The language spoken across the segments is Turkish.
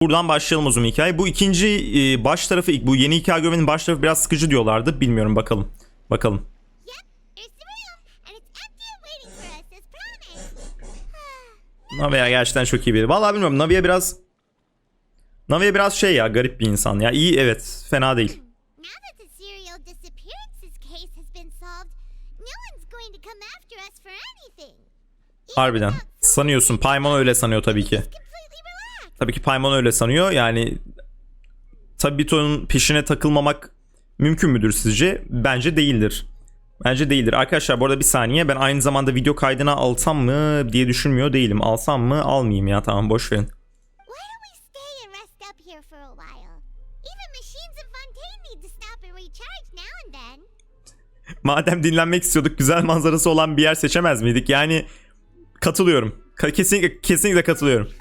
Buradan başlayalım o zaman hikaye. Bu ikinci baş tarafı, bu yeni hikaye görevinin baş tarafı biraz sıkıcı diyorlardı. Bilmiyorum, bakalım. Bakalım. Navi'ye gerçekten çok iyi biri. Vallahi bilmiyorum, Navi'ye biraz şey ya, garip bir insan ya. İyi, evet, fena değil. Harbiden. Sanıyorsun. Paimon öyle sanıyor tabii ki. Tabii ki Paimon öyle sanıyor. Yani Tabito'nun peşine takılmamak mümkün müdür sizce? Bence değildir. Bence değildir. Arkadaşlar bu arada bir saniye. Ben aynı zamanda video kaydına alsam mı diye düşünmüyor değilim. Alsam mı? Almayayım ya. Tamam, boş verin. Madem dinlenmek istiyorduk, güzel manzarası olan bir yer seçemez miydik? Yani katılıyorum. Kesinlikle katılıyorum.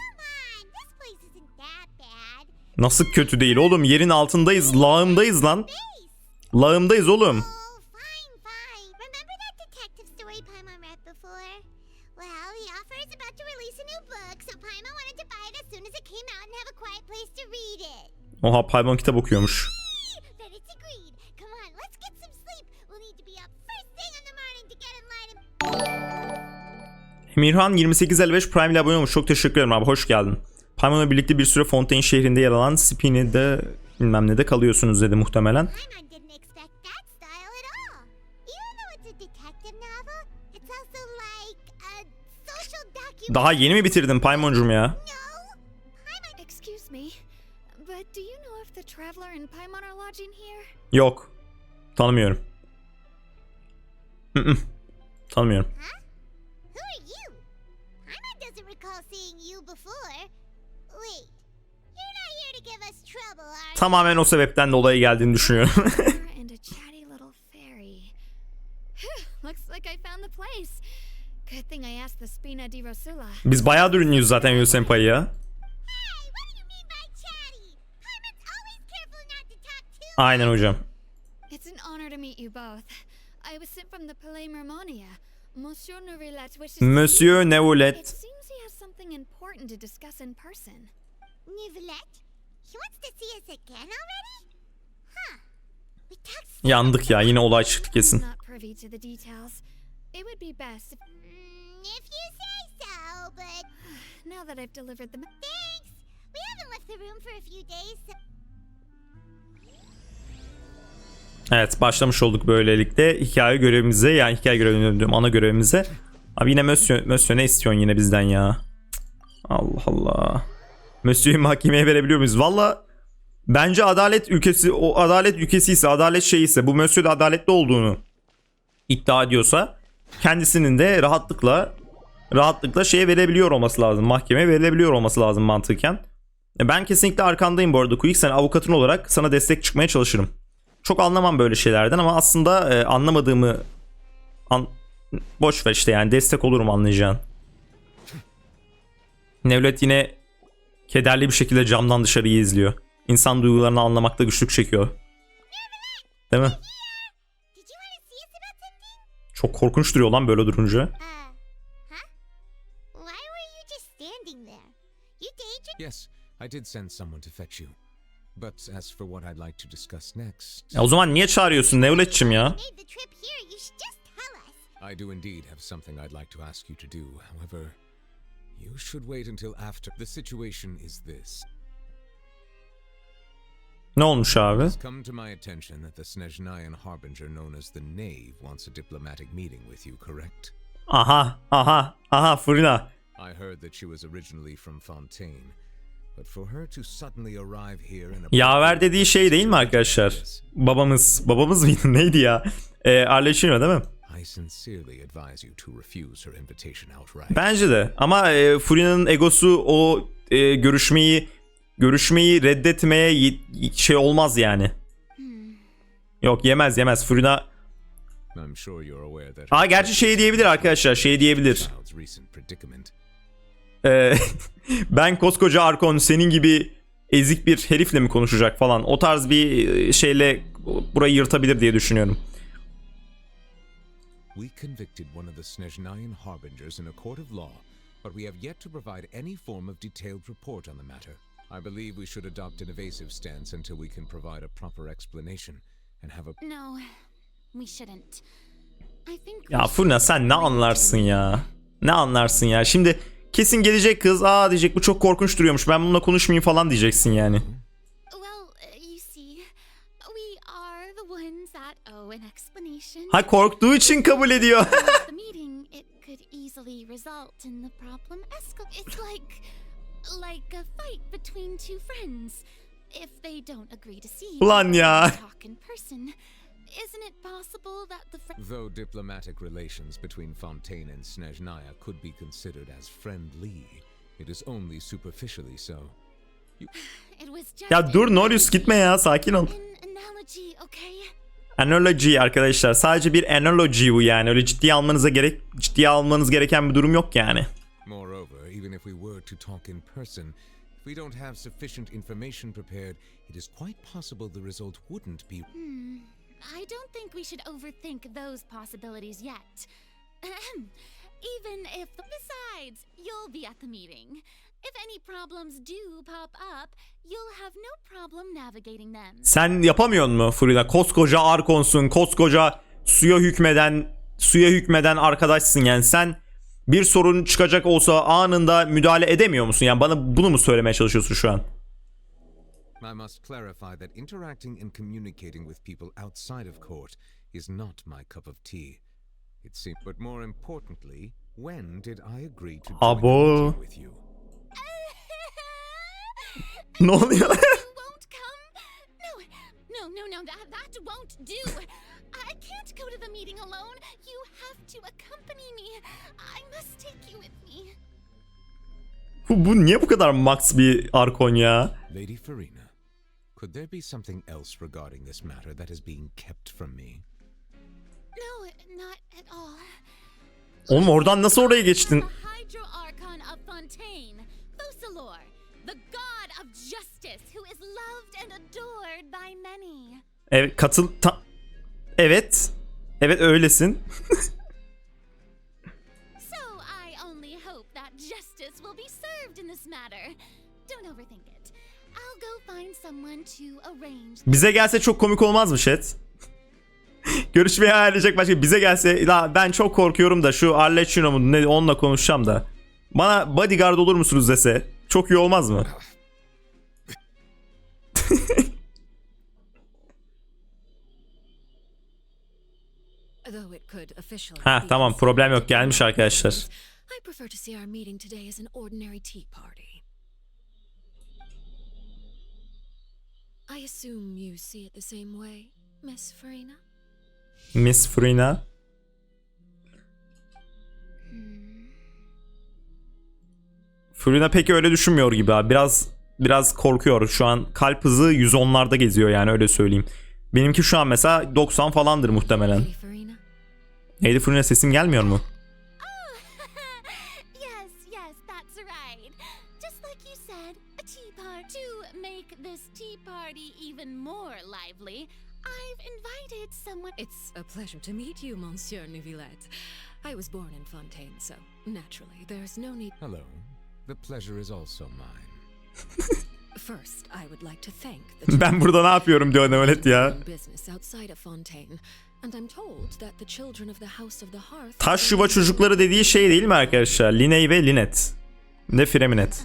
Nasıl kötü değil oğlum? Yerin altındayız. Lağımdayız lan. Lağımdayız oğlum. Oha, Paimon kitap okuyormuş. Emirhan 2855 Prime ile abone olmuş. Çok teşekkür ederim abi. Hoş geldin. Paimon'la birlikte bir süre Fontaine şehrinde yer alan Spinny'de bilmem ne de kalıyorsunuz dedi muhtemelen. Daha yeni mi bitirdin Paimon'cum ya? Yok. Tanımıyorum. Tanımıyorum. Tamamen o sebepten dolayı geldiğini düşünüyorum. Biz bayağı ünlüyüz zaten Yu Senpai ya. Aynen hocam. Monsieur Neulet. Yandık ya, yine olay çıktı kesin. Evet, başlamış olduk böylelikle hikaye görevimize, yani hikaye görevini diyorum, ana görevimize. Abi yine Monsieur ne istiyorsun yine bizden ya? Allah Allah. Monsieur'ü mahkemeye verebiliyor muyuz? Valla bence adalet ülkesi, o adalet ülkesi ise, adalet şeyi ise, bu Monsieur de adaletli olduğunu iddia ediyorsa kendisinin de rahatlıkla şeye verebiliyor olması lazım. Mahkemeye verilebiliyor olması lazım mantıken. Ben kesinlikle arkandayım bu arada Quick. Sen avukatın olarak sana destek çıkmaya çalışırım. Çok anlamam böyle şeylerden ama aslında anlamadığımı boş ver işte, yani destek olurum anlayacağın. Nevlet yine kederli bir şekilde camdan dışarıyı izliyor. İnsan duygularını anlamakta güçlük çekiyor. Değil mi? Çok korkunç duruyor lan böyle durunca. Yes, I did send someone to fetch you. But as for what I'd like to discuss next. O zaman niye çağırıyorsun Nevlet'cim ya? I do indeed have something I'd like to ask you to do. However, you should wait until after. The situation is this. Ne olmuş abi? It's come to my attention that the Snezhnayan harbinger known as the Knave wants a diplomatic meeting with you, correct? Aha, Fırına. I heard that she was originally from Fontaine. But for her to suddenly arrive here in a... Yaver dediği şey değil mi arkadaşlar? Babamız mıydı? Neydi ya? Arleşino değil mi? I sincerely advise you to refuse her invitation outright. Bence de. Ama Furina'nın egosu o görüşmeyi reddetmeye şey olmaz yani. Yok, yemez. Furina... Gerçi şey diyebilir arkadaşlar. Şey diyebilir. Ben koskoca archon senin gibi ezik bir herifle mi konuşacak falan. O tarz bir şeyle burayı yırtabilir diye düşünüyorum. We convicted one of the Snezhnayan harbingers in a court of law, but we have yet to provide any form of detailed report on the matter. I believe we should adopt an evasive stance until we can provide a proper explanation and have a... No, we shouldn't. I think Ya Furna sen ne anlarsın ya? Ne anlarsın ya? Şimdi kesin gelecek kız. Aa diyecek bu çok korkunç duruyormuş. Ben bununla konuşmayayım falan diyeceksin yani. You see, we are the ones that owe an explanation. Ha korktuğu için kabul ediyor. The meeting, it could easily result in the problem It's like a fight between two friends. If they don't agree to see Ulan ya. talk in person, isn't it possible that the Though diplomatic relations between Fontaine and Snezhnaya could be considered as friendly, it is only superficially so. It was just Ya dur Norius gitme ya, sakin ol. an analogy, okay? Analogy arkadaşlar, sadece bir analogy bu yani. Öyle ciddiye almanız gereken bir durum yok yani. Moreover, even if we were to talk in person, if we don't have sufficient information prepared, it is quite possible the result wouldn't be... I don't think we should overthink those possibilities yet. Even if... Besides, you'll be at the meeting. If any problems do pop up, you'll have no problem navigating them. Sen yapamıyor musun Furina? Koskoca arkonsun, koskoca suya hükmeden arkadaşsın yani. Sen bir sorun çıkacak olsa anında müdahale edemiyor musun? Yani bana bunu mu söylemeye çalışıyorsun şu an? I must clarify that interacting and communicating with people outside of court is not my cup of tea. It seems, but more importantly, when did I agree to join the meeting with you? Ne oluyor? You won't come? No, that won't do. I can't go to the meeting alone. You have to accompany me. I must take you with me. Bu niye bu kadar max bir arkon ya? Lady Farina, could there be something else regarding this matter that is being kept from me? No, not at all. Oğlum oradan nasıl oraya geçtin? The Hydro Archon of Fontaine, Focalor, the god of justice who is loved and adored by many. Evet, Evet. Evet öylesin. So I only hope that justice will be served in this matter. Don't overthink it. I'll go find someone to arrange. Bize gelse çok komik olmaz mı chat? Görüşmeyi ayarlayacak başka. Bize gelse ben çok korkuyorum da şu Arlecchino mu ne, onunla konuşacağım da. Bana bodyguard olur musunuz dese. Çok iyi olmaz mı? Ha tamam, problem yok, gelmiş arkadaşlar. I prefer to see our meeting today as an ordinary tea party. I assume you see it the same way, Miss Farina? Miss Farina. Farina pek öyle düşünmüyor gibi abi. Biraz korkuyor. Şu an kalp hızı 110'larda geziyor yani, öyle söyleyeyim. Benimki şu an mesela 90 falandır muhtemelen. Lady Farina? Lady Farina, sesim gelmiyor mu? Yes, that's right. Just like you said, a tea party. To make this tea party even more lively, I've invited someone. It's a pleasure to meet you, Monsieur Neuvillette. I was born in Fontaine, so naturally there's no need. Hello. The pleasure is also mine. First, I would like to thank the Ben burada ne yapıyorum diyor Neuvillette ya. business outside of Fontaine, and I'm told that the children of the House of the Hearth. Taş yuva çocukları dediği şey değil mi arkadaşlar? Liney ve Linet. Ne Freminet.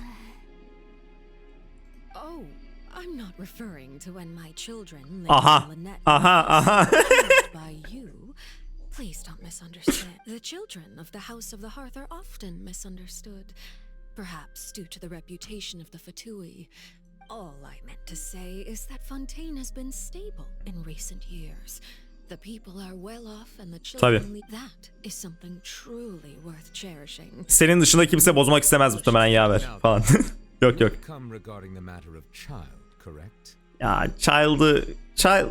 Oh, I'm not referring to when my children Aha. Aha. by you. Please don't misunderstand. The children of the House of the Hearth are often misunderstood. Perhaps due to the reputation of the Fatui. All I meant to say is that Fontaine has been stable in recent years. The people are well off and the children... That is something truly worth cherishing. Senin dışında kimse bozmak istemez muhtemelen yaver falan. Yok. Come regarding the matter of child, correct? Ya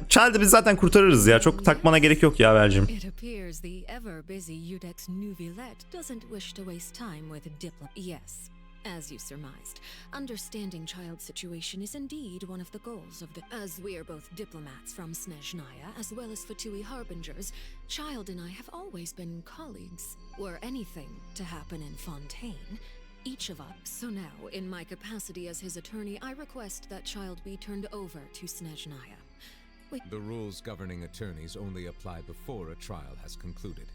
Child'ı biz zaten kurtarırız ya. Çok takmana gerek yok ya Vercim. It appears the ever busy Udex Neuvillette doesn't wish to waste time with Yes, as you surmised, understanding child's situation is indeed one of the goals of As we are both diplomats from Snezhnaya as well as Fatui harbingers, Child and I have always been colleagues. Were anything to happen in Fontaine, each of us. So now, in my capacity as his attorney, I request that child be turned over to Snezhnaya. The rules governing attorneys only apply before a trial has concluded.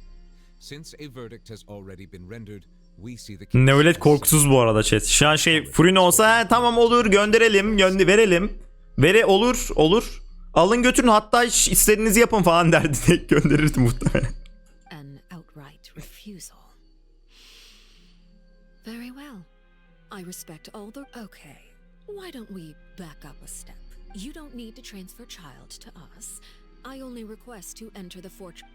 Since a verdict has already been rendered, we see the case. Nevlet korkusuz bu arada chat. Şu an Furino olsa tamam olur gönderelim, verelim. Olur. Alın götürün hatta istediğinizi yapın falan derdi diye gönderirdi muhtemelen. An outright refusal. Very well. I respect all the... Okay. Why don't we back up a step? You don't need to transfer child to us. I only request to enter the fortress.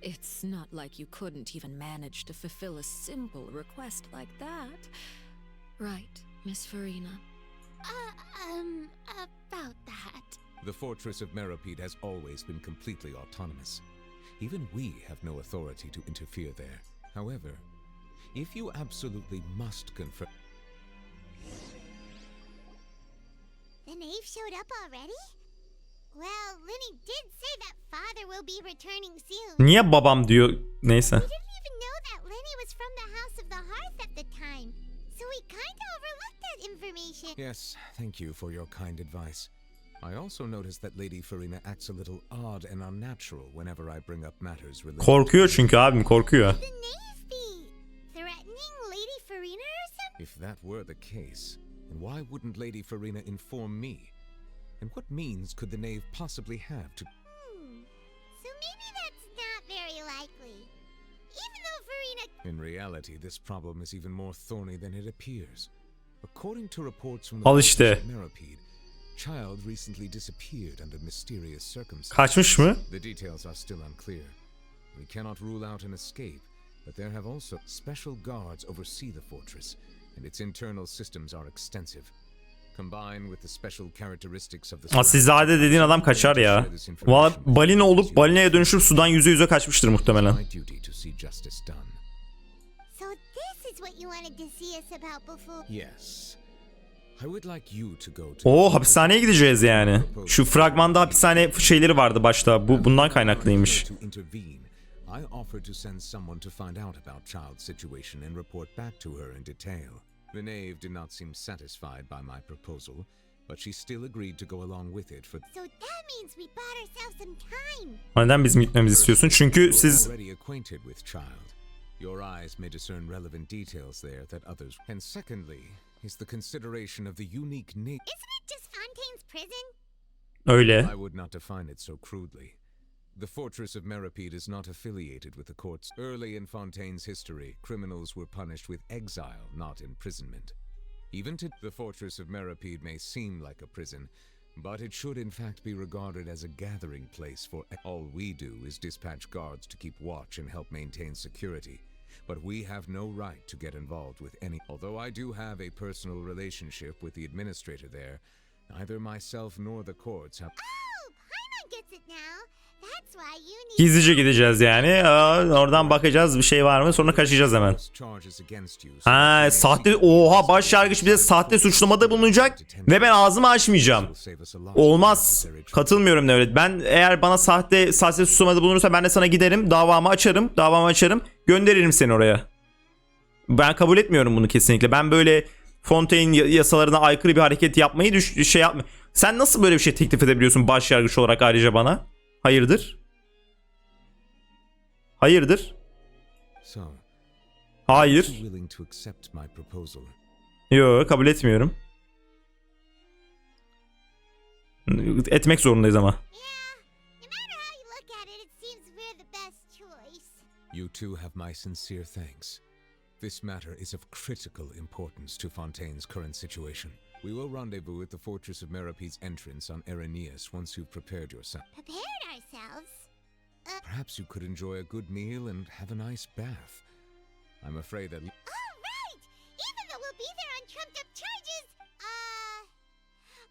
It's not like you couldn't even manage to fulfill a simple request like that. Right, Miss Farina? About that. The fortress of Meripede has always been completely autonomous. Even we have no authority to interfere there. However, if you absolutely must confirm... The knave showed up already? Well, Linny did say that father will be returning soon. Niye babam diyor? Neyse. We didn't even know that Linny was from the House of the Hearth at the time, so we kinda overlooked that information. Yes, thank you for your kind advice. I also noticed that Lady Farina acts a little odd and unnatural whenever I bring up matters related. Korkuyor çünkü abim korkuyor. The knave be threatening Lady Farina or something? If that were the case, then why wouldn't Lady Farina inform me? And what means could the knave possibly have to... So maybe that's not very likely. Even though Farina... In reality, this problem is even more thorny than it appears. According to reports from Al the işte. fortress of Meripede, child recently disappeared under mysterious circumstances. Kaçmış mı? The details are still unclear. We cannot rule out an escape, but there have also special guards oversee the fortress, and its internal systems are extensive. Combined with the special characteristics of the... Asilzade dediğin adam kaçar ya. Valla balina olup balinaya dönüşüp sudan yüze kaçmıştır muhtemelen. My duty to see justice done. So this is what you wanted to see us about before... Yes. I would like you to go to... Oo hapishaneye gideceğiz yani. Şu fragmanda hapishane şeyleri vardı başta. Bundan kaynaklıymış. To intervene, I offered to send someone to find out about child's situation and report back to her in detail. The knave did not seem satisfied by my proposal, but she still agreed to go along with it for... So that means we bought ourselves some time. Neden bizim gitmemizi istiyorsun? Çünkü siz... already acquainted with child. Your eyes may discern relevant details there that others... And secondly, is the consideration of the unique nature... Isn't it just Fontaine's prison? Öyle. I would not define it so crudely. The fortress of Meripede is not affiliated with the courts. Early in Fontaine's history, criminals were punished with exile, not imprisonment. Even to the fortress of Meripede may seem like a prison, but it should in fact be regarded as a gathering place for... All we do is dispatch guards to keep watch and help maintain security. But we have no right to get involved with any... Although I do have a personal relationship with the administrator there, neither myself nor the courts have... Oh, Paimon gets it now. That's why you need... Gizlice gideceğiz yani. Oradan bakacağız bir şey var mı sonra kaçacağız hemen. Ha sahte... Oha başyargıç bize sahte suçlamada bulunacak ve ben ağzımı açmayacağım. Olmaz. Katılmıyorum Devlet. Ben eğer bana sahte suçlamada bulunursa ben de sana giderim. Davamı açarım. Gönderirim seni oraya. Ben kabul etmiyorum bunu kesinlikle. Ben böyle Fontaine yasalarına aykırı bir hareket yapmayı Sen nasıl böyle bir şey teklif edebiliyorsun başyargıç olarak ayrıca bana? Hayırdır? Hayır. Yok kabul etmiyorum. Etmek zorundayız ama. You too have my sincere thanks. This matter is of critical importance to Fontaine's current situation. We will rendezvous at the Fortress of Meripede's entrance on Erinius once you've prepared yourself. Prepared ourselves? Perhaps you could enjoy a good meal and have a nice bath. I'm afraid that... Oh, right! Even though we'll be there on trumped-up charges,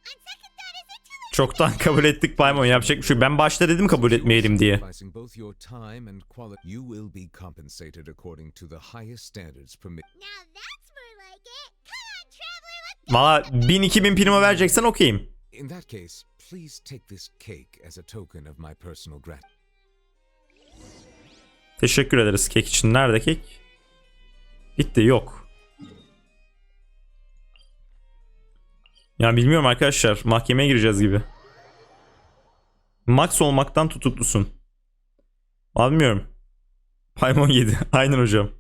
on second thought, is it too late? Çoktan kabul ettik Paimon. Yapacak bir şey. Ben başta dedim kabul etmeyelim diye. Both your time and quality, you will be compensated according to the highest standards permitted. Now that's more like it. Come on, traveler, let's... Valla 1000-2000 primo vereceksen okeyim. In that case, please take this cake as a token of my personal gratitude. Teşekkür ederiz kek için. Nerede kek? Gitti, yok. Yani bilmiyorum arkadaşlar. Mahkemeye gireceğiz gibi. Max olmaktan tutuklusun. Bilmiyorum. Paymon 7. Aynen hocam.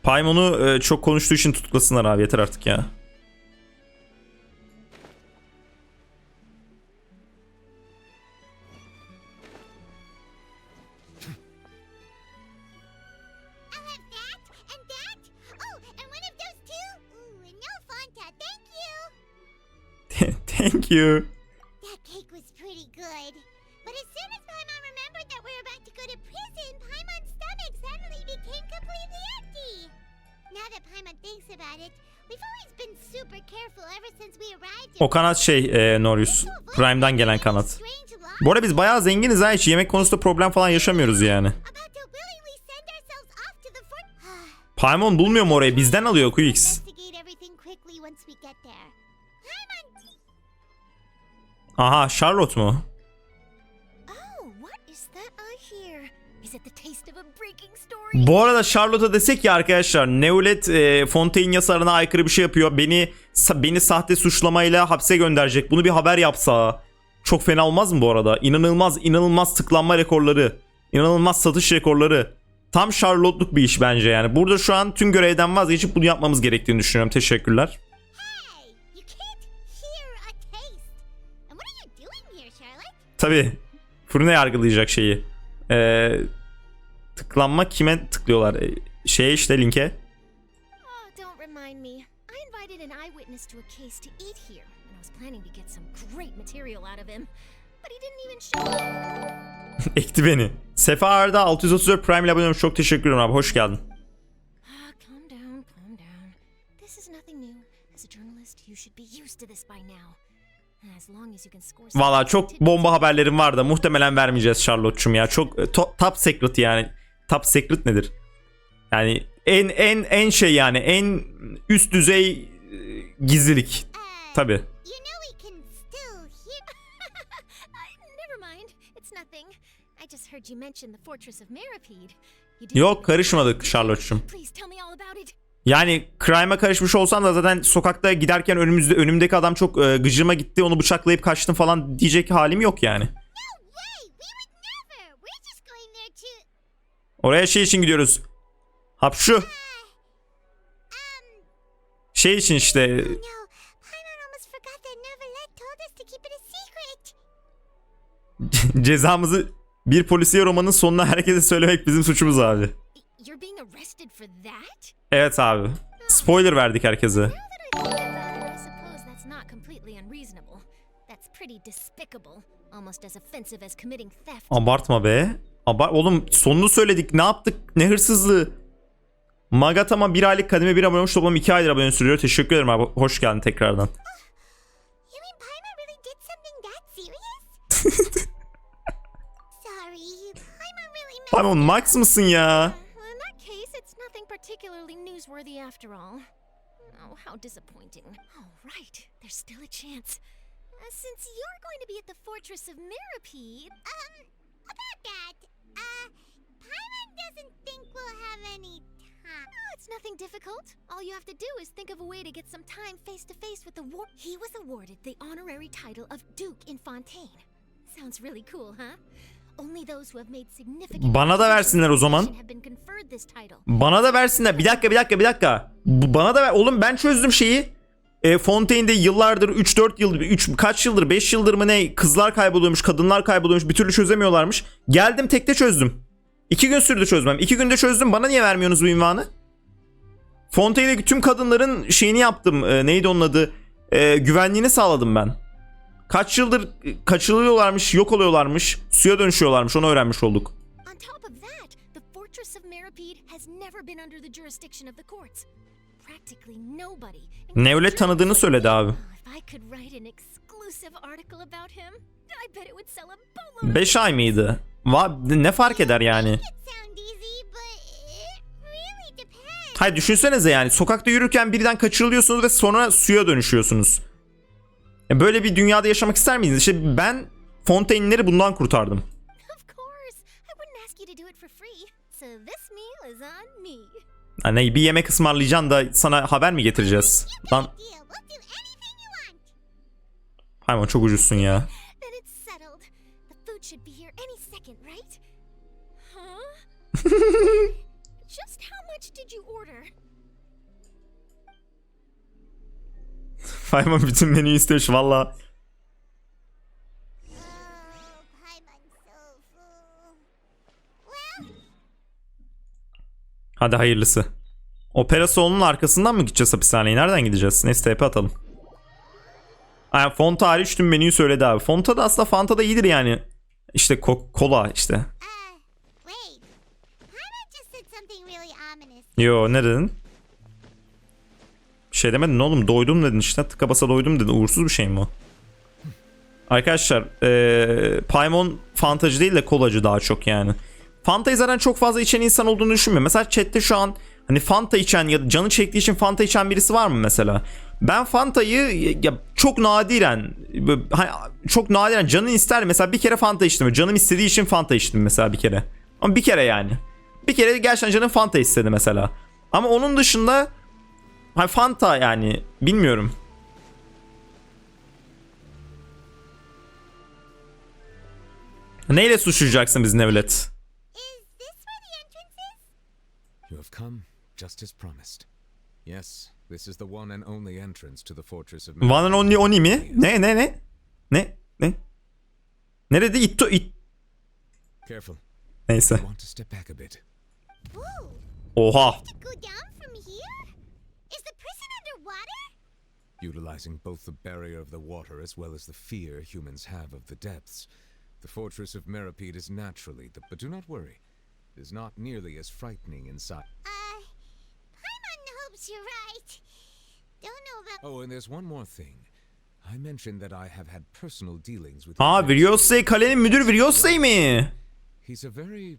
Paymon'u çok konuştuğu için tutuklasınlar abi, yeter artık ya. I'll have that and that. Oh, and one of those too. Ooh, and no Fanta, thank you. Thank you. That cake was pretty good. But as soon as Paimon remembered that we were about to go to prison, Paimon's stomach suddenly became completely empty. Now that Paimon thinks about it, we've always been super careful ever since we arrived. O kanat Norius. Prime'dan gelen kanat. Bu arada biz bayağı zenginiz ha, hiç yemek konusunda problem falan yaşamıyoruz yani. Paimon bulmuyor mu orayı? Bizden alıyor QX. Aha, Charlotte mu? Bu arada Charlotte'a desek ya arkadaşlar, Neulet Fontaine yasalarına aykırı bir şey yapıyor. Beni sahte suçlamayla hapse gönderecek. Bunu bir haber yapsa çok fena olmaz mı bu arada? İnanılmaz tıklanma rekorları. İnanılmaz satış rekorları. Tam Charlotte'luk bir iş bence yani. Burada şu an tüm görevden vazgeçip bunu yapmamız gerektiğini düşünüyorum. Teşekkürler. Tabii. Fırına yargılayacak şeyi. Tıklanma kime tıklıyorlar? Şeye işte, linke. Oh, don't remind me. I invited an eyewitness to a case to eat here, and I was planning to get some great material out of him, but he didn't even show up. Ekti beni. Sefa Arda 634 Prime ile abone olmuş. Çok teşekkür ederim abi. Hoş geldin. Calm down, calm down. This is nothing new. As a journalist, you should be used to this by now. As long as you can score. Valla çok bomba haberlerim var da muhtemelen vermeyeceğiz Charlotte'cum ya. Çok top secret yani. Top secret nedir? Yani en şey yani en üst düzey gizlilik. Tabii. Never mind. It's nothing. I just heard you mention the fortress of Meripede. Yok, karışmadık Charlotte'cum. Please tell me all about it. Yani crime'a karışmış olsam da zaten sokakta giderken önümdeki adam çok gıcıma gitti, onu bıçaklayıp kaçtım falan diyecek halim yok yani. Oraya şey için gidiyoruz. Hapşu. Şey için işte. Cezamızı bir polisiye romanın sonuna herkese söylemek bizim suçumuz abi. Evet abi. Spoiler verdik herkese. Abartma be. Oğlum sonunu söyledik. Ne yaptık? Ne hırsızlığı. Magatama 1 aylık kademe 1 abone olmuş. Toplam 2 aydır abone sürüyor. Teşekkür ederim abi. Hoş geldin tekrardan. Paimon Max mısın ya? Particularly newsworthy after all. Oh, how disappointing. Oh, right. There's still a chance. Since you're going to be at the Fortress of Meripede... about that, Paimon doesn't think we'll have any time. Oh, it's nothing difficult. All you have to do is think of a way to get some time face-to-face with the war... He was awarded the honorary title of Duke in Fontaine. Sounds really cool, huh? Bana da versinler o zaman. Bana da versinler. Bir dakika. Bana da ver. Oğlum ben çözdüm şeyi. Fontaine'de yıllardır 3-4 yıldır kaç yıldır 5 yıldır mı ne kızlar kayboluyormuş, kadınlar kayboluyormuş, bir türlü çözemiyorlarmış. Geldim tekte çözdüm. 2 gün sürdü çözmem. 2 günde çözdüm. Bana niye vermiyorsunuz bu ünvanı? Fontaine'deki tüm kadınların şeyini yaptım. Neydi onun adı? Güvenliğini sağladım ben. Kaç yıldır kaçırılıyorlarmış, yok oluyorlarmış, suya dönüşüyorlarmış, onu öğrenmiş olduk. Nevlet tanıdığını söyledi abi. 5 ay mıydı? Ne fark eder yani? Hayır düşünsenize yani sokakta yürürken birden kaçırılıyorsunuz ve sonra suya dönüşüyorsunuz. Böyle bir dünyada yaşamak ister miydiniz? İşte ben Fontaine'leri bundan kurtardım. Of course. I wouldn't ask you to do it for free. So this meal is on me. Hani bir yemek ısmarlayacaksın da sana haber mi getireceğiz? Lan Deal. We'll do anything you want. Paimon çok ucuzsun ya. Then it's settled. The food should be here any second, right? Huh? Just how much did you order? Paimon bütün menüyü istiyor valla. Oh, Paimon's so full. Well, Hadi hayırlısı. Opera salonunun arkasından mı gideceğiz hapishaneye? Nereden gideceğiz? Neyse TP atalım. Yani Fonta hariç tüm menüyü söyledi abi. Fonta da aslında Fanta da iyidir yani. İşte kola işte. wait. Paimon just said something really ominous. Yo ne dedin? Bir şey demedin oğlum, doydum dedin işte, tıka basa doydum dedin. Uğursuz bir şey mi o? Arkadaşlar Paimon fantacı değil de kolacı daha çok yani. Fanta'yı zaten çok fazla içen insan olduğunu düşünmüyorum. Mesela chatte şu an hani Fanta içen ya da canı çektiği için Fanta içen birisi var mı mesela? Ben Fanta'yı ya çok nadiren canın ister mesela bir kere Fanta içtim. Canım istediği için Fanta içtim mesela bir kere. Ama bir kere yani. Bir kere gerçekten canım Fanta istedi mesela. Ama onun dışında Fanta yani bilmiyorum. Neyle suçlayacaksın bizi Nevlet? Is this where the entrance is? You have come just as promised. Yes, this is the one and only entrance to the fortress of One and only oni mi? Ne? Nerede? Careful. Neyse. I want to step back a bit. Ooh, Oha. to go down from here? Is the prison underwater? Utilizing both the barrier of the water as well as the fear humans have of the depths, the fortress of Meripede is naturally, but do not worry, it is not nearly as frightening inside. Paimon hopes you're right. Don't know about. Oh, and there's one more thing. I mentioned that I have had personal dealings with. Viryosei kalenin müdür Viryosei mi? He's a very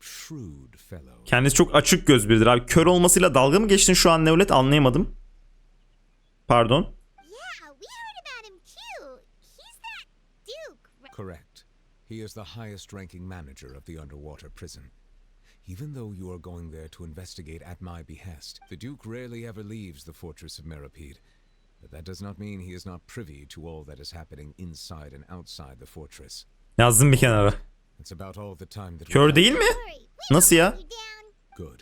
shrewd fellow. Kendisi çok açık göz biridir abi. Kör olmasıyla dalga mı geçtin şu an Nevlet? Anlayamadım. Pardon. Yeah, we heard about him too. He's that Duke. Correct. He is the highest ranking manager of the underwater prison. Even though you are going there to investigate at my behest, the Duke rarely ever leaves the fortress of Meripede. But that does not mean he is not privy to all that is happening inside and outside the fortress. Yazdım bir kenara. It's about all the time that Kör değil mi? Worry, we Nasıl ya? will you down. Good.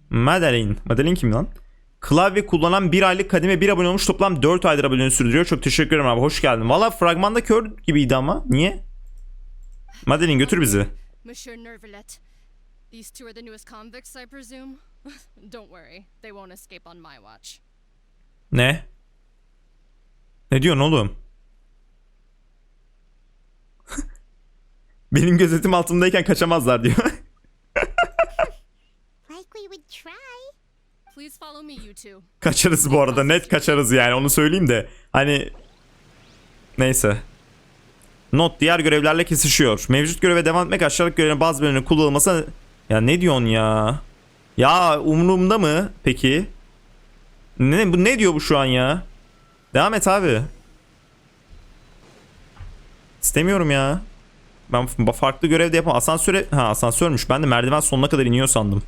Madeline. Madeline kim lan? Klavye kullanan 1 aylık kademe 1 abone olmuş, toplam 4 aydır abone sürdürüyor. Çok teşekkür ederim abi, hoş geldin. Valla fragmanda kör gibiydi ama. Niye? Madeline götür bizi. Monsieur Nervalet. These two are the newest convicts, I presume? Don't worry, they won't escape on my watch. Ne? Ne diyorsun oğlum? Benim gözetim altındayken kaçamazlar diyor. Like we would try. Please follow me, you two. Kaçarız bu arada, net kaçarız yani, onu söyleyeyim de. Hani neyse. Not, diğer görevlerle kesişiyor. Mevcut göreve devam etmek aşağıdaki görevin bazı bölümlerinin kullanılması... Ya ne diyorsun ya? Ya umurumda mı peki? Ne diyor bu şu an ya? Devam et abi. İstemiyorum ya. Ben farklı görevde yapamam. Asansörmüş. Ben de merdiven sonuna kadar iniyor sandım.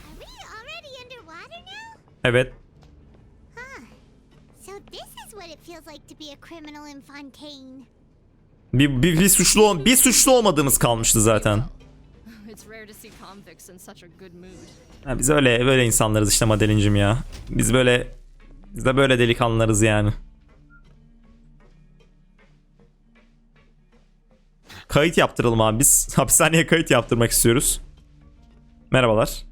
Are we already underwater now? Evet. So this is what it feels like to be a criminal in Fontaine. Bir suçlu olmadığımız kalmıştı zaten. It's rare to see convicts in such a good mood. Ha, biz öyle insanlarız işte Madeline'cim ya. Biz de böyle delikanlılarız yani. Kayıt yaptıralım abi biz. Hapishaneye kayıt yaptırmak istiyoruz. Merhabalar.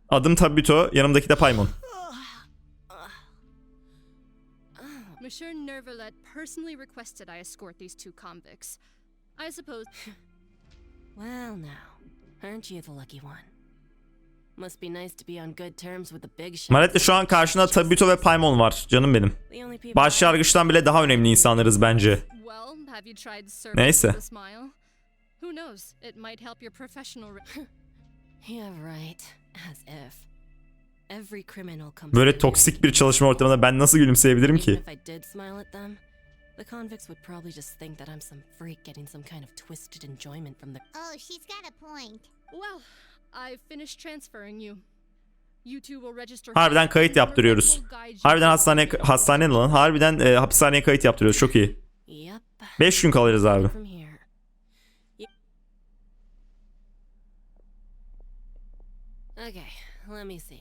Adım Tabito, yanımdaki de Paimon. Monsieur Nervalet personally requested I escort these two convicts. I suppose... Well, now, aren't you the lucky one? Must be nice to be on good terms with the big shots. Malet'le şu an karşında Tabito ve Paimon var. Canım benim. The only people Başyargıçtan bile daha önemli insanlarız bence. Well, have you tried serving Neyse. with a smile? Who knows? It might help your professional. Yeah, right. As if. Every criminal comes. Böyle toksik bir çalışma ortamında ben nasıl gülümseyebilirim Even ki? if I did smile at them, the convicts would probably just think that I'm some freak getting some kind of twisted enjoyment from the. Oh, she's got a point. Well, I've finished transferring you. You two will register. Harbiden kayıt yaptırıyoruz. Harbiden hastane lan. Harbiden hapishaneye kayıt yaptırıyoruz. Çok iyi. Yep. 5 gün kalırız abi. From here. Okay, let me see.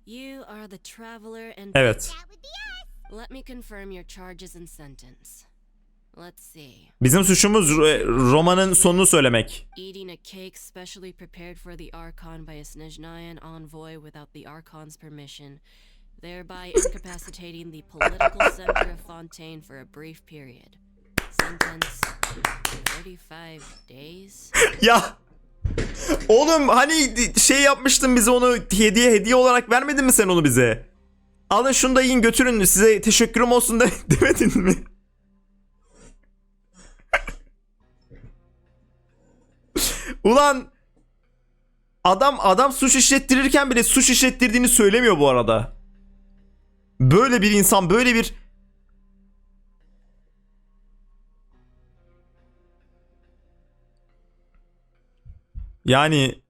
You are the traveler and. Evet. That would be us. Let me confirm your charges and sentence. Let's see. Bizim suçumuz romanın sonunu söylemek. Eating a cake specially prepared for the archon by a Snezhnayan envoy without the archon's permission, thereby incapacitating the political center of Fontaine for a brief period. Sentence 35 days. Ya oğlum hani şey yapmıştın, bize onu hediye olarak vermedin mi sen onu bize? Alın şunu da yiyin götürün, size teşekkürüm olsun da demedin mi? Ulan adam suç işlettirirken bile suç işlettirdiğini söylemiyor bu arada. Böyle bir insan, böyle bir... Yani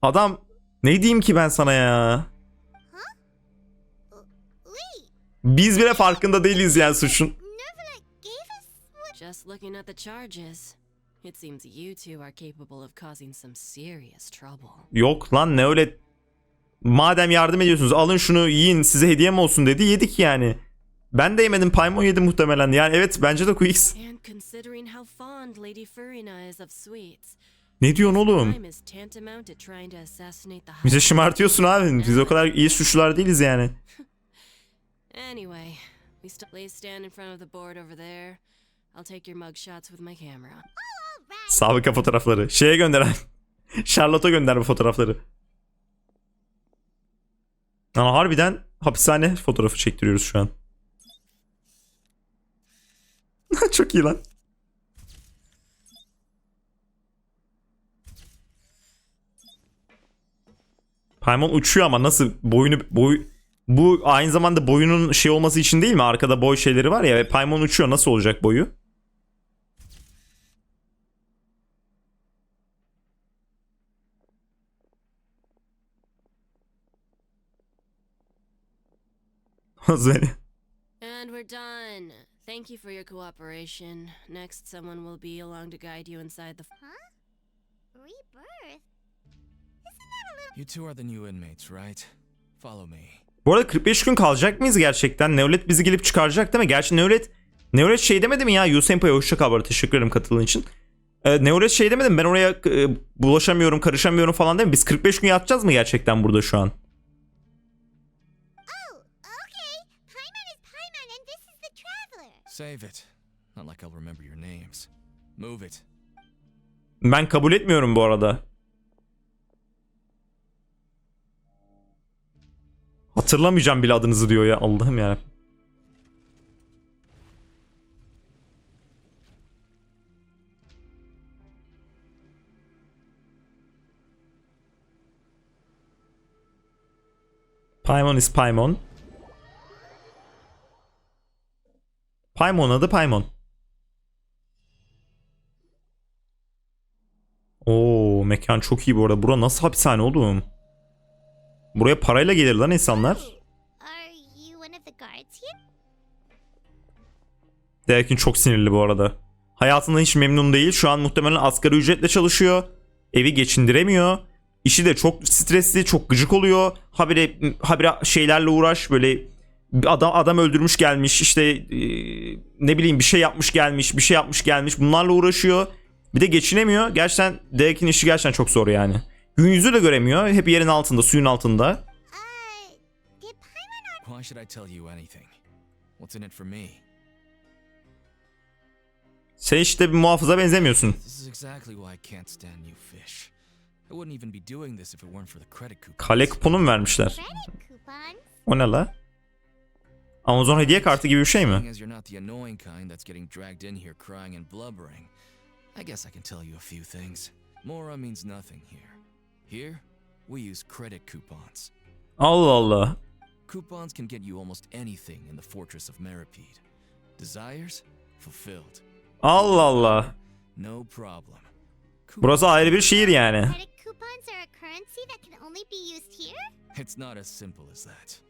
adam, ne diyeyim ki ben sana ya? Wait, Biz bile farkında değiliz yani suçun. Nervala gave us. Just looking at the charges, it seems you two are capable of causing some serious trouble. Yok lan, ne öyle, madem yardım ediyorsunuz alın şunu yiyin size hediyem olsun dedi, yedik yani. Ben de yemedim, Paimon yedi muhtemelen. Yani evet, bence de Quix. And considering how fond Lady Furina is of sweets, Ne diyorsun oğlum? crime is tantamount to trying to assassinate the Bize house. şımartıyorsun abi. Biz o kadar iyi suçlular değiliz yani. Anyway, we still please stand in front of the board over there. I'll take your mug shots with my camera. Sabıka fotoğrafları. Şeye gönderen. Charlotte'a gönder bu fotoğrafları. Ama harbiden hapishane fotoğrafı çektiriyoruz şu an. Çok iyi lan. Paimon uçuyor ama nasıl, bu aynı zamanda boyunun şey olması için değil mi? Arkada boy şeyleri var ya, ve Paimon uçuyor, nasıl olacak boyu? Zeni. And we're done. Thank you for your cooperation. Next, someone will be along to guide you inside the. Rebirth? You two are the new inmates, right? Follow me. Bu arada 45 gün kalacak mıyız gerçekten? Nevlet bizi gelip çıkaracak değil mi? Gerçi Nevlet şey demedi mi ya? Yusenpa'ya hoşça kal, bu arada teşekkür ederim katıldığın için. Nevlet şey demedi mi? Ben oraya bulaşamıyorum, karışamıyorum falan değil mi? Biz 45 gün yatacağız mı gerçekten burada şu an? Oh, okay. Paimon is Paimon and this is the traveler. Save it. Not like I'll remember your names. Move it. Ben kabul etmiyorum bu arada. Hatırlamayacağım bile adınızı diyor ya, Allah'ım ya. Paimon is Paimon. Paimon adı Paimon. Oo, mekan çok iyi bu arada. Bura nasıl hapishane oğlum? Buraya parayla gelir lan insanlar. Are you one of the guards here? Derkin çok sinirli bu arada. Hayatından hiç memnun değil. Şu an muhtemelen asgari ücretle çalışıyor. Evi geçindiremiyor. İşi de çok stresli, çok gıcık oluyor. Habire şeylerle uğraş, böyle adam öldürmüş gelmiş, işte ne bileyim bir şey yapmış gelmiş. Bunlarla uğraşıyor. Bir de geçinemiyor. Gerçekten Derkin işi gerçekten çok zor yani. Gün yüzü de göremiyor. Hep yerin altında, suyun altında. Did Paimon Why should I tell you anything? What's in it for me? Sen işte bir muhafıza benzemiyorsun. This is exactly why I can't stand you fish. I wouldn't even be doing this if it weren't for the credit coupon. Kale kuponu mu vermişler? credit coupons? O ne la? Amazon hediye kartı gibi bir şey mi? Seeing as you're not the annoying kind that's getting dragged in here crying and blubbering, I guess I can tell you a few things. Mora means nothing here. Here, we use credit coupons. Allah Allah. Coupons can get you almost anything in the Fortress of Meripede. Desires fulfilled. Allah Allah. No problem. Burası ayrı bir şehir yani. Credit coupons are a currency that can only be used here? It's not as simple as that.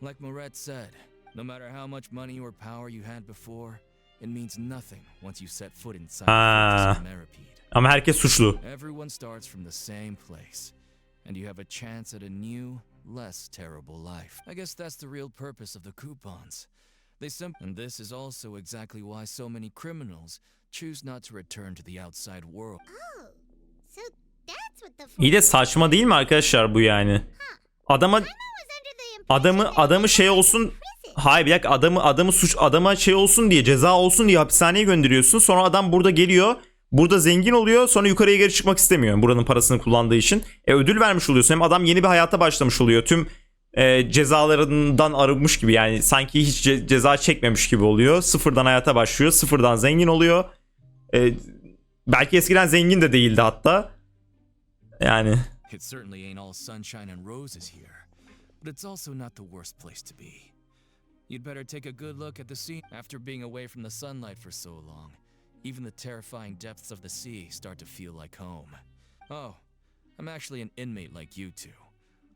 Like Moret said, no matter how much money or power you had before, it means nothing once you set foot inside the Fortress of Meripede. Ama herkes suçlu. Everyone starts from the same place, and you have a chance at a new, less terrible life. I guess that's the real purpose of the coupons. And this is also exactly why so many criminals choose not to return to the outside world. Oh, so that's what the İyi de saçma değil mi arkadaşlar bu yani? Adamı şey olsun. Hayır bir dakika, adama şey olsun diye, ceza olsun diye hapishaneye gönderiyorsun. Sonra adam burada geliyor. Burada zengin oluyor. Sonra yukarıya geri çıkmak istemiyor. Buranın parasını kullandığı için. Ödül vermiş oluyorsun. Hem adam yeni bir hayata başlamış oluyor. Tüm cezalarından arınmış gibi. Yani sanki hiç ceza çekmemiş gibi oluyor. Sıfırdan hayata başlıyor. Sıfırdan zengin oluyor. Belki eskiden zengin de değildi hatta. Yani. It certainly ain't all sunshine and roses here, but it's also not the worst place to be. You'd better take a good look at the sea. After being away from the sunlight for so long, even the terrifying depths of the sea start to feel like home. Oh, I'm actually an inmate like you two.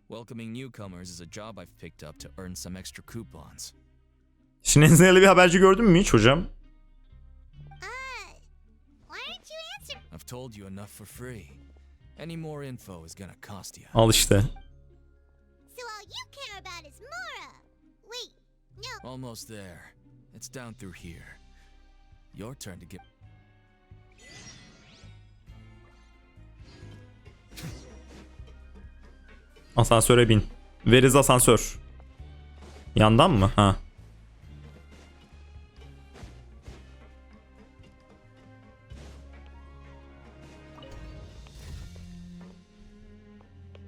Welcoming newcomers is a job I've picked up to earn some extra coupons. Şinezeli bir haberci gördün mü hiç hocam? Why aren't you answering? I've told you enough for free. Any more info is gonna cost you. Al işte. So all you care about is Mora. Wait, no. Almost there. It's down through here. Your turn to get... Asansöre bin. Where is asansör? Yandan mı? Ha.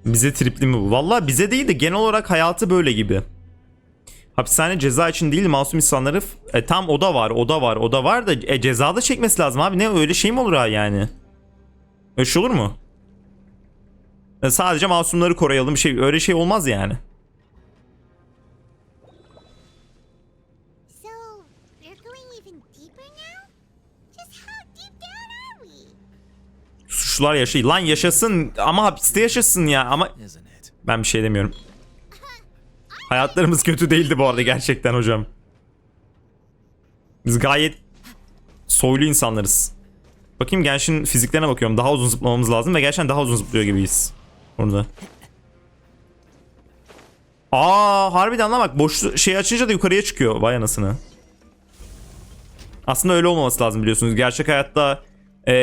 Bize tripli mi bu? Vallahi bize değil de genel olarak hayatı böyle gibi. Hapishane ceza için değil, masum insanları tam o da var da ceza da çekmesi lazım abi. Ne öyle şey mi olur ha yani? Öyle şey olur mu? Sadece masumları koruyalım, öyle şey olmaz yani. So we're going even deeper now? Just how deep down are we? Suçlular yaşıyor. Lan yaşasın ama hapiste yaşasın ya ama Isn't it? ben bir şey demiyorum. Hayatlarımız kötü değildi bu arada gerçekten hocam. Biz gayet soylu insanlarız. Bakayım Genshin fiziklerine bakıyorum. Daha uzun zıplamamız lazım ve gerçekten daha uzun zıplıyor gibiyiz. Burada. Harbiden lan bak boş şey açınca da yukarıya çıkıyor. Vay anasını. Aslında öyle olmaması lazım biliyorsunuz. Gerçek hayatta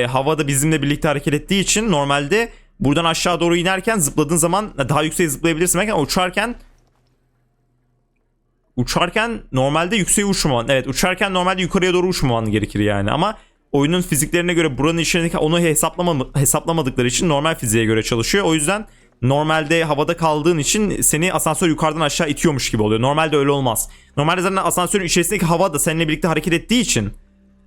havada bizimle birlikte hareket ettiği için normalde buradan aşağı doğru inerken zıpladığın zaman daha yükseğe zıplayabilirsin. Uçarken normalde yükseğe uçmaman. Evet, uçarken normalde yukarıya doğru uçmaman gerekir yani. Ama oyunun fiziklerine göre buranın içindeki onu hesaplamadıkları için normal fiziğe göre çalışıyor. O yüzden normalde havada kaldığın için seni asansör yukarıdan aşağı itiyormuş gibi oluyor. Normalde öyle olmaz. Normalde zaten asansörün içerisindeki hava da seninle birlikte hareket ettiği için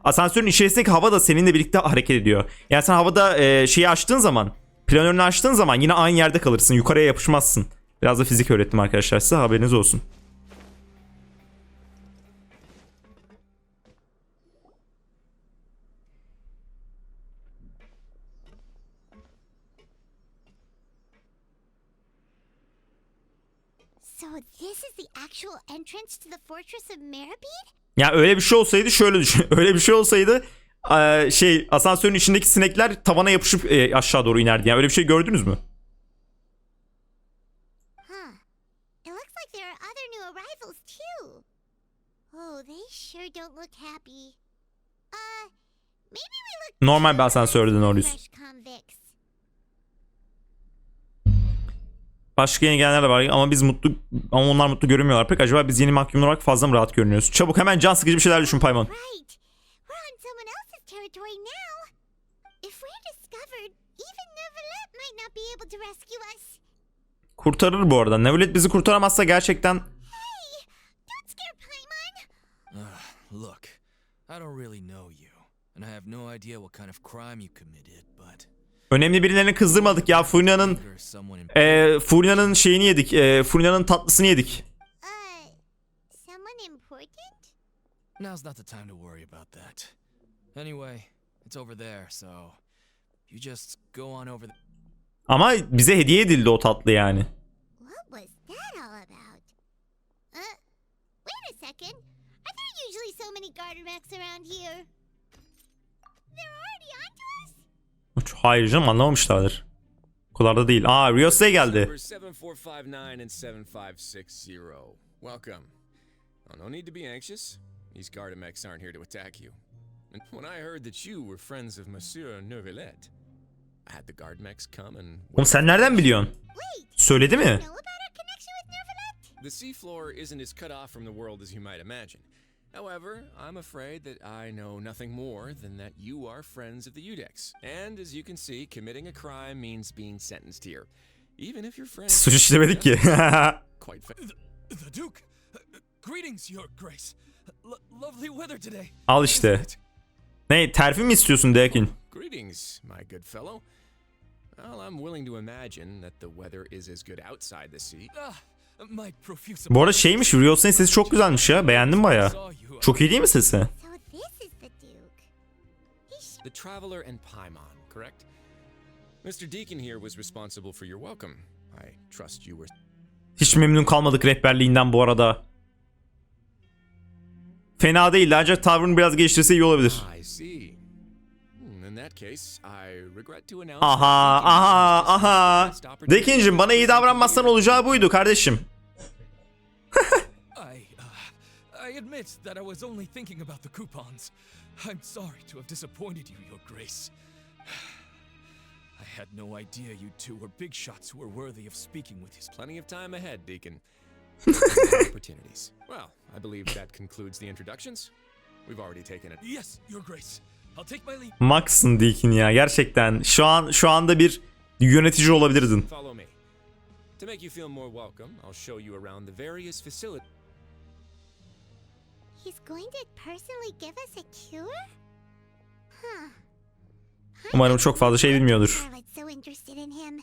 asansörün içerisindeki hava da seninle birlikte hareket ediyor. Yani sen havada şeyi açtığın zaman, planörünü açtığın zaman yine aynı yerde kalırsın. Yukarıya yapışmazsın. Biraz da fizik öğrettim arkadaşlar size, haberiniz olsun. So this is the actual entrance to the Fortress of Meripede? Ya öyle bir şey olsaydı şöyle düşün. Öyle bir şey olsaydı asansörün içindeki sinekler tavana yapışıp aşağı doğru inerdi. Yani öyle bir şey gördünüz mü? Huh. It looks like there are other new arrivals too. Oh, they sure don't look happy. Maybe we look Normal bir asansörden orayız. fresh convicts. Başka yeni gelenler de var ama onlar mutlu görünmüyorlar pek. Acaba biz yeni mahkumlar olarak fazla mı rahat görünüyoruz? Çabuk hemen can sıkıcı bir şeyler düşün Paimon. Right. We're on someone else's territory now. If we're discovered, even Neuvillette might not be able to rescue us. Kurtarır bu arada. Neuvillette bizi kurtaramazsa gerçekten... Hey, don't scare Look, I don't really know you, and I have no idea what kind of crime you committed, but Önemli birilerini kızdırmadık ya. Furnia'nın şeyini yedik. Furnia'nın tatlısını yedik. Someone important? now's not the time to worry about that. Anyway, it's over there, so you just go on over there. Ama bize hediye edildi o tatlı yani. What was that all about? Wait a second. Are there usually so many Garderex around here? They're already onto us? Hayır canım, anlamamışlardır. O kadar da değil. Aa, Rios'e geldi. Numbers 7459 and 7560. Welcome. Oh, no need to be anxious. These Gardemex aren't here to attack you. And when I heard that you were friends of Monsieur Neuvillette, I had the Gardemex come and... Oğlum sen nereden biliyorsun? Söyledi mi? Know about our connection with Neuvillette? The seafloor isn't as cut off from the world as you might imagine. However, I'm afraid that I know nothing more than that you are friends of the Udex. And as you can see, committing a crime means being sentenced here. Even if your friends... Suç işlemedik ki. Quite The Duke! Greetings, Your Grace. Lovely weather today. Al işte. Ne, terfi mi istiyorsun Deakin? Greetings, my good fellow. Well, I'm willing to imagine that the weather is as good outside the sea. My profuse... Bu arada şeymiş, Rios'un sesi çok güzelmiş ya. Beğendim baya. Çok iyi değil mi sesi? So this is the Duke. The Traveler and Paimon, correct? Mr. Deacon here was responsible for your welcome. I trust you were... Hiç memnun kalmadık rehberliğinden bu arada. Fena değildi, ancak tavrını biraz geliştirse iyi olabilir. I see. In that case, I regret to announce... Aha. Deakin'cim, bana iyi davranmazsan olacağı buydu kardeşim. I admit that I was only thinking about the coupons. I'm sorry to have disappointed you, Your Grace. I had no idea you two were big shots who were worthy of speaking with his... Plenty of time ahead, Deacon. Opportunities. Well, I believe that concludes the introductions. We've already taken it. Yes, Your Grace. I'll take my leave. Max'ın Deacon ya, gerçekten. Şu anda bir yönetici olabilirdin. Follow me. To make you feel more welcome, I'll show you around the various facilities. He's going to personally give us a cure? Huh. Umarım çok fazla şey bilmiyordur. Charlotte's so interested in him.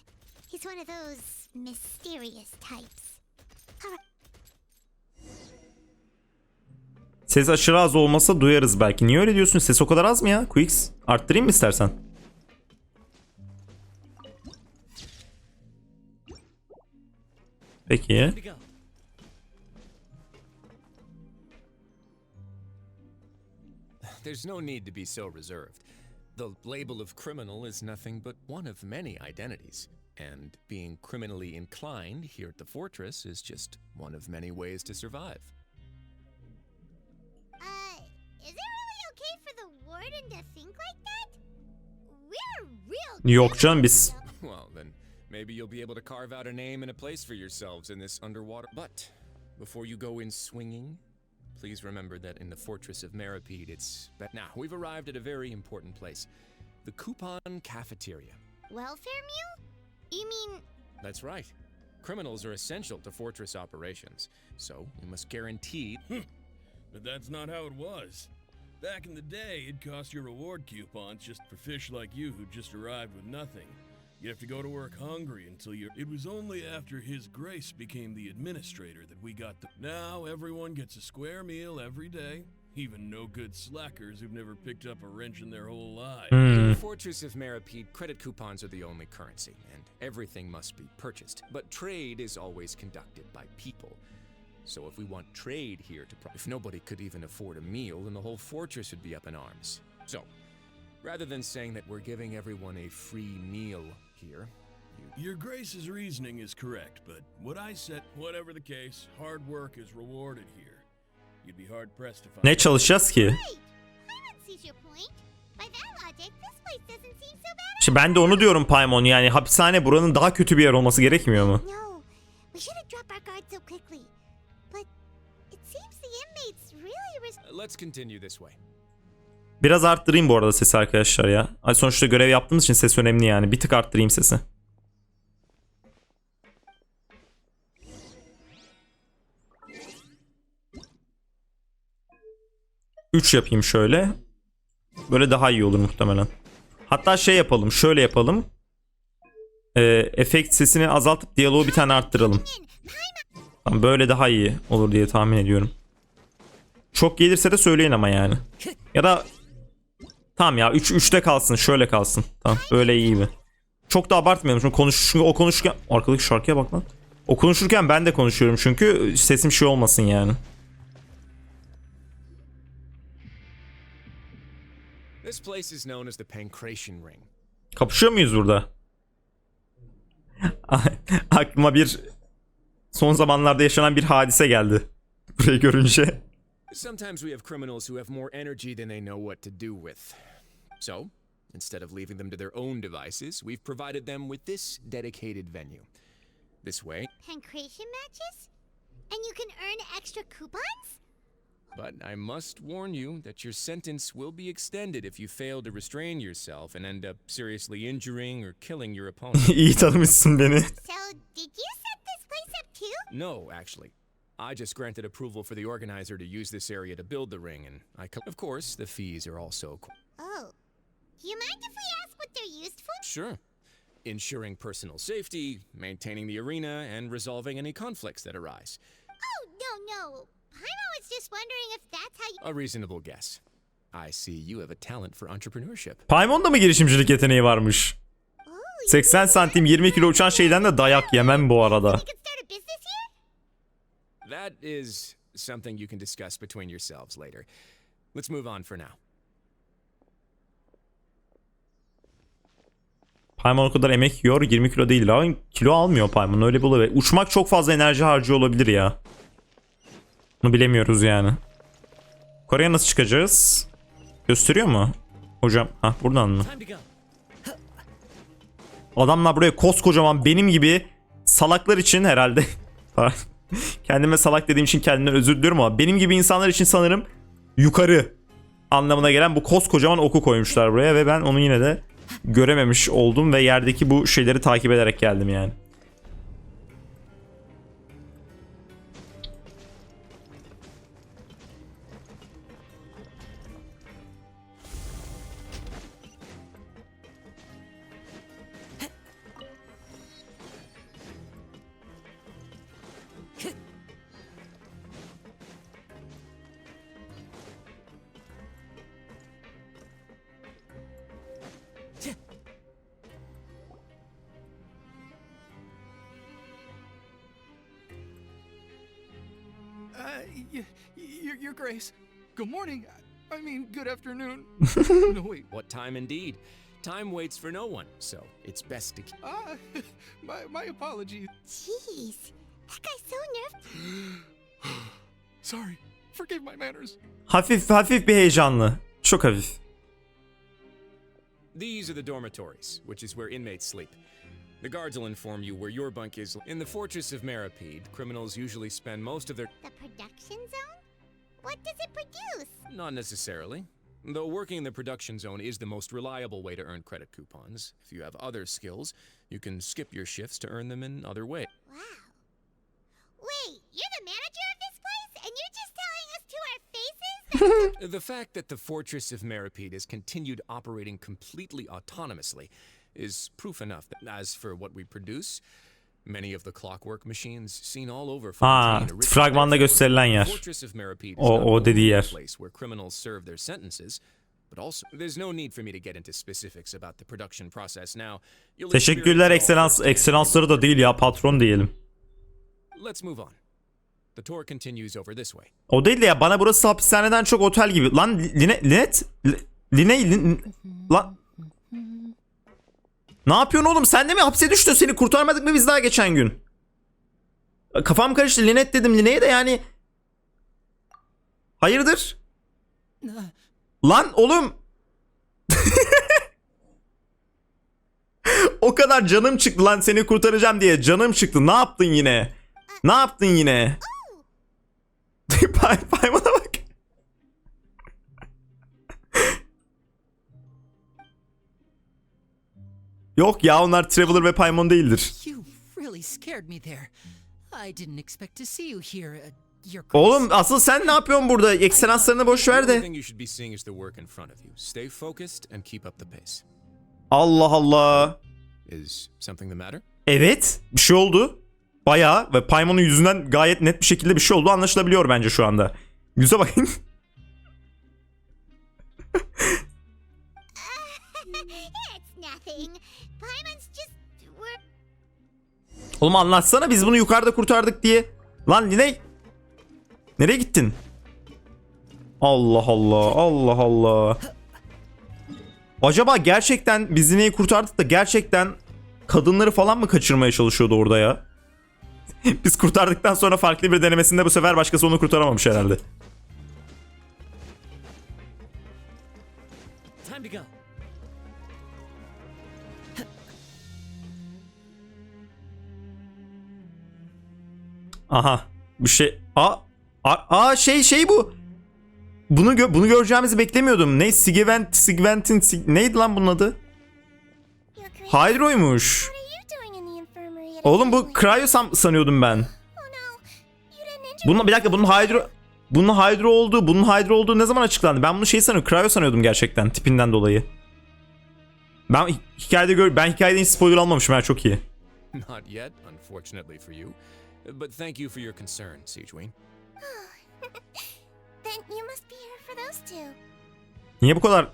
He's one of those mysterious types. Ses aşırı az olmasa duyarız belki. Niye öyle diyorsun? Ses o kadar az mı ya? Quicks, arttırayım mı istersen? Peki. There's no need to be so reserved. The label of criminal is nothing but one of many identities. And being criminally inclined here at the fortress is just one of many ways to survive. Is it really okay for the warden to think like that? We're real... Yok canım biz. Well, then maybe you'll be able to carve out a name and a place for yourselves in this underwater... But before you go in swinging, please remember that in the fortress of Meripede, it's... Now, we've arrived at a very important place. The Coupon Cafeteria. Welfare meal? You mean... That's right. Criminals are essential to fortress operations, so we must guarantee... But that's not how it was. Back in the day, it cost your reward coupons just for fish like you who just arrived with nothing. You have to go to work hungry until you're... It was only after His Grace became the administrator that we got the... Now everyone gets a square meal every day. Even no good slackers who've never picked up a wrench in their whole lives. In the Fortress of Meripede, credit coupons are the only currency, and everything must be purchased. But trade is always conducted by people. So if we want trade here to... If nobody could even afford a meal, then the whole fortress would be up in arms. So, rather than saying that we're giving everyone a free meal here... Your Grace's reasoning is correct, but what I said, whatever the case, hard work is rewarded here. You'd be hard pressed to find... Ne çalışacağız ki? Paimon sees your point. By that logic, this place doesn't seem so bad. İşte ben de onu diyorum Paimon, yani hapishane buranın daha kötü bir yer olması gerekmiyor mu? No, we should have dropped our guard so quickly. But it seems the inmates really... Let's continue this way. Biraz arttırayım bu arada sesi arkadaşlar ya. Ay, sonuçta görev yaptığımız için ses önemli yani. Bir tık arttırayım sesi. 3 yapayım şöyle. Böyle daha iyi olur muhtemelen. Hatta şey yapalım. Şöyle yapalım. Efekt sesini azaltıp diyaloğu bir tane arttıralım. Tamam, böyle daha iyi olur diye tahmin ediyorum. Çok gelirse de söyleyin ama yani. Ya da tamam ya 3'te kalsın. Şöyle kalsın. Tamam, böyle iyi mi? Çok da abartmayalım. Çünkü o konuşurken arkadaki şarkıya bak lan. O konuşurken ben de konuşuyorum çünkü sesim şey olmasın yani. This place is known as the Pancration Ring. Kapışıyor muyuz burada? Aklıma bir son zamanlarda yaşanan bir hadise geldi. Burayı görünce. Sometimes we have criminals who have more energy than they know what to do with. So, instead of leaving them to their own devices, we've provided them with this dedicated venue. This way. Pancration matches? And you can earn extra coupons? But I must warn you that your sentence will be extended if you fail to restrain yourself and end up seriously injuring or killing your opponent. İyi tanımışsın beni. So, did you set this place up too? No, actually. I just granted approval for the organizer to use this area to build the ring, and of course, the fees are also... Oh. Do you mind if we ask what they're used for? Sure. Ensuring personal safety, maintaining the arena, and resolving any conflicts that arise. Oh, no. Paimon was just wondering if that's how you... A reasonable guess. I see you have a talent for entrepreneurship. Paimon'da mı girişimcilik yeteneği varmış? 80 santim 20 kilo uçan şeyden de dayak yemem bu arada. You could start a business here? That is something you can discuss between yourselves later. Let's move on for now. Paimon o kadar emek yiyor, 20 kilo değil lan. Kilo almıyor Paimon, öyle bir olabilir. Uçmak çok fazla enerji harcıyor olabilir ya. Bunu bilemiyoruz yani. Kore'ye nasıl çıkacağız? Gösteriyor mu? Hocam, buradan mı? Adamlar buraya koskocaman benim gibi salaklar için herhalde. Kendime salak dediğim için kendimden özür diliyorum ama benim gibi insanlar için sanırım yukarı anlamına gelen bu koskocaman oku koymuşlar buraya ve ben onu yine de görememiş oldum ve yerdeki bu şeyleri takip ederek geldim yani. Your Grace. Good morning. I mean, good afternoon. No, wait. What time indeed? Time waits for no one, so it's best to keep... My apologies. Jeez. That guy's so nervous. Sorry. Forgive my manners. Hafif bir heyecanlı. Çok hafif. These are the dormitories, which is where inmates sleep. The guards will inform you where your bunk is. In the Fortress of Meripede, criminals usually spend most of their... The production zone? What does it produce? Not necessarily. Though working in the production zone is the most reliable way to earn credit coupons. If you have other skills, you can skip your shifts to earn them in other ways. Wow. Wait, you're the manager of this place? And you're just telling us to our faces? The fact that the Fortress of Meripede has continued operating completely autonomously is proof enough that as for what we produce, many of the clockwork machines seen all over Fontaine, fragmanda gösterilen yer. Fortress of Meripede O dediği yer. Place where criminals serve their sentences, but also there's no need for me to get into specifics about the production process now. Teşekkürler ekselansları da değil ya, patron diyelim. Let's move on. The tour continues over this way. O değil de ya, bana burası hapishaneden çok otel gibi. Lan lan ne yapıyorsun oğlum? Sen de mi hapse düştün? Seni kurtarmadık mı biz daha geçen gün? Kafam karıştı. Linet dedim. Line'ye de yani. Hayırdır? Lan oğlum. O kadar canım çıktı lan, seni kurtaracağım diye. Canım çıktı. Ne yaptın yine? Ne yaptın yine? Payman'a bak. Yok ya, onlar Traveler ve Paimon değildir. You really scared me there. I didn't expect to see you here. Your Grace. Oğlum asıl sen ne yapıyorsun burada? Ekselanslarını boş ver The only de. thing you should be seeing is the work in front of you. Stay focused and keep up the pace. Allah Allah. Is something the matter? Evet, bir şey oldu. Bayağı ve Paimon'un yüzünden gayet net bir şekilde bir şey oldu anlaşılabiliyor bence şu anda. Yüze bakın. It's nothing. Paimon's just... Oğlum anlatsana, biz bunu yukarıda kurtardık diye. Lan Liney. Nereye gittin? Allah Allah, Allah Allah. Acaba gerçekten biz Liney'i kurtardık da gerçekten kadınları falan mı kaçırmaya çalışıyordu orada ya? Biz kurtardıktan sonra farklı bir denemesinde bu sefer başkası onu kurtaramamış herhalde. Time to go. Aha, bir şey. Şey bu. Bunu göreceğimizi beklemiyordum. Ne? Sigvent'in neydi lan bunun adı? Your Grace, Hydro'ymuş. what are you doing in the infirmary at Oğlum bu exactly? Cryo sanıyordum ben. Oh no, you didn't injure Bir dakika, bunun Hydro olduğu ne zaman açıklandı? Ben bunu sanıyorum, Cryo sanıyordum gerçekten tipinden dolayı. Ben hikayede hiç spoiler almamışım, çok iyi. Not yet, unfortunately for you. But thank you for your concern, Sigewin. Then you must be here for those two. Niye bu kadar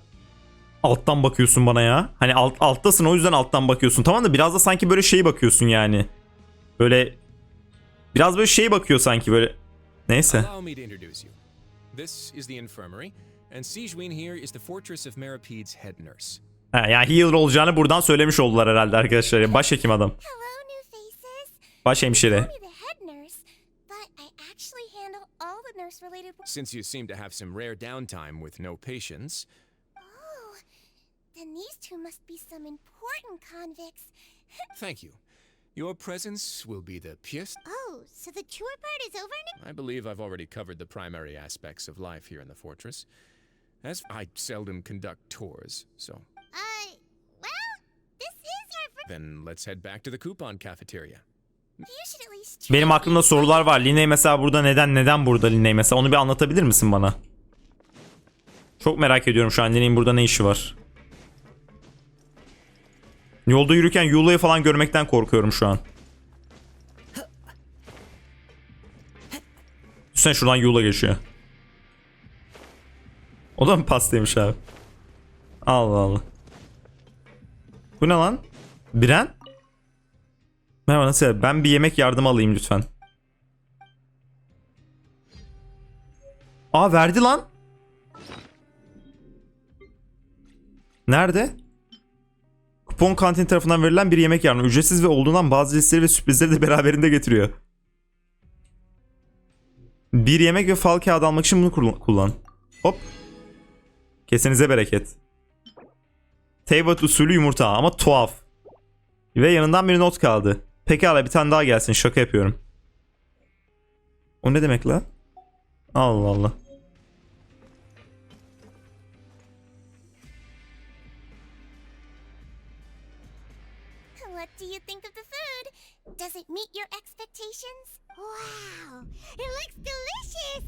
alttan bakıyorsun bana ya? Hani alttasın, o yüzden alttan bakıyorsun. Tamam da biraz da sanki böyle şey bakıyorsun yani. Böyle biraz böyle şey bakıyor sanki böyle. Neyse. Allow me to introduce you. This is the infirmary, and Sigewin here is the Fortress of Merapede's head nurse. Yani healer olacağını buradan söylemiş oldular herhalde arkadaşlar. Başhekim adam. Hello, new faces. Baş hemşire. Call me the head nurse, but I actually handle all the nurse-related work. Since you seem to have some rare downtime with no patients, Oh, then these two must be some important convicts. thank you. Your presence will be the pièce. Oh, so the tour part is over now? I believe I've already covered the primary aspects of life here in the fortress. As I seldom conduct tours, so Well, this is our first... then let's head back to the coupon cafeteria. You should at least Benim aklımda sorular var. Liney mesela burada neden burada Liney mesela? Onu bir anlatabilir misin bana? Çok merak ediyorum şu an Liney'in burada ne işi var. Yolda yürürken Yula'yı falan görmekten korkuyorum şu an. Sen şuradan Yula geçiyor. O da mı pastaymış abi? Allah Allah. Bu ne lan? Biren? Merhaba, nasıl? Ben bir yemek yardımı alayım lütfen. Aa, verdi lan. Nerede? Kupon kantin tarafından verilen bir yemek yardımı. Ücretsiz ve olduğundan bazı listeleri ve sürprizleri de beraberinde getiriyor. Bir yemek ve fal kağıdı almak için bunu kullan. Hop. Kesinize bereket. Teyvat usulü yumurta ama tuhaf. Ve yanından bir not kaldı. Pekala, bir tane daha gelsin, şaka yapıyorum. O ne demek la? Allah Allah. What do you think of the food? Does it meet your expectations? Wow, it looks delicious!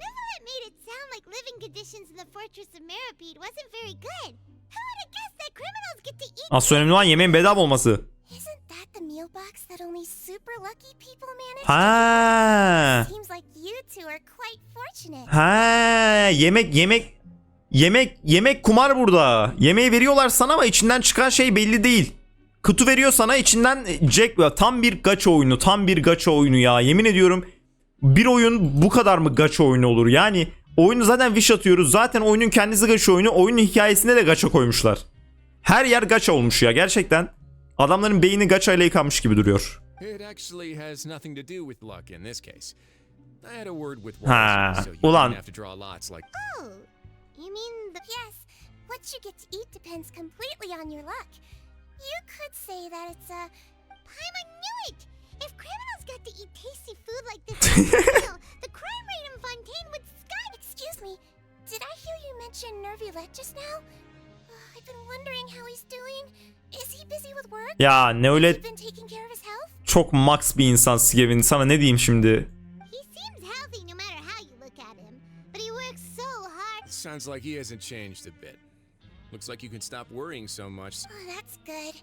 Neverlet made it sound like living conditions in the Fortress of Meripede wasn't very good. Who would have guessed that criminals get to eat? Asıl önemli olan yemeğin bedava olması. Isn't that the meal box that only super lucky people manage? Ha. Seems like you two are quite fortunate. Ha, yemek kumar burada. Yemeği veriyorlar sana ama içinden çıkan şey belli değil. Kutu veriyor sana, içinden Jack, tam bir gacha oyunu ya. Yemin ediyorum, bir oyun bu kadar mı gacha oyunu olur? Yani oyunu zaten wish atıyoruz. Zaten oyunun kendisi gacha oyunu. Oyunun hikayesinde de gacha koymuşlar. Her yer gacha olmuş ya gerçekten. Adamların beyni gacha ile yıkanmış gibi duruyor. It actually has nothing to do with luck in this case. I had a word with Ha, Wallace, so you ulan. didn't have to draw lots like. Oh, you mean the... Yes, what you get to eat depends completely on your luck. You could say that it's a... Paimon knew it! If criminals got to eat tasty food like this, the crime rate in Fontaine would sky... Excuse me, did I hear you mention Nervulet just now? I've been wondering how he's doing. Is he busy with work? Ya ne Has öyle he been taking care of his health? çok max bir insan Sigevin. Sana ne diyeyim şimdi? He seems healthy Sounds like he hasn't changed a bit. Looks like you can stop worrying so much. Oh, that's good.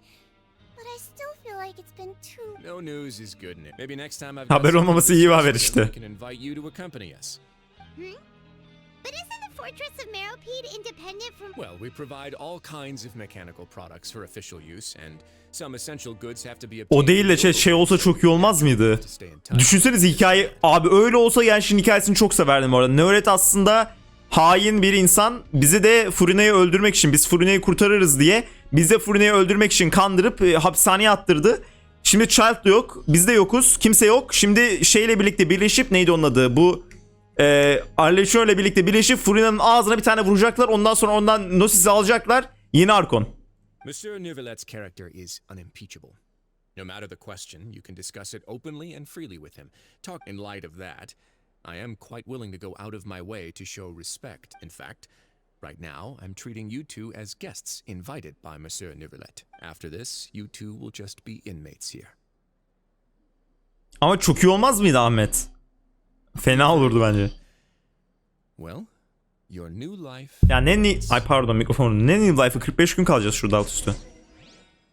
But I still feel like it's been too... No news is good news. Maybe next time I've Haber olmaması iyi bir haber işte. I can invite you to accompany us. But isn't the Fortress of Meropide independent from... Well, we provide all kinds of mechanical products for official use, and some essential goods have to be obtained. O değil de şey olsa çok iyi olmaz mıydı? Düşünsenize hikaye. Abi öyle olsa Genshin hikayesini çok severdim orada. Nöret aslında hain bir insan. Bizi de Furine'yi öldürmek için, biz Furine'yi kurtarırız diye bizi de Furine'yi öldürmek için kandırıp hapishaneye attırdı. Şimdi Child da yok. Biz de yokuz. Kimse yok. Şimdi şeyle birlikte birleşip, neydi onun adı? Bu Archon ile birlikte birleşip Furine'nin ağzına bir tane vuracaklar. Ondan sonra ondan Gnosis'i alacaklar. Yeni Archon. Monsieur Neuvillettes' character is unimpeachable. No matter the question, you can discuss it openly and freely with him. Talk in light of that. I am quite willing to go out of my way to show respect. In fact, right now, I'm treating you two as guests invited by Monsieur Neuvillette. After this, you two will just be inmates here. Ama çok iyi olmaz mıydı Ahmet? Fena olurdu bence. Well, your new life... Ya ay pardon mikrofonu. Ne new life'ı 45 gün kalacağız şurada alt üstü.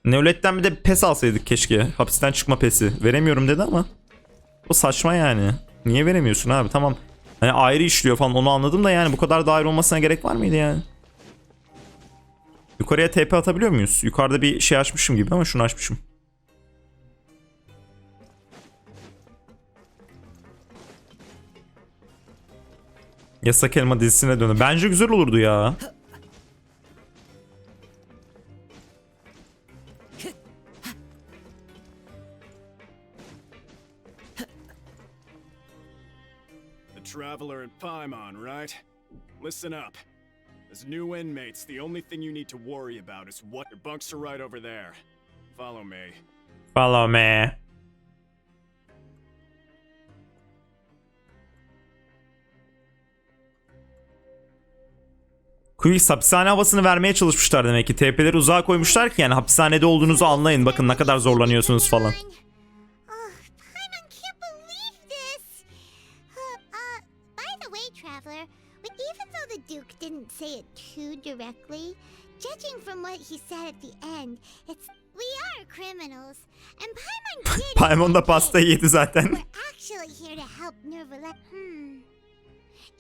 Nevlet'ten bir de pes alsaydık keşke. Hapisten çıkma pesi. Veremiyorum dedi ama. O saçma yani. Niye veremiyorsun abi? Tamam. Hani ayrı işliyor falan, onu anladım da yani bu kadar da ayrı olmasına gerek var mıydı yani? Yukarıya TP atabiliyor muyuz? Yukarıda bir şey açmışım gibi ama şunu açmışım. Yasak Elma dizisine dönüyor. Bence güzel olurdu ya. Traveler in Paimon, right? Listen up. As new inmates, the only thing you need to worry about is what your bunks are right over there. Follow me. Follow me. Quiz hapishane havasını vermeye çalışmışlar demek ki. TP'leri uzağa koymuşlar ki yani hapishanede olduğunuzu anlayın. Bakın ne kadar zorlanıyorsunuz falan. Say it too directly. Judging from what he said at the end, we are criminals, and Paimon did. Paimon da pastayı yedi zaten. We're actually here to help Neuvillette.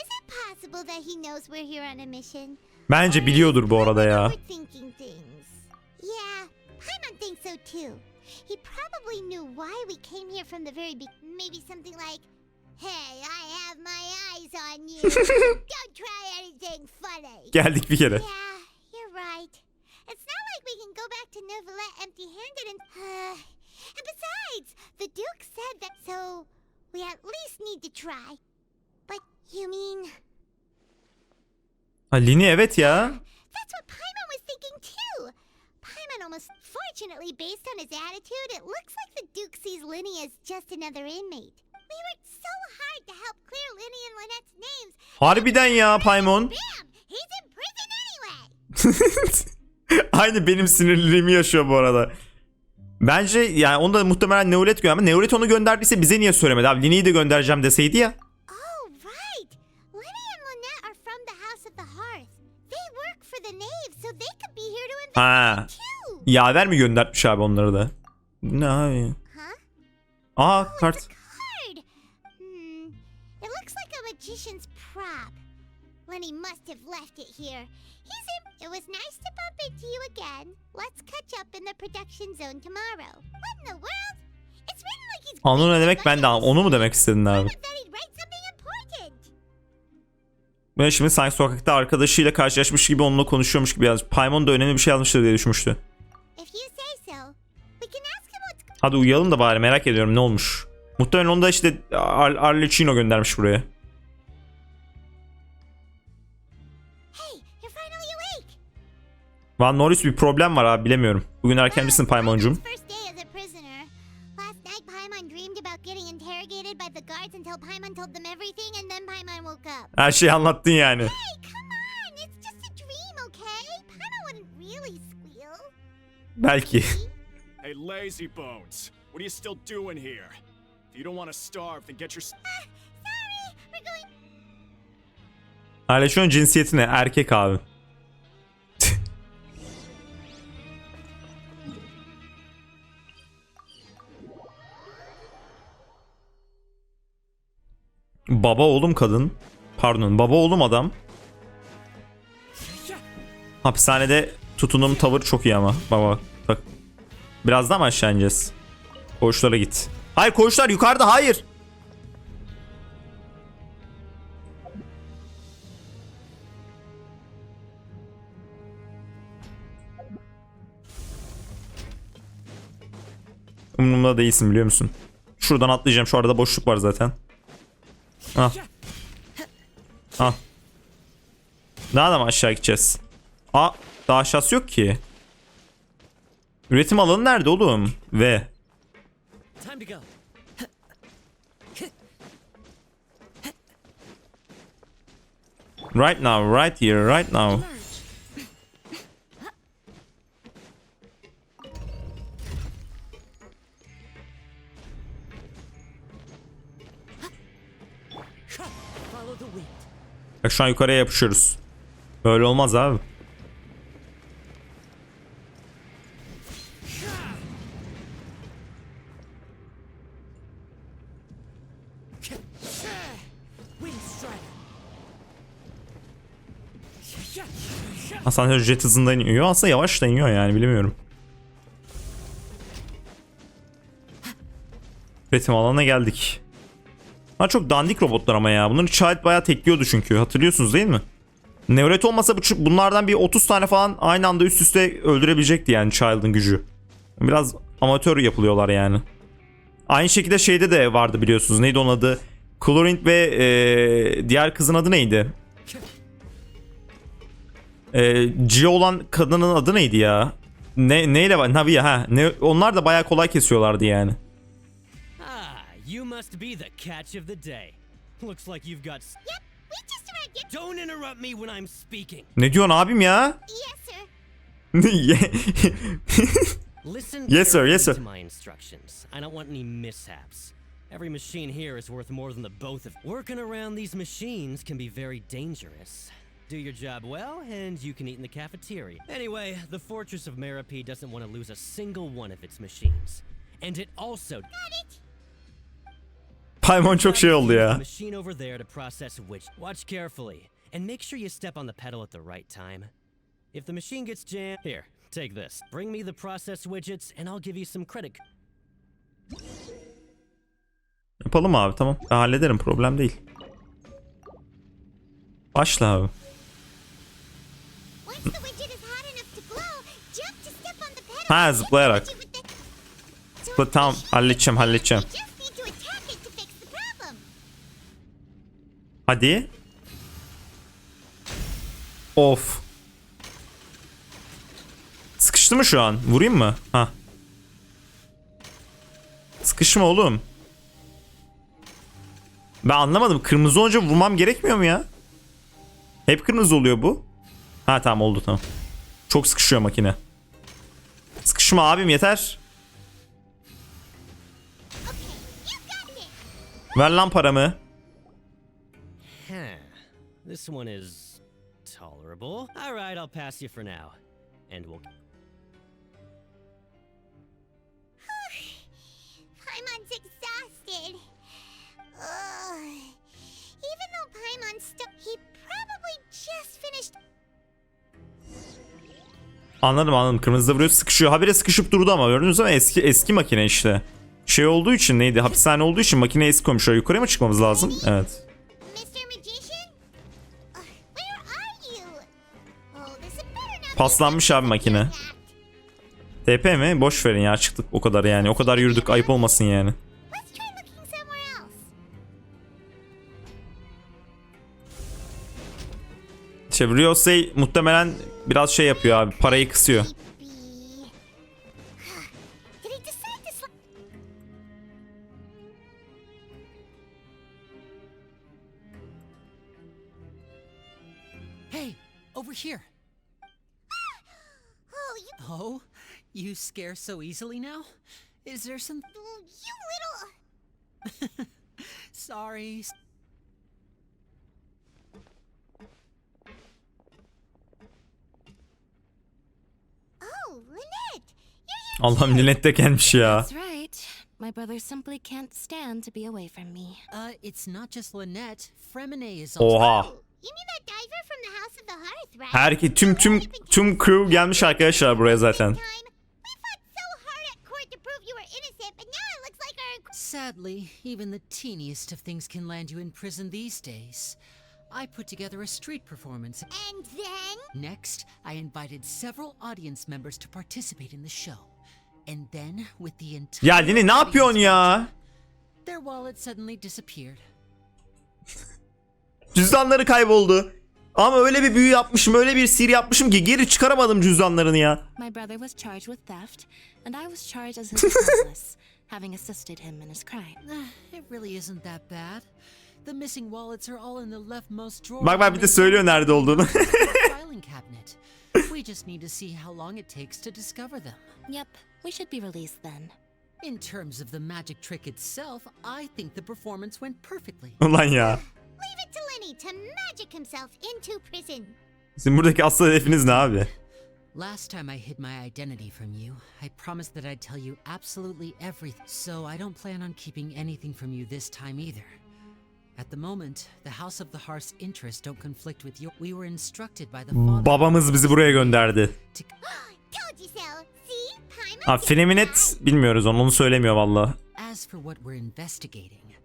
Is it possible that he knows we're here on a mission? Bence biliyordur bu arada ya. Yeah, Paimon thinks so too. He probably knew why we came here from the very beginning. Maybe something like, "Hey, I have my eyes on you. Don't try anything funny." Geldik bir kere. Yeah, you're right. It's not like we can go back to Neuvillette empty-handed and besides, the Duke said that, so we at least need to try. But you mean... Lini evet ya. That's what Paimon was thinking too. Paimon almost... Fortunately, based on his attitude, it looks like the Duke sees Lini as just another inmate. We worked so hard to help clear Lini and Lynette's names. Harbiden ya Paimon. Bam! He's in prison anyway. Aynı benim sinirliliğimi yaşıyor bu arada. Bence yani onu da muhtemelen Neuvillette gönder ama Neuvillette onu gönderdiyse bize niye söylemedi abi? Lini'yi de göndereceğim deseydi ya. Oh right. Lini and Lynette are from the House of the Hearth. They work for the Knave, so they could be here to investigate too. Yaver mi göndermiş abi onları da? Ne abi? Aa kart. It looks like a magician's prop. Lenny must have left it here. It was nice to bump into you again. Let's catch up in the production zone tomorrow. What in the world? It's written like he's... Onu ne demek? Ben de onu mu demek istedin abi? Ben şimdi sanki sokakta arkadaşıyla karşılaşmış gibi onunla konuşuyormuş gibi yazmış. Paimon da önemli bir şey yazmıştır diye düşünmüştü. Hadi uyuyalım da bari, merak ediyorum ne olmuş. Muhtemelen onu da işte Arlecchino göndermiş buraya. Van Norris bir problem var abi, bilemiyorum. Bugün erkencisin Paimon'cum. Her şeyi anlattın yani. Belki. Hey, lazy bones. What are you still doing here? If you don't want to starve, then get your... Sorry, we're going... Hala şu an cinsiyeti ne? Erkek abi. Baba oğlum kadın. Pardon, baba oğlum adam. Hapishanede tutunum tavır çok iyi ama. Baba bak. Biraz daha mı aşağı ineceğiz? Koğuşlara git. Hayır, koğuşlar yukarıda, hayır. Umurumda değilsin, biliyor musun? Şuradan atlayacağım. Şu arada boşluk var zaten. Ah. Ah. Daha da mı aşağı gideceğiz? Aa, daha aşağısı yok ki. Üretim alanı nerede oğlum? Ve right now, right here, right now. Bak şu an yukarıya yapışıyoruz. Böyle olmaz abi. Asansör jet hızında iniyor. Aslında yavaş da iniyor yani, bilmiyorum. Üretim alanına geldik. Ha, çok dandik robotlar ama ya. Bunları Child bayağı tekliyordu çünkü. Hatırlıyorsunuz değil mi? Nevret olmasa bunlardan bir 30 tane falan aynı anda üst üste öldürebilecekti yani Child'ın gücü. Biraz amatör yapılıyorlar yani. Aynı şekilde şeyde de vardı, biliyorsunuz. Neydi onun adı? Chlorine ve diğer kızın adı neydi? Gio olan kadının adı neydi ya? Neyle var? Naviya ha. Onlar da bayağı kolay kesiyorlardı yani. You must be the catch of the day. Looks like you've got. Yep, we just arrived. Don't interrupt me when I'm speaking. Ne diyorsun abim ya? Yes, sir. Listen Yes, sir. Yes, carefully sir. to my instructions. I don't want any mishaps. Every machine here is worth more than the both of. Working around these machines can be very dangerous. Do your job well, and you can eat in the cafeteria. Anyway, the Fortress of Meropide doesn't want to lose a single one of its machines. And it also. Got it. Paimon çok şey oldu ya. Machine over there to process which. Watch carefully, and make sure you step on the pedal at the right time. If the machine gets jammed, here, take this. Bring me the process widgets, and I'll give you some credit. Yapalım abi, tamam. Ben hallederim, problem değil. Başla abi. Once the widget is hot enough to glow, jump to step on the pedal. Ha, zıplayarak. Zıpla, tamam, halledeceğim. You just need to attack it to fix the problem. Hadi. Of. Sıkıştı mı şu an? Vurayım mı? Ha. Sıkışma oğlum. Ben anlamadım. Kırmızı olunca vurmam gerekmiyor mu ya? Hep kırmızı oluyor bu. Ha tamam, oldu, tamam. Çok sıkışıyor makine. Sıkışma abim, yeter. Ver lan paramı. This one is tolerable. All right, I'll pass you for now, and we'll. Paimon's exhausted. Ugh. Even though Paimon's stuck, he probably just finished. Anladım. Kırmızıda vuruyor, sıkışıyor. Habire sıkışıp durdu ama gördünüz mü? Eski makine işte. Şey olduğu için, neydi? Hapishane olduğu için makine eski koymuş. Yukarıya mı çıkmamız lazım? Evet. Paslanmış abi makine. TP mi? Boş verin ya, çıktık o kadar yani. O kadar yürüdük, ayıp olmasın yani. İşte Ryosei muhtemelen biraz şey yapıyor abi. Parayı kısıyor. Hey, over here. Oh, you scare so easily now? Is there some? You little. Sorry. Lynette! Allah'ım Lynette de gelmiş ya. That's right. My brother simply can't stand to be away from me. It's not just Lynette. Fremine is also... Oha. You mean that diver from the House of the Hearth, right? Herki tüm crew gelmiş arkadaşlar buraya zaten. We fought so hard at court to prove you were innocent, but now it looks like our... Sadly, even the teeniest of things can land you in prison these days. I put together a street performance. And then? Next, I invited several audience members to participate in the show. And then, with the entire... Ya Lini ne yapıyorsun ya? Their wallet suddenly disappeared. Cüzdanları kayboldu. Ama öyle bir büyü yapmışım, öyle bir sihir yapmışım ki geri çıkaramadım cüzdanlarını ya. My brother was charged with theft, and I was charged as his accomplice, having assisted him in his crime. It really isn't that bad. The missing wallets are all in the leftmost drawer. Bak bir de söylüyor nerede olduğunu. Filing cabinet. We just need to see how long it takes to discover them. Yep, we should be released then. In terms of the magic trick itself, I think the performance went perfectly. Ulan ya. Leave it to Lenny to magic himself into prison. Sizin buradaki asıl hedefiniz ne abi? Last time I hid my identity from you, I promised that I'd tell you absolutely everything. So I don't plan on keeping anything from you this time either. At the moment, the House of the Hearth's interests don't conflict with your... We were instructed by the father... Babamız bizi buraya gönderdi. Told you so. See? Paimon Ha Freminet bilmiyoruz onu söylemiyor valla. As for what we're investigating,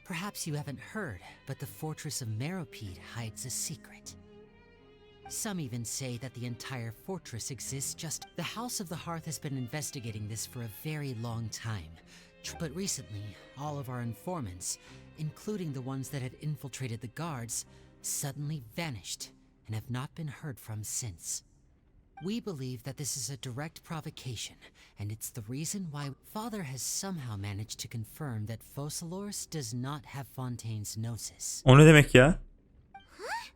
perhaps you haven't heard, but the fortress of Meropide hides a secret. Some even say that the entire fortress exists just... The House of the Hearth has been investigating this for a very long time. But recently, all of our informants, including the ones that had infiltrated the guards, suddenly vanished and have not been heard from since. We believe that this is a direct provocation, and it's the reason why Father has somehow managed to confirm that Focalors does not have Fontaine's gnosis. O ne demek ya? Huh?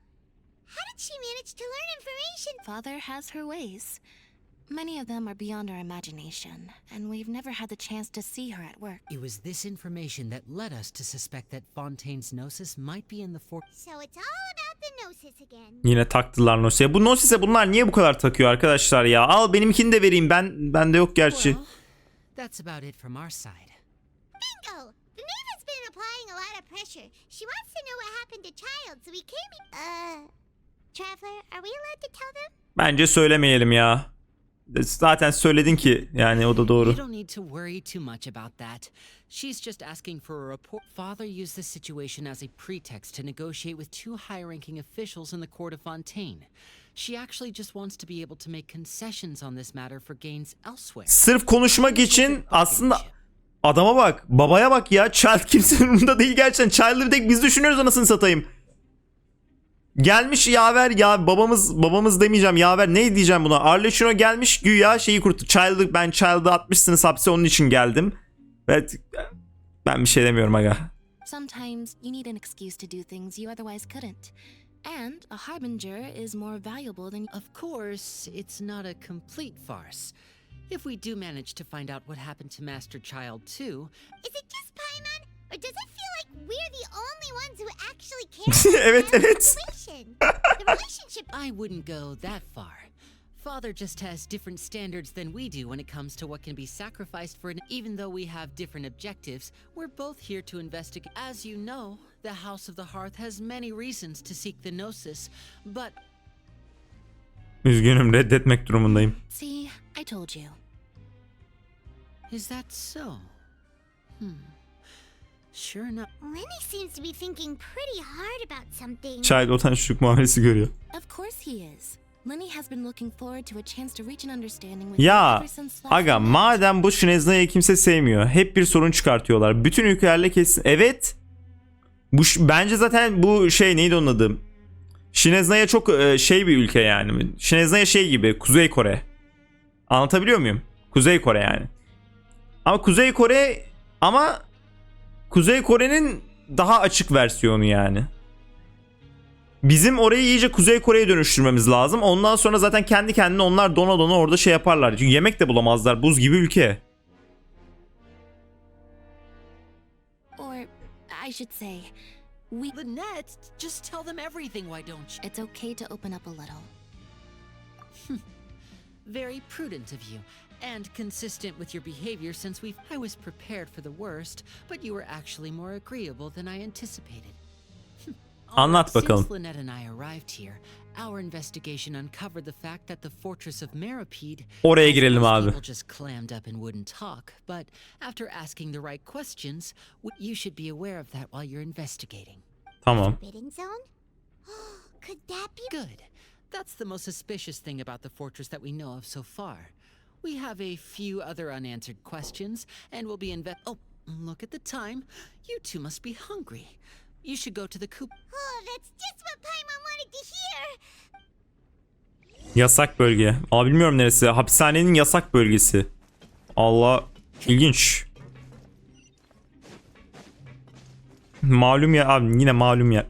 How did she manage to learn information? Father has her ways. Many of them are beyond our imagination, and we've never had the chance to see her at work. It was this information that led us to suspect that Fontaine's gnosis might be in the So it's all about the gnosis again. Yine taktılar Gnosis'e. Bu Gnosis'e bunlar niye bu kadar takıyor arkadaşlar ya? Al benimkini de vereyim. Bende yok gerçi. Well, that's about it from our side. Bingo! The maid has been applying a lot of pressure. She wants to know what happened to Child, so we came... Traveler, are we allowed to tell them? Bence söylemeyelim ya. Zaten söyledin ki yani o da doğru. You don't need to worry too much about that. She's just asking for a report. Father used this situation as a pretext to negotiate with two high-ranking officials in the court of Fontaine. She actually just wants to be able to make concessions on this matter for gains elsewhere. Sırf konuşmak için aslında adama bak, babaya bak ya. Child kimsenin umurunda değil gerçekten. Child'ı bir tek biz düşünüyoruz anasını satayım. Gelmiş yaver ya babamız demeyeceğim yaver ne diyeceğim buna. Arlecchino gelmiş güya şeyi kurtu. Child'ı atmışsınız hapse onun için geldim. Evet ben bir şey demiyorum aga. Sometimes you need an excuse to do things you otherwise couldn't. And a harbinger is more valuable than... Of course, it's not a complete farce. If we do manage to find out what happened to Master Child too... Is it just Paimon? Or does it feel like we're the only ones who actually care about Evet. the relationship? I wouldn't go that far. Father just has different standards than we do when it comes to what can be sacrificed for an... Even though we have different objectives, we're both here to investigate. As you know, the House of the Hearth has many reasons to seek the Gnosis, but... Üzgünüm reddetmek durumundayım. See, I told you. Is that so? Sure enough. Lenny seems to be thinking pretty hard about something. Child otan çocuk muamelesi görüyor. Of course he is. Lenny has been looking forward to a chance to reach an understanding with Ya ever since last aga night. madem bu Şinezna'yı kimse sevmiyor. Hep bir sorun çıkartıyorlar. Bütün ülkelerle kesin. Evet. Bence zaten bu şey neydi onun adı? Şinezna'ya çok şey bir ülke yani. Şinezna'ya şey gibi Kuzey Kore. Anlatabiliyor muyum? Kuzey Kore yani. Ama Kuzey Kore'nin daha açık versiyonu yani. Bizim orayı iyice Kuzey Kore'ye dönüştürmemiz lazım. Ondan sonra zaten kendi kendine onlar dona orada şey yaparlar. Çünkü yemek de bulamazlar. Buz gibi ülke. Or I should say, Lynette, just tell them everything, why don't you? it's okay to open up a little. Very prudent of you, and consistent with your behavior since I was prepared for the worst, but you were actually more agreeable than I anticipated. Anlat bakalım. Since Lynette and I arrived here, our investigation uncovered the fact that the fortress of Meropide. Oraya girelim abi. People just clammed up and wouldn't talk, but after asking the right questions, you should be aware of that while you're investigating. Tamam. Forbidden zone? Could that be good? That's the most suspicious thing about the fortress that we know of so far. We have a few other unanswered questions, and we'll be Oh, look at the time. You two must be hungry. You should go to the coop. Oh, that's just what Paimon wanted to hear. Yasak bölge. Aa, bilmiyorum neresi. Hapishanenin yasak bölgesi. Allah, ilginç. Malum ya abi, yine malum ya.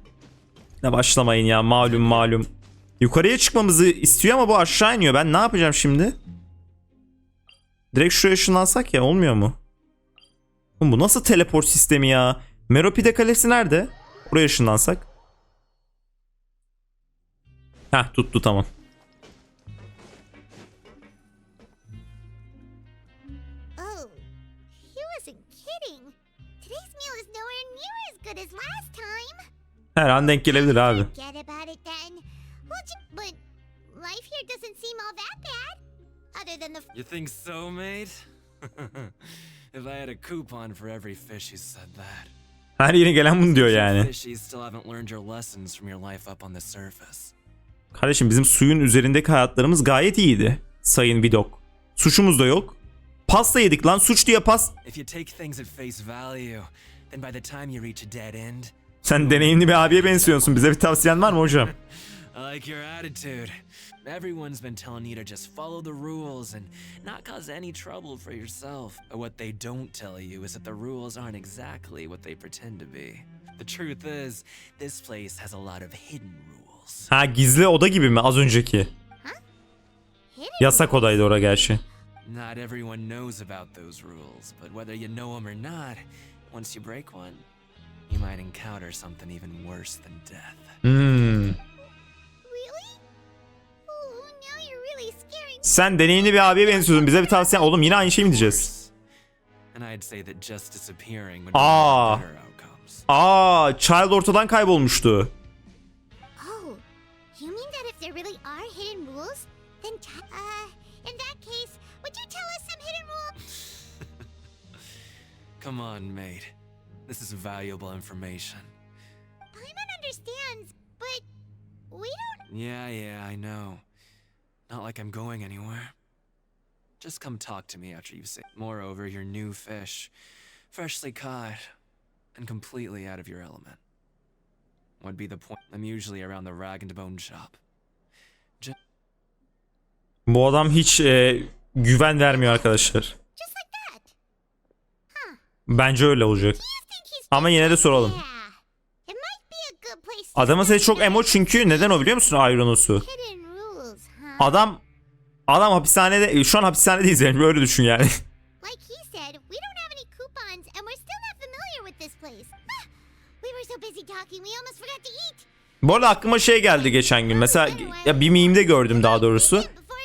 Ne başlamayın ya, malum. Yukarıya çıkmamızı istiyor ama bu aşağı iniyor. Ben ne yapacağım şimdi? Direkt şuraya ışınlansak ya, olmuyor mu? Bu nasıl teleport sistemi ya? Meropide kalesi nerede? Buraya ışınlansak. Heh, tuttu, tamam. Oh, he wasn't kidding. Today's meal is nowhere near as good as last time. Her an denk gelebilir abi. Forget about it then. But life here doesn't seem all that bad. Other than the. You think so, mate? If I had a coupon for every fish who said that. Her yeni gelen bunu diyor yani. Fishies still haven't learned your lessons from your life up on the surface. Kardeşim, bizim suyun üzerindeki hayatlarımız gayet iyiydi. Sayın Vidok. Suçumuz da yok. Pasta yedik lan, suç diye pas. If you take things at face value, then by the time you reach a dead end. Sen deneyimli bir abiye benziyorsun. Bize bir tavsiyen var mı hocam? I like your attitude. Everyone's been telling you to just follow the rules and not cause any trouble for yourself. But what they don't tell you is that the rules aren't exactly what they pretend to be. The truth is, this place has a lot of hidden rules. Ha, gizli oda gibi mi az önceki? Yasak odaydı orada gerçi. Not everyone knows about those rules, but whether you know them or not, once you break one, you might encounter something even worse than death. Sen deneyimli bir abiye benziyorsun. Bize bir tavsiyen. Oğlum yine aynı şey mi diyeceğiz? Child ortadan kaybolmuştu. Oh, you mean that if there really are hidden rules, then in that case, would you tell us some hidden rules? Come on, mate. This is valuable information. Paimon understands, but we don't. Yeah, I know. Not like I'm going anywhere. Just come talk to me after you've seen. Moreover, you're new fish, freshly caught, and completely out of your element. What'd be the point? I'm usually around the rag and bone shop. Bu adam hiç güven vermiyor arkadaşlar. Bence öyle olacak. Ama yine de soralım. Adamın sesi çok emo çünkü neden o biliyor musun, Ironos'u? Adam hapishanede, şu an hapishanedeyiz yani, böyle düşün yani. Bu arada aklıma şey geldi geçen gün. Mesela ya bir meme'de gördüm daha doğrusu.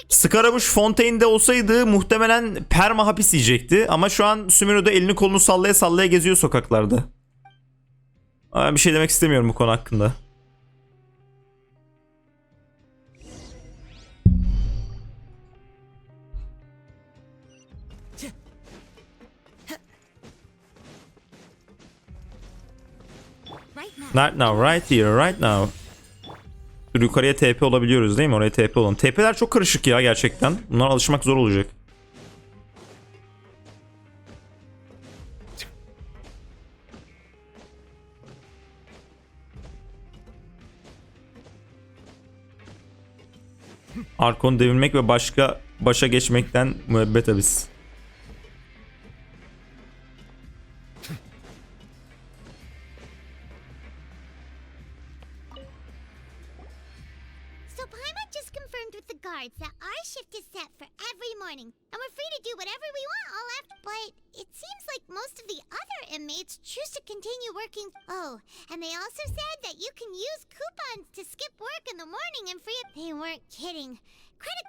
Skarabuş Fontaine'de olsaydı muhtemelen perma hapis yiyecekti. Ama şu an Sumeru'da elini kolunu sallaya sallaya geziyor sokaklarda. Ama bir şey demek istemiyorum bu konu hakkında. Right now, right here, right now. Yukarıya TP olabiliyoruz değil mi? Oraya TP olalım. TP'ler çok karışık ya gerçekten. Bunlara alışmak zor olacak. Archon devirmek ve başa geçmekten müebbet abis. That our shift is set for every morning, and we're free to do whatever we want all after. But it seems like most of the other inmates choose to continue working. Oh, and they also said that you can use coupons to skip work in the morning and free up. They weren't kidding. Credit.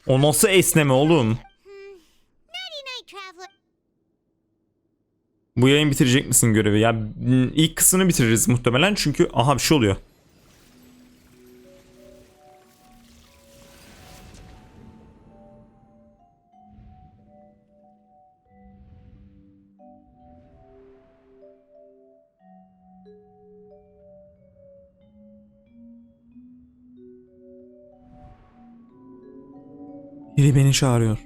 O nasıl esneme oğlum? Nighty night, traveler. Bu yayın bitirecek misin görevi? Ya ilk kısmını bitiririz muhtemelen çünkü aha bir şey oluyor. Biri beni çağırıyor.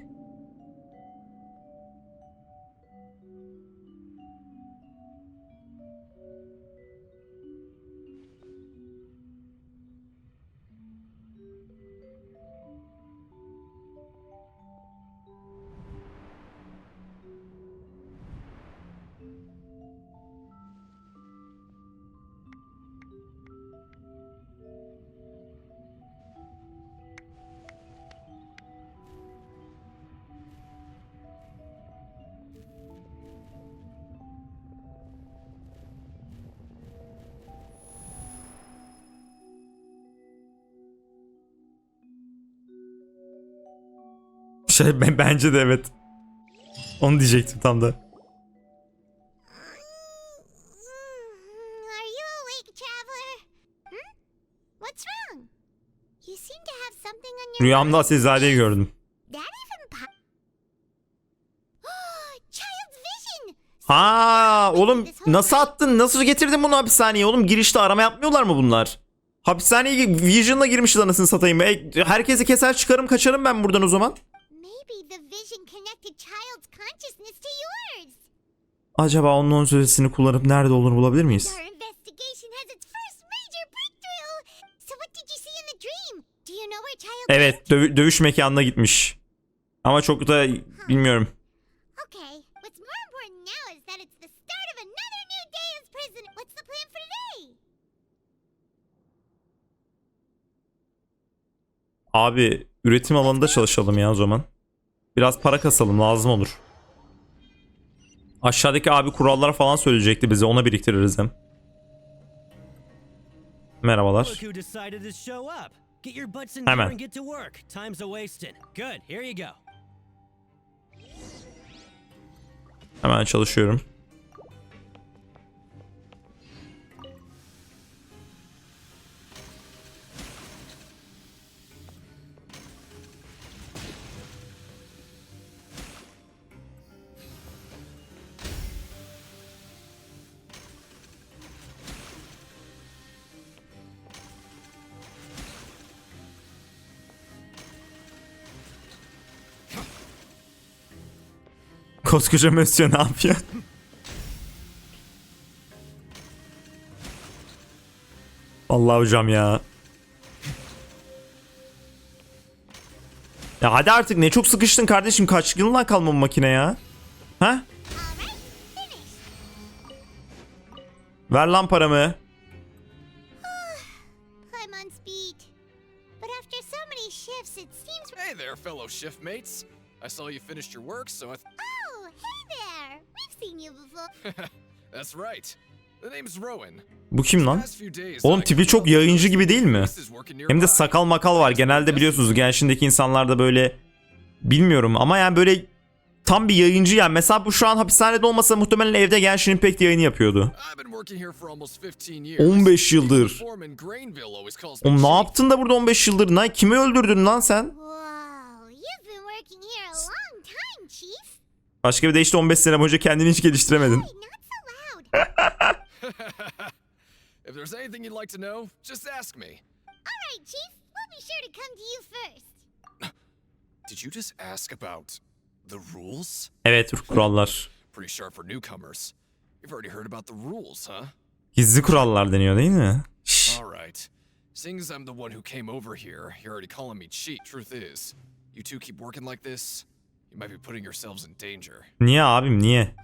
Bence de evet. Onu diyecektim tam da. Are you awake, traveler? What's wrong? You seem to have something on your Rüyamda Asilzade'yi gördüm. That even Child's vision. Ha oğlum nasıl attın? Nasıl getirdin bunu hapishaneye oğlum? Girişte arama yapmıyorlar mı bunlar? Hapishaneye Vision'la girmişiz anasını satayım. Herkesi keser çıkarım kaçarım ben buradan o zaman. Maybe the vision connected child's consciousness to yours. Acaba onun sözesini kullanıp nerede olduğunu bulabilir miyiz? Our investigation has its first major breakthrough. So what did you see in the dream? Do you know where child Evet dövüş mekanına gitmiş. Ama çok da bilmiyorum. Okay, what's more important now is that it's the start of another new day as president. What's the plan for today? Abi üretim alanında çalışalım ya o zaman. Biraz para kasalım lazım olur. Aşağıdaki abi kurallar falan söyleyecekti bize ona biriktiririz hem. Merhabalar. Hemen. Hemen çalışıyorum. Koskoca Monsieur ne yapıyor? Vallahi hocam ya. Ya hadi artık ne çok sıkıştın kardeşim. Kaç yılından kalma bu makine ya? Ha? Ver lan paramı. I'm on speed. But after so many shifts, it seems... Hey there, fellow shift mates. I saw you finished your work, so I... Oh, hey there! We've seen you before. That's right. The name's Rowan. Bu kim lan? Oğlum tipi çok yayıncı gibi değil mi? Hem de sakal makal var. Genelde biliyorsunuz Genshin'deki insanlar da böyle bilmiyorum ama yani böyle tam bir yayıncı yani. Mesela bu şu an hapishanede olmasa muhtemelen evde Genshin Impact yayını yapıyordu. 15 yıldır. Oğlum ne yaptın da burada 15 yıldır? Kimi öldürdün lan sen? Başka bir de işte 15 sene boyunca kendini hiç geliştiremedin. If there's anything you'd like to know, just ask me. All right, Chief. We'll be sure to come to you first. Did you just ask about the rules? Evet, kurallar. Pretty sharp for newcomers. You've already heard about the rules, huh? Gizli kurallar deniyor değil mi? All right. Seeing as I'm the one who came over here, you're already calling me cheat. Truth is, you two keep working like this, you might be putting yourselves in danger. Niye abim, niye?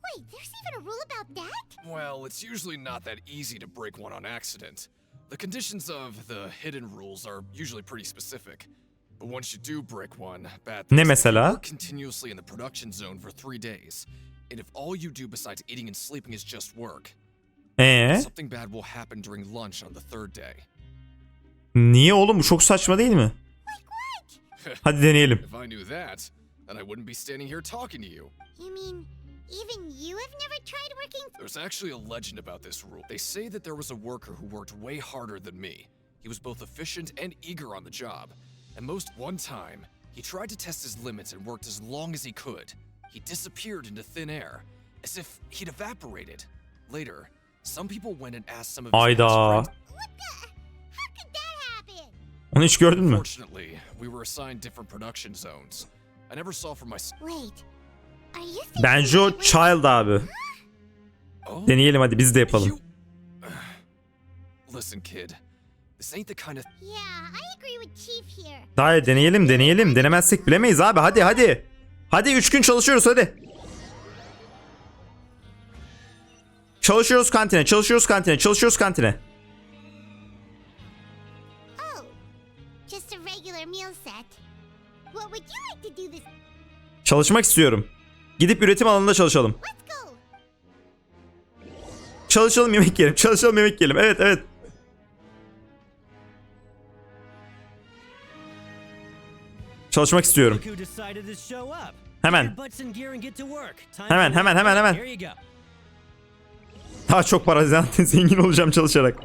Wait, there's even a rule about that? Well, it's usually not that easy to break one on accident. The conditions of the hidden rules are usually pretty specific. But once you do break one, bad Ne things mesela? work continuously in the production zone for 3 days. And if all you do besides eating and sleeping is just work, something bad will happen during lunch on the 3rd day. Niye oğlum? Bu çok saçma değil mi? Like what? Hadi deneyelim. If I knew that, then I wouldn't be standing here talking to you. You mean, even you have never tried working? There's actually a legend about this rule. They say that there was a worker who worked way harder than me. He was both efficient and eager on the job. And one time, he tried to test his limits and worked as long as he could. He disappeared into thin air, as if he'd evaporated. Later, some people went and asked some of his Hayda. best friends. How could that happen? Onu hiç gördün mü? Unfortunately, we were assigned different production zones. I never saw for myself. Wait, are you thinking Bence o Child abi. Oh, Deneyelim hadi biz de yapalım. listen, kid. This ain't the kind of. Yeah, I agree with Chief here. Daha deneyelim. Denemezsek bilemeyiz abi. Hadi. Hadi 3 gün çalışıyoruz hadi. Çalışıyoruz kantine. Oh, just a regular meal set. What would you like to do this? Çalışmak istiyorum. Gidip üretim alanında çalışalım. Let's go. Çalışalım yemek yiyelim. Evet. Çalışmak istiyorum. Look who decided to show up. Hemen. Get your butts in gear and get to work. Time Hemen. Here you go. Daha çok para zaten zengin olacağım çalışarak.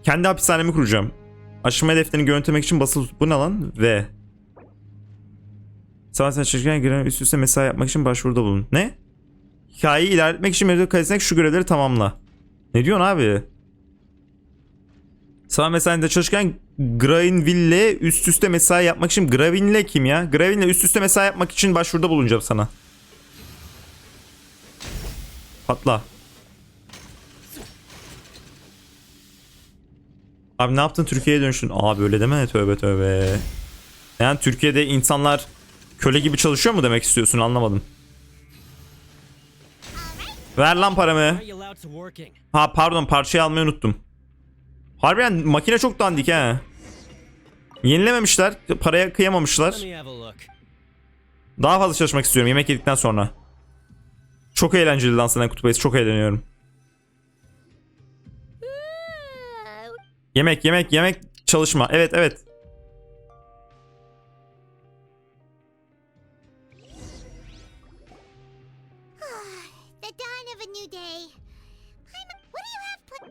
Kendi hapishanemi kuracağım. Aşama hedeflerini görüntülemek için basılı tut. Bu ne lan? V. Sabah çalışırken görev üst üste mesai yapmak için başvuruda bulun. Ne? Hikayeyi ilerletmek için mevcut kalitesine şu görevleri tamamla. Ne diyorsun abi? Sabah mesainde çalışırken Grainville'le üst üste mesai yapmak için... Grainville kim ya? Grainville'le üst üste mesai yapmak için başvuruda bulunacağım sana. Patla. Abi ne yaptın, Türkiye'ye dönüştün? Abi öyle deme, tövbe. Yani Türkiye'de insanlar köle gibi çalışıyor mu demek istiyorsun, anlamadım. Ver lan paramı. Ha pardon, parçayı almayı unuttum. Harbiden makine çok dandik ha. Yenilememişler, paraya kıyamamışlar. Daha fazla çalışmak istiyorum yemek yedikten sonra. Çok eğlenceli lan sana kutup ayısı, çok eğleniyorum. Yemek çalışma. Evet. The dawn of a new day. What do you have put?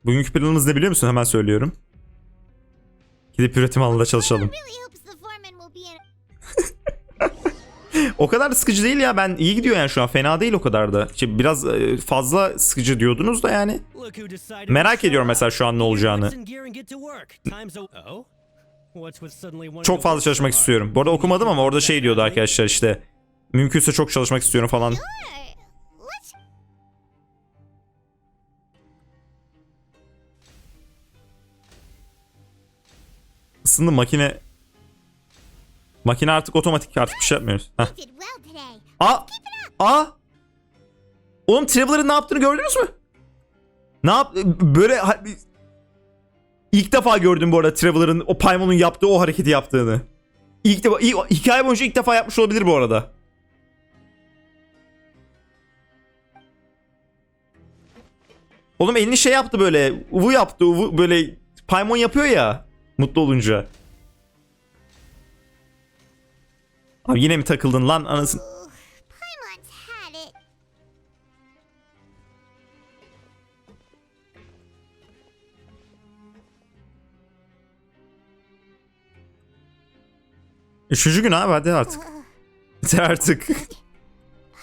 Bugünkü planımız ne biliyor musun? Hemen söylüyorum. Gidip üretim alanında çalışalım. Really hopes the foreman will be in. O kadar da sıkıcı değil ya, ben iyi gidiyor yani şu an, fena değil o kadar da. İşte biraz fazla sıkıcı diyordunuz da yani. Merak ediyorum mesela şu an ne olacağını. Çok fazla çalışmak istiyorum. Bu arada okumadım ama orada şey diyordu arkadaşlar, işte mümkünse çok çalışmak istiyorum falan. Isındı makine. Makine artık otomatik, artık bir şey yapmıyoruz. Heh. Oğlum Traveler'ın ne yaptığını gördünüz mü? Böyle ilk defa gördüm bu arada Traveler'ın o Paimon'un yaptığı o hareketi yaptığını. İlk defa, hikaye boyunca ilk defa yapmış olabilir bu arada. Oğlum elini şey yaptı böyle, uvu yaptı, böyle Paimon yapıyor ya mutlu olunca. Abi yine mi takıldın lan anasını? Paimon's had it. Üçüncü gün abi, hadi artık. Yeter artık.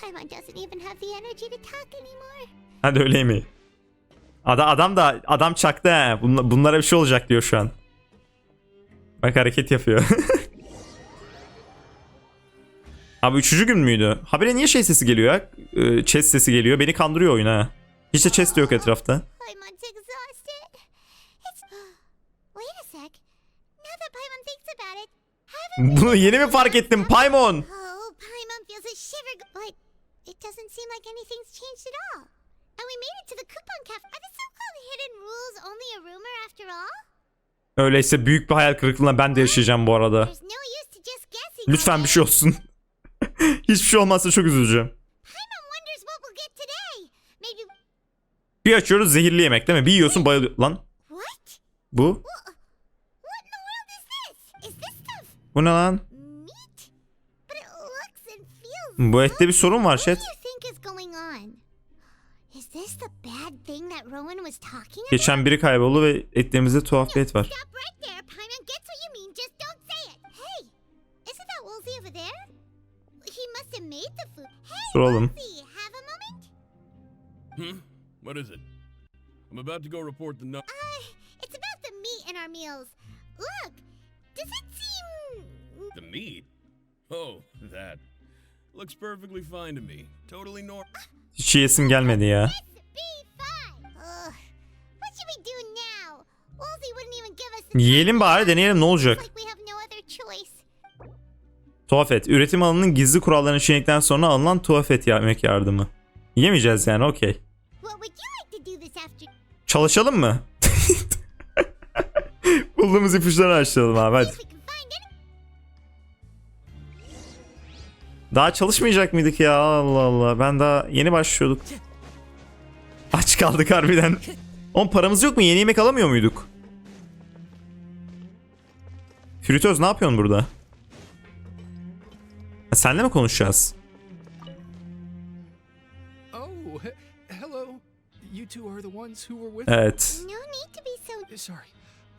Paimon doesn't even have the energy to talk anymore. Hadi öyle mi? Adam çaktı he. Bunlara bir şey olacak diyor şu an. Bak hareket yapıyor. Abi 3. gün müydü? Habire niye şey sesi geliyor ya? Chest sesi geliyor. Beni kandırıyor oyun ha. Hiç de chest yok etrafta. Paimon's exhausted. Wait a sec. Now that Paimon thinks about it, Bunu yeni mi fark ettim Paimon? oh, Paimon feels a shiver, but it doesn't seem like anything's changed at all. And we made it to the coupon cafe. Are the so-called hidden rules only a rumor after all? Öyleyse büyük bir hayal kırıklığına ben de yaşayacağım bu arada. There's no use to just guessing. Lütfen bir şey olsun. Hiçbir şey olmazsa çok üzüleceğim. Paimon wonders what we'll get today. Maybe. Bir açıyoruz, zehirli yemek değil mi? Bir yiyorsun, bayılıyor. Lan. What? Bu? Bu ne lan? Bu ette bir sorun var chat. Geçen biri kayboldu ve etlerimizde tuhaf bir et var. Soralım. What is it? I'm about to go report the It's about the meat in our meals. Look, does it seem... The meat? Oh, that. Looks perfectly fine to me. Totally normal. Hiç yiyesim gelmedi ya. What should we do now? Wolsey wouldn't even give us... Yiyelim bari, deneyelim ne olacak. Tuhaf et. Üretim alanının gizli kurallarını çiğnedikten sonra alınan tuhaf et yemek yardımı. Yemeyeceğiz yani, okey. Çalışalım mı? Bulduğumuz ipuçları açalım abi, hadi. Daha çalışmayacak mıydık ya? Allah Allah. Ben daha yeni başlıyorduk. Aç kaldık harbiden. Oğlum paramız yok mu? Yeni yemek alamıyor muyduk? Fritöz ne yapıyorsun burada? Senle mi konuşacağız? Evet. Sorry.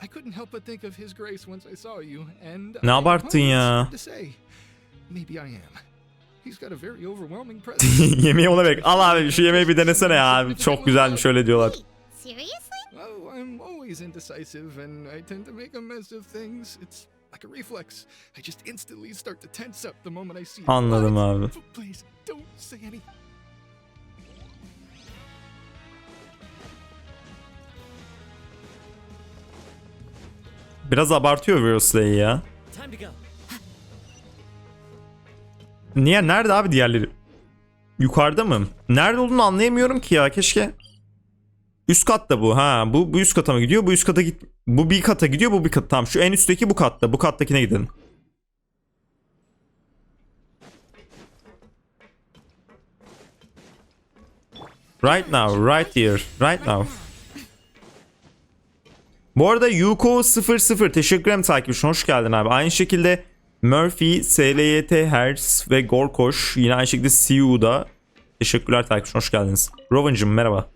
I couldn't help but think of his grace once I saw you and Ne abarttın ya? Maybe I am. He's got a very overwhelming presence. Yemeği ona bek. Al abi şu yemeği bir denesene ya. Çok güzelmiş öyle diyorlar. Oh, I'm always indecisive and I tend to make a mess of things. It's like a reflex. I just instantly start to tense up the moment I see. Anladım abi. Please don't say anything. Biraz abartıyor Virus'layı ya. Niye? Nerede abi diğerleri? Yukarıda mı? Nerede olduğunu anlayamıyorum ki ya. Keşke. Üst katta bu. Ha, bu üst kata mı gidiyor? Bu üst kata git. Bu bir kata gidiyor, bu bir kata. Tamam, şu en üstteki bu katta. Bu kattakine gidelim. Right now, right here, right now. Bu arada Yuko00 teşekkür ederim takip için. Hoş geldin abi. Aynı şekilde Murphy, SLYT, Hertz ve Gorkoş. Yine aynı şekilde CU'da. Teşekkürler takip için. Hoş geldiniz. Rowan'cım merhaba.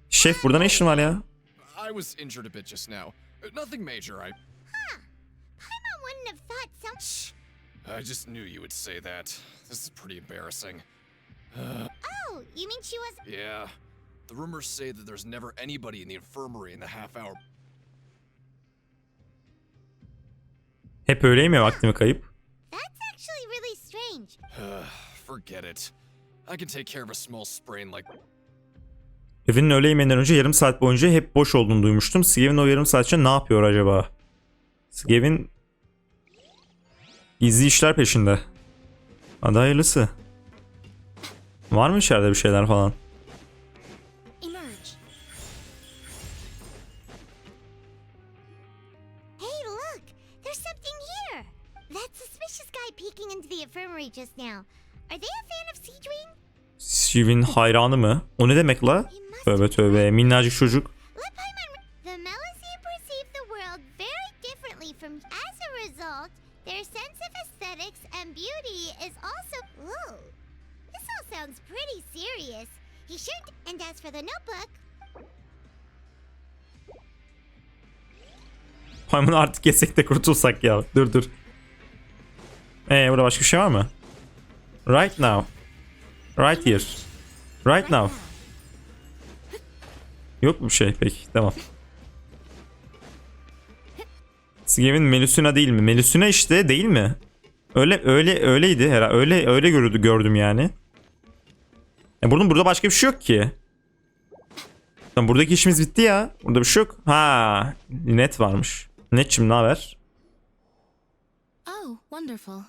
Şef burada ne işin var ya? I was injured a bit just now. Nothing major. Paimon wouldn't have thought some... I just knew you would say that. This is pretty embarrassing. Oh, you mean she was... Yeah. The rumors say that there's never anybody in the infirmary in the half hour. Hep öyleyim ya, vaktimi kayıp. That's actually really strange. Forget it. I can take care of a small sprain like... Evinin öğle yemeğinden önce yarım saat boyunca hep boş olduğunu duymuştum. Skevin o yarım saat içinde ne yapıyor acaba? Skevin gizli işler peşinde. Hadi hayırlısı. Var mı içeride bir şeyler falan? Hey, look! There's something here! That suspicious guy peeking into the infirmary just now. Are they a fan of Seedwing? Skevin hayranı mı? O ne demek la? Tövbe tövbe, minnacık çocuk. The Melusine perceive the world very differently from... As a result, their sense of aesthetics and beauty is also... Whoa! This all sounds pretty serious. He should... And as for the notebook... Paimonu artık yesek de kurtulsak ya. Dur. Burada başka bir şey var mı? Right now. Right here. Right now. Yok mu bir şey? Peki tamam. Skevin Melusina değil mi? Melusina işte değil mi? Öyleydi herhalde. Öyle gördüm yani. Burada başka bir şey yok ki. Tamam, buradaki işimiz bitti ya. Burada bir şey yok. Ha, net varmış. Netçim ne haber? Oh, wonderful.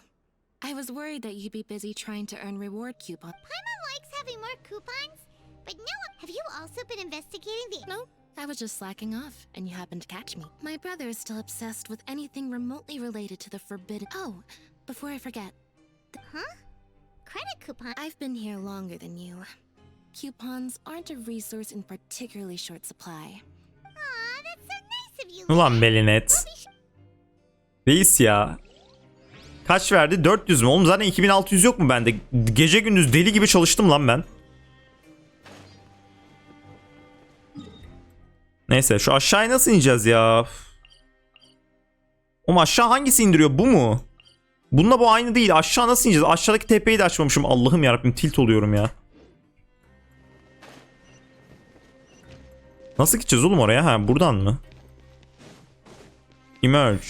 I was worried that you'd be busy trying to earn reward coupons. Paimon likes having more coupons, but no, have you also been investigating the... No, I was just slacking off, and you happened to catch me. My brother is still obsessed with anything remotely related to the forbidden... Oh, before I forget. Huh? Credit coupon? I've been here longer than you. Coupons aren't a resource in particularly short supply. Aw, that's so nice of you. Ulan Belinet. Reis ya. Kaç verdi? 400 mü? Oğlum zaten 2600 yok mu bende? Gece gündüz deli gibi çalıştım lan ben. Neyse şu aşağıya nasıl ineceğiz ya? Oğlum aşağı hangisi indiriyor? Bu mu? Bununla bu aynı değil. Aşağı nasıl ineceğiz? Aşağıdaki tepeyi de açmamışım. Allah'ım yarabbim tilt oluyorum ya. Nasıl gideceğiz oğlum oraya? Ha buradan mı? Emerge.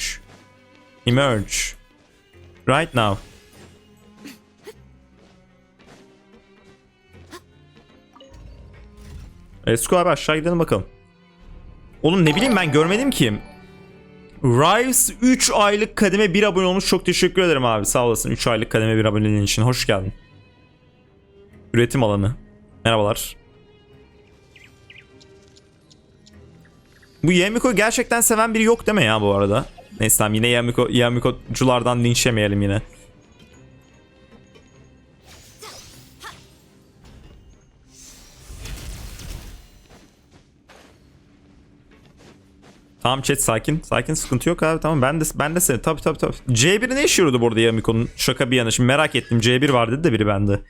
Emerge. Right now. Esko abi aşağı gidelim bakalım. Oğlum ne bileyim ben görmedim ki. Rives 3 aylık kademe 1 abone olmuş. Çok teşekkür ederim abi. Sağ olasın 3 aylık kademe 1 aboneliğin için. Hoş geldin. Üretim alanı. Merhabalar. Bu Yemiko gerçekten seven biri yok deme ya bu arada. Neyse tamam yine Yemiko'culardan linç yemeyelim yine. Tamam chat sakin. Sakin sıkıntı yok abi tamam ben de seni tabii. C1 ne işiyordu bu arada Yemiko'nun şaka bir yana şimdi merak ettim C1 var dedi de biri bende.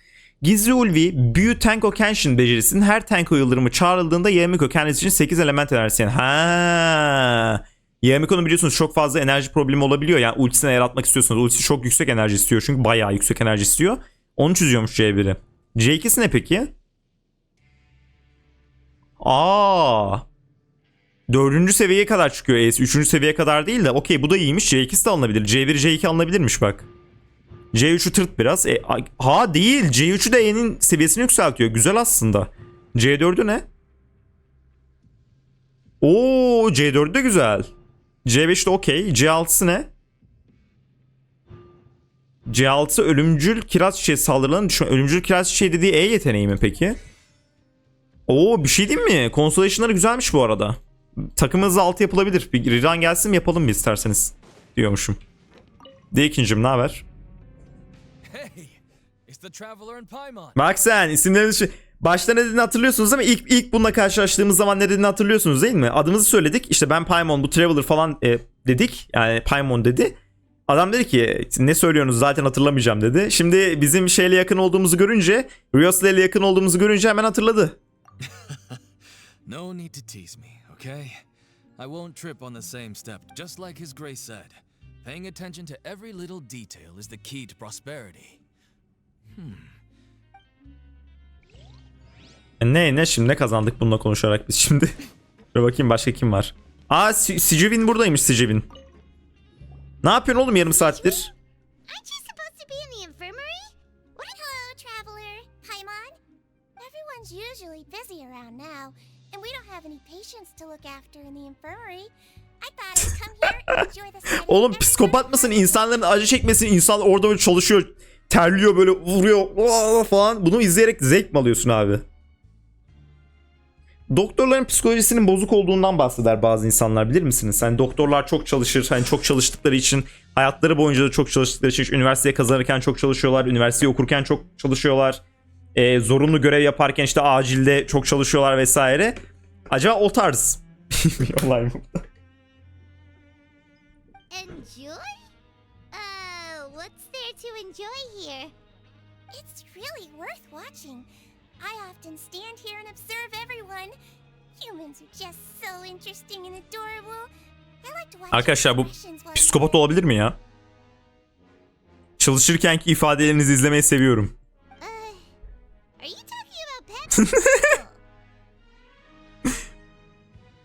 Gizli Ulvi büyü Tenko Kenshin becerisinin her Tenko yıldırımı çağrıldığında Yemiko kendisi için 8 element enerjisi yani. Ha. Yemiko'nun biliyorsunuz çok fazla enerji problemi olabiliyor yani ultisine yaratmak istiyorsunuz. Ultisi çok yüksek enerji istiyor çünkü bayağı yüksek enerji istiyor. Onu çözüyormuş C1'i. C2'si ne peki? Aa. 4. seviyeye kadar çıkıyor Ace. 3. seviyeye kadar değil de okey bu da iyiymiş. C2'si de alınabilir. C1, C2 alınabilirmiş bak. C3'ü tırt biraz. Ha değil. C3'ü de E'nin seviyesini yükseltiyor. Güzel aslında. C4'ü ne? Oo C4'ü de güzel. C5 de okey. C6'sı ne? C6 ölümcül kiraz çiçeği saldırılarını düşün. Ölümcül kiraz çiçeği dediği E yeteneği mi peki? Oo bir şey diyeyim mi? Consolation'ları güzelmiş bu arada. Takım hızı 6 yapılabilir. Bir rerun gelsin mi yapalım mı isterseniz? Diyormuşum. De ikincim ne haber? Bak sen isimlerinizi başta ne dediğini hatırlıyorsunuz değil mi? İlk bununla karşılaştığımız zaman ne dediğini hatırlıyorsunuz değil mi? Adımızı söyledik. İşte ben Paimon bu Traveler falan dedik. Yani Paimon dedi. Adam dedi ki ne söylüyorsunuz zaten hatırlamayacağım dedi. Şimdi bizim şeyle yakın olduğumuzu görünce Rios'la yakın olduğumuzu görünce hemen hatırladı. No need to tease me, okay? I won't trip on the same step, just like His Grace said. Paying attention to every little detail is the key to prosperity. Ne şimdi ne kazandık bununla konuşarak biz şimdi. Dur bakayım başka kim var? Aa Sijivin buradaymış Sijivin. Ne yapıyorsun oğlum yarım saattir? Aren't you supposed to be in the infirmary? Hello, traveler. Paimon. Everyone's usually busy around now, and we don't have any patients to look after in the infirmary. I thought I'd come here and enjoy the sight. Oğlum psikopat mısın? İnsanların acı çekmesini, insan orada böyle çalışıyor, terliyor böyle vuruyor falan. Bunu izleyerek zevk mi alıyorsun abi? Doktorların psikolojisinin bozuk olduğundan bahseder bazı insanlar bilir misiniz? Hani doktorlar çok çalışır, hani çok çalıştıkları için, hayatları boyunca da çok çalıştıkları için, üniversiteye kazanırken çok çalışıyorlar, üniversiteyi okurken çok çalışıyorlar, zorunlu görev yaparken işte acilde çok çalışıyorlar vesaire. Acaba o tarz bir olay mı? Enjoy? What's there to enjoy here? It's really worth watching. I often stand here and observe everyone. Humans are just so interesting and adorable. I like to watch. Arkadaşlar bu psikopat olabilir mi ya? Çalışırkenki ifadelerinizi izlemeyi seviyorum. Are you talking about pets?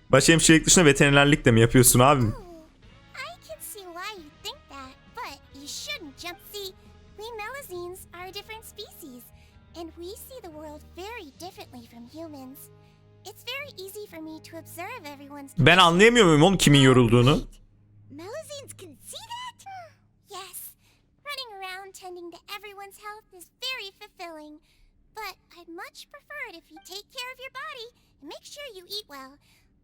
Başhemşirelik dışında veterinerlik de mi yapıyorsun abi? I can see why you think that, but you shouldn't jump. See, we Melazines are a different species, and we see the world very differently from humans. It's very easy for me to observe everyone's. Ben anlayamıyor muyum oğlum kimin yorulduğunu? Melazines can see that? Yes. Running around tending to everyone's health is very fulfilling. But I'd much prefer it if you take care of your body and make sure you eat well.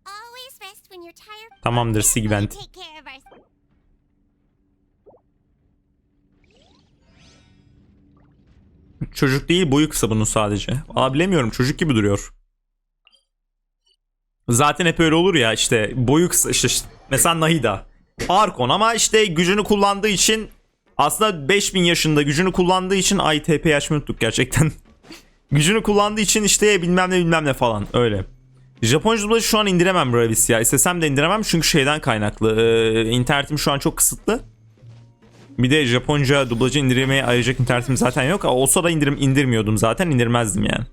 Always rest when you're tired. Tamamdır Sigvent. Take care of ourselves. Çocuk değil boyu kısa bunun sadece. Aa bilemiyorum çocuk gibi duruyor. Zaten hep öyle olur ya işte boyu kısa işte mesela Nahida. Archon ama işte gücünü kullandığı için aslında 5000 yaşında gücünü kullandığı için ay TP'yi açmayı unuttuk gerçekten. Gücünü kullandığı için işte bilmem ne falan öyle. Japonca dublajı şu an indiremem Bravis ya. İstesem de indiremem çünkü şeyden kaynaklı. İnternetim şu an çok kısıtlı. Bir de Japonca dublajı indirmeye ayıracak internetim zaten yok. Olsa da indirmiyordum zaten, indirmezdim yani.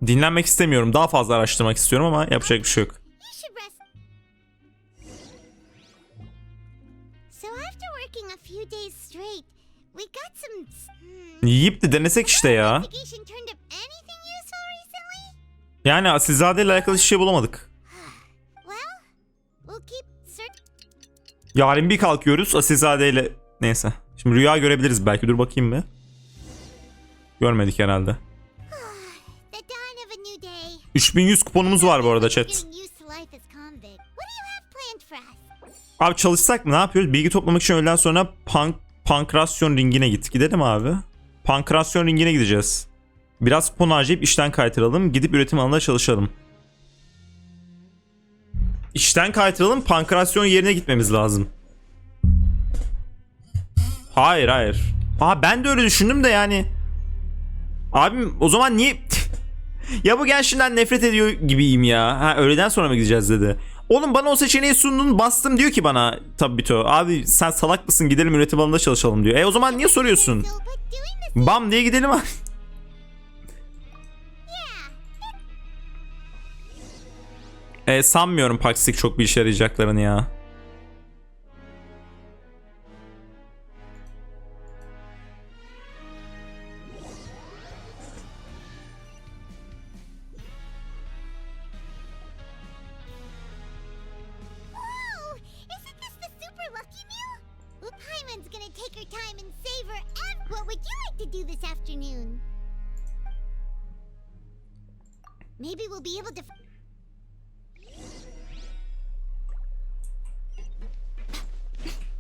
Dinlenmek istemiyorum. Daha fazla araştırmak istiyorum ama yapacak bir şey yok. Yiyip de denesek işte ya. Yani Asilzade ile alakalı hiçbir şey bulamadık. Yarın bir kalkıyoruz Asilzade ile. Neyse. Şimdi rüya görebiliriz belki. Dur bakayım bir. Görmedik herhalde. 3100 kuponumuz var bu arada chat. Abi çalışsak mı? Ne yapıyoruz? Bilgi toplamak için öğleden sonra pankrasyon ringine git. Gidelim abi. Pankrasyon ringine gideceğiz. Biraz kupon harcayıp işten kaytıralım. Gidip üretim alanında çalışalım. İşten kaytıralım. Pankrasyon yerine gitmemiz lazım. Hayır. Aa ben de öyle düşündüm de yani. Abim o zaman niye... Ya bu Genshin'den nefret ediyor gibiyim ya. Ha öğleden sonra mı gideceğiz dedi. Oğlum bana o seçeneği sundun, bastım diyor ki bana Tabbito. Abi sen salak mısın, gidelim üretim alanında çalışalım diyor. O zaman niye soruyorsun? Bam diye gidelim abi. Sanmıyorum Paxik çok bir işe yarayacaklarını ya. Maybe we'll be able to.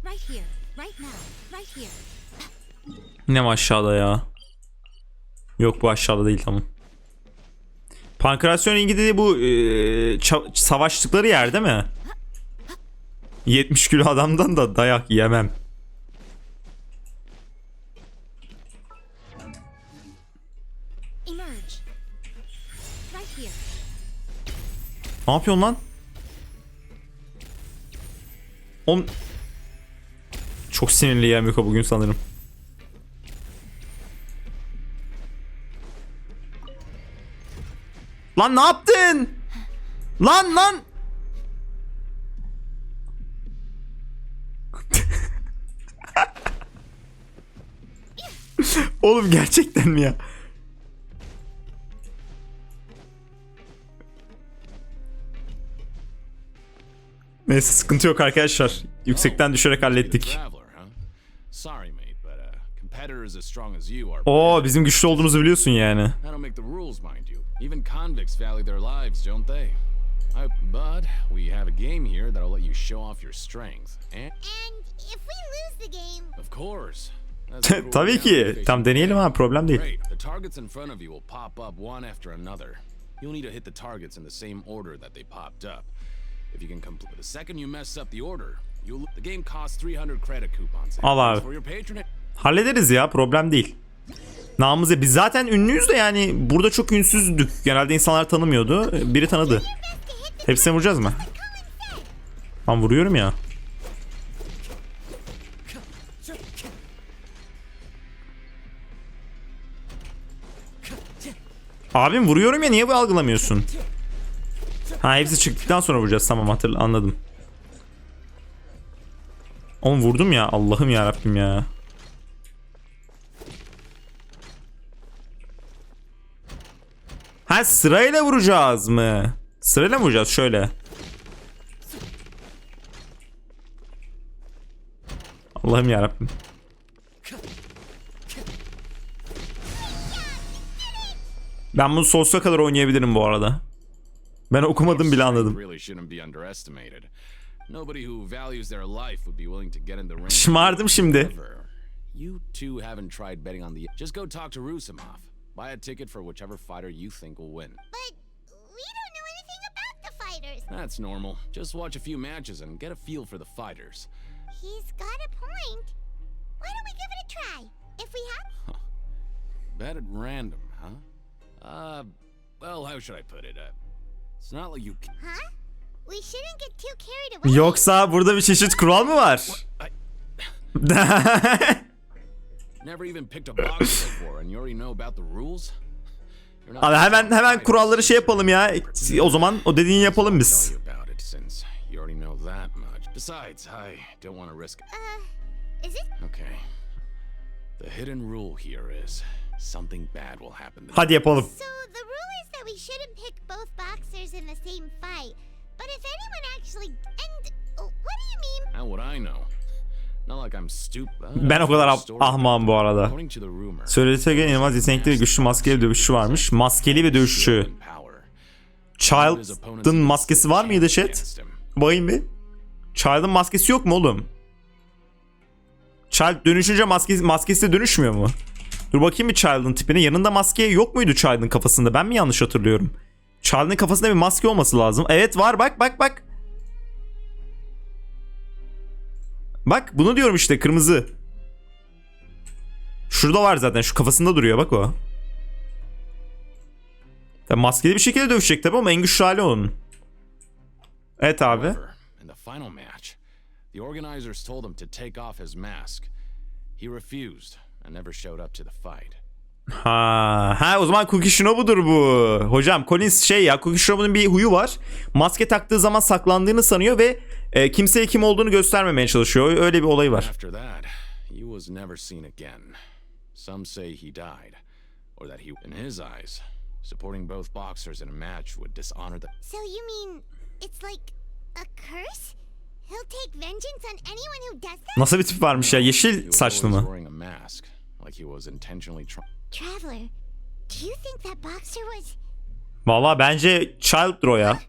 Right here, right now, right here. Ne mi aşağıda ya? Yok bu aşağıda değil, tamam. Pankrasyon ringi dediği bu savaştıkları yer değil mi? 70 kilo adamdan da dayak yemem. Ne yapıyorsun lan? Çok sinirli ya Miko bugün sanırım. Lan ne yaptın? Lan. Oğlum gerçekten mi ya? Neyse sıkıntı yok arkadaşlar. Yüksekten düşerek hallettik. Oo bizim güçlü olduğumuzu biliyorsun yani. Even convicts value their lives, don't they? But we have a game here that'll let you show off your strength. And if we lose the game, of course. Tabii ki. Tam deneyelim ha, problem değil. The targets in front of you will pop up one after another. You'll need to hit the targets in the same order that they popped up. If you can complete the second you mess up the order, the game costs 300 credit coupons. Al abi. Hallederiz ya, problem değil. Namımıza biz zaten ünlüyüz de yani burada çok ünsüzdük. Genelde insanlar tanımıyordu. Biri tanıdı. Hepsine vuracağız mı? Ben vuruyorum ya. Abim vuruyorum ya, niye bu algılamıyorsun? Ha hepsi çıktıktan sonra vuracağız, tamam anladım. Oğlum vurdum ya, Allah'ım ya Rabbim ya. Ha sırayla vuracağız mı? Sırayla mı vuracağız şöyle? Allah'ım ya Rabbim. Ben bunu sonsuza kadar oynayabilirim bu arada. Ben okumadım bile anladım. Şımardım şimdi. Buy a ticket for whichever fighter you think will win. But we don't know That's normal. Just watch a few matches and get a feel for the fighters. He's got a point. Why don't we give it a try? If we have... Bet at random, huh? Well, how should I put it? It's not like you... Huh? We shouldn't get too carried away. Yoksa burada bir çeşit kural mı var? Never even picked a box before and you already know about the rules? Abi hemen kuralları şey yapalım ya. O zaman o dediğini yapalım biz. Besides, I don't want to risk it. Is it? Okay. The hidden rule here is something bad will happen. Hadi yapalım. So the rule is that we shouldn't pick both boxers in the same fight. But if anyone actually what do you mean? How would I know? Not like I'm stupid. Ben o kadar ahmağım bu arada. Söylediğine göre inanılmaz yetenekli ve güçlü maskeli bir dövüşçü varmış. Maskeli bir dövüşçü. Child'ın maskesi var mıydı chat? Bakayım bir. Child'ın maskesi yok mu oğlum? Child dönüşünce maskesi de dönüşmüyor mu? Dur bakayım bir Child'ın tipine. Yanında maske yok muydu Child'ın kafasında? Ben mi yanlış hatırlıyorum? Child'ın kafasında bir maske olması lazım. Evet var, bak. Bak bunu diyorum işte, kırmızı. Şurada var zaten, şu kafasında duruyor bak o. Tabii maskeli bir şekilde dövüşecek tabii ama en güçlü hali onun. Evet abi. The organizers told him to take off his mask. He refused and never showed up to the fight. Ha o zaman Cookie Shinobu'dur bu. Hocam Collins Cookie Shinobu'nun bir huyu var. Maske taktığı zaman saklandığını sanıyor ve kimseye kim olduğunu göstermemeye çalışıyor. Öyle bir olayı var. After that, he was never seen again. Some say he died, or that he, in his eyes, supporting both boxers in a match would dishonor them. So you mean it's like a curse? He'll take vengeance on anyone who does that? Nasıl bir tip varmış ya? Yeşil saçlı mı? Traveler, do you think that boxer was... Vallahi bence Child'dır o ya.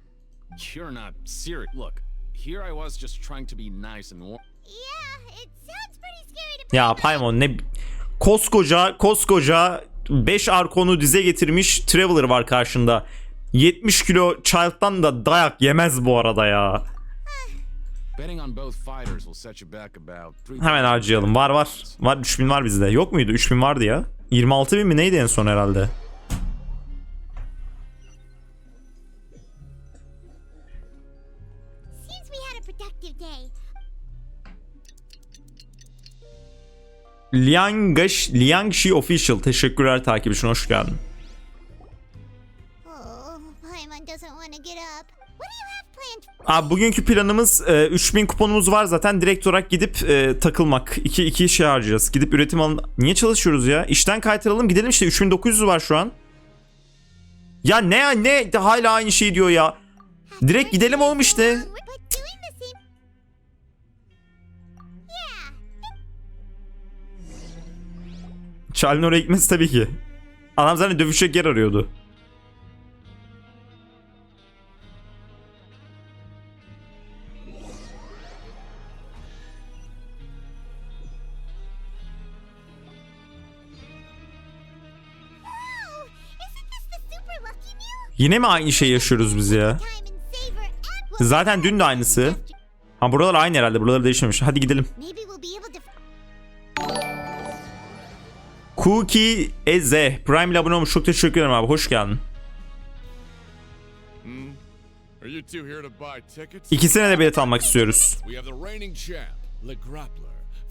You're not serious. Look, here I was just trying to be nice and warm. Yeah, it sounds pretty scary to... Ya Paimon ne koskoca 5 Archon'u dize getirmiş Traveler var karşında. 70 kilo Child'dan da dayak yemez bu arada ya. Hemen harcayalım. Var. 3000 var bizde. Yok muydu? 3000 vardı ya. 26.000 mi neydi en son herhalde? Liangshi Official. Teşekkürler takip için. Hoş geldin. Abi bugünkü planımız 3000 kuponumuz var zaten, direkt olarak gidip takılmak. İki şey harcayacağız. Gidip üretim alın. Niye çalışıyoruz ya? İşten kaytaralım gidelim işte, 3900 var şu an. Ya ne hala aynı şey diyor ya. Direkt gidelim oğlum işte. Charlie'nin oraya gitmesi tabii ki. Adam zaten dövüşecek yer arıyordu. Yine mi aynı şey yaşıyoruz biz ya? Zaten dün de aynısı. Ha buralar aynı herhalde. Buraları değişmemiş. Hadi gidelim. Cookie Eze Prime ile abone olmuş. Çok teşekkür ederim abi. Hoş geldin. İkisine de bilet almak istiyoruz.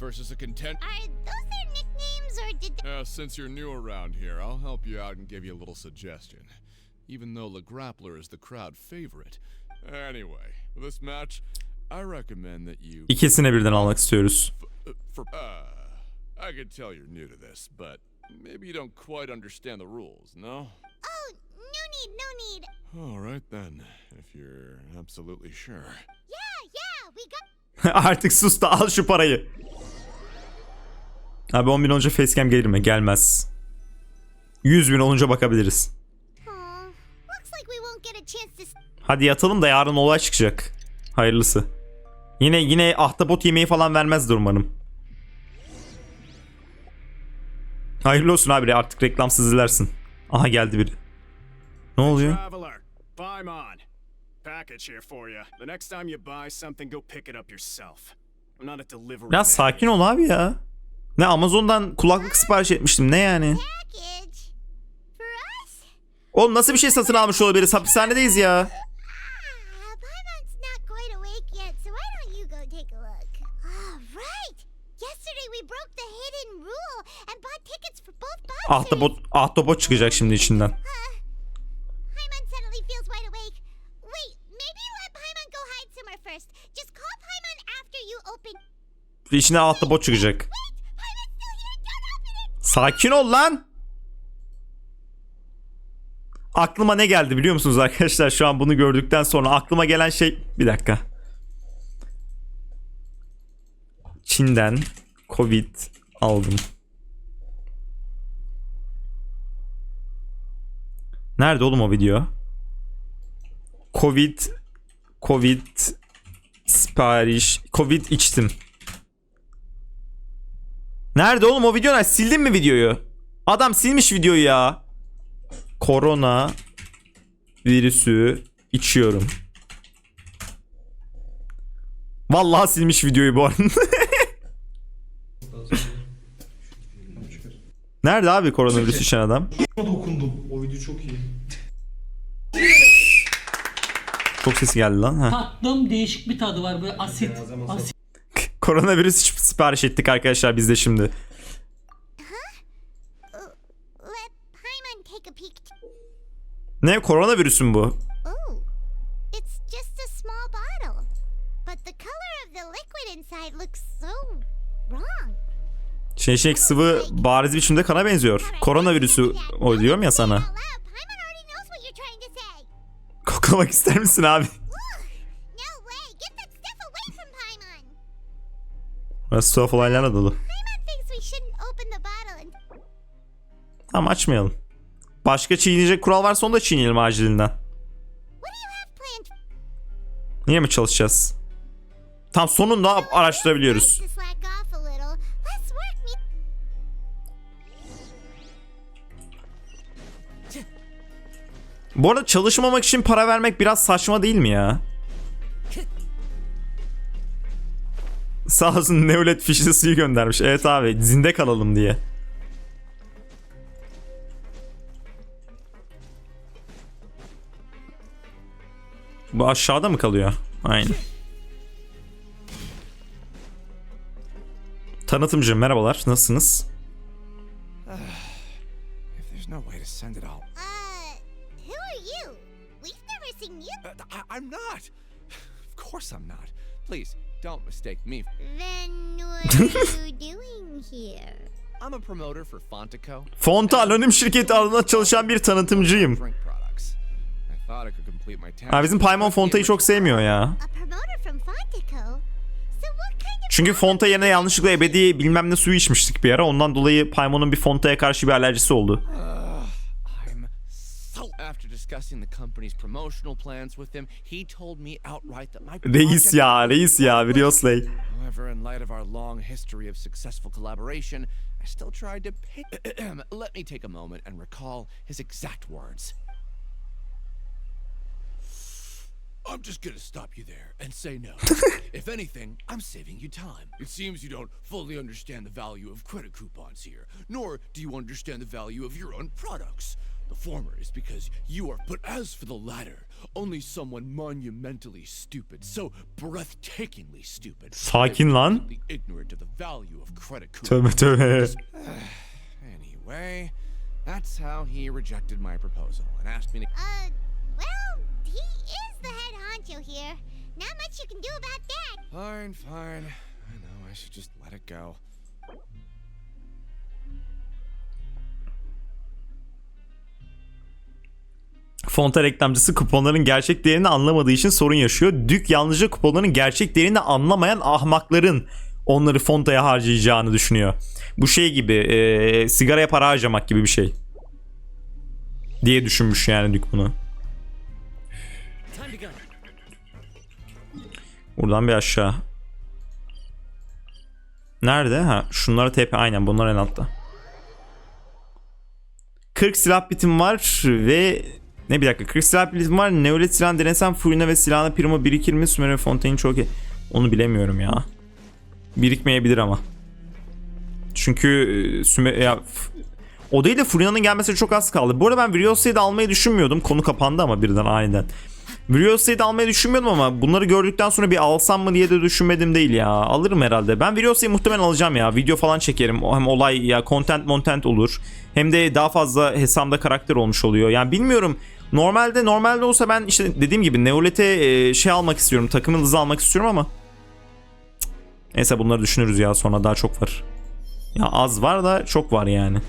Versus a contender. Are those their nicknames or did Since you're new around here, I'll help you out and give you a little suggestion. Even though Le Grappler is the crowd favorite. Anyway, for this match, I recommend that you... İkisine birden almak istiyoruz. I can tell you're new to this, but maybe you don't quite understand the rules, no? Oh, no need. All right then, if you're absolutely sure. Yeah, we got... Artık sus da al şu parayı. Abi 10.000 olunca facecam gelir mi? Gelmez. 100.000 olunca bakabiliriz. Hadi yatalım da yarın olay çıkacak. Hayırlısı. Yine ahtapot yemeği falan vermezdir umarım. Hayırlı olsun abi, artık reklamsız izlersin. Aha geldi biri. Ne oluyor? Package here for you. The next time you buy something, go pick it up yourself. I'm not a delivery Biraz sakin ol abi ya. Ne Amazon'dan kulaklık sipariş etmiştim, ne yani? Oğlum nasıl bir şey satın almış olabiliriz? Hapishanedeyiz ya. Ahtapot çıkacak şimdi içinden. İçinden ahtapot çıkacak. Sakin ol lan. Aklıma ne geldi biliyor musunuz arkadaşlar? Şu an bunu gördükten sonra aklıma gelen şey... Bir dakika. Çin'den Covid aldım. Nerede oğlum o video? Covid sipariş. Covid içtim. Nerede oğlum o video? Sildin mi videoyu? Adam silmiş videoyu ya. Korona virüsü içiyorum. Vallahi silmiş videoyu bu arada. Nerede abi koronavirüs içen adam? Dokundum. O video çok iyi. Çok ses geldi lan. Ha. Tatlım değişik bir tadı var böyle asit. Koronavirüs sipariş ettik arkadaşlar biz de şimdi. Ne koronavirüsün mü bu? Sıvı bariz biçimde kana benziyor. Koronavirüsü o diyorum ya sana. Koklamak ister misin abi? Burası tuhaf olaylarla dolu. Tamam açmayalım. Başka çiğneyecek kural varsa onu da çiğneyelim acilinden. Niye mi çalışacağız? Tam sonunda araştırabiliyoruz. Bu arada çalışmamak için para vermek biraz saçma değil mi ya? Sağ olsun Neolet fişli suyu göndermiş. Evet abi zinde kalalım diye. Bu aşağıda mı kalıyor? Aynen. Tanıtımcı merhabalar. Nasılsınız? I'm not. Of course I'm not. Please don't mistake me. Then what are you doing here? I'm a promoter for Fontaine. Fontaine anonim şirketi adına çalışan bir tanıtımcıyım. Ha, bizim Paimon Fontaine'i çok sevmiyor ya. Çünkü Fonta yerine yanlışlıkla ebedi bilmem ne suyu içmiştik bir ara. Ondan dolayı Paimon'un bir Fonta'ya karşı bir alerjisi oldu. Reis ya, Viriosley. However, in light of our long history of successful collaboration, I still tried to let me take a moment and recall his exact words. I'm just gonna stop you there and say no. If anything, I'm saving you time. It seems you don't fully understand the value of credit coupons here, nor do you understand the value of your own products. The former is because you are, but as for the latter, only someone monumentally stupid, so breathtakingly stupid. Sakin lan. Ignorant of the value of credit Tövbe coupons. tövbe. Anyway, that's how he rejected my proposal and asked me to. Well, he is the head honcho here. Not much you can do about that. Fine. I know, I should just let it go. Fonta reklamcısı kuponların gerçek değerini anlamadığı için sorun yaşıyor. Dük yalnızca kuponların gerçek değerini anlamayan ahmakların onları Fonta'ya harcayacağını düşünüyor. Bu şey gibi sigaraya para harcamak gibi bir şey. Diye düşünmüş yani Dük bunu. Buradan bir aşağı. Nerede? Ha, şunlara TP. Aynen bunlar en altta. 40 silah bitim var ve Ne bir dakika. Kristal plazm var. Neolit silah denesem Furina ve silahına Primo birikir mi? Sümer ve Fontaine çok iyi. Onu bilemiyorum ya. Birikmeyebilir ama. Çünkü o değil de Furina'nın gelmesi çok az kaldı. Bu arada ben Viriosa'yı da almayı düşünmüyordum. Konu kapandı ama birden aniden. Viriosa'yı da almayı düşünmüyordum ama bunları gördükten sonra bir alsam mı diye de düşünmedim değil ya. Alırım herhalde. Ben Viriosa'yı muhtemelen alacağım ya. Video falan çekerim. Hem olay ya content olur. Hem de daha fazla hesabımda karakter olmuş oluyor. Yani bilmiyorum. Normalde olsa ben işte dediğim gibi Neolith'e şey almak istiyorum. Takımın hızı almak istiyorum ama. Neyse bunları düşünürüz ya, sonra daha çok var. Ya az var da çok var yani.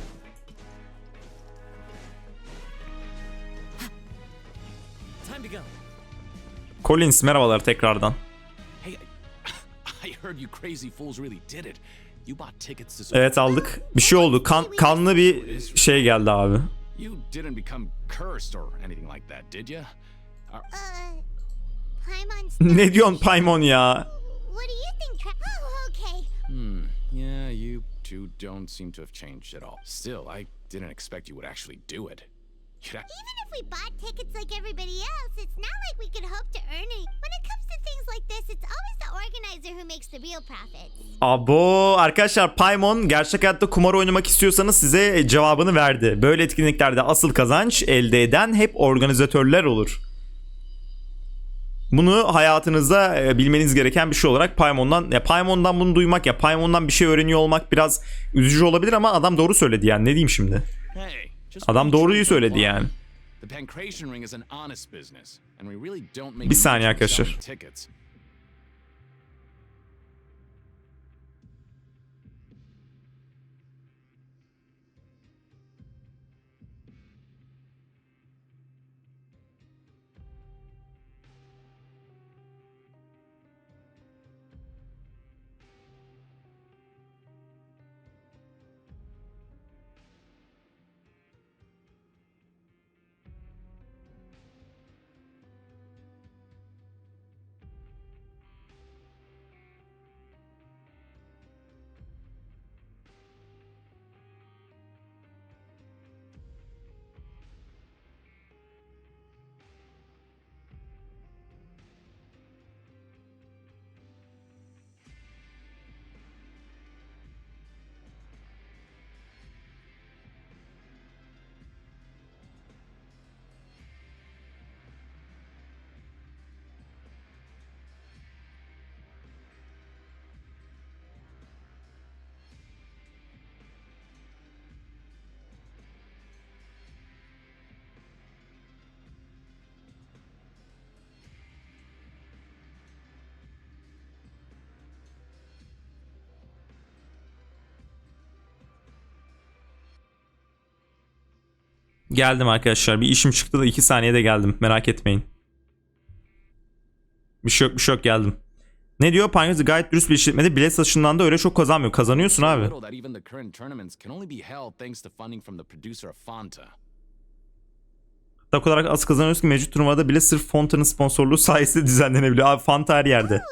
Collins merhabalar tekrardan. Evet aldık. Bir şey oldu. Kanlı bir şey geldi abi. Ne diyorsun Paimon ya? Yeah, you two don't seem to have changed at all. Still, I didn't expect you would actually do it. Even if we bought tickets like everybody else, it's not like we could hope to earn it. When it comes to things like this, it's always the organizer who makes the real profits. Abo arkadaşlar, Paimon gerçek hayatta kumar oynamak istiyorsanız size cevabını verdi. Böyle etkinliklerde asıl kazanç elde eden hep organizatörler olur. Bunu hayatınızda bilmeniz gereken bir şey olarak Paimon'dan bunu duymak, ya Paimon'dan bir şey öğreniyor olmak biraz üzücü olabilir ama adam doğru söyledi yani, ne diyeyim şimdi. Adam doğruyu söyledi yani. Bir saniye arkadaşlar. Geldim arkadaşlar. Bir işim çıktı da 2 saniyede geldim. Merak etmeyin. Bir şey yok geldim. Ne diyor? Pioneers gayet dürüst bir işletmede bilet satışından da öyle çok kazanmıyor. Kazanıyorsun abi. Tak olarak az kazanıyorsun ki mevcut turnuvada bile sırf Fontaine'ın sponsorluğu sayesinde düzenlenebiliyor. Abi Fanta her yerde.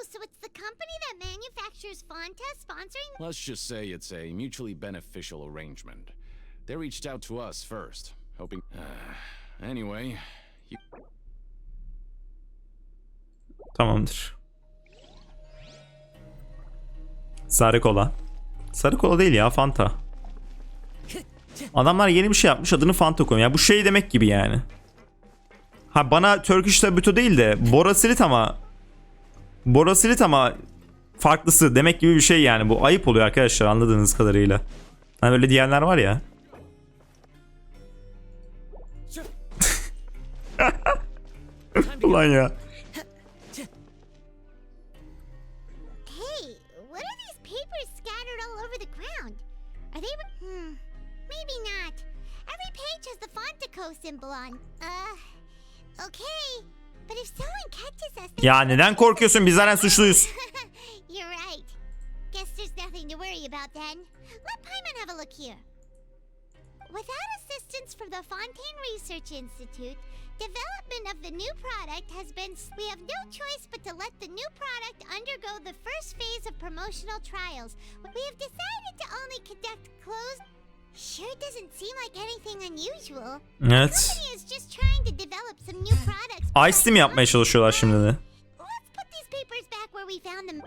Let's just say it's a mutually beneficial arrangement. They reached out to us first, hoping... anyway... Tamamdır. Sarı kola. Sarı kola değil ya, Fanta. Adamlar yeni bir şey yapmış, adını Fanta koyuyor. Yani bu şey demek gibi yani. Ha bana Turkish Tabuto değil de Borasilit ama farklısı demek gibi bir şey yani. Bu ayıp oluyor arkadaşlar, anladığınız kadarıyla. Hani böyle diyenler var ya. Ulan ya. Hey, what are these papers scattered all over the ground? Are they maybe not. Every page has the Fontaco symbol on. Okay. But if someone catches us... Ya neden korkuyorsun? Biz zaten suçluyuz. You're right. Guess there's nothing to worry about then. Let Paimon have a look here. Without assistance from the Fontaine Research Institute, development of the new product has been... We have no choice but to let the new product undergo the first phase of promotional trials. We have decided to only conduct closed... Sure doesn't seem like anything unusual. Evet. Company is just trying to develop some new products. Ice tea mi yapmaya çalışıyorlar şimdi de? Let's put these papers back where we found them.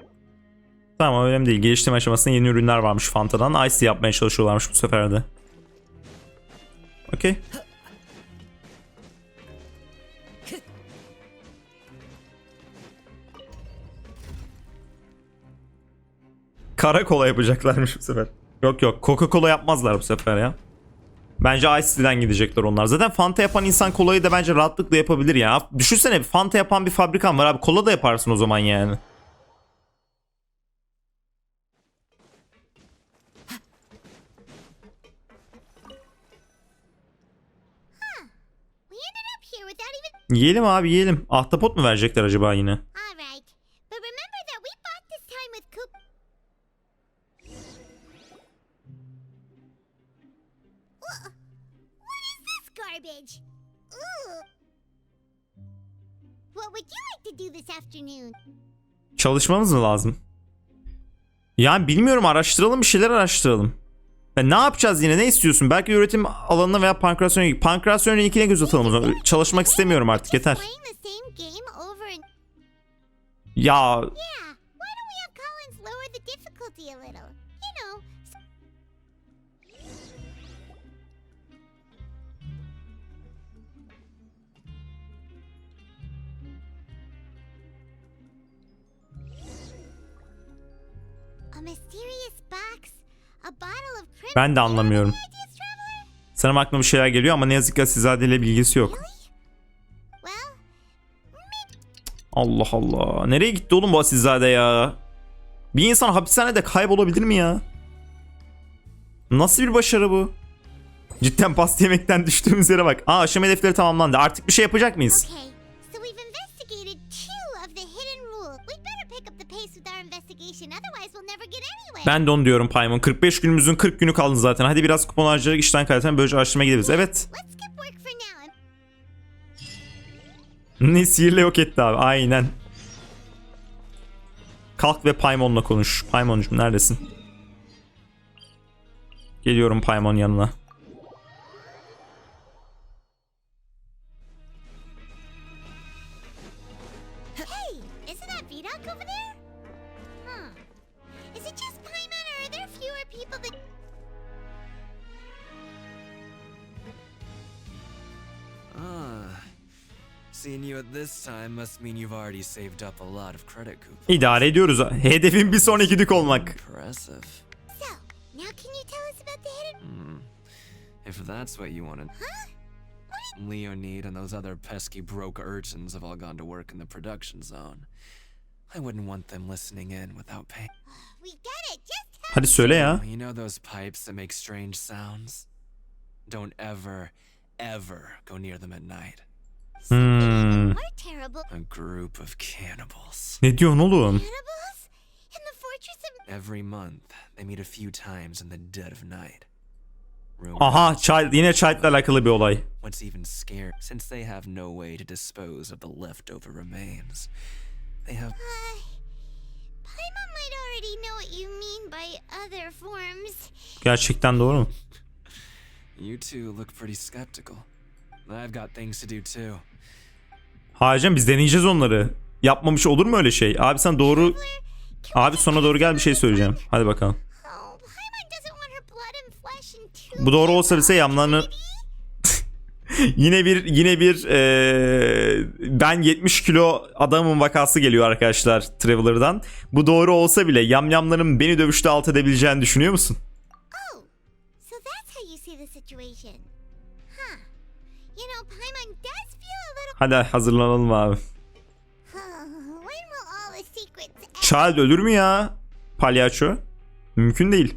Tamam, önemli değil. Geliştirme aşamasında yeni ürünler varmış Fanta'dan. Ice tea yapmaya çalışıyorlarmış bu sefer de. Okey. Kara kola yapacaklarmış bu sefer. Yok yok, Coca-Cola yapmazlar bu sefer ya. Bence Ice Tea'den gidecekler onlar. Zaten Fanta yapan insan kolayı da bence rahatlıkla yapabilir ya. Düşünsene, bir Fanta yapan bir fabrikan var abi. Kola da yaparsın o zaman yani. Yiyelim abi, yiyelim. Ahtapot mu verecekler acaba yine? Alright. But remember that we bought this time with Coop. What is this garbage? Ugh. What would you like to do this afternoon? Çalışmamız mı lazım? Yani bilmiyorum, araştıralım, bir şeyler araştıralım. Ya ne yapacağız yine, ne istiyorsun? Belki üretim alanına veya pankreasyon. Pankreasyon linkine göz atalım o zaman. Çalışmak istemiyorum artık, yeter. Ya ben de anlamıyorum. Sanırım aklıma bir şeyler geliyor ama ne yazık ki Asilzade ile bilgisi yok. Allah Allah. Nereye gitti oğlum bu Asilzade ya? Bir insan hapishanede kaybolabilir mi ya? Nasıl bir başarı bu? Cidden pasta yemekten düştüğümüz yere bak. Aa, aşama hedefleri tamamlandı. Artık bir şey yapacak mıyız? Ben de onu diyorum Paimon. 45 günümüzün 40 günü kaldı zaten. Hadi biraz kupon harcayarak işten kaynaklanıp böylece araştırmaya gidebiliriz. Evet. Ne, sihirle yok etti abi. Aynen. Kalk ve Paimon'la konuş. Paimon'cum neredesin? Geliyorum Paimon yanına. Seeing you at this time must mean you've already saved up a lot of credit coupons. İdare ediyoruz. Hedefim bir sonraki dük olmak. Impressive. So, now can you tell us about the hidden? If that's what you wanted. Leonid and those other pesky broke urchins have all gone to work in the production zone. I wouldn't want them listening in without paying. We get it. Just Hadi söyle ya. You know those pipes that make strange sounds? Don't ever go near them at night. A group of cannibals. Ne diyorsun oğlum? Every month, they meet a few times in the dead of night. Aha, yine Child'la alakalı bir olay. What's even scary, since they have no way to dispose of the leftover remains, they have. Paimon might already know what you mean by other forms. Gerçekten doğru mu? You two look pretty skeptical. I've got things to do too. Hayır, biz deneyeceğiz onları. Yapmamış olur mu öyle şey? Abi sen doğru... Abi sona doğru gel, bir şey söyleyeceğim. Hadi bakalım. Bu doğru olsa ise yamlarını... yine bir ben 70 kilo adamın vakası geliyor arkadaşlar Traveler'dan. Bu doğru olsa bile yamyamların beni dövüşte alt edebileceğini düşünüyor musun? Hadi hazırlanalım abi. Child ölür mü ya? Palyaço. Mümkün değil.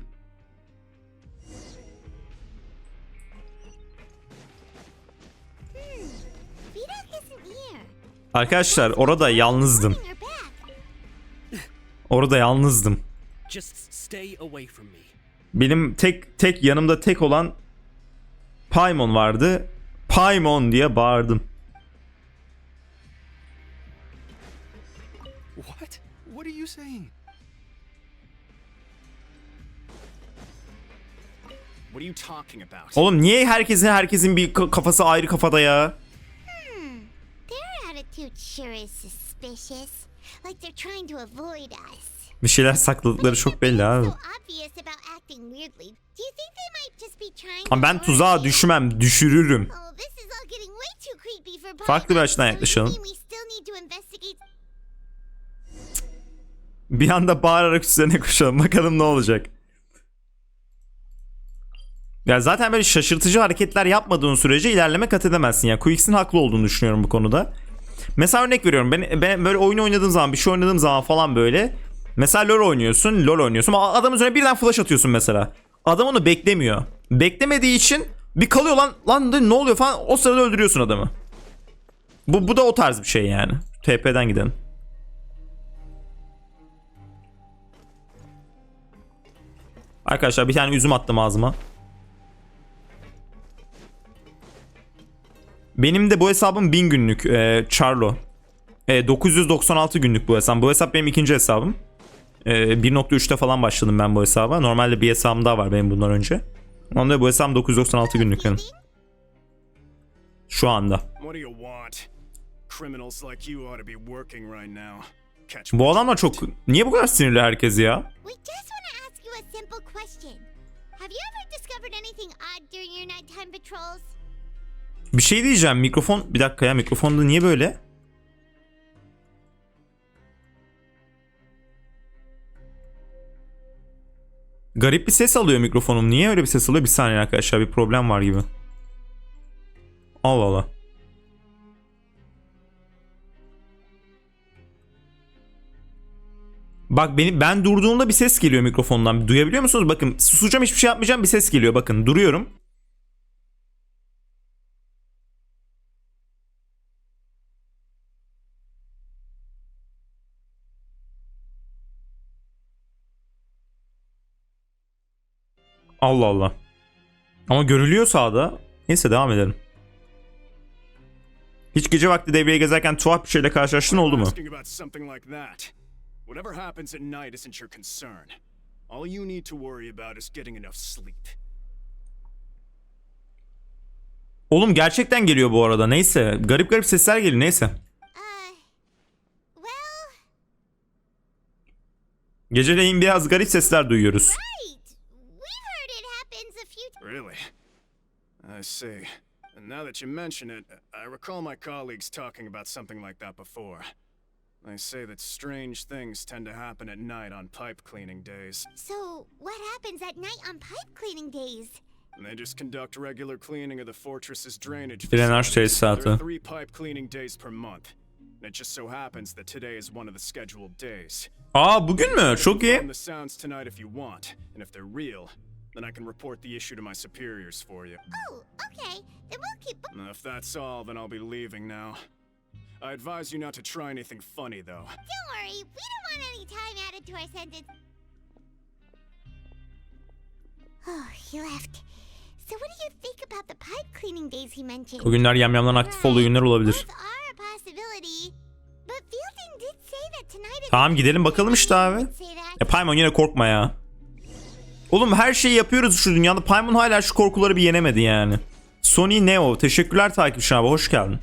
Arkadaşlar orada yalnızdım. Orada yalnızdım. Benim tek yanımda tek olan Paimon vardı. Paimon diye bağırdım. What? What are you saying? What are you talking about? Oğlum niye herkesin bir kafası ayrı kafada ya? Their attitude sure is suspicious. Like they're trying to avoid us. Bir şeyler sakladıkları çok belli abi. So obvious about acting weirdly. Do you think they might just be trying Ama ben tuzağa düşmem, düşürürüm. Oh, this is all getting way too creepy for Paimon. Farklı bir açıdan yaklaşalım. So you mean we still need to investigate? Bir anda bağırarak üstlerine koşalım. Bakalım ne olacak. Ya zaten böyle şaşırtıcı hareketler yapmadığın sürece ilerleme kat edemezsin. Yani Quix'in haklı olduğunu düşünüyorum bu konuda. Mesela örnek veriyorum. Ben böyle oyun oynadığım zaman, bir şey oynadığım zaman falan böyle. Mesela LoL oynuyorsun. Adamın üzerine birden flash atıyorsun mesela. Adam onu beklemiyor. Beklemediği için bir kalıyor lan ne oluyor falan. O sırada öldürüyorsun adamı. Bu da o tarz bir şey yani. TP'den gidelim. Arkadaşlar bir tane üzüm attım ağzıma. Benim de bu hesabım 1000 günlük Charlo. 996 günlük bu hesap. Bu hesap benim ikinci hesabım. 1.3'te falan başladım ben bu hesaba. Normalde bir hesabım daha var benim bundan önce. Onda bu hesabım 996 günlük benim. Şu anda. Bu adamlar çok... Niye bu kadar sinirli herkes ya? Bir şey diyeceğim. Mikrofon... Bir dakika ya, mikrofonda niye böyle? Garip bir ses alıyor mikrofonum. Niye öyle bir ses alıyor? Bir saniye arkadaşlar, bir problem var gibi. Allah Allah. Bak ben durduğumda bir ses geliyor mikrofondan. Duyabiliyor musunuz? Bakın susacağım, hiçbir şey yapmayacağım, bir ses geliyor. Bakın duruyorum. Allah Allah. Ama görülüyor sağda. Neyse devam edelim. Hiç gece vakti devreye gezerken tuhaf bir şeyle karşılaştın oldu mu? Whatever happens at night isn't your concern. All you need to worry about is getting enough sleep. Oğlum gerçekten geliyor bu arada. Neyse. Garip garip sesler geliyor. Neyse. Geceleyin biraz garip sesler duyuyoruz. Really? I see. And now that you mention it, I recall my colleagues talking about something like that before. They say that strange things tend to happen at night on pipe cleaning days. So, what happens at night on pipe cleaning days? And they just conduct regular cleaning of the fortress's drainage Drenaj facilities. tesisatı. There are 3 pipe cleaning days per month. And it just so happens that today is one of the scheduled days. Aa, bugün mü? Çok iyi. The sounds tonight if you want, and if they're real, then I can report the issue to my superiors for you. Oh, okay. Then we'll keep... And if that's all, then I'll be leaving now. I advise you not to try anything funny, though. Don't worry, we don't want any time added to our sentence. Oh, he left. So what do you think about the pipe cleaning days he mentioned? O günler yamyamların aktif olduğu günler olabilir. Tamam gidelim bakalım işte abi. Paimon yine korkma ya. Oğlum her şeyi yapıyoruz şu dünyada. Paimon hala şu korkuları bir yenemedi yani. Sony Neo teşekkürler takipçi abi, hoş geldin.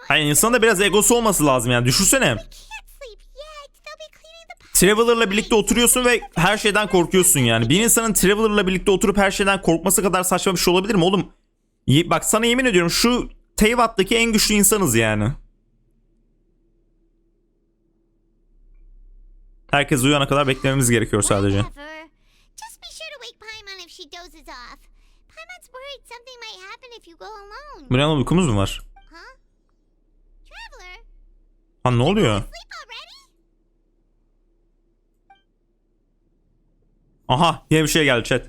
Hani insanın da biraz egosu olması lazım yani. Düşünsene. Traveler'la birlikte oturuyorsun ve her şeyden korkuyorsun yani. Bir insanın Traveler'la birlikte oturup her şeyden korkması kadar saçma bir şey olabilir mi oğlum? Bak sana yemin ediyorum şu Teyvat'taki en güçlü insanız yani. Herkes uyana kadar beklememiz gerekiyor sadece. Bu ne lan, uykumuz mu var? Ha ne oluyor? Aha yine bir şey geldi chat.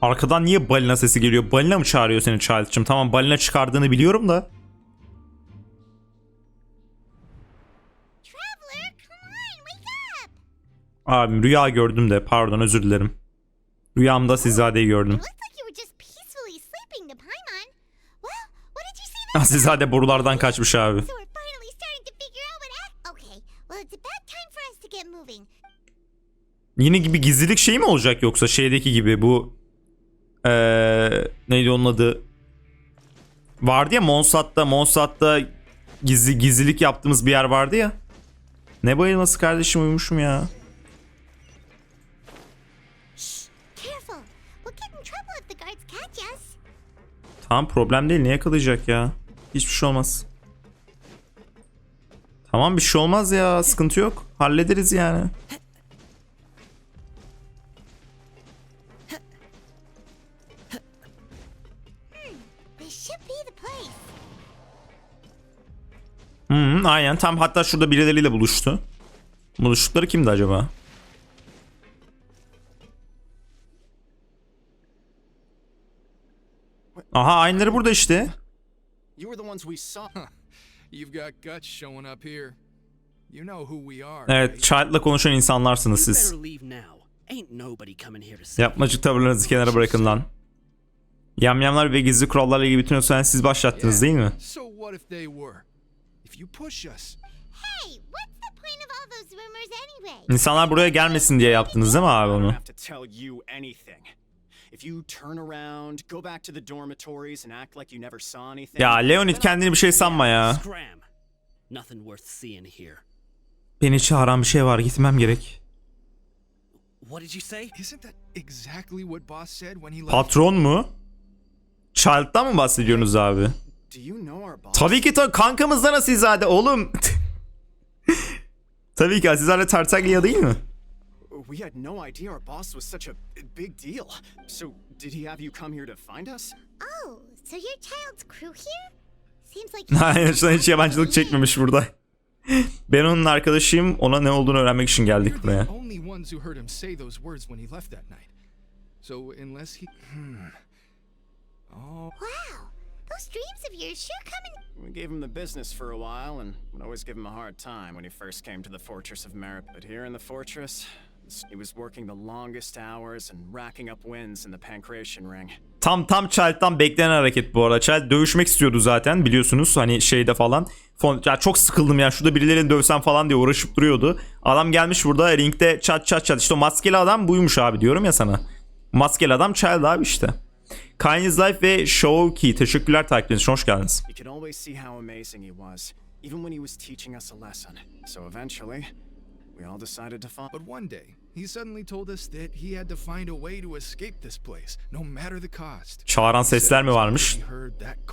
Arkadan niye balina sesi geliyor? Balina mı çağırıyor seni Child'cığım? Tamam, balina çıkardığını biliyorum da. Abim rüya gördüm de, pardon, özür dilerim. Rüyamda Sizzade'yi gördüm. Sizade borulardan kaçmış abi. Yine gibi gizlilik şeyi mi olacak yoksa şeydeki gibi bu neydi onun adı? Vardı ya Monsat'ta gizlilik yaptığımız bir yer vardı ya. Ne bayılması kardeşim, uyumuşum ya. Tamam, problem değil, niye yakalayacak ya? Hiçbir şey olmaz. Tamam, bir şey olmaz ya, sıkıntı yok. Hallederiz yani. Aynen, tam hatta şurada birileriyle buluştu. Buluştukları kimdi acaba? Aha, aynıları burada işte. Evet, Child'la konuşan insanlarsınız siz. Yapmacık tavırlarınızı kenara bırakın lan. Yamyamlar ve gizli kurallarla ilgili bütün o siz başlattınız değil mi? İnsanlar buraya gelmesin diye yaptınız değil mi abi onu? Ya Leonid, kendini bir şey sanma ya. Beni çağıran bir şey var, gitmem gerek. Patron mu? Child'dan mı bahsediyorsunuz abi? Tabii ki kankamızdan Asilzade oğlum. Tabii ki Asilzade Tartaglia değil mi? We had no idea our boss was such a big deal. So, did he have you come here to find us? Oh, so your child's crew here? Seems like Hayır, hiç yabancılık çekmemiş burada. Ben onun arkadaşıyım. Ona ne olduğunu öğrenmek için geldik buraya. Only ones who heard him say those words when he left that night. So, unless he Oh. Wow. Those dreams of yours sure come in. We gave him the business for a while and would always give him a hard time when he first came to the Fortress of Merit. But here in the fortress, he was working the longest hours and racking up wins in the Pancration Ring. Tam Child'dan beklenen hareket bu arada. Child dövüşmek istiyordu zaten, biliyorsunuz hani şeyde falan. Ya çok sıkıldım ya, şurada birilerini dövsem falan diye uğraşıp duruyordu. Adam gelmiş burada ringde çat işte o maskeli adam buymuş abi, diyorum ya sana. Maskeli adam Child abi işte. Kindness Life ve Showkey, teşekkürler takipleriniz için, hoş geldiniz. You could always see how amazing he was, even when he was teaching us a lesson. So eventually, we all decided to follow. But one day, he suddenly told us that he had to find a way to escape this place, no matter the cost. Çağıran sesler mi varmış?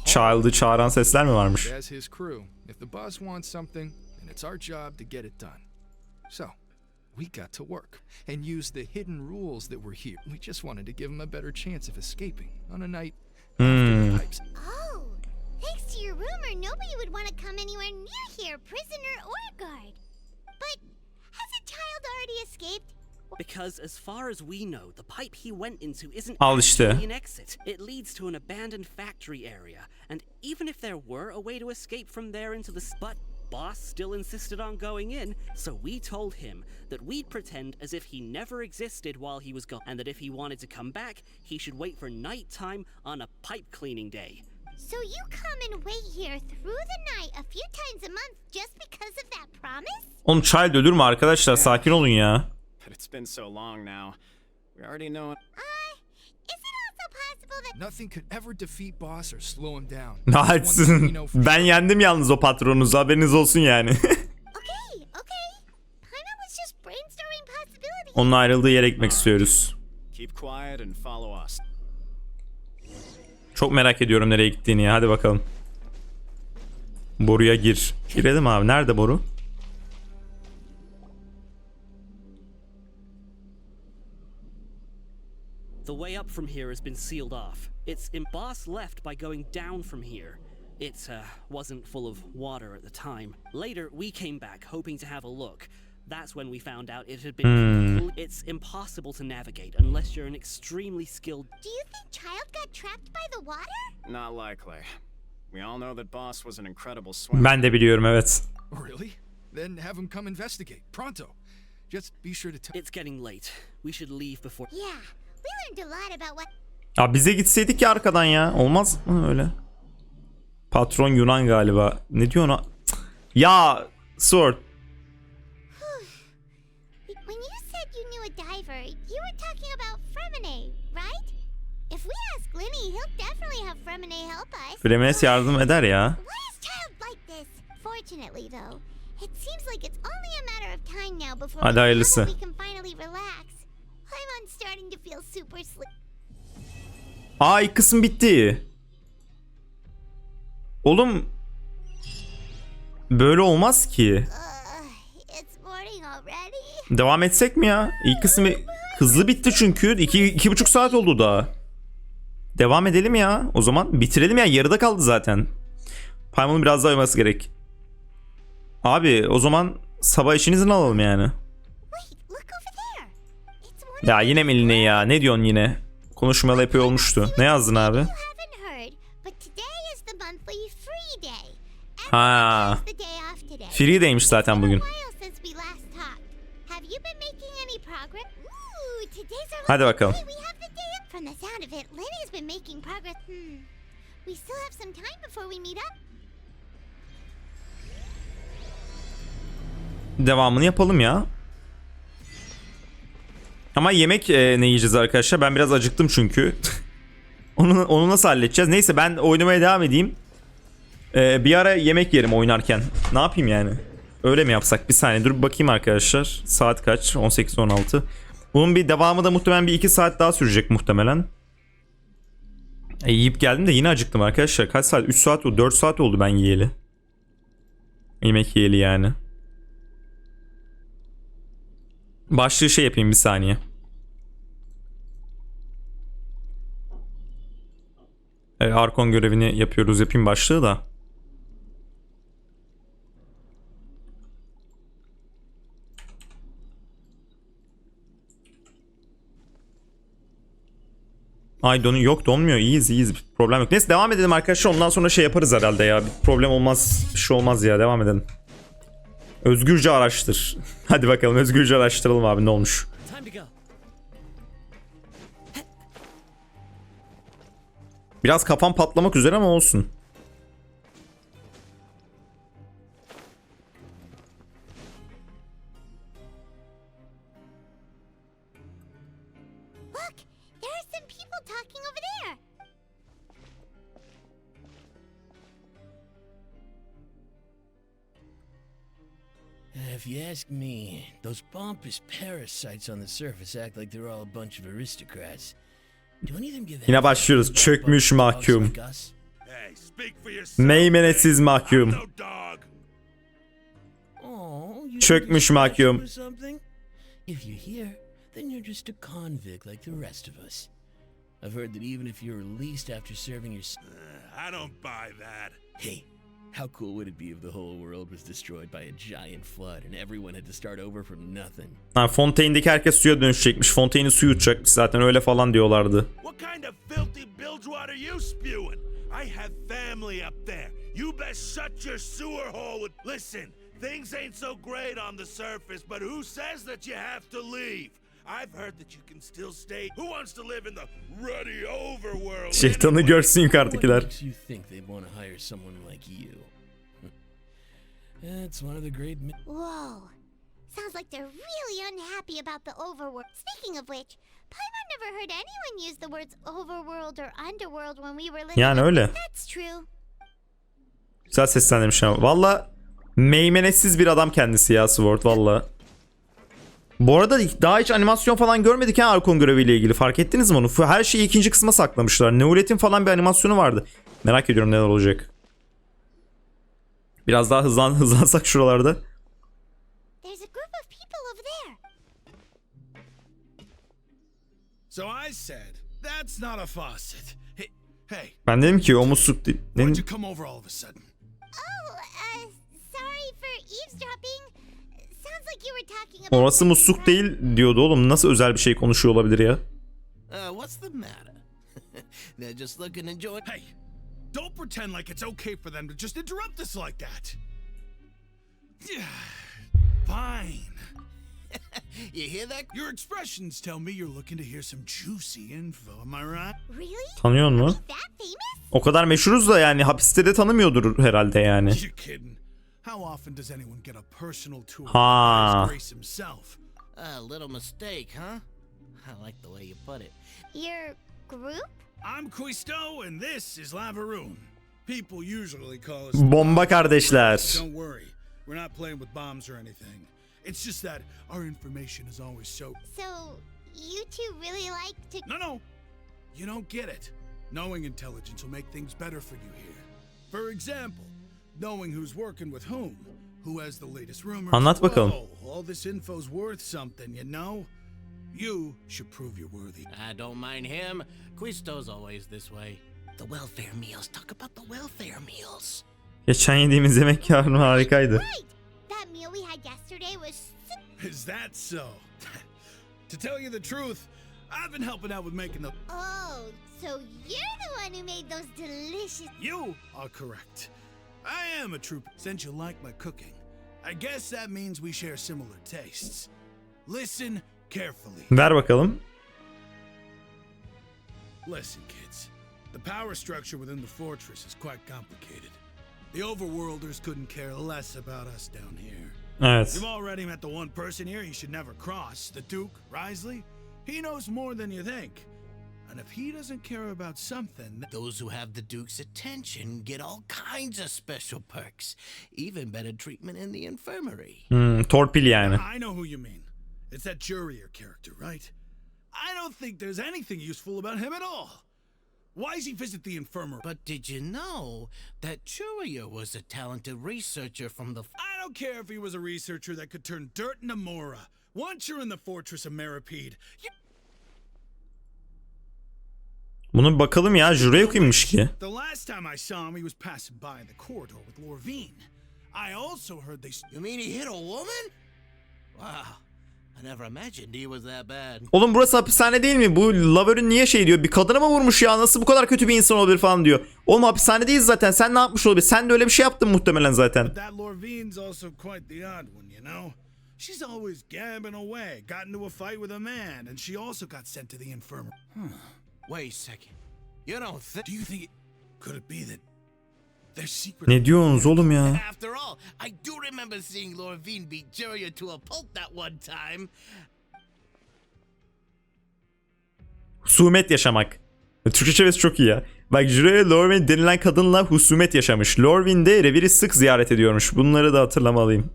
Child'ı çağıran sesler mi varmış? As his crew, if the boss wants something, then it's our job to get it done. So, we got to work and use the hidden rules that were here. We just wanted to give him a better chance of escaping on a night after the pipes. Oh, thanks to your rumor, nobody would want to come anywhere near here, prisoner or guard. But has a child already escaped? Because as far as we know, the pipe he went into isn't Al işte. actually an exit. It leads to an abandoned factory area. And even if there were a way to escape from there into the spot, boss still insisted on going in, so we told him that we'd pretend as if he never existed while he was gone, and that if he wanted to come back, he should wait for nighttime on a pipe cleaning day. So you come and wait here through the night a few times a month just because of that promise? Oğlum Child ölür mü arkadaşlar? Sakin olun ya. But it's been so long now. We already know it. Is it also possible that Nothing could ever defeat boss or slow him down. Ben yendim yalnız o patronunuzu, haberiniz olsun yani. Okay. Paimon was just brainstorming possibilities. Onun ayrıldığı yere gitmek istiyoruz. Keep quiet and follow us. Çok merak ediyorum nereye gittiğini ya. Hadi bakalım. Boruya gir. Girelim abi. Nerede boru? The way up from here has been sealed off. Its emboss left by going down from here. It wasn't full of water at the time. Later, we came back hoping to have a look, That's when we found out it had been it's impossible to navigate unless you're an extremely skilled. Do you think Child got trapped by the water? Not likely. We all know that Boss was an incredible swimmer. Ben de biliyorum, evet. Really? Then have him come investigate. Pronto. Just be sure to tell. It's getting late. We should leave before. Yeah, we learned a lot about what. Ya bize gitseydik ya arkadan ya. Olmaz mı öyle? Patron Yunan galiba. Ne diyor ona? Ya Sword. When you said you knew a diver, you were talking about Fremine, right? If we ask Linny, he'll definitely have Fremine help us. Fremenes yardım eder ya. Why is Child like this? Fortunately, though, it seems like it's only a matter of time now before Hadi hayırlısı. we can finally relax. I'm starting to feel super sleepy. Aa, ilk kısım bitti. Oğlum böyle olmaz ki. It's morning already. Devam etsek mi ya? İlk kısmı hızlı bitti çünkü. 2,5 saat oldu daha. Devam edelim ya. O zaman bitirelim ya. Yarıda kaldı zaten. Paymon'un biraz daha uyuması gerek. Abi o zaman sabah işinizin alalım yani. Ya yine mi Line ya? Ne diyorsun yine? Konuşmalı epey olmuştu. Ne yazdın abi? Ha. Free day'miş zaten bugün. Hadi bakalım. Devamını yapalım ya. Ama yemek ne yiyeceğiz arkadaşlar? Ben biraz acıktım çünkü. onu nasıl halledeceğiz? Neyse ben oynamaya devam edeyim. Bir ara yemek yerim oynarken. Ne yapayım yani? Öyle mi yapsak? Bir saniye dur bakayım arkadaşlar. Saat kaç? 18-16. Bunun bir devamı da muhtemelen bir 2 saat daha sürecek muhtemelen. Yiyip geldim de yine acıktım arkadaşlar. Kaç saat? 3 saat oldu. 4 saat oldu ben yiyeli. Yemek yiyeli yani. Başlığı şey yapayım bir saniye. Archon görevini yapıyoruz. Yapayım başlığı da. Ay yok donmuyor. İyiyiz. Problem yok. Neyse devam edelim arkadaşlar. Ondan sonra şey yaparız herhalde ya. Bir problem olmaz. Bir şey olmaz ya. Devam edelim. Özgürce araştır. Hadi bakalım özgürce araştıralım abi ne olmuş. Biraz kafam patlamak üzere ama olsun. Look, there are some people talking over there. If you ask me, those pompous parasites on the surface act like they're all a bunch of aristocrats. Do any of them give Yine başlıyoruz. Çökmüş mahkum. Meymenetsiz mahkum. Çökmüş mahkum. If you're here, then you're just a convict like the rest of us. I've heard that even if you're released after serving your I don't buy that. Hey, how cool would it be if the whole world was destroyed by a giant flood and everyone had to start over from nothing? Ha, Fontaine'deki herkes suya dönüşecekmiş. Fontaine'i suyu uçacakmış zaten öyle falan diyorlardı. What kind of filthy bilgewater you spewing? I have family up there. You best shut your sewer hole. Listen, things ain't so great on the surface, but who says that you have to leave? I've heard that you can still stay. Who wants to live in the ruddy overworld? Şeytanı görsün yukarıdakiler. What makes you think they'd want to hire someone like you? That's one of the great. Whoa. Sounds like they're really unhappy about the overworld. Speaking of which, Paimon never heard anyone use the words overworld or underworld when we were living. Yani öyle. That's true. Güzel seslendirmiş ama. Valla meymenetsiz bir adam kendisi ya Sword valla. Bu arada daha hiç animasyon falan görmedik ha Archon göreviyle ilgili. Fark ettiniz mi onu? Her şeyi ikinci kısma saklamışlar. Neulet'in falan bir animasyonu vardı. Merak ediyorum neler olacak. Biraz daha hızlansak şuralarda. There's a group of people over there. So I said, that's not a faucet. Hey. Ben dedim ki o musluk değil. Why'd you come over all of a sudden? Oh, sorry for eavesdropping. Sounds like you were talking about. Orası musluk değil diyordu oğlum. Nasıl özel bir şey konuşuyor olabilir ya? What's the matter? They're just looking enjoy. Hey, don't pretend like it's okay for them to just interrupt us like that. Fine. You hear that? Your expressions tell me you're looking to hear some juicy info. Am I right? Really? Tanıyor mu? O kadar meşhuruz da yani hapiste de tanımıyordur herhalde yani. You're kidding. How often does anyone get a personal tour Ha. of Grace himself? A little mistake, huh? I like the way you put it. Your group? I'm Quisto and this is Lavaroon. People usually call us Bomba kardeşler. Don't worry. We're not playing with bombs or anything. It's just that our information is always so. So, you two really like to. No. You don't get it. Knowing intelligence will make things better for you here. For example, knowing who's working with who has the latest rumors. Anlat bakalım. Whoa, all this info's worth something, you know? You should prove you're worthy. I don't mind him. Quisto's always this way. The welfare meals. Talk about the welfare meals. Geçen yediğimiz yemek yarın harikaydı. That meal we had yesterday was. Is that so? To tell you the truth, I've been helping out with making the. Oh, so you're the one who made those delicious. You are correct. I am a trooper. Since you like my cooking, I guess that means we share similar tastes. Listen carefully. Ver bakalım. Listen, kids. The power structure within the fortress is quite complicated. The overworlders couldn't care less about us down here. Evet. You've already met the one person here you should never cross, the Duke, Risley. He knows more than you think. And if he doesn't care about something, Those who have the Duke's attention get all kinds of special perks. Even better treatment in the infirmary. Torpil yani. I know who you mean. It's that Jurier character, right? I don't think there's anything useful about him at all. Why does he visit the infirmary? But did you know that Jurier was a talented researcher from the... I don't care if he was a researcher that could turn dirt into Mora. Once you're in the fortress of Meripede, Bunu bakalım ya. Jüriye kimmiş ki? the last time I saw him, he was passing by the corridor with Lorvine. I also heard they... You mean he hit a woman? Wow. I never imagined he was that bad. Oğlum burası hapishane değil mi? Bu Laverne niye şey diyor? Bir kadına mı vurmuş ya? Nasıl bu kadar kötü bir insan olabilir falan diyor. Oğlum hapishanedeyiz zaten. Sen ne yapmış olabilir? Sen de öyle bir şey yaptın muhtemelen zaten. That Lorvine's also quite the odd one, you know? She's always gabbing away, got into a fight with a man, and she also got sent to the infirmary. Wait a second. You don't think... Do you think could it be that they're secret? Ne diyorsunuz oğlum ya? After all, I do remember seeing Lorvine beat Jurier to a pulp that one time. Husumet yaşamak. Türkçe çevirisi çok iyi ya. Bak Jüriye Lorvine denilen kadınla husumet yaşamış. Lorvine de reviri sık ziyaret ediyormuş. Bunları da hatırlamalıyım.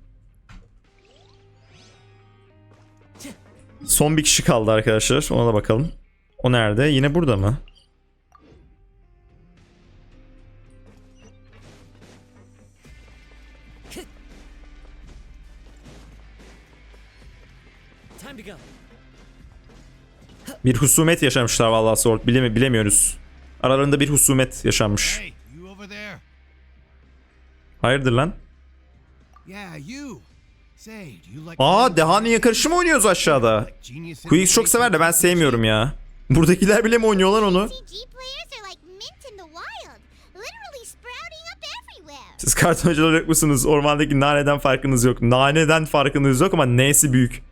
Son bir kişi kaldı arkadaşlar. Ona da bakalım. O nerede? Yine burada mı? Time to go. Bir husumet yaşamışlar vallahi Sword. Bilemiyoruz. Aralarında bir husumet yaşanmış. Hey, you over there? Hayırdır lan? Yeah, you. Say, do you like... Aa, Deha'nın yakarışı mı oynuyoruz aşağıda? Quiz çok sever de ben sevmiyorum ya. Buradakiler bile mi oynuyor lan onu? Siz kartoncular yok musunuz? Ormandaki naneden farkınız yok. Naneden farkınız yok ama neyse büyük.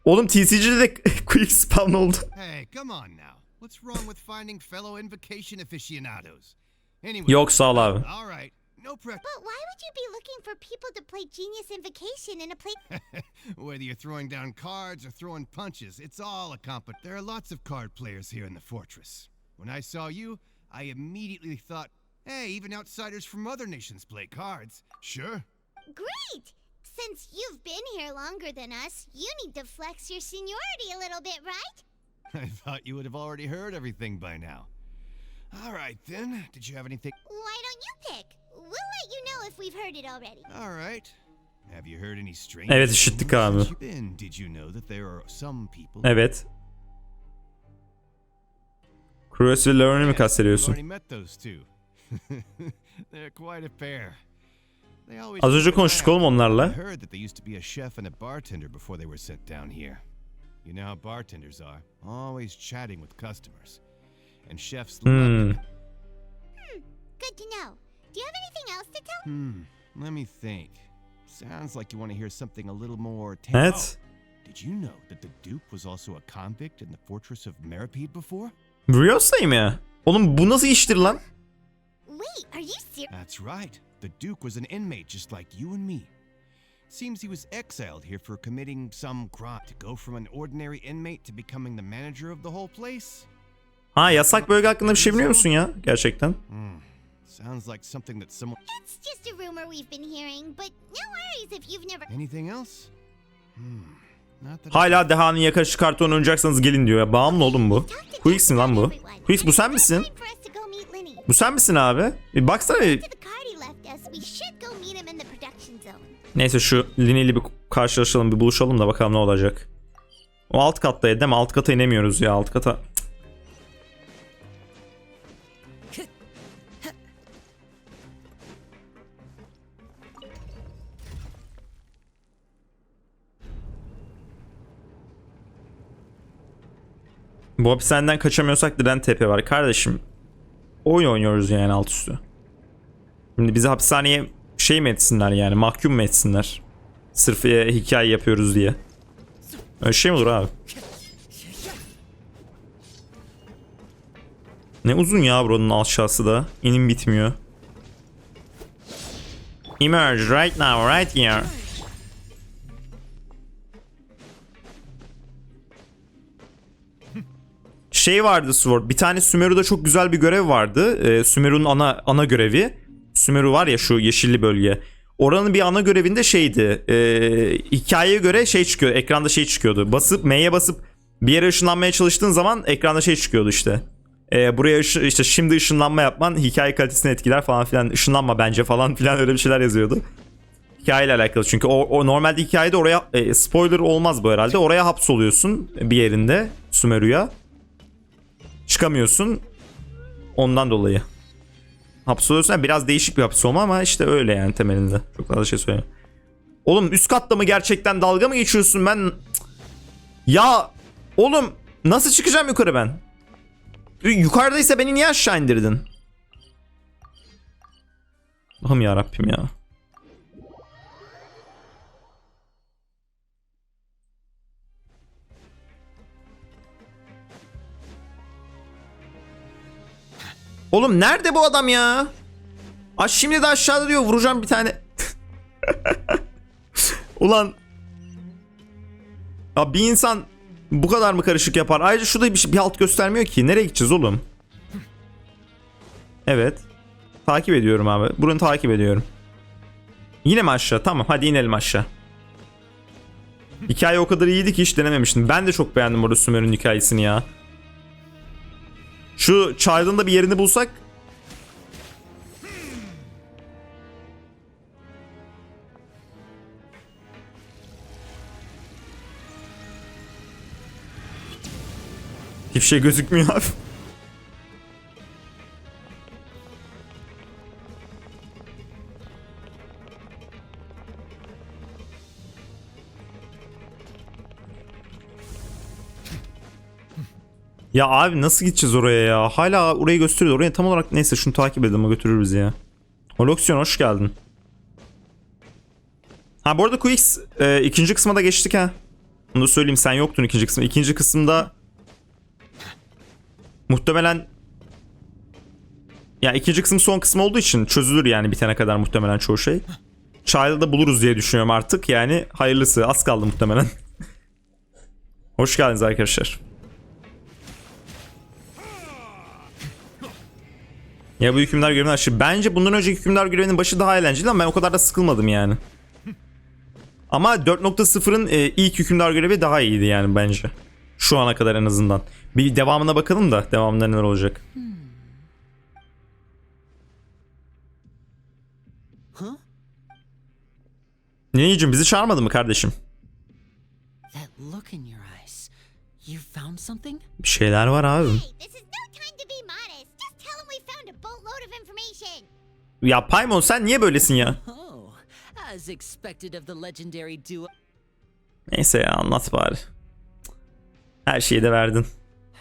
Oğlum TCG'de de quick spawn oldu. Hey, come on now. What's wrong with finding fellow invocation aficionados? Anyway, Yok sağ ol abi. all right. No pressure. But why would you be looking for people to play Genius Invocation in a place? Whether you're throwing down cards or throwing punches, it's all a competition. There are lots of card players here in the fortress. When I saw you, I immediately thought, hey, even outsiders from other nations play cards. Sure. Great! Since you've been here longer than us, you need to flex your seniority a little bit, right? I thought you would have already heard everything by now. All right, then. Did you have anything? Why don't you pick? We'll let you know if we've heard it already. All right. Have you heard any strange? Evet, işittik abi. Did you know that there are some people? Evet. Cruise ve Learn'ı mı kastediyorsun? Already met those two. They're quite a pair. Az önce konuştuk oğlum onlarla. I heard that there used to be a chef and a bartender before they were sent down here. You know how bartenders are, always chatting with customers. And chefs love it. Good to know. Do you have anything else to tell? Let me think. Sounds like you want to hear something a little more Evet. Did you know that the Duke was also a convict in the fortress of Meripede before? Riyosa'yı mı? Oğlum bu nasıl iştir lan? Wait, are you serious? That's right. The Duke was an inmate just like you and me. Seems he was exiled here for committing some crime. To go from an ordinary inmate to becoming the manager of the whole place? Ha, yasak bölge hakkında bir şey biliyor musun ya? Gerçekten. Sounds like something that someone... It's just a rumor we've been hearing, but no worries if you've never... Anything else? Hala dehanın yakaşı kartonu oynayacaksanız gelin diyor ya. Bağımlı oğlum bu. Quix mi lan bu? Quix bu sen misin? Bu sen misin abi? Bir baksana bir. Neyse şu Lini ile bir karşılaşalım, bir buluşalım da bakalım ne olacak. O alt kattaydı değil mi? Alt kata inemiyoruz ya, alt kata. Bu hapishaneden kaçamıyorsak neden tepe var kardeşim? Oyun oynuyoruz yani alt üstü. Şimdi bizi hapishaneye şey mi etsinler yani, mahkum mu etsinler? Sırf hikaye yapıyoruz diye. Öyle şey mi olur abi? Ne uzun ya buranın aşağısı da. İnim bitmiyor. Emerge right now, right here. Şey vardı Sword. Bir tane Sumeru'da çok güzel bir görev vardı. Sumeru'nun ana görevi. Sumeru var ya, şu yeşilli bölge. Oranın bir ana görevinde şeydi. Hikayeye göre şey çıkıyor. Ekranda şey çıkıyordu. M'ye basıp bir yere ışınlanmaya çalıştığın zaman ekranda şey çıkıyordu işte. Buraya işte şimdi ışınlanma yapman hikaye kalitesini etkiler falan filan. Işınlanma bence falan filan, öyle bir şeyler yazıyordu. Hikayeyle alakalı çünkü o normalde hikayede oraya spoiler olmaz bu herhalde. Oraya hapsoluyorsun bir yerinde Sumeru'ya. Çıkamıyorsun. Ondan dolayı. Hapsoluyorsun. Yani biraz değişik bir hapsolma ama işte öyle yani temelinde. Çok fazla şey söyleyeyim. Oğlum üst katta mı gerçekten, dalga mı geçiyorsun ben? Ya oğlum nasıl çıkacağım yukarı ben? Yukarıdaysa beni niye aşağı indirdin? Allah'ım yarabbim ya. Oğlum nerede bu adam ya? Şimdi de aşağıda diyor, vuracağım bir tane. Ulan. Ya bir insan bu kadar mı karışık yapar? Ayrıca şurada bir halt göstermiyor ki. Nereye gideceğiz oğlum? Evet. Takip ediyorum abi. Bunu takip ediyorum. Yine mi aşağı? Tamam hadi inelim aşağı. Hikaye o kadar iyiydi ki hiç denememiştim. Ben de çok beğendim orada Sumer'in hikayesini ya. Şu Child'ın da bir yerini bulsak. Hiçbir şey gözükmüyor abi. Ya abi nasıl gideceğiz oraya ya? Hala orayı gösteriyor. Oraya tam olarak neyse şunu takip edelim, o götürür bizi ya. Holoksiyon hoş geldin. Ha bu arada Quix ikinci kısma da geçtik ha. Bunu da söyleyeyim, sen yoktun ikinci kısmı. İkinci kısımda muhtemelen ya ikinci kısım son kısım olduğu için çözülür yani bitene kadar muhtemelen çoğu şey. Child'ı da buluruz diye düşünüyorum artık yani, hayırlısı, az kaldı muhtemelen. Hoş geldiniz arkadaşlar. Ya bu hükümdar görevini aşırı. Bence bundan önceki hükümdar görevinin başı daha eğlenceli ama ben o kadar da sıkılmadım yani. Ama 4.0'ın ilk hükümdar görevi daha iyiydi yani bence. Şu ana kadar en azından. Bir devamına bakalım da devamında neler olacak. Nineciğim bizi çağırmadı mı kardeşim? Bir şeyler var abi. Ya Paimon sen niye böylesin ya? As expected of the legendary duo. Neyse ya, anlat bari. Her şeyi de verdin.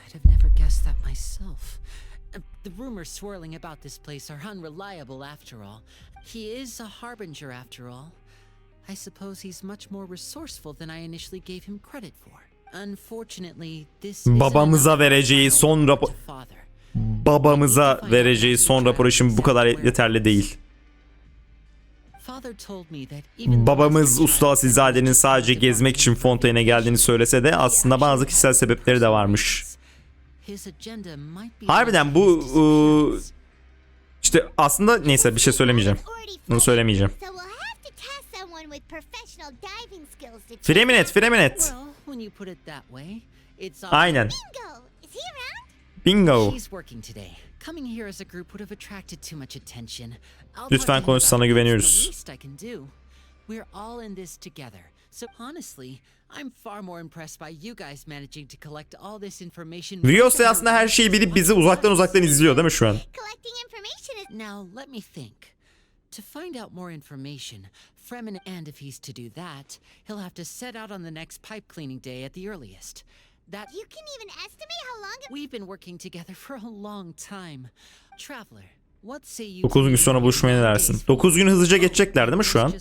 I'd have never guessed that myself. The rumors swirling about this place are unreliable after all. He is a harbinger after all. I suppose he's much more resourceful than I initially gave him credit for. Unfortunately, this Babamıza vereceği son rapor için bu kadar yeterli değil. Babamız Usta Asilzade'nin sadece gezmek için Fontaine'e geldiğini söylese de aslında bazı kişisel sebepleri de varmış. Harbiden bu işte aslında neyse bir şey söylemeyeceğim. Bunu söylemeyeceğim. Freminet. Aynen. Bingo. Lütfen konuş, sana güveniyoruz. We're all in this together. So honestly, I'm far more impressed by you guys managing to collect all this information. Rios da aslında her şeyi bilip bizi uzaktan izliyor değil mi şu an? Now let me think. To find out more information, Fremen, and if he's to do that, he'll have to set out on the next pipe cleaning day at the earliest. That You can even estimate how long we've been working together for a long time. Traveler, what say you? 9 gün sonra buluşmaya ne dersin? 9 gün hızlıca geçecekler değil mi şu an?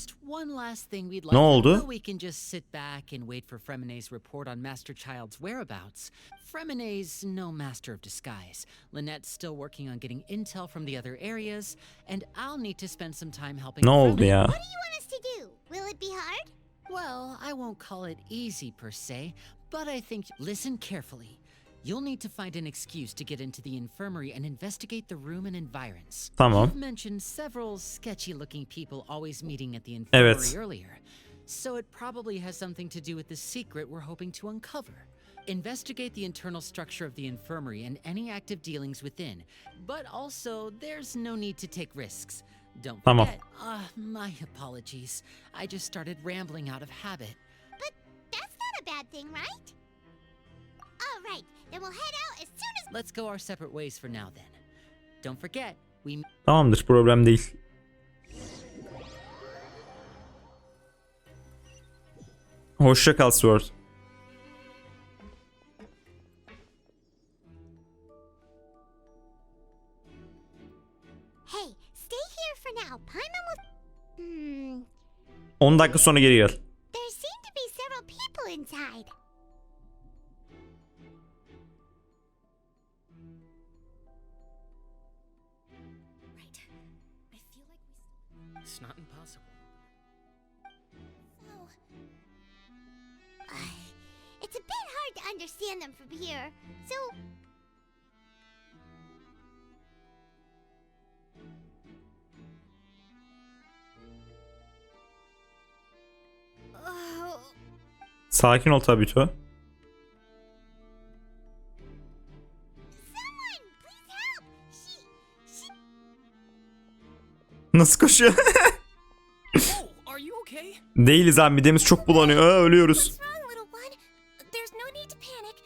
Ne oldu? We can just sit back and wait for Fremenet's report on Master Child's whereabouts. Fremenet's no master of disguise. Lynette's still working on getting intel from the other areas, and I'll need to spend some time helping. Ne oldu ya? What do you want us to do? Will it be hard? Well, I won't call it easy per se, but I think listen carefully. You'll need to find an excuse to get into the infirmary and investigate the room and environs. Tamam. You've mentioned several sketchy-looking people always meeting at the infirmary earlier, so it probably has something to do with the secret we're hoping to uncover. Investigate the internal structure of the infirmary and any active dealings within, but also there's no need to take risks. Don't Tamam. forget, my apologies. I just started rambling out of habit. But that's not a bad thing, right? All right, then we'll head out as soon as... Let's go our separate ways for now then. Don't forget, we... Tamamdır, problem değil. Hoşça kal Sword. Hey, stay here for now. Paimon will... 10 dakika sonra geri gel. There seem to be several people inside. It's not impossible. Oh. It's a bit hard to understand them from here, so... Oh. Sakin ol tabii to. Nasıl koşuyor? Are you okay? Değiliz abi, midemiz çok bulanıyor. Ölüyoruz. There's no need to panic.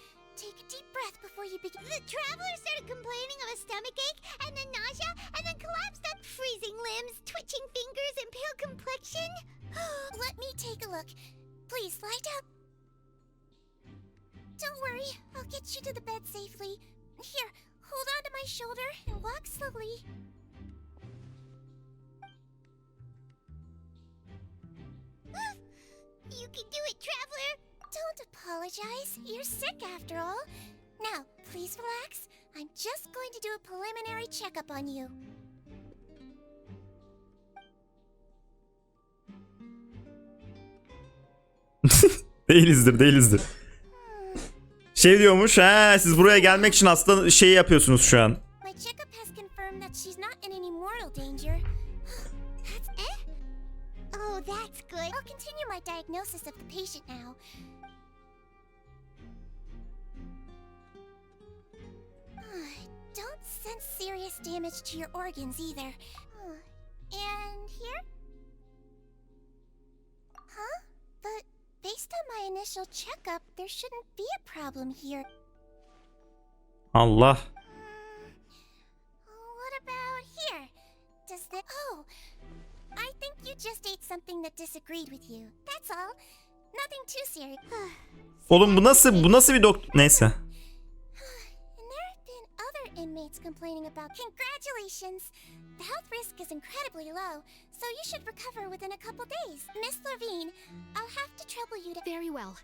Take a deep breath before you begin. The traveler started complaining of a stomachache, and then nausea, and then collapsed on freezing limbs, twitching fingers, and pale complexion. Let me take a look. Please lie down. Don't worry, I'll get you to the bed safely. Here, hold on to my shoulder and walk slowly. You can do it, traveler! Don't apologize. You're sick after all. Now, please relax. I'm just going to do a preliminary checkup on you. Değilizdir. Şey diyormuş, siz buraya gelmek için aslında şey yapıyorsunuz şu an. My checkup has confirmed that she's not in any mortal danger. Oh, that's good. I'll continue my diagnosis of the patient now. Don't sense serious damage to your organs either. And here? Huh? But based on my initial checkup, there shouldn't be a problem here. Allah. What about here? Does the... Oh! I think you just ate something that disagreed with you. That's all. Nothing too serious. Oğlum bu nasıl bir doktor? Neyse. And there have been other inmates complaining about. Congratulations! The health risk is incredibly low, so you should recover within a couple days. Miss Levine, I'll have to trouble you to. Very well.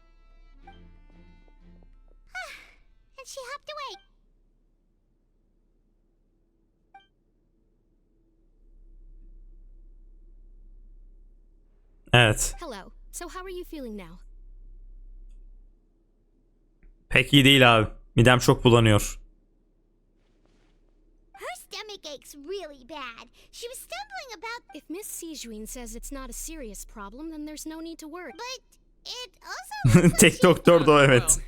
And she hopped away. Evet. Hello. So how are you feeling now? Pek iyi değil abi. Midem çok bulanıyor. Her stomach aches really bad. She was stumbling about. If Miss Sijuin says it's not a serious problem, then there's no need to worry. But it also. Tek doktor da o, evet.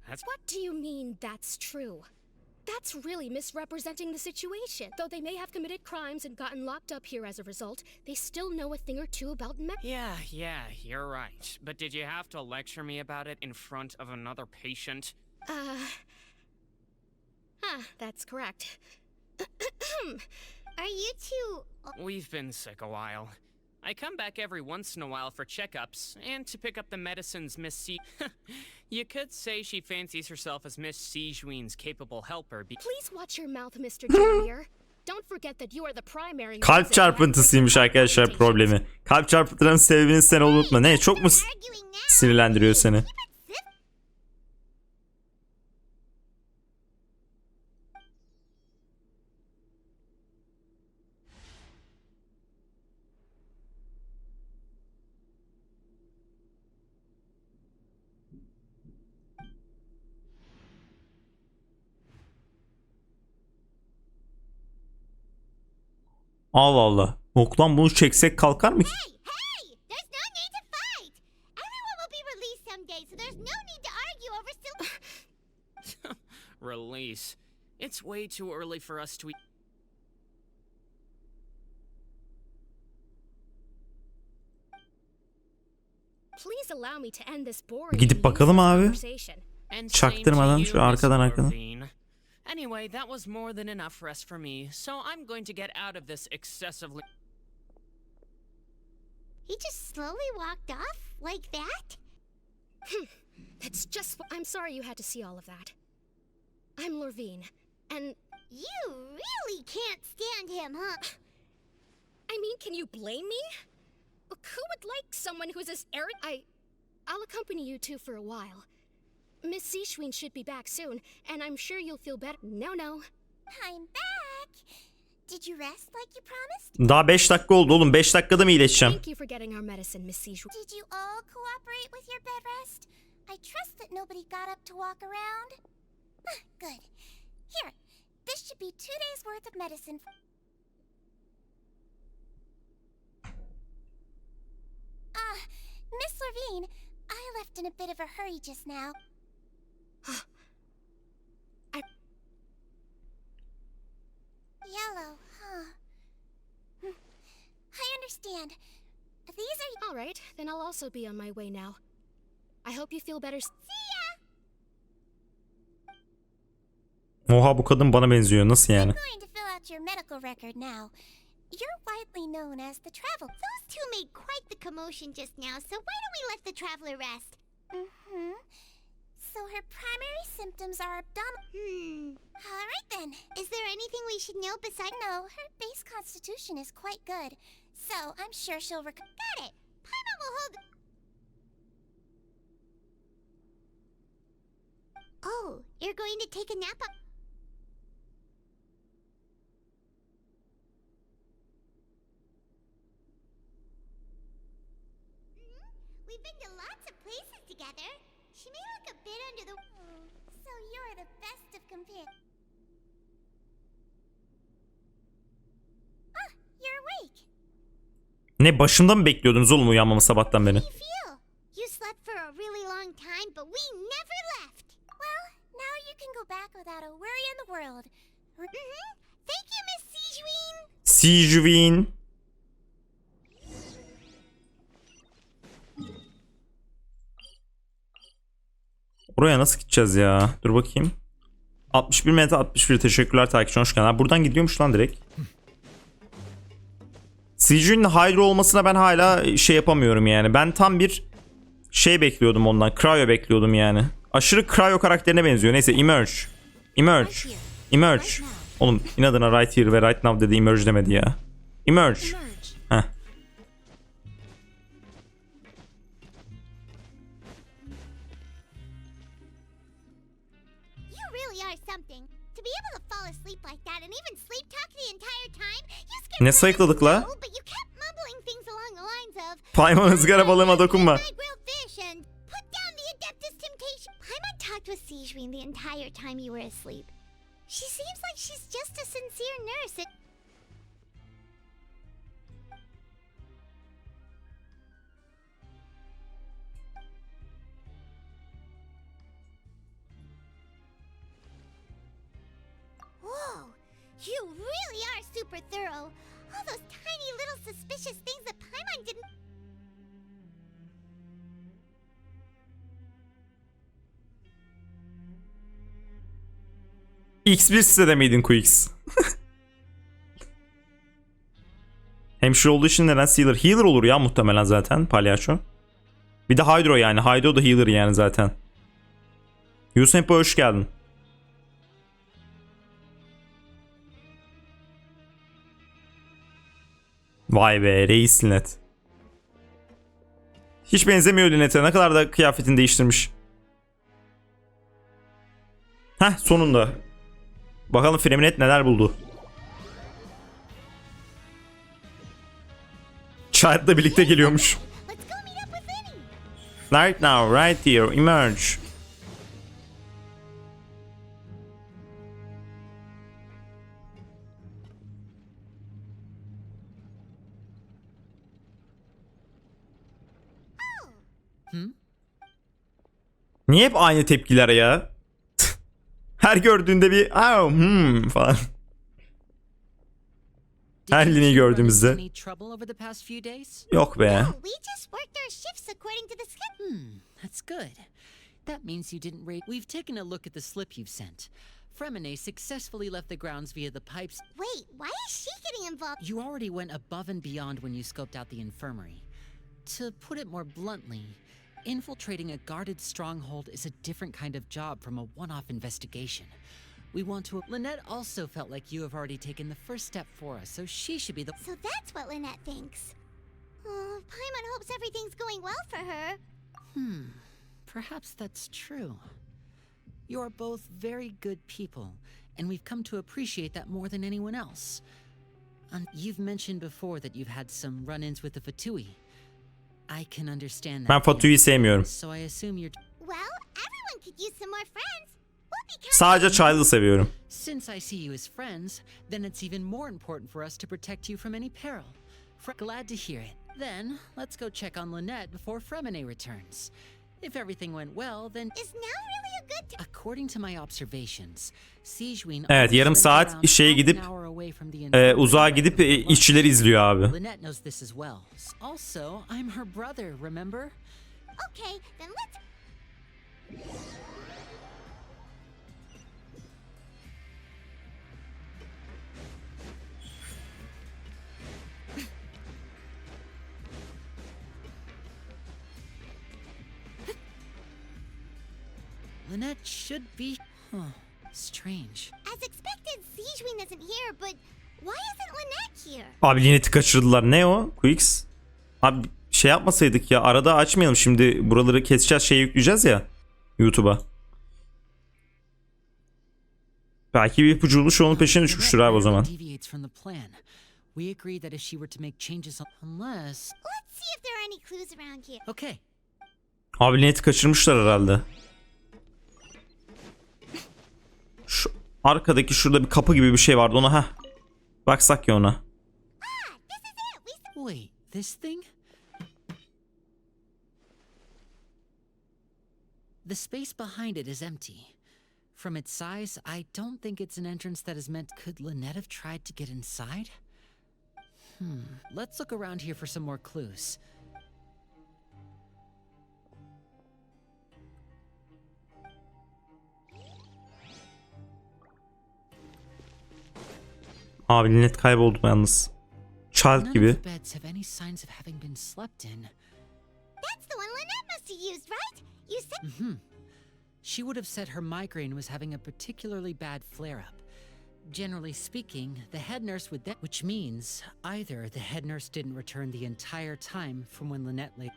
What do you mean that's true? That's really misrepresenting the situation. Though they may have committed crimes and gotten locked up here as a result, they still know a thing or two about Yeah, you're right. But did you have to lecture me about it in front of another patient? That's correct. Are you two? We've been sick a while. I come back every once in a while for checkups and to pick up the medicines Miss C. You could say she fancies herself as Miss Sijuin's capable helper. Please watch your mouth, Mr. Junior. Don't forget that you are the primary. Kalp çarpıntısıymış arkadaşlar problemi. Kalp çarpıntılarının sebebini sen unutma. Ne? Çok mu sinirlendiriyor seni? Allah Allah. Yok lan, bunu çeksek kalkar mı ki? Hey! There's no need to fight. Everyone will be released someday, so there's no need to argue over still. Release. It's way too early for us to. Please allow me to end this boring. Gidip bakalım abi. And Çaktırmadan same to şu you, arkadan Miss arkadan. Levine. Anyway, that was more than enough rest for me, so I'm going to get out of this excessively. He just slowly walked off like that? That's just what. I'm sorry you had to see all of that. I'm Lorvine, and you really can't stand him, huh? I mean, can you blame me? Who would like someone who's as arrogant? I'll accompany you two for a while. Miss Sijuin should be back soon, and I'm sure you'll feel better. No. I'm back. Did you rest like you promised? Daha 5 dakika oldu oğlum. 5 dakikada mı iyileşeceğim? Thank you for getting our medicine, Miss Sijuin. Did you all cooperate with your bed rest? I trust that nobody got up to walk around. Good. Here, this should be 2 days worth of medicine. Miss Levine, I left in a bit of a hurry just now. Yellow, huh? I understand. These are... All right, then I'll also be on my way now. I hope you feel better. See ya! Oha, bu kadın bana benziyor. Nasıl yani? I'm going to fill out your medical record now. You're widely known as the Travel. Those two made quite the commotion just now, so why don't we let the Traveler rest? So her primary symptoms are abdominal. Alright then. Is there anything we should know besides... No, her base constitution is quite good. So I'm sure she'll Got it! Paimon will hold... Oh, you're going to take a nap up... We've been to lots of places together. She may look a bit under the... So you're the best of compare... You're awake. Ne, başımda mı bekliyordunuz oğlum uyanmamı sabahtan beri? You slept for a really long time, but we never left. Well, now you can go back without a worry in the world. Thank you, Miss Sijuin. Sijuin. Oraya nasıl gideceğiz ya? Dur bakayım. 61 metre 61. Teşekkürler takipçi, hoş geldin. Buradan gidiyormuş lan direkt. Siege'nin Hydra olmasına ben hala şey yapamıyorum yani. Ben tam bir şey bekliyordum ondan. Cryo bekliyordum yani. Aşırı Cryo karakterine benziyor. Neyse Emerge. Emerge. Emerge. Oğlum inadına right here ve right now dedi, Emerge demedi ya. Emerge. Heh. You really are something. To be able to fall asleep like that and even sleep talk the entire time, you scared Ne sayıkladık la? but you kept mumbling things along the lines of Paimon ızgara balığıma dokunma. grilled fish and put down the Adeptus temptation. Paimon talked with Sijwin the entire time you were asleep. She seems like she's just a sincere nurse. Whoa, you really are super thorough. All those tiny little suspicious things that Paimon didn't. X1 sitede miydin Quix? Hemşire olduğu için neden Sealer? Healer olur ya muhtemelen zaten palyaço. Bir de Hydro yani. Hydro da healer yani zaten. Yusempo hoş geldin. Vay be reis Linet. Hiç benzemiyor Linet'e. Ne kadar da kıyafetini değiştirmiş. Heh sonunda. Bakalım Freminet neler buldu. Child'la birlikte geliyormuş. Right now, right here, emerge. Niye hep aynı tepkiler ya? Her gördüğünde bir falan. Her lineyi gördüğümüzde. Yok be. That's good. That means you didn't raid. We've taken a look at the slip you've sent. Fremine successfully left the grounds via the pipes. Wait, why is she getting involved? You already went above and beyond when you scoped out the infirmary. To put it more bluntly, infiltrating a guarded stronghold is a different kind of job from a one-off investigation. We want to... Lynette also felt like you have already taken the first step for us, so she should be the... So that's what Lynette thinks. Oh, Paimon hopes everything's going well for her. Perhaps that's true. You're both very good people, and we've come to appreciate that more than anyone else. And you've mentioned before that you've had some run-ins with the Fatui. I can understand that. Ben Fatui'yi sevmiyorum. So I assume you're... Well, everyone could use some more friends. Sadece Child'ı seviyorum. Since I see you as friends, then it's even more important for us to protect you from any peril. Glad to hear it. Then, let's go check on Lynette before Fremine returns. If everything went well, then... Is now really a good time? According to my observations, Sijwin... Evet, yarım saat şeye gidip uzağa gidip işçileri izliyor abi. Lynette knows this as well. Also, I'm her brother, remember? Okay, then let's... Lynette should be... strange. As expected, Sijwin isn't here, but why isn't Lynette here? Abi Lynette'i kaçırdılar. Ne o? Quix? Abi şey yapmasaydık ya. Arada açmayalım şimdi. Buraları keseceğiz. Şeye yükleyeceğiz ya. YouTube'a. Belki bir ipucu şu onun peşine düşmüştür abi o zaman. We agree that if she were to make changes unless... Let's see if there are any clues around here. Okay. Abi Lynette'i kaçırmışlar herhalde. Şu arkadaki şurada bir kapı gibi bir şey vardı, ona baksak ya ona. Wait, this thing? The space behind it is empty. From its size, I don't think it's an entrance that is meant... Could Lynette have tried to get inside? Let's look around here for some more clues. Abi Lynette kayboldu yalnız. Child None gibi. of the beds have any signs of having been slept in. That's the one Lynette must have used, right? You said. She would have said her migraine was having a particularly bad flare-up. Generally speaking, the head nurse would then, which means either the head nurse didn't return the entire time from when Lynette lay.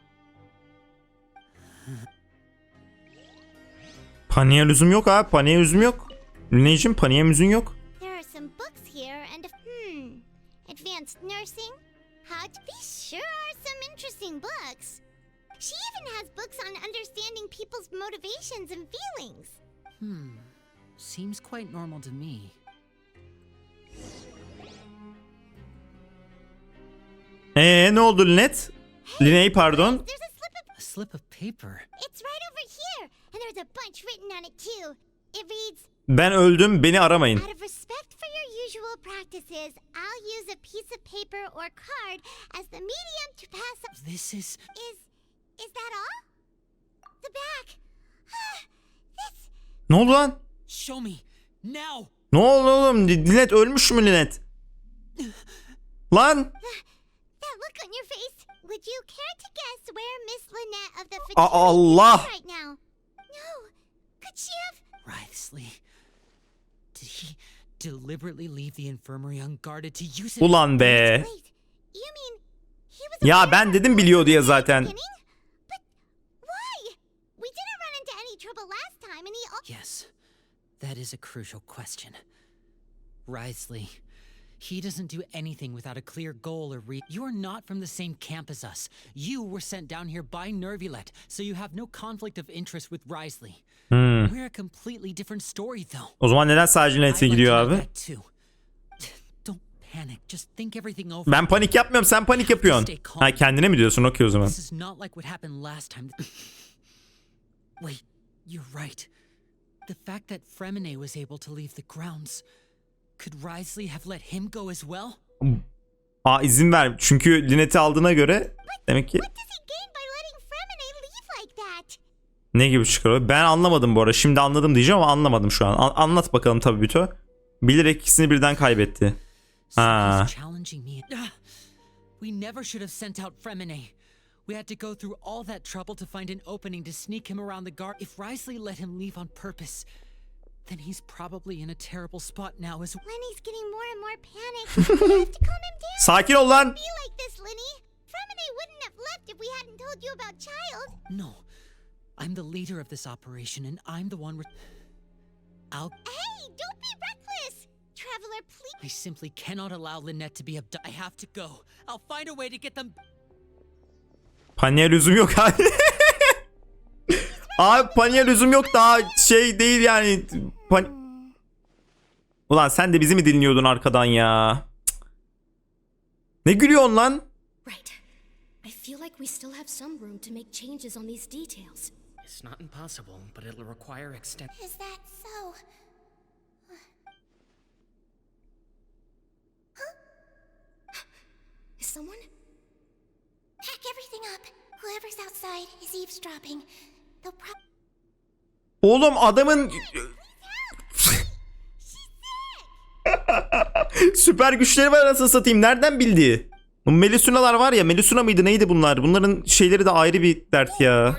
Paniğe lüzum yok abi. Paniğe lüzum yok. Lüneciğim paniğe lüzum yok. There are some books here and advanced nursing. How to be sure are some interesting books. She even has books on understanding people's motivations and feelings. Seems quite normal to me. Ne oldu Linet? Liney pardon. A slip of paper. It's right over here, and there's a bunch written on it too. It reads, Ben öldüm, beni aramayın. out of respect for your usual practices, I'll use a piece of paper or card as the medium to pass up. This is... Is that all? The back. This... Ne oldu lan? Show me, now! Ne oldu oğlum? Linet ölmüş mü Linet? Lan! That look on your face. Would you care to guess where Miss Lynette of the Allah! fraternity is right now? No. Could she have... Wriothesley. Did he deliberately leave the infirmary unguarded to use it? Ulan be. You mean he was Ya ben dedim biliyor diye zaten. But why? We didn't run into any trouble last time and he... Yes, that is a crucial question. Wriothesley, he doesn't do anything without a clear goal or You are not from the same camp as us. You were sent down here by Nervilet, so you have no conflict of interest with Wriothesley. We're a completely different story though. O zaman neden sadece Linet'e gidiyor abi? Don't panic. Just think everything over. Ben panik yapmıyorum, sen panik yapıyorsun. Ha kendine mi diyorsun? Okey o zaman. This is not like what happened last time. Wait, you're right. The fact that Fremine was able to leave the grounds, could Wriothesley have let him go as well? İzin ver. Çünkü Linet'i aldığına göre demek ki... What does he gain by letting Fremine leave like that? Ne gibi çıkarıyor? Ben anlamadım bu arada. Şimdi anladım diyeceğim ama anlamadım şu an. Anlat bakalım tabii Büto. Bilerek ikisini birden kaybetti. Ha. We never should have sent out Fremine. We had to go through all that trouble to find an opening to sneak him around the guard. If Wriothesley let him leave on purpose, then he's probably in a terrible spot now as... Lenny's getting more and more panicked. We have to calm him down. Sakin ol lan. Be like this, Lenny. Fremine wouldn't have left if we hadn't told you about Child. No. I'm the leader of this operation, and I'm the one... Hey, don't be reckless! Traveler, please... I simply cannot allow Lynette to be abducted. I have to go. I'll find a way to get them... Paniğe lüzum yok abi. Abi paniğe lüzum yok, daha şey değil yani. Ulan sen de bizi mi dinliyordun arkadan ya? Cık. Ne gülüyorsun lan? Right. I feel like we still have some room to make changes on these details. It's not impossible, but it'll require extent. Is that so? Is someone? Pack everything up. Whoever's outside is eavesdropping. They'll probably... Oğlum adamın... Süper güçleri var anasını satayım. Nereden bildi? Bu Melissunalar var ya. Melisuna mıydı neydi bunlar? Bunların şeyleri de ayrı bir dert ya.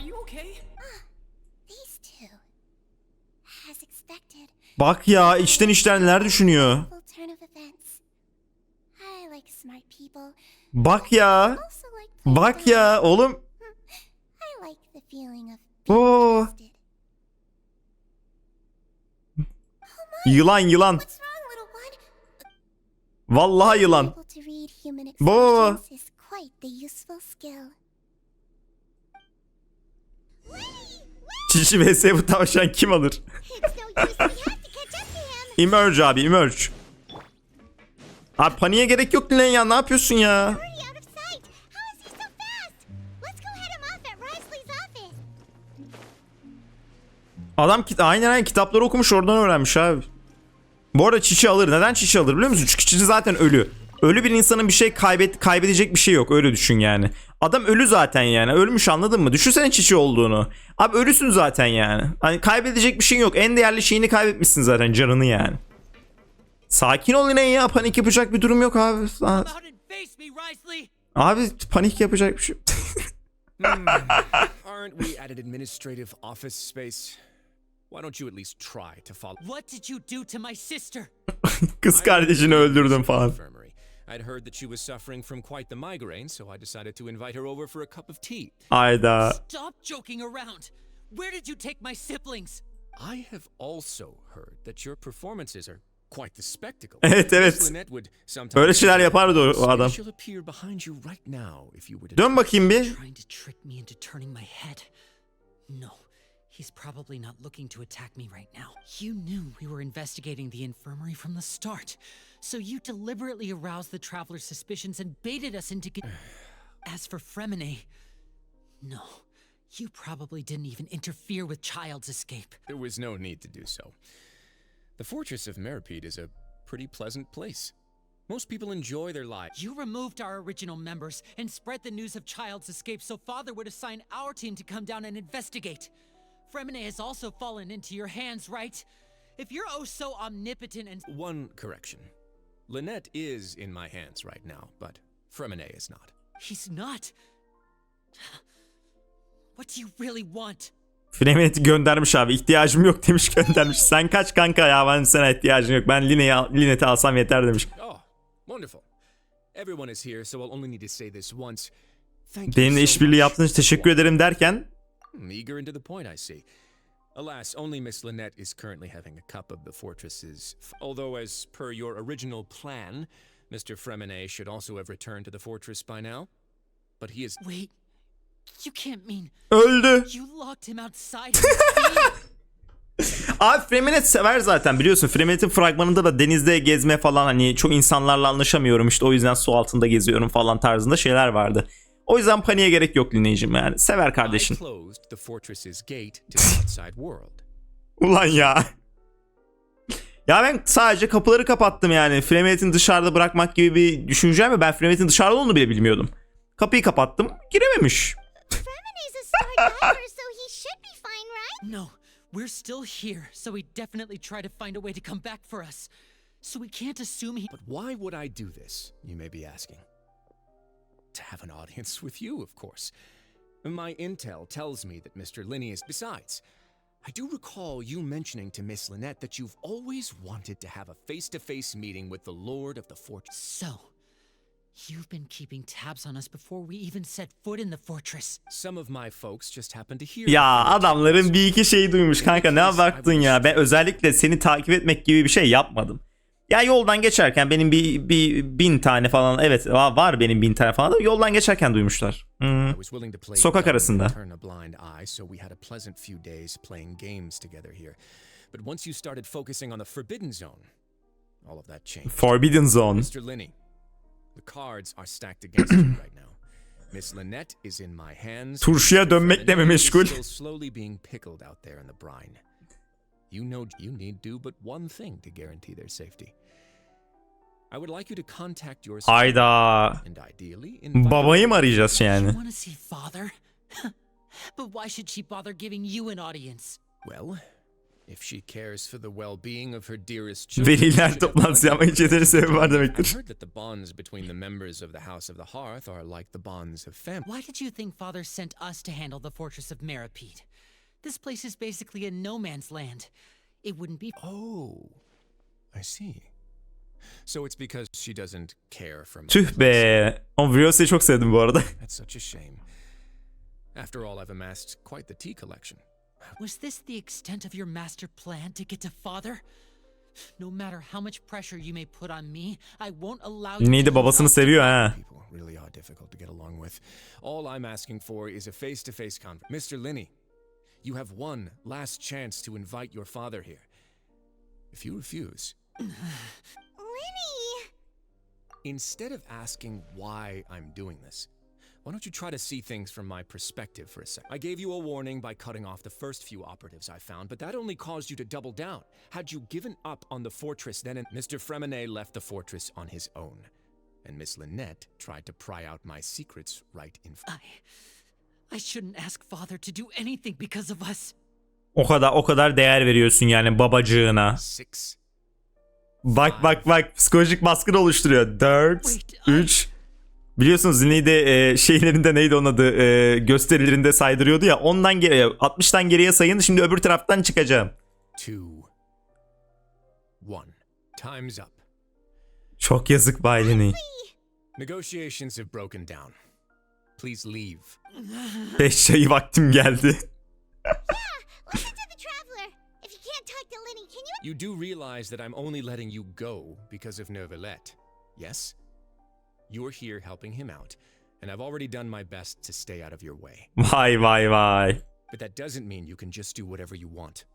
Bak ya içten içten neler düşünüyor. Bak ya. Bak ya oğlum. Oo. Yılan yılan. Vallahi yılan. Bu. Çişi vs bu tavşan kim alır? Emerge abi emerge. Abi paniğe gerek yok Dilen ya, ne yapıyorsun ya? Adam aynen kitapları okumuş, oradan öğrenmiş abi. Bu arada Çiçi alır. Neden Çiçi alır biliyor musun? Çünkü Çiçi zaten ölü. Ölü bir insanın bir şey kaybedecek bir şey yok. Öyle düşün yani. Adam ölü zaten yani. Ölmüş, anladın mı? Düşünsene Çiçi olduğunu. Abi ölüsün zaten yani. Hani kaybedecek bir şeyin yok. En değerli şeyini kaybetmişsin zaten, canını yani. Sakin ol yine ya. Panik yapacak bir durum yok abi. face me, Risley. Abi panik yapacak bir şey. Aren't we at an administrative office space? Why don't you at least try to follow? What did you do to my sister? Kız kardeşini öldürdüm falan. I'd heard that she was suffering from quite the migraine, so I decided to invite her over for a cup of tea. Ayda. Stop joking around. Where did you take my siblings? I have also heard that your performances are quite the spectacle. Evet evet. Böyle şeyler yapardı o adam. She'll appear behind you right now if you were to Dön bakayım bir. Trying to trick me into turning my head. No. He's probably not looking to attack me right now. You knew we were investigating the infirmary from the start. So you deliberately aroused the traveler's suspicions and baited us into As for Fremine, no. You probably didn't even interfere with Child's escape. There was no need to do so. The fortress of Meripede is a pretty pleasant place. Most people enjoy their lives. You removed our original members and spread the news of Child's escape so Father would assign our team to come down and investigate. Fremine has also fallen into your hands, right? If you're oh so omnipotent and— One correction. Lynette is in my hands right now, but Fremine is not. He's not? What do you really want? Fremenet'i göndermiş abi. İhtiyacım yok demiş, göndermiş. Sen kaç kanka ya, ben sana ihtiyacım yok. Ben Lynette'i alsam yeter demiş. Oh, wonderful. Everyone is here, so I'll only need to say this once. Thank you Benimle so işbirliği much. yaptığınız için teşekkür ederim derken. Eager and to the point, I see. Alas, only Miss Lynette is currently having a cup of the fortress's. Although, as per your original plan, Mr. Fremine should also have returned to the fortress by now. But he is. Wait, you can't mean. Öldü. You locked him outside. Abi Fremenet sever zaten, biliyorsun. Fremenet'in fragmanında da denizde gezme falan, hani çok insanlarla anlaşamıyorum işte, o yüzden su altında geziyorum falan tarzında şeyler vardı. O yüzden paniğe gerek yok Liney'cim, yani sever kardeşin. Ulan ya. Ya ben sadece kapıları kapattım yani. Fremenet'in dışarıda bırakmak gibi bir düşüncem mi? Ben Fremenet'in dışarıda olduğunu bile bilmiyordum. Kapıyı kapattım, girememiş. No, we're still here, so he definitely tried to find a way to come back for us. So we can't assume he— But why would I do this, you may be asking? To have an audience with you, of course. My intel tells me that Mr. Linney is— Besides, I do recall you mentioning to Miss Lynette that you've always wanted to have a face-to-face meeting with the Lord of the Fortress. So, you've been keeping tabs on us before we even set foot in the fortress. Some of my folks just happened to hear. Ya adamların bir iki şeyi duymuş kanka, ne baktın ya. Ben özellikle seni takip etmek gibi bir şey yapmadım. Ya yoldan geçerken benim bir 1000 tane falan, evet var benim 1000 tane falan da yoldan geçerken duymuşlar. Sokak arasında. Forbidden Zone. Miss Lynette is in my hands. Turşuya dönmekle mi meşgul? Slowly being pickled out there in the brine. You know you need do but one thing to guarantee their safety. I would like you to contact your Hayda. and ideally Babayı mı arayacağız yani? You want to see Father? But why should she bother giving you an audience? Well, if she cares for the well-being of her dearest children. Veliler toplantısı yapmak için yeteri sebebi var demektir. I heard that the bonds between the members of the House of the Hearth are like the bonds of family. Why did you think Father sent us to handle the fortress of Meripede? This place is basically a no man's land. It wouldn't be— Oh, I see. So it's because she doesn't care for me. Tüh be. O Vriosa'yı çok sevdim bu arada. That's such a shame. After all, I've amassed quite the tea collection. Was this the extent of your master plan to get to Father? No matter how much pressure you may put on me, I won't allow you. Yine de babasını seviyor ha. People really are difficult to get along with. All I'm asking for is a face-to-face conversation. Mr. Linney, you have one last chance to invite your father here. If you refuse, Linney! Instead of asking why I'm doing this, why don't you try to see things from my perspective for a sec? I gave you a warning by cutting off the first few operatives I found, but that only caused you to double down. Had you given up on the fortress then, and Mr. Fremine left the fortress on his own, and Miss Lynette tried to pry out my secrets right in front. I shouldn't ask Father to do anything because of us. O kadar değer veriyorsun yani babacığına. Bak psikolojik baskın oluşturuyor. 4, 3, Biliyorsunuz Zine'de şeylerinde neydi onun adı, gösterilerinde saydırıyordu ya, ondan geriye 60'tan geriye sayın, şimdi öbür taraftan çıkacağım. 2, 1. Time's up. Çok yazık Bay Linney. Negotiations have broken down. Please leave. 5 çayı vaktim geldi. You do realize that I'm only letting you go because of Neuvillette, yes? You're here helping him out, and I've already done my best to stay out of your way. Vay vay vay. But that doesn't mean you can just do whatever you want.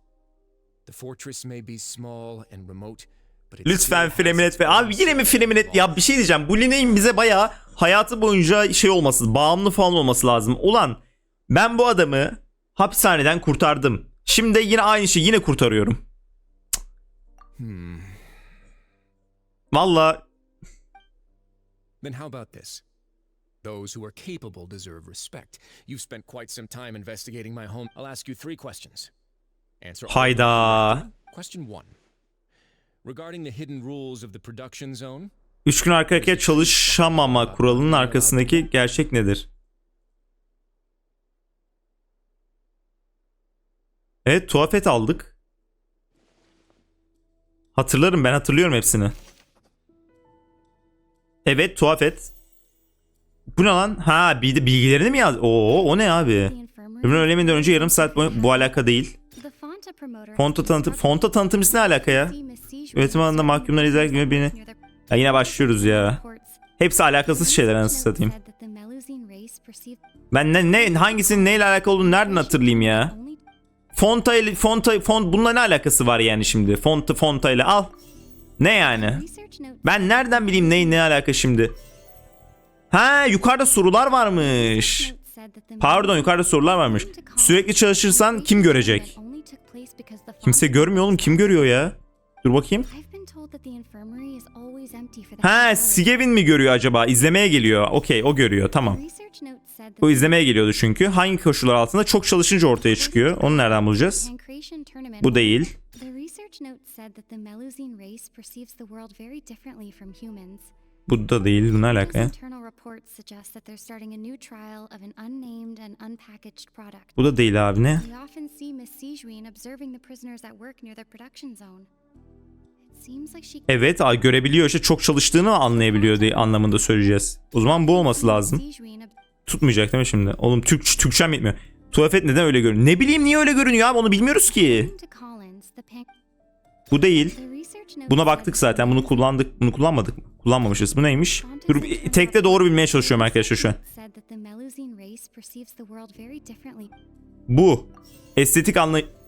The fortress may be small and remote, but Lütfen Freminet ve abi yine mi Freminet ya, bir şey diyeceğim. Bu Linney'in bize bayağı hayatı boyunca şey olması, bağımlı falan olması lazım. Ulan ben bu adamı hapishaneden kurtardım. Şimdi yine aynı şeyi yine kurtarıyorum. Valla. Then how about this? Those who are capable deserve respect. You've spent quite some time investigating my home. I'll ask you 3 questions. Answer all Hayda. correctly. Question 1. Regarding the hidden rules of the production zone. 3 gün arka arkaya çalışamama kuralının arkasındaki gerçek nedir? Evet, tuhafet aldık. Hatırlarım, ben hatırlıyorum hepsini. Evet, tuhafet. Bu ne lan? Ha, bir de bilgilerini mi yaz? Oo, o ne abi? Ömrün öleminden önce yarım saat boyunca, bu alaka değil. Fonta tanıtımcısı ne alaka ya? Üretim alanında mahkumları izlerken gibi birini... Ya yine başlıyoruz ya. Hepsi alakasız şeyler, anasını satayım. Ben hangisinin neyle alakalı olduğunu nereden hatırlayayım ya? Bununla ne alakası var yani şimdi? Fonta ile al. Ne yani? Ben nereden bileyim ne alaka şimdi? Ha, yukarıda sorular varmış. Pardon, yukarıda sorular varmış. Sürekli çalışırsan kim görecek? Kimse görmüyor oğlum, kim görüyor ya? Dur bakayım. Ha, Sigevin mi görüyor acaba? İzlemeye geliyor. Okey, o görüyor, tamam. O izlemeye geliyordu çünkü. Hangi koşullar altında? Çok çalışınca ortaya çıkıyor. Onu nereden bulacağız? Bu değil. Bu da değil. Bu ne alaka ya? Bu da değil abi, ne? Evet, görebiliyor işte, çok çalıştığını anlayabiliyor diye anlamında söyleyeceğiz. O zaman bu olması lazım. Tutmayacak değil mi şimdi? Oğlum Türkçem bitmiyor. Tuhafet neden öyle görünüyor? Ne bileyim, niye öyle görünüyor abi, onu bilmiyoruz ki. Bu değil. Buna baktık zaten, bunu kullandık. Bunu kullanmadık mı? Kullanmamışız. Bu neymiş? Dur, tekte doğru bilmeye çalışıyorum arkadaşlar şu an. Bu. Estetik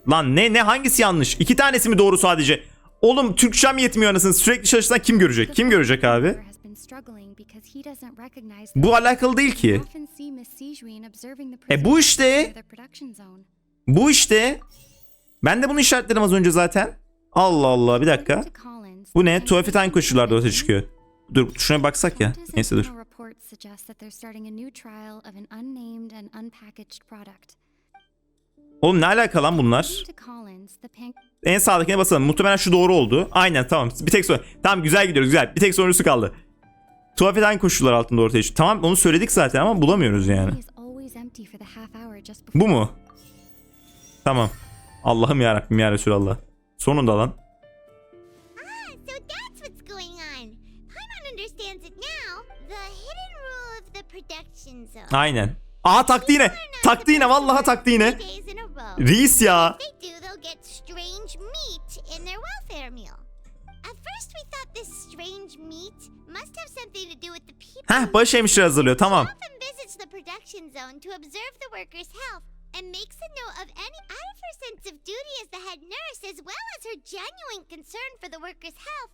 Lan ne hangisi yanlış? 2 tanesi mi doğru sadece? Oğlum Türkçem yetmiyor anasını. Sürekli çalışsan kim görecek? Kim görecek abi? Bu alakalı değil ki. Bu işte. Bu işte. Ben de bunu işaretledim az önce zaten. Allah Allah, bir dakika. Bu ne? Tuhafet hangi koşullarda ortaya çıkıyor? Dur şuna baksak ya. Neyse dur. Oğlum ne alaka lan bunlar? En sağdakine basalım. Muhtemelen şu doğru oldu. Aynen, tamam. Bir tek soru. Tamam, güzel gidiyoruz, güzel. Bir tek sonrası kaldı. Tuhafet hangi koşullar altında ortaya çıkıyor? Tamam, onu söyledik zaten ama bulamıyoruz yani. Bu mu? Tamam. Allah'ım yarabbim ya Resulallah. Sonunda lan. Aynen. Aa, taktı yine. Taktı yine, vallahi taktı yine. Reis ya. Heh, baş hemşire hazırlıyor, tamam. And makes a note of any out of her sense of duty as the head nurse, as well as her genuine concern for the workers' health.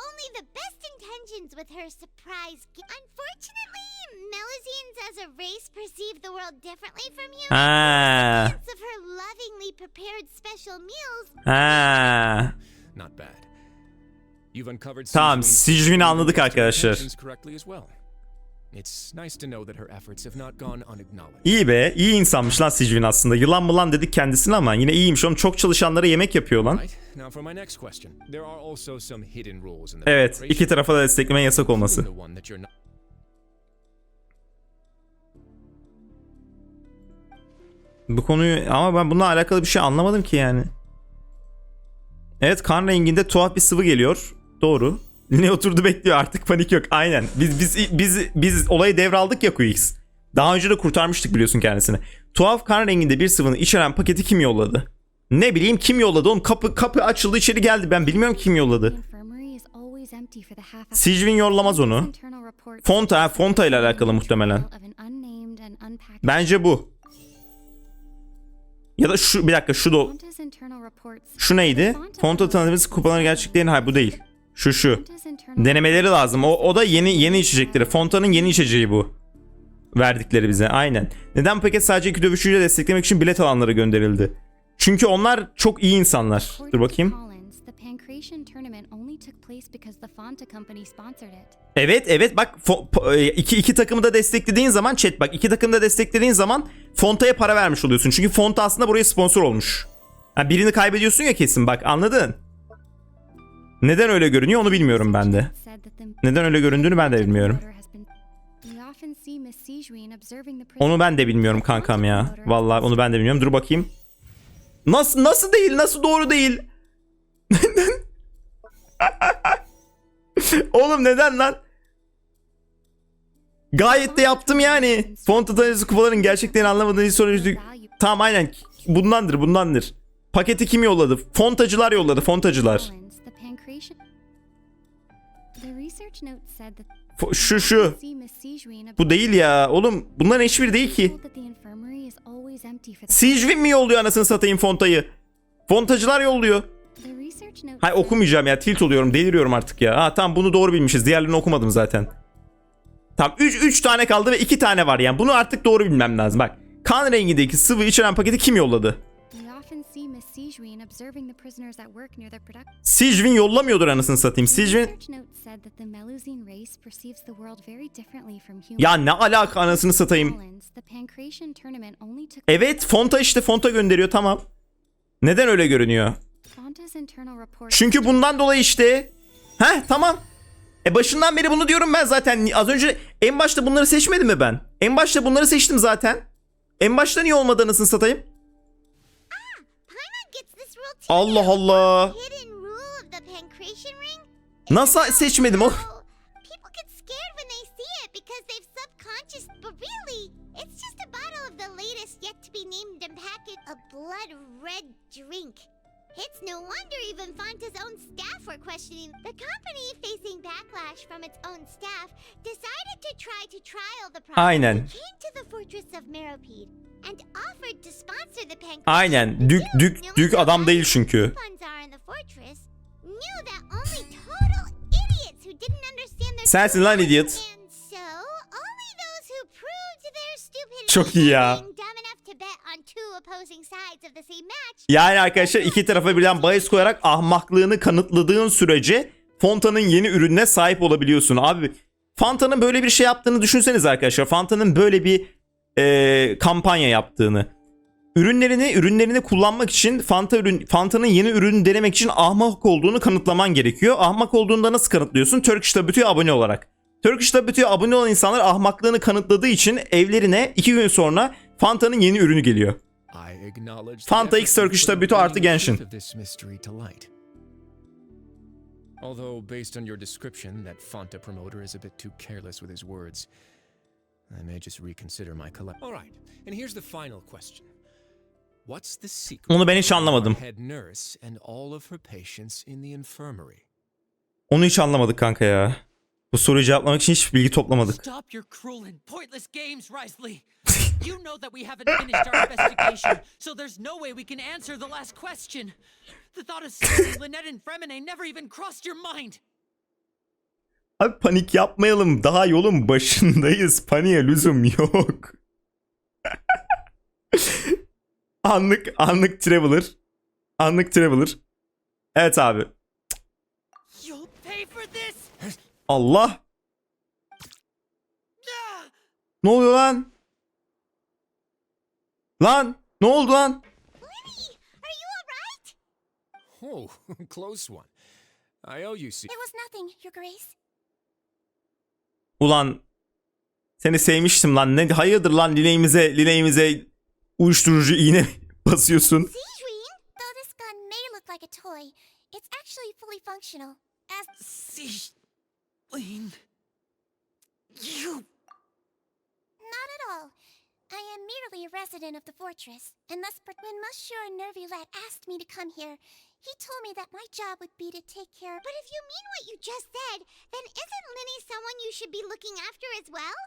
Only the best intentions with her surprise. Unfortunately, Melusines as a race perceive the world differently from humans. Of her lovingly prepared special meals. Not bad. You've uncovered Tamam, Sijvin'i anladık arkadaşlar. It's nice to know that her efforts have not gone unacknowledged. İyi be, iyi insanmış lan Sijvin aslında. Yılan mı lan dedik kendisine ama yine iyiymiş. Oğlum çok çalışanlara yemek yapıyor lan. Now for my next question. There are also some hidden rules in the Evet, iki tarafa da desteklemenin yasak olması. Bu konuyu ama ben bununla alakalı bir şey anlamadım ki yani. Evet, kan renginde tuhaf bir sıvı geliyor. Doğru. Ne oturdu bekliyor, artık panik yok. Aynen. Biz olayı devraldık ya QX. Daha önce de kurtarmıştık biliyorsun kendisini. Tuhaf kan renginde bir sıvının içeren paketi kim yolladı? Ne bileyim kim yolladı oğlum, kapı açıldı içeri geldi, ben bilmiyorum kim yolladı. Sijvin yollamaz onu. Fonta ile alakalı muhtemelen. Bence bu. Ya da şu, bir dakika şu neydi? Fonta tanıtımı kupaları gerçeklerini, hayır bu değil. Şu. Denemeleri lazım. O da yeni içecekleri. Fonta'nın yeni içeceği bu. Verdikleri bize. Aynen. Neden bu paket sadece iki dövüşçüyle desteklemek için bilet alanlara gönderildi? Çünkü onlar çok iyi insanlar. Dur bakayım. Evet bak iki takımı da desteklediğin zaman chat, bak iki takımı da desteklediğin zaman Fonta'ya para vermiş oluyorsun. Çünkü Fonta aslında buraya sponsor olmuş. Yani birini kaybediyorsun ya kesin, bak anladın. Neden öyle görünüyor onu bilmiyorum ben de. Neden öyle göründüğünü ben de bilmiyorum. Onu ben de bilmiyorum kankam ya. Vallahi onu ben de bilmiyorum. Dur bakayım. Nasıl değil? Nasıl doğru değil? Neden? Oğlum neden lan? Gayet de yaptım yani. Fonta tanesi kupaların gerçeklerini anlamadığını soruyordu. Tamam aynen. Bundandır. Paketi kim yolladı? Fontacılar yolladı. Fontacılar. Şu. Bu değil ya. Oğlum bunların hiçbiri değil ki. Sijvin mi yolluyor anasını satayım Fonta'yı? Fontacılar yolluyor. Hayır okumayacağım ya. Tilt oluyorum. Deliriyorum artık ya. Tamam bunu doğru bilmişiz. Diğerlerini okumadım zaten. Tamam 3 tane kaldı ve 2 tane var yani. Bunu artık doğru bilmem lazım. Bak. Kan rengindeki sıvı içeren paketi kim yolladı? Sijvin yollamıyordur anasını satayım. Sijvin... Ya ne alaka anasını satayım. Evet Fonta işte, Fonta gönderiyor tamam. Neden öyle görünüyor? Çünkü bundan dolayı işte. Tamam. Başından beri bunu diyorum ben zaten. Az önce en başta bunları seçmedim mi ben? En başta bunları seçtim zaten. En başta niye olmadı anasını satayım? Allah Allah. Nasıl seçmedim o? It's no wonder even Fonta's own staff were questioning. The company, facing backlash from its own staff, decided to trial the product. Aynen. Came to the fortress of Meropide and offered to sponsor the pancreas. Aynen. Dük adam değil çünkü. Sensin lan idiot. Çok iyi ya. Yani arkadaşlar iki tarafa birden bahis koyarak ahmaklığını kanıtladığın sürece Fonta'nın yeni ürününe sahip olabiliyorsun. Abi Fonta'nın böyle bir şey yaptığını düşünseniz arkadaşlar. Fonta'nın böyle bir kampanya yaptığını. Ürünlerini kullanmak için Fonta'nın yeni ürünü denemek için ahmak olduğunu kanıtlaman gerekiyor. Ahmak olduğunda nasıl kanıtlıyorsun? Turkish Tablet'e abone olarak. Turkish Tablet'e abone olan insanlar ahmaklığını kanıtladığı için evlerine 2 gün sonra Fonta'nın yeni ürünü geliyor. Fanta X Turkish Tablet'e artı Genshin. Although based on your description that Fonta promoter is a bit too careless with his words, I may just reconsider my collect. All right. And here's the final question. What's the secret? Onu ben hiç anlamadım. Head nurse and all of her patients in the infirmary. Onu hiç anlamadık kanka ya. Bu soruyu cevaplamak için hiç bilgi toplamadık. Stop your cruel and pointless games, Risley. You know that we haven't finished our investigation, so there's no way we can answer the last question. The thought of saving Lynette and Fremine never even crossed your mind. Abi panik yapmayalım. Daha yolun başındayız. Paniğe lüzum yok. Anlık traveler. Anlık traveler. Evet abi. Allah. Ne oluyor lan? Lan ne oldu lan? Are you alright? Oh, close one. I owe you, It was nothing, Your Grace. Ulan seni sevmiştim lan. Ne hayırdır lan lineğimize uyuşturucu iğne basıyorsun. Sejuin, though this gun may look like a toy, it's actually fully functional. As Sejuin, you. Not at all. I am merely a resident of the fortress, and thus when Monsieur Nervilet asked me to come here, he told me that my job would be to take care of... But if you mean what you just said, then isn't Linny someone you should be looking after as well?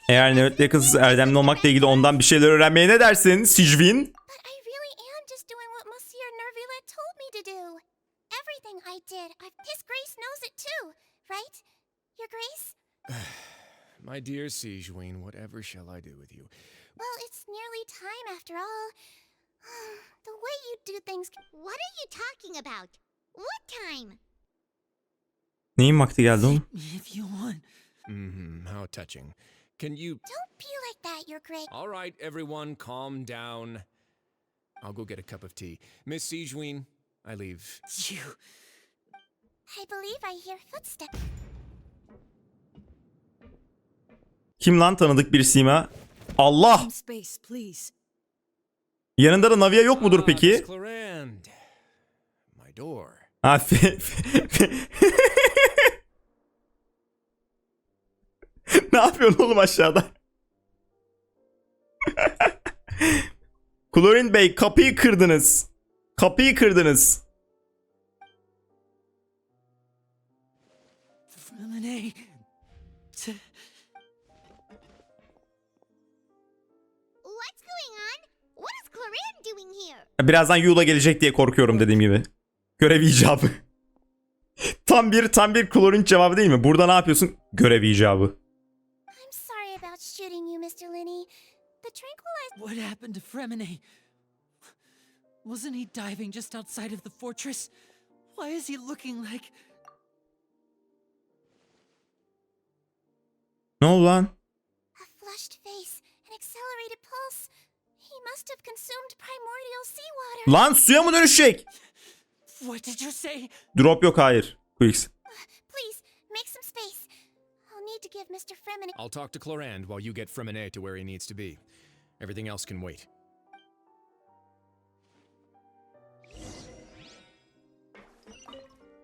Eğer nöbetle yakınsız erdemli olmakla ilgili ondan bir şeyler öğrenmeye ne dersin Sejuin? But I really am just doing what Monsieur Nervilet told me to do. Everything I did, His Grace knows it too, right? Your Grace? My dear Sejuin, whatever shall I do with you? Well, it's nearly time after all. The way you do things... What are you talking about? What time? Neyin vakti geldi oğlum? If you want. How touching. Can you... Don't be like that, Your Grace. All right, everyone, calm down. I'll go get a cup of tea. Miss Sejuin, I leave. You. I believe I hear footsteps. Kim lan tanıdık bir sima? Allah! Space, please. Yanında da Navia yok mudur peki? Clarand. My door. Ha, ne yapıyorsun oğlum aşağıda? Chlorine Bey kapıyı kırdınız. Kapıyı kırdınız. Fremine. What's going on? What is Clarand doing here? Birazdan Yula gelecek diye korkuyorum dediğim gibi. Görev icabı. tam bir Chlorine cevabı değil mi? Burada ne yapıyorsun? Görev icabı. I'm sorry about shooting you, Mr. Linney. The tranquilizer... What happened to Fremine? Wasn't he diving just outside of the fortress? Why is he looking like... Ne oldu lan? A flushed face, an accelerated pulse. He must have consumed primordial seawater. Lan suya mı dönüşecek? What did you say? Drop yok, hayır. Quicks. Please, make some space. I'll need to give Mr. Fremine... I'll talk to Clarand while you get Fremine to where he needs to be. Everything else can wait.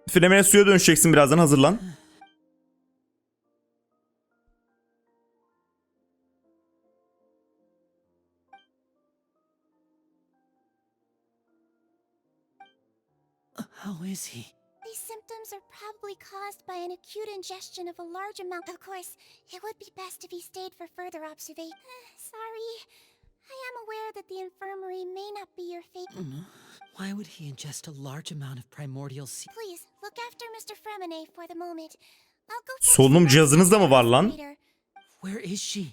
Fremene suya dönüşeceksin birazdan, hazırlan. How is he? These symptoms are probably caused by an acute ingestion of a large amount. Of course, it would be best if he stayed for further observation. Sorry. I am aware that the infirmary may not be your fate. Why would he ingest a large amount of primordial sea? Please, look after Mr. Fremine for the moment. I'll go Solunum cihazınız da mı var lan? Where is she?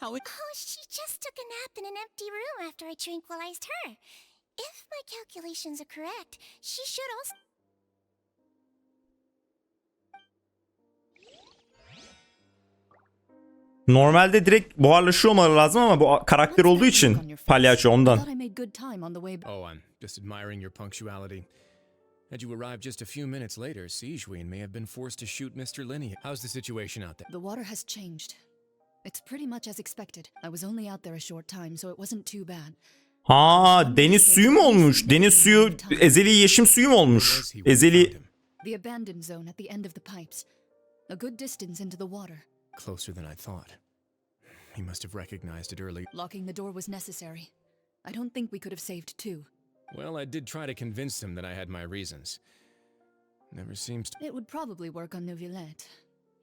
How it... Oh, she just took a nap in an empty room after I tranquilized her. If my calculations are correct, she should also... Normalde direkt buharlaşıyor olmaları lazım ama bu karakter olduğu için palyaço ondan. Oh, I'm just admiring your punctuality. Had you arrived just a few minutes later, Sejuin may have been forced to shoot Mr. Linney. How's the situation out there? The water has changed. It's pretty much as expected. I was only out there a short time, so it wasn't too bad. Ha, deniz suyu mu olmuş? Deniz suyu, ezeli yeşim suyu mu olmuş? Ezeli... The abandoned zone at the end of the pipes. A good distance into the water. Closer than I thought. He must have recognized it early. Locking the door was necessary. I don't think we could have saved two. Well, I did try to convince him that I had my reasons. Never seems to... It would probably work on Neuvillette.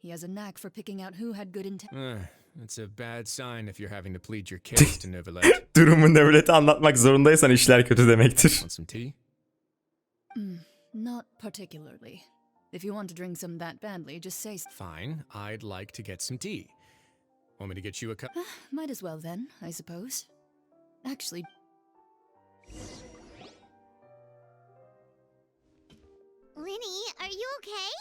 He has a knack for picking out who had good intent. That's a bad sign if you're having to plead your case to Neuvillette. Durumu Neuvillett'e anlatmak zorundaysan işler kötü demektir. Want some tea? Not particularly. If you want to drink some that badly, just say... Fine, I'd like to get some tea. Want me to get you a cup? Might as well then, I suppose. Actually... Linny, are you okay?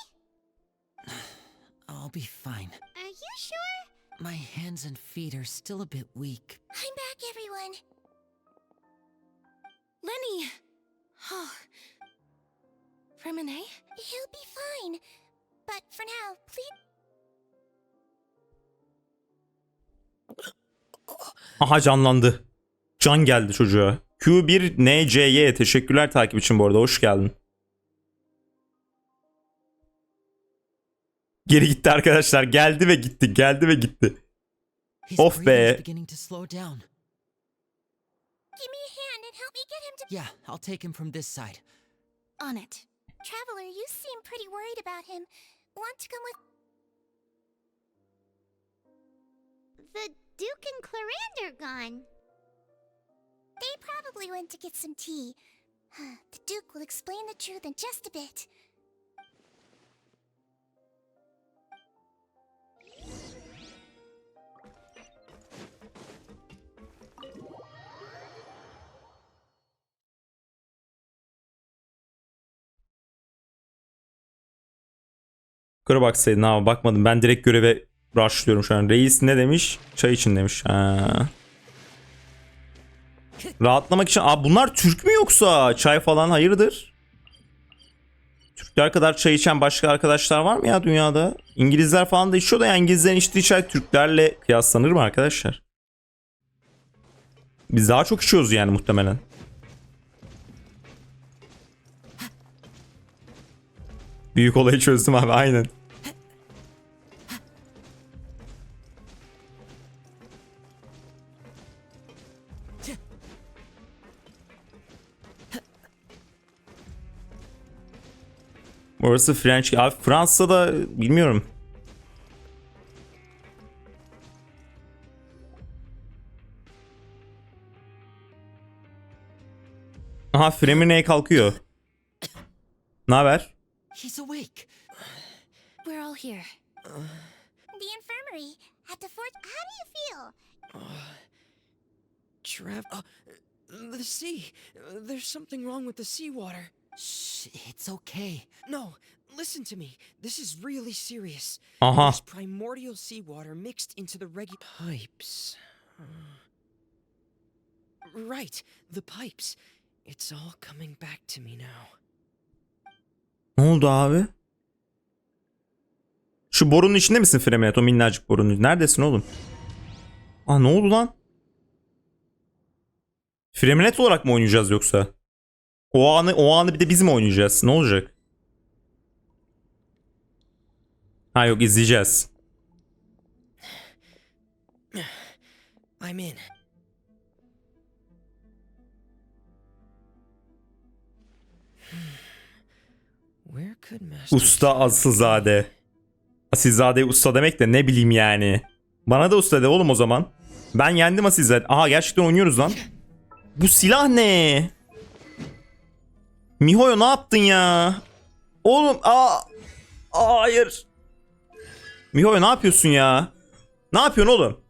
I'll be fine. Are you sure? My hands and feet are still a bit weak. I'm back, everyone. Lenny! Oh. Remine? He'll be fine. But for now, please. Aha canlandı. Can geldi çocuğa. Q1NCY teşekkürler takip için bu arada. Hoş geldin. Geri gitti arkadaşlar. Geldi ve gitti. Geldi ve gitti. Of be. Give me a hand and help me get him to. Yeah, I'll take him from this side. On it. Traveler, you seem pretty worried about him. Want to come with. The Duke and Clarander gone. They probably went to get some tea. The Duke will explain the truth in just a bit. Yukarı baksaydın abi, bakmadım. Ben direkt göreve rushlıyorum şu an. Reis ne demiş? Çay için demiş. Ha. Rahatlamak için. Abi bunlar Türk mü yoksa? Çay falan hayırdır? Türkler kadar çay içen başka arkadaşlar var mı ya dünyada? İngilizler falan da içiyor da yani İngilizlerin içtiği çay Türklerle kıyaslanır mı arkadaşlar? Biz daha çok içiyoruz yani muhtemelen. Büyük olayı çözdüm abi, aynen. Orası French. Abi Fransa'da bilmiyorum. Aha Fremine kalkıyor. Ne haber? He's awake. We're all here. The infirmary at the fort. How do you feel? The sea. There's something wrong with the seawater. Shh, it's okay. No, listen to me. This is really serious. Aha. There's primordial seawater mixed into the regular pipes. Right, the pipes. It's all coming back to me now. Ne oldu abi? Şu borunun içinde misin Fremenet? O minnacık borunun. Neredesin oğlum? Aa ne oldu lan? Fremenet olarak mı oynayacağız yoksa? O anı bir de biz mi oynayacağız? Ne olacak? Ha yok, izleyeceğiz. I'm in. Where could Master... Usta Asilzade. Asilzade'ye usta demek de ne bileyim yani. Bana da usta de oğlum o zaman. Ben yendim Asilzade. Aha gerçekten oynuyoruz lan. Bu silah ne? Mihoyo ne yaptın ya? Oğlum hayır. Mihoyo ne yapıyorsun ya? Ne yapıyorsun oğlum?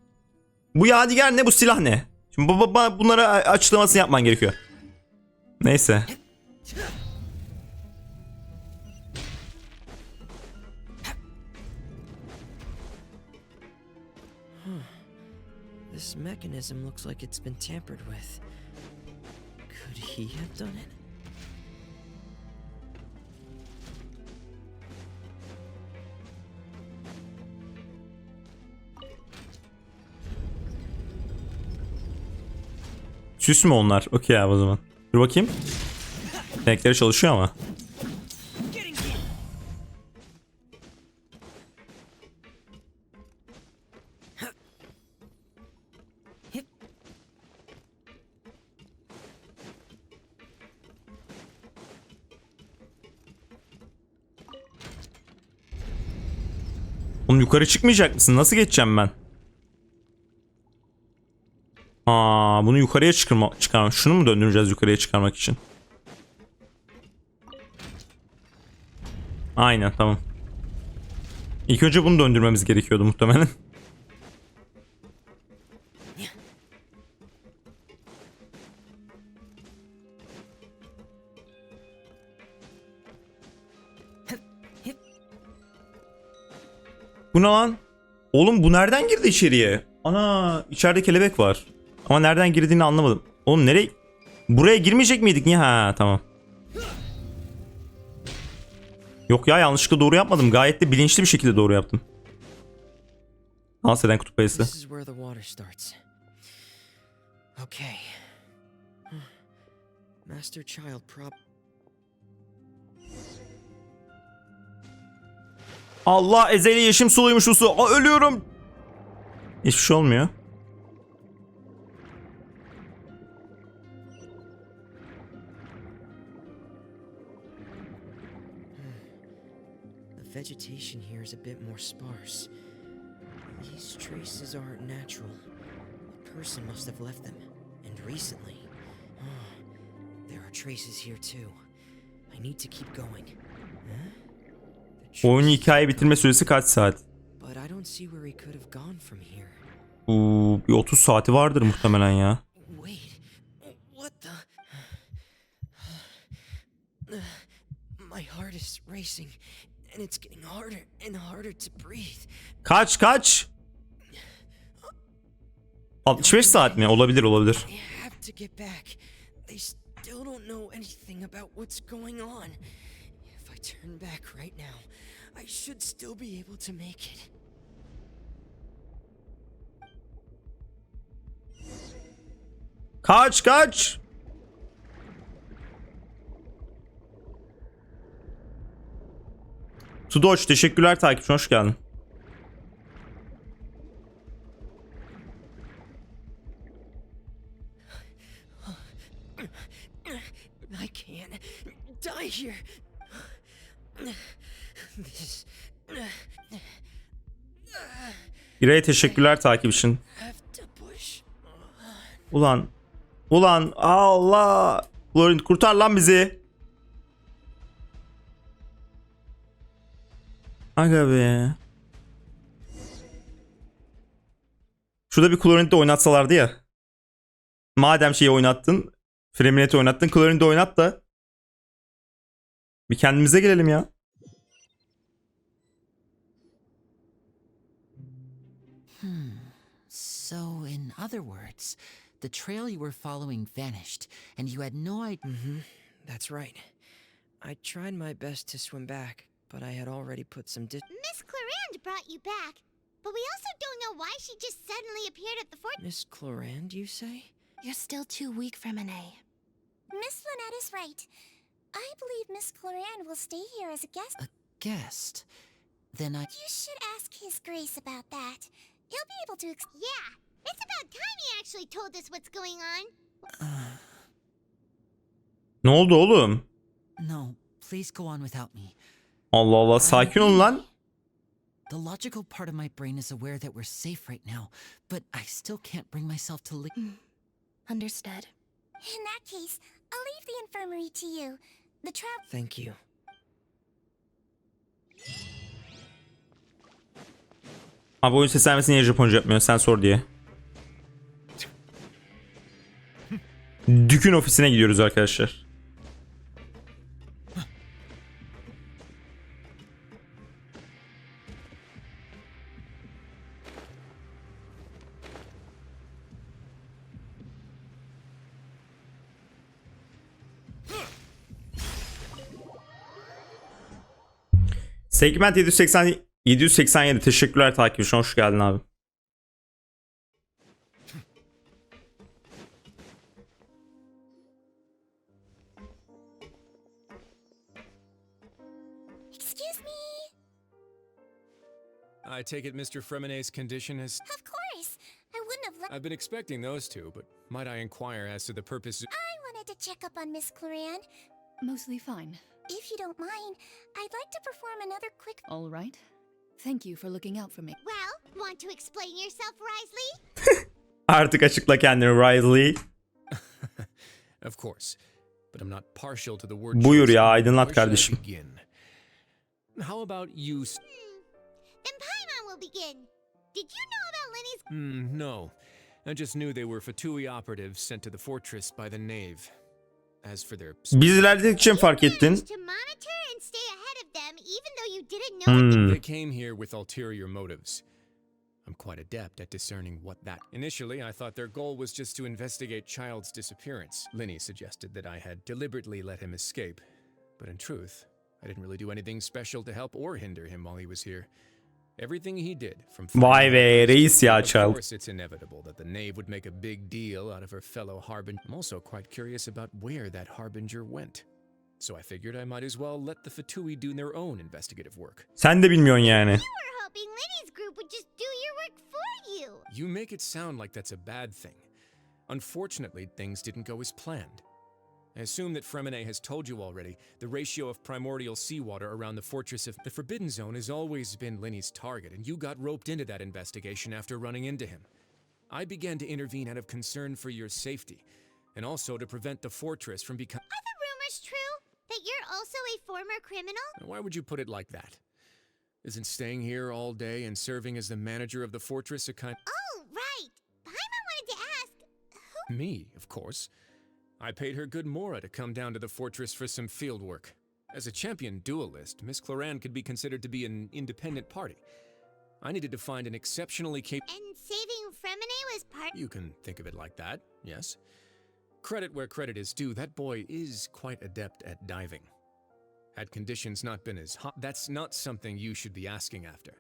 Bu yadigar ne, bu silah ne? Şimdi bunlara açıklamasını yapman gerekiyor. Neyse. This mechanism looks like it's been tampered with. Could he have done it? Süs mü onlar? Okey abi o zaman. Dur bakayım. Renkleri çalışıyor ama. Oğlum yukarı çıkmayacak mısın? Nasıl geçeceğim ben? Bunu yukarıya çıkarmak. Şunu mu döndüreceğiz yukarıya çıkarmak için? Aynen, tamam. İlk önce bunu döndürmemiz gerekiyordu muhtemelen. Bu ne lan? Oğlum bu nereden girdi içeriye? Ana içeride kelebek var. Ama nereden girdiğini anlamadım. Oğlum nereye? Buraya girmeyecek miydik? Niye? Ha tamam. Yok ya yanlışlıkla doğru yapmadım. Gayet de bilinçli bir şekilde doğru yaptım. Dans eden kutup ayısı. This is where the water starts. Okay. Master Child prop. Allah ezeli yeşim suluymuş bu su. Aa, ölüyorum. Hiçbir şey olmuyor. The vegetation here is a bit more sparse. These traces aren't natural. A person must have left them, and recently. There are traces here too. I need to keep going. Oyun hikaye bitirme süresi kaç saat? But I don't see where he could have gone from here. Bir 30 saati vardır muhtemelen ya. Wait, what the? My heart is racing, and it's getting harder and harder to breathe. Kaç? 65 saat mi? Olabilir. I have to get back. They still don't know anything about what's going on. If I turn back right now, I should still be able to make it. Kaç. Tudoç teşekkürler takipçi hoş geldin. I can't die here. This. İra'ya teşekkürler takip için. Ulan Allah. Florin kurtar lan bizi. Aga be. Şurada bir Chlorine de oynatsalardı ya. Madem şeyi oynattın. Freminet'i oynattın. Chlorine de oynat da. Bir kendimize gelelim ya. So, in other words, the trail you were following vanished, and you had no idea. That's right. I tried my best to swim back, but I had already put some Miss Clarande brought you back, but we also don't know why she just suddenly appeared at the fort. Miss Clarande, you say? You're still too weak for Monet. Miss Lynette is right. I believe Miss Clarande will stay here as a guest. A guest? Then You should ask His Grace about that. He'll be able to Yeah, it's about time he actually told us what's going on. Ne oldu oğlum? No, please go on without me. Allah sakin ol lan. The logical part of my brain is aware that we're safe right now, but I still can't bring myself to Understood. In that case, I'll leave the infirmary to you. The trap. Thank you. Abi oyun seslenmesini niye Japonca yapmıyor sen sor diye. Dük'ün ofisine gidiyoruz arkadaşlar. Segment 787 teşekkürler takip için hoş geldin abi. Excuse me. I take it Mr. Fremenet's condition has... Of course. I wouldn't have let. I've been expecting those two, but might I inquire as to the purpose... I wanted to check up on Miss Clarande. Mostly fine. If you don't mind, I'd like to perform another quick. All right. Thank you for looking out for me. Well, want to explain yourself, Risley? Artık açıkla kendini Riley. Of course, but I'm not partial to the word... Buyur ya aydınlat kardeşim. How about you... Then Paimon will begin. Did you know about Lenny's... No. I just knew they were Fatui operatives sent to the fortress by the knave. As for their... Biz ilerledikçe mi fark ettin? To monitor and stay ahead of them, even though you didn't know. They came here with ulterior motives. I'm quite adept at discerning what that. Initially, I thought their goal was just to investigate Child's disappearance. Linny suggested that I had deliberately let him escape, but in truth, I didn't really do anything special to help or hinder him while he was here. Everything he did from Vay be reis ya Of Child. course, it's inevitable that the knave would make a big deal out of her fellow harbinger. I'm also quite curious about where that harbinger went. So I figured I might as well let the Fatui do their own investigative work. Sen de bilmiyorsun yani. We were hoping Linny's group would just do your work for you. You make it sound like that's a bad thing. Unfortunately, things didn't go as planned. I assume that Fremine has told you already, the ratio of primordial seawater around the fortress of the Forbidden Zone has always been Linny's target, and you got roped into that investigation after running into him. I began to intervene out of concern for your safety, and also to prevent the fortress from becoming... Are the rumors true? That you're also a former criminal? Why would you put it like that? Isn't staying here all day and serving as the manager of the fortress a kind... Oh, right. Paimon wanted to ask... Me, of course. I paid her good mora to come down to the fortress for some field work. As a champion duelist, Miss Cloran could be considered to be an independent party. I needed to find an exceptionally capable... And saving Fremine was part... You can think of it like that, yes. Credit where credit is due, that boy is quite adept at diving. Had conditions not been as hot, that's not something you should be asking after.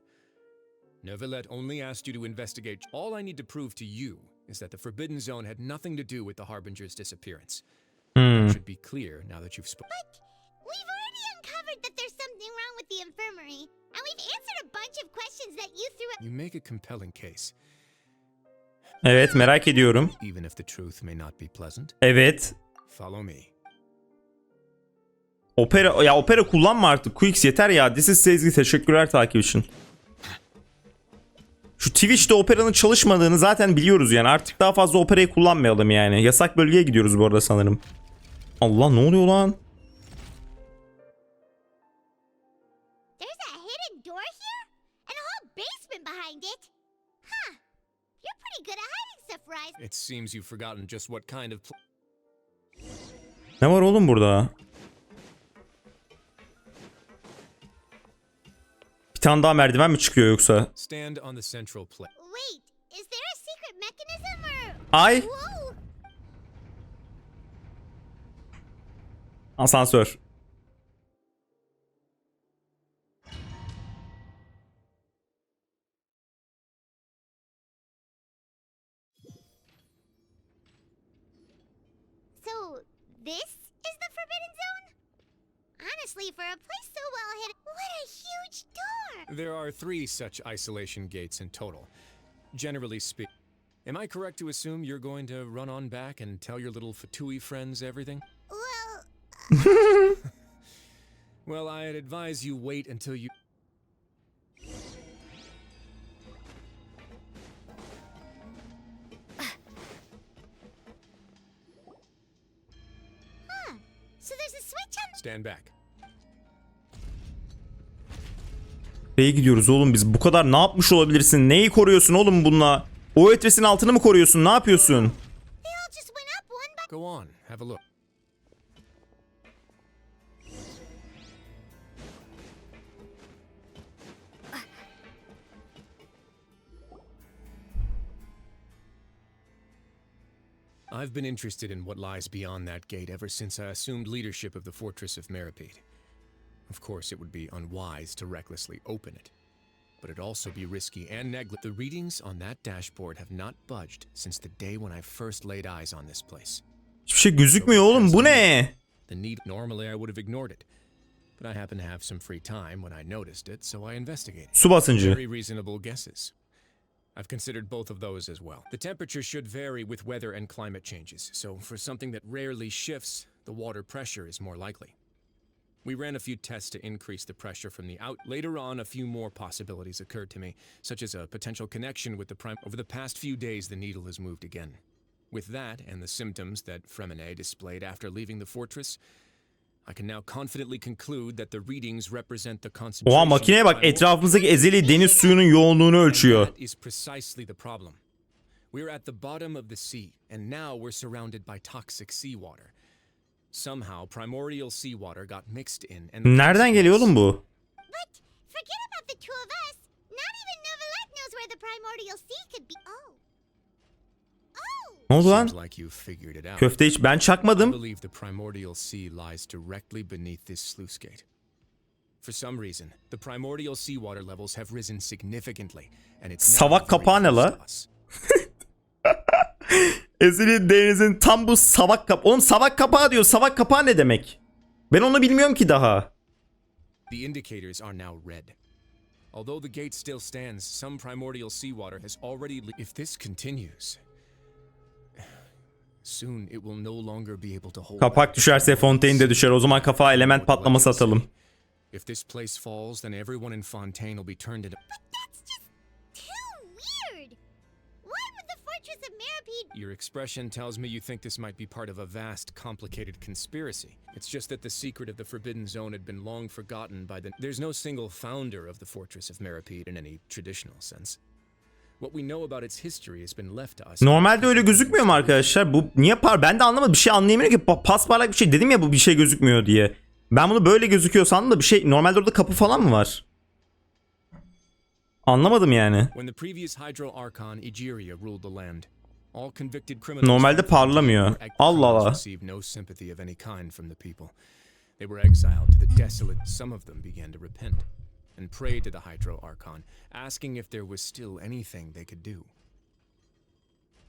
Neuvillette only asked you to investigate. All I need to prove to you is that the Forbidden Zone had nothing to do with the Harbinger's disappearance. That should be clear now that you've spoken. But we've already uncovered that there's something wrong with the infirmary, and we've answered a bunch of questions that you threw at... You make a compelling case. Evet, merak ediyorum. Even if the truth may not be pleasant. Evet. Follow me. Opera kullanma artık. Quicks yeter ya. This is Sezgi, teşekkürler takip için. Şu Twitch'te Opera'nın çalışmadığını zaten biliyoruz yani. Artık daha fazla Opera'yı kullanmayalım yani. Yasak bölgeye gidiyoruz bu arada sanırım. Allah, ne oluyor lan? There's a hidden door here? And a whole basement behind it? Huh. You're pretty good at hiding stuff, Rise. It seems you've forgotten just what kind of... Ne var oğlum burada? Bir tane daha merdiven mi çıkıyor yoksa? Stand on the central plate. Wait, is there a secret mechanism or... Ay. Whoa. Asansör. So, this is the Forbidden Zone? Honestly, for a place so well hidden, what a huge door! There are 3 such isolation gates in total. Generally speaking. Am I correct to assume you're going to run on back and tell your little Fatui friends everything? Well... Well, I'd advise you wait until you... Huh. So there's a switch on... Stand back. Nereye gidiyoruz oğlum biz? Bu kadar ne yapmış olabilirsin? Neyi koruyorsun oğlum bununla? O etresin altını mı koruyorsun? Ne yapıyorsun? They all just went up one by... Go on, have a look. I've been interested in what lies beyond that gate ever since I assumed leadership of the Fortress of Meripede. Of course, it would be unwise to recklessly open it. But it'd also be risky and negligent. The readings on that dashboard have not budged since the day when I first laid eyes on this place. Hiçbir şey gözükmüyor oğlum. Bu ne? The need. Normally I would have ignored it. But I happened to have some free time when I noticed it, so I investigated. Su basıncı. Very reasonable guesses. I've considered both of those as well. The temperature should vary with weather and climate changes, so for something that rarely shifts, the water pressure is more likely. We ran a few tests to increase the pressure from the out. Later on, a few more possibilities occurred to me, such as a potential connection with the prime. Over the past few days, the needle has moved again. With that and the symptoms that Fremine displayed after leaving the fortress, I can now confidently conclude that the readings represent the concentration. Oha, makineye bak, etrafımızdaki ezeli deniz suyunun yoğunluğunu ölçüyor. That is precisely the problem. We're at the bottom of the sea, and now we're surrounded by toxic seawater. Somehow, primordial seawater got mixed in and... Nereden geliyor oğlum bu? But forget about the two of us. Not even Neuvillette knows where the primordial primordial sea could be. Oh. Ne oldu lan? Seems like you figured it out. Köfte hiç ben I çakmadım. believe the primordial sea lies directly beneath this sluice gate. For some reason, the primordial seawater levels have risen significantly, and it's now Savak kapağı ne la? Ezeli denizin tam bu savak kapağı. Oğlum savak kapağı diyor. Savak kapağı ne demek? Ben onu bilmiyorum ki daha. The indicators are now red. Although the gate still stands, some primordial seawater has already. If this continues, soon it will no longer be able to hold. Kapak düşerse Fontaine de düşer. O zaman kafağa element patlaması atalım. If this place falls, then everyone in Fontaine will be turned into. Too weird. Why would the Fortress of Meropide? Your expression tells me you think this might be part of a vast, complicated conspiracy. It's just that the secret of the Forbidden Zone had been long forgotten by the. There's no single founder of the Fortress of Meropide in any traditional sense. What we know about its history has been left to us. Normalde öyle gözükmüyor mu arkadaşlar? Bu niye par? Ben de anlamadım. Bir şey anlayamıyorum ki. Pasparlak bir şey dedim ya, bu bir şey gözükmüyor diye. Ben bunu böyle gözüküyor sandım da bir şey. Normalde orada kapı falan mı var? Anlamadım yani. When the previous Hydro Archon Egeria ruled the land, all convicted criminals. Normalde parlamıyor. Allah Allah. Received no sympathy of any kind from the people. They were exiled to the desolate. Some of them began to repent and pray to the Hydro Archon, asking if there was still anything they could do.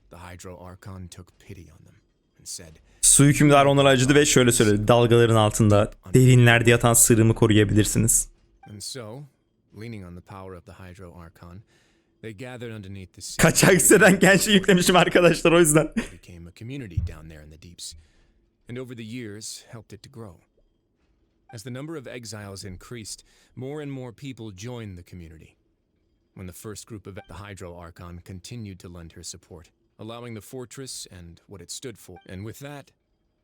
The Hydro Archon took pity on them and said, Su hükümdar onlara acıdı ve şöyle söyledi. Dalgaların altında derinlerde yatan sırrımı koruyabilirsiniz. and so, leaning on the power of the Hydro Archon, they gathered underneath the sea. Kaçak hisseden Genshin yüklemişim arkadaşlar, o yüzden. Became a community down there in the deeps, and over the years helped it to grow. As the number of exiles increased, more and more people joined the community. When the first group of the Hydro Archon continued to lend her support, allowing the fortress and what it stood for. And with that,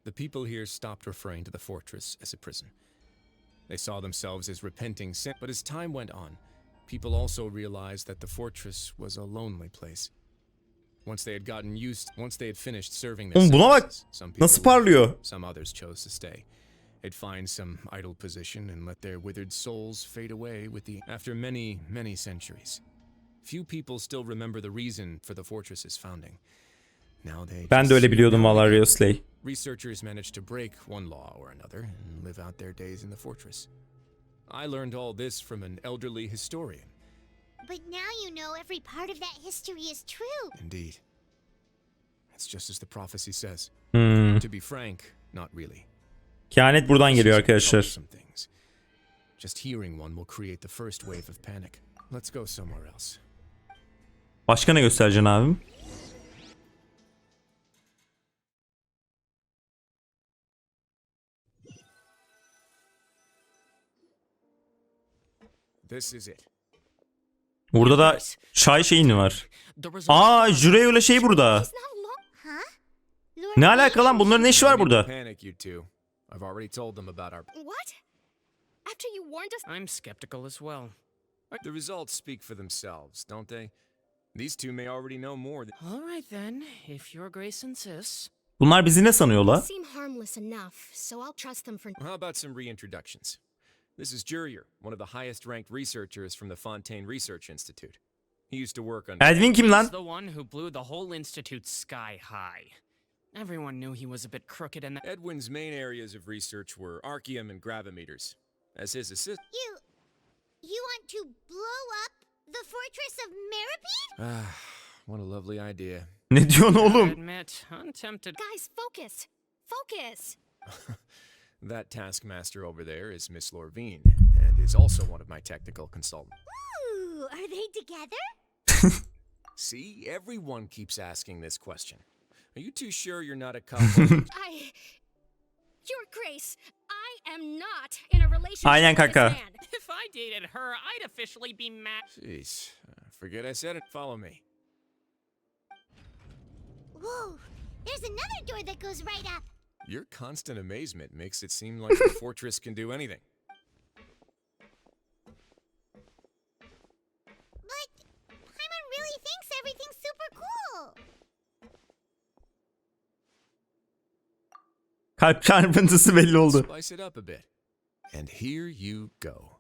the people here stopped referring to the fortress as a prison. They saw themselves as repenting sin. But as time went on, people also realized that the fortress was a lonely place. Once they had finished serving their Buna bak. sentences, some people Nasıl parlıyor? left, some others chose to stay. They'd find some idle position and let their withered souls fade away with the. After many, many centuries, few people still remember the reason for the fortress's founding. Now they. Ben de öyle biliyordum vallahi Riosley. Researchers managed to break one law or another and live out their days in the fortress. I learned all this from an elderly historian. But now you know every part of that history is true. Indeed. It's just as the prophecy says. Hmm. To be frank, not really. Kehanet buradan geliyor arkadaşlar. Some things. Just hearing one will create the first wave of panic. Let's go somewhere else. Başka ne göstereceksin abim? This is it. Burada da çay şeyi mi var? Jüreyo'yla şey burada. Ne alaka lan? Bunların ne işi var burada? Panic, you two. I've already told them about our. What? After you warned us? I'm skeptical as well. The results speak for themselves, don't they? These two may already know more. All right then, if your grace insists. Bunlar bizi ne sanıyor la? Seem harmless enough, so I'll trust them for. How about some reintroductions? This is Jurier, one of the highest-ranked researchers from the Fontaine Research Institute. He used to work on. Edwin kim lan? He's the one who blew the whole institute sky high. Everyone knew he was a bit crooked and Edwin's main areas of research were archium and gravimeters. As his assistant. You want to blow up the Fortress of Meropide? Ah, what a lovely idea. Ne diyorsun oğlum? Admit, untempted. Guys, focus. Focus. That taskmaster over there is Miss Lorvine, and is also one of my technical consultants. Ooh, are they together? See, everyone keeps asking this question. Are you too sure you're not a couple? Your Grace, I am not in a relationship Aynen with this kaka. man. If I dated her, I'd officially be mad. Jeez, forget I said it. Follow me. Whoa, there's another door that goes right up. Your constant amazement makes it seem like the fortress can do anything. But Paimon really thinks everything's super cool. Kalp çarpıntısı belli oldu. Spice it up a bit. And here you go.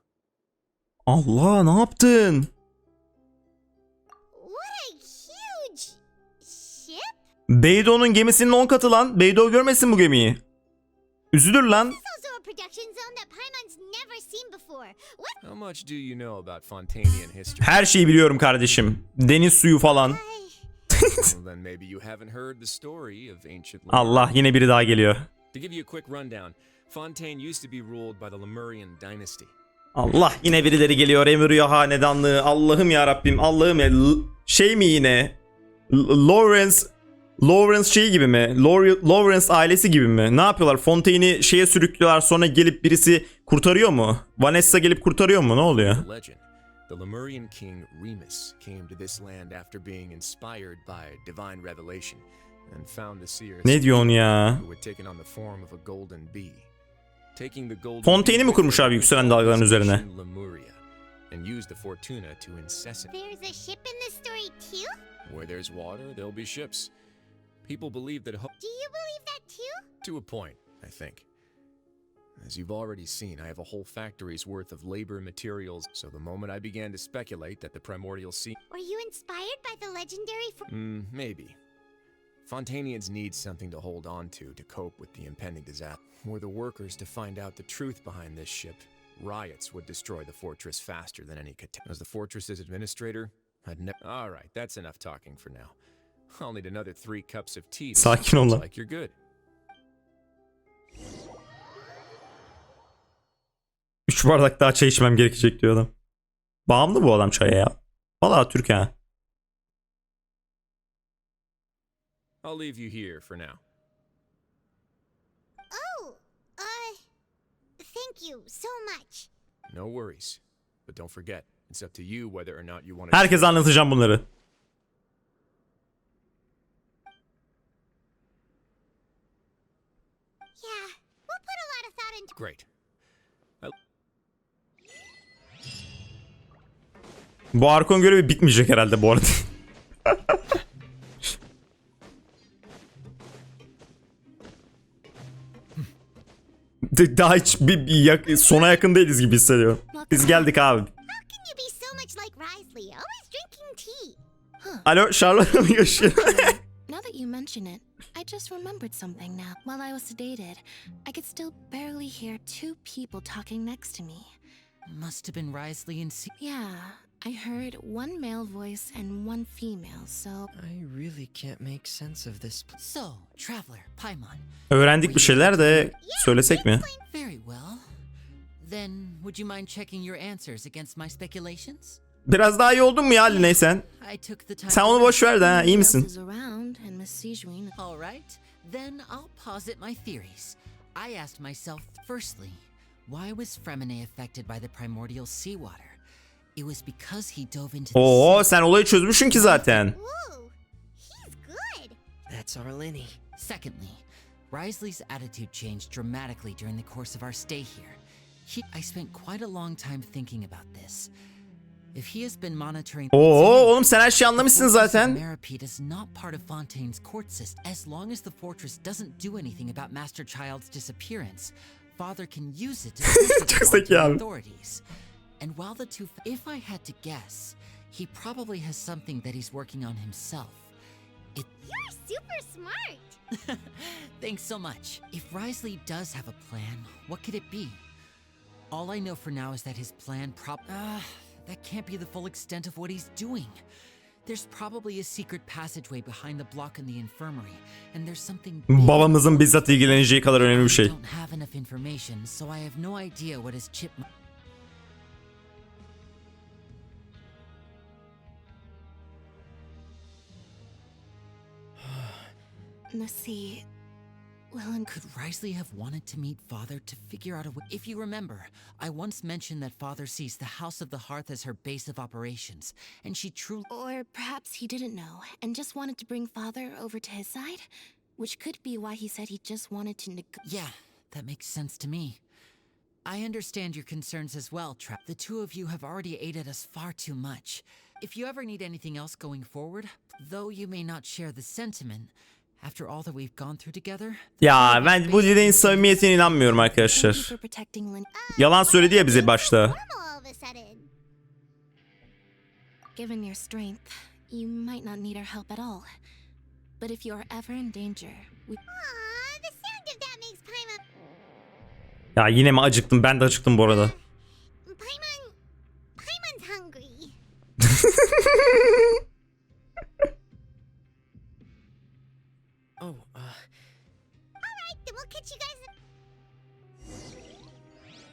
Allah, ne yaptın? What Beydo'nun gemisinin 10 katı lan. Beydo görmesin bu gemiyi. Üzülür lan. Also a production zone that Paimon's never seen before. What? How much do you know about Fontainian history? Her şeyi biliyorum kardeşim. Deniz suyu falan. Well, then maybe you haven't heard the story of ancient Allah, yine biri daha geliyor. To give you a quick rundown, Fontaine used to be ruled by the Lemurian dynasty. Allah, yine birileri geliyor. Emiriyor hanedanlığı. Allah'ım ya Rabbim. Allah'ım ya. Şey mi yine? Lawrence şeyi gibi mi? Lawrence ailesi gibi mi? Ne yapıyorlar? Fontaine'i şeye sürüklüyorlar, sonra gelip birisi kurtarıyor mu? Vanessa gelip kurtarıyor mu? Ne oluyor? The Lemurian king Remus came to this land after being inspired by divine revelation and found the seer Ne diyorsun ya? who had taken on the form of a golden bee. Taking the golden Fontaine'i mi kurmuş abi yükselen dalgaların üzerine? Lemuria and used the Fortuna to incessant. There's a ship in this story too? Where there's water, there'll be ships. People believe that. Do you believe that too? To a point, I think. As you've already seen, I have a whole factory's worth of labor materials, so the moment I began to speculate that the primordial sea... Were you inspired by the legendary maybe. Fontainians need something to hold on to cope with the impending disaster. Were the workers to find out the truth behind this ship, riots would destroy the fortress faster than any catastrophe. As the fortress's administrator, I'd never... Alright, that's enough talking for now. I'll need another 3 cups of tea. Sakin ol lan. Like you're good. 3 bardak daha çay içmem gerekecek diyor adam. Bağımlı bu adam çaya ya. Vallahi Türk ha. I'll leave you here for now. Oh, thank you so much. No worries. But don't forget, it's up to you whether or not you want to... Herkese anlatacağım bunları. Yeah, we'll put a lot of thought into... Great. Bu archon görevi bitmeyecek herhalde bu arada. Daha hiç sona yakın değiliz gibi hissediyorum. Biz geldik abi. How can you be so much like Risley, always drinking tea? Alo, Charlotte mı yaşıyor? Now that you mention it, I just remembered something now. While I was sedated, I could still barely hear 2 people talking next to me. Must have been Risley and Yeah, I heard 1 male voice and 1 female, so... I really can't make sense of this. So, Traveler, Paimon. Öğrendik bir şeyler de söylesek mi? Very well. Then, would you mind checking your answers against my speculations? Biraz daha iyi oldun mu ya Liney sen? Sen onu boş ver de ha, iyi misin? All right, then I'll posit my theories. I asked myself, firstly, why was Fremine affected by the primordial seawater? It was because he dove into the Oo, sen olayı çözmüşsün ki zaten. Whoa, he's good. That's our Lenny. Secondly, Risley's attitude changed dramatically during the course of our stay here. I spent quite a long time thinking about this. If he has been monitoring... Oo, oğlum sen her şeyi anlamışsın zaten. Meropide is not part of Fontaine's court system. As long as the fortress doesn't do anything about Master Child's disappearance, Father can use it to authorities. And while the two... If I had to guess, he probably has something that he's working on himself. You're super smart. Thanks so much. If Risley does have a plan, what could it be? All I know for now is that his plan that can't be the full extent of what he's doing. There's probably a secret passageway behind the block in the infirmary, and there's something... Babamızın bizzat ilgileneceği kadar önemli bir şey. I don't have enough information, so I have no idea what his chip... Nasi... Well, could Risley have wanted to meet Father to figure out a way? If you remember, I once mentioned that Father sees the House of the Hearth as her base of operations, and she truly... Or perhaps he didn't know, and just wanted to bring Father over to his side? Which could be why he said he just wanted to Yeah, that makes sense to me. I understand your concerns as well, Trap. The 2 of you have already aided us far too much. If you ever need anything else going forward, though you may not share the sentiment, after all that we've gone through together... Ya ben bu Liney'in samimiyetine inanmıyorum arkadaşlar. Yalan söyledi ya bize başta. Given your strength, you might not need our help at all. but if you're ever in danger, we... Aw, the sound of that makes Paimon... Ya yine mi acıktım? Ben de acıktım bu arada. Paimon's hungry. Alright, then we'll catch you guys...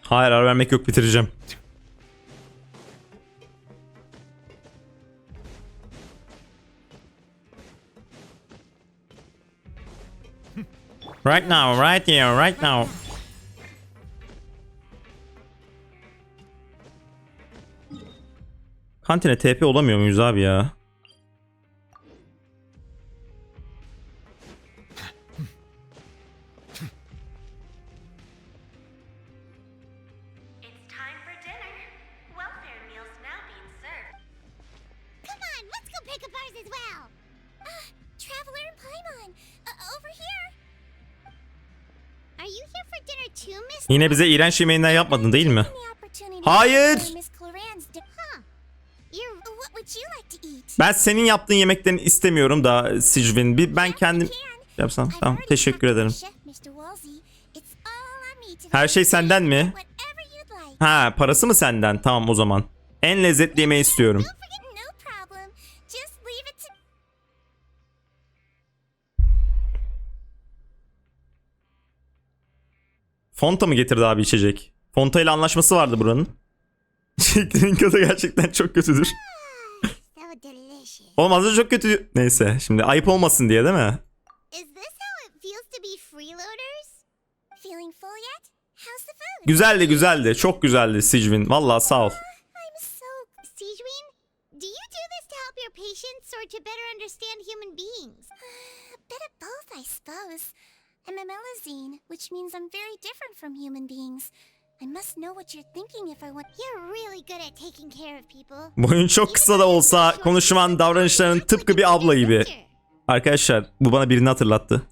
Hayır, ara vermek yok, bitireceğim. Right now, right here, right now. Kantine TP olamıyor muyuz abi ya? Come on, let's go pick up ours as well. Traveler and Paimon, over here. Are you here for dinner too, Miss? Yine bize iğrenç yemeğinden yapmadın değil mi? Hayır. Ben senin yaptığın yemekten istemiyorum da Sijvin. Ben kendim yapsam. Tamam, teşekkür ederim. Her şey senden mi? Ha, parası mı senden? Tamam o zaman. En lezzetli yemeği istiyorum. Fonta mı getirdi abi içecek? Fonta ile anlaşması vardı buranın. Şeklinin tadı gerçekten çok kötüdür. Oğlum az önce çok kötü. Neyse, şimdi ayıp olmasın diye değil mi? Güzeldi, güzeldi. Çok güzeldi Sijvin. Vallahi sağ ol. Sijwin, do you do this to help your patients or to better understand human beings? A bit of both, I suppose. I'm a Melazine, which means I'm very different from human beings. I must know what you're thinking if I want... You're really good at taking care of people. Bu oyun çok kısa da olsa konuşman, davranışların tıpkı bir abla gibi. Arkadaşlar bu bana birini hatırlattı.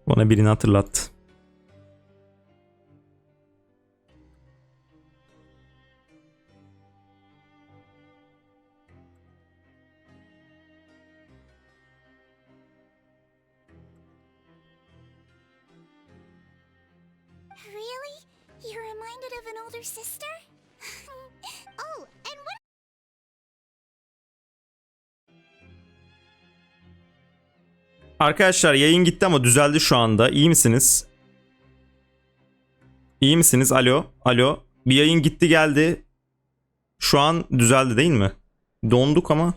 Bana birini hatırlattı. Really? You're reminded of an older sister? Oh, and what... Arkadaşlar yayın gitti ama düzeldi şu anda. İyi misiniz? İyi misiniz? Alo. Alo. Bir yayın gitti geldi. Şu an düzeldi değil mi? Donduk ama.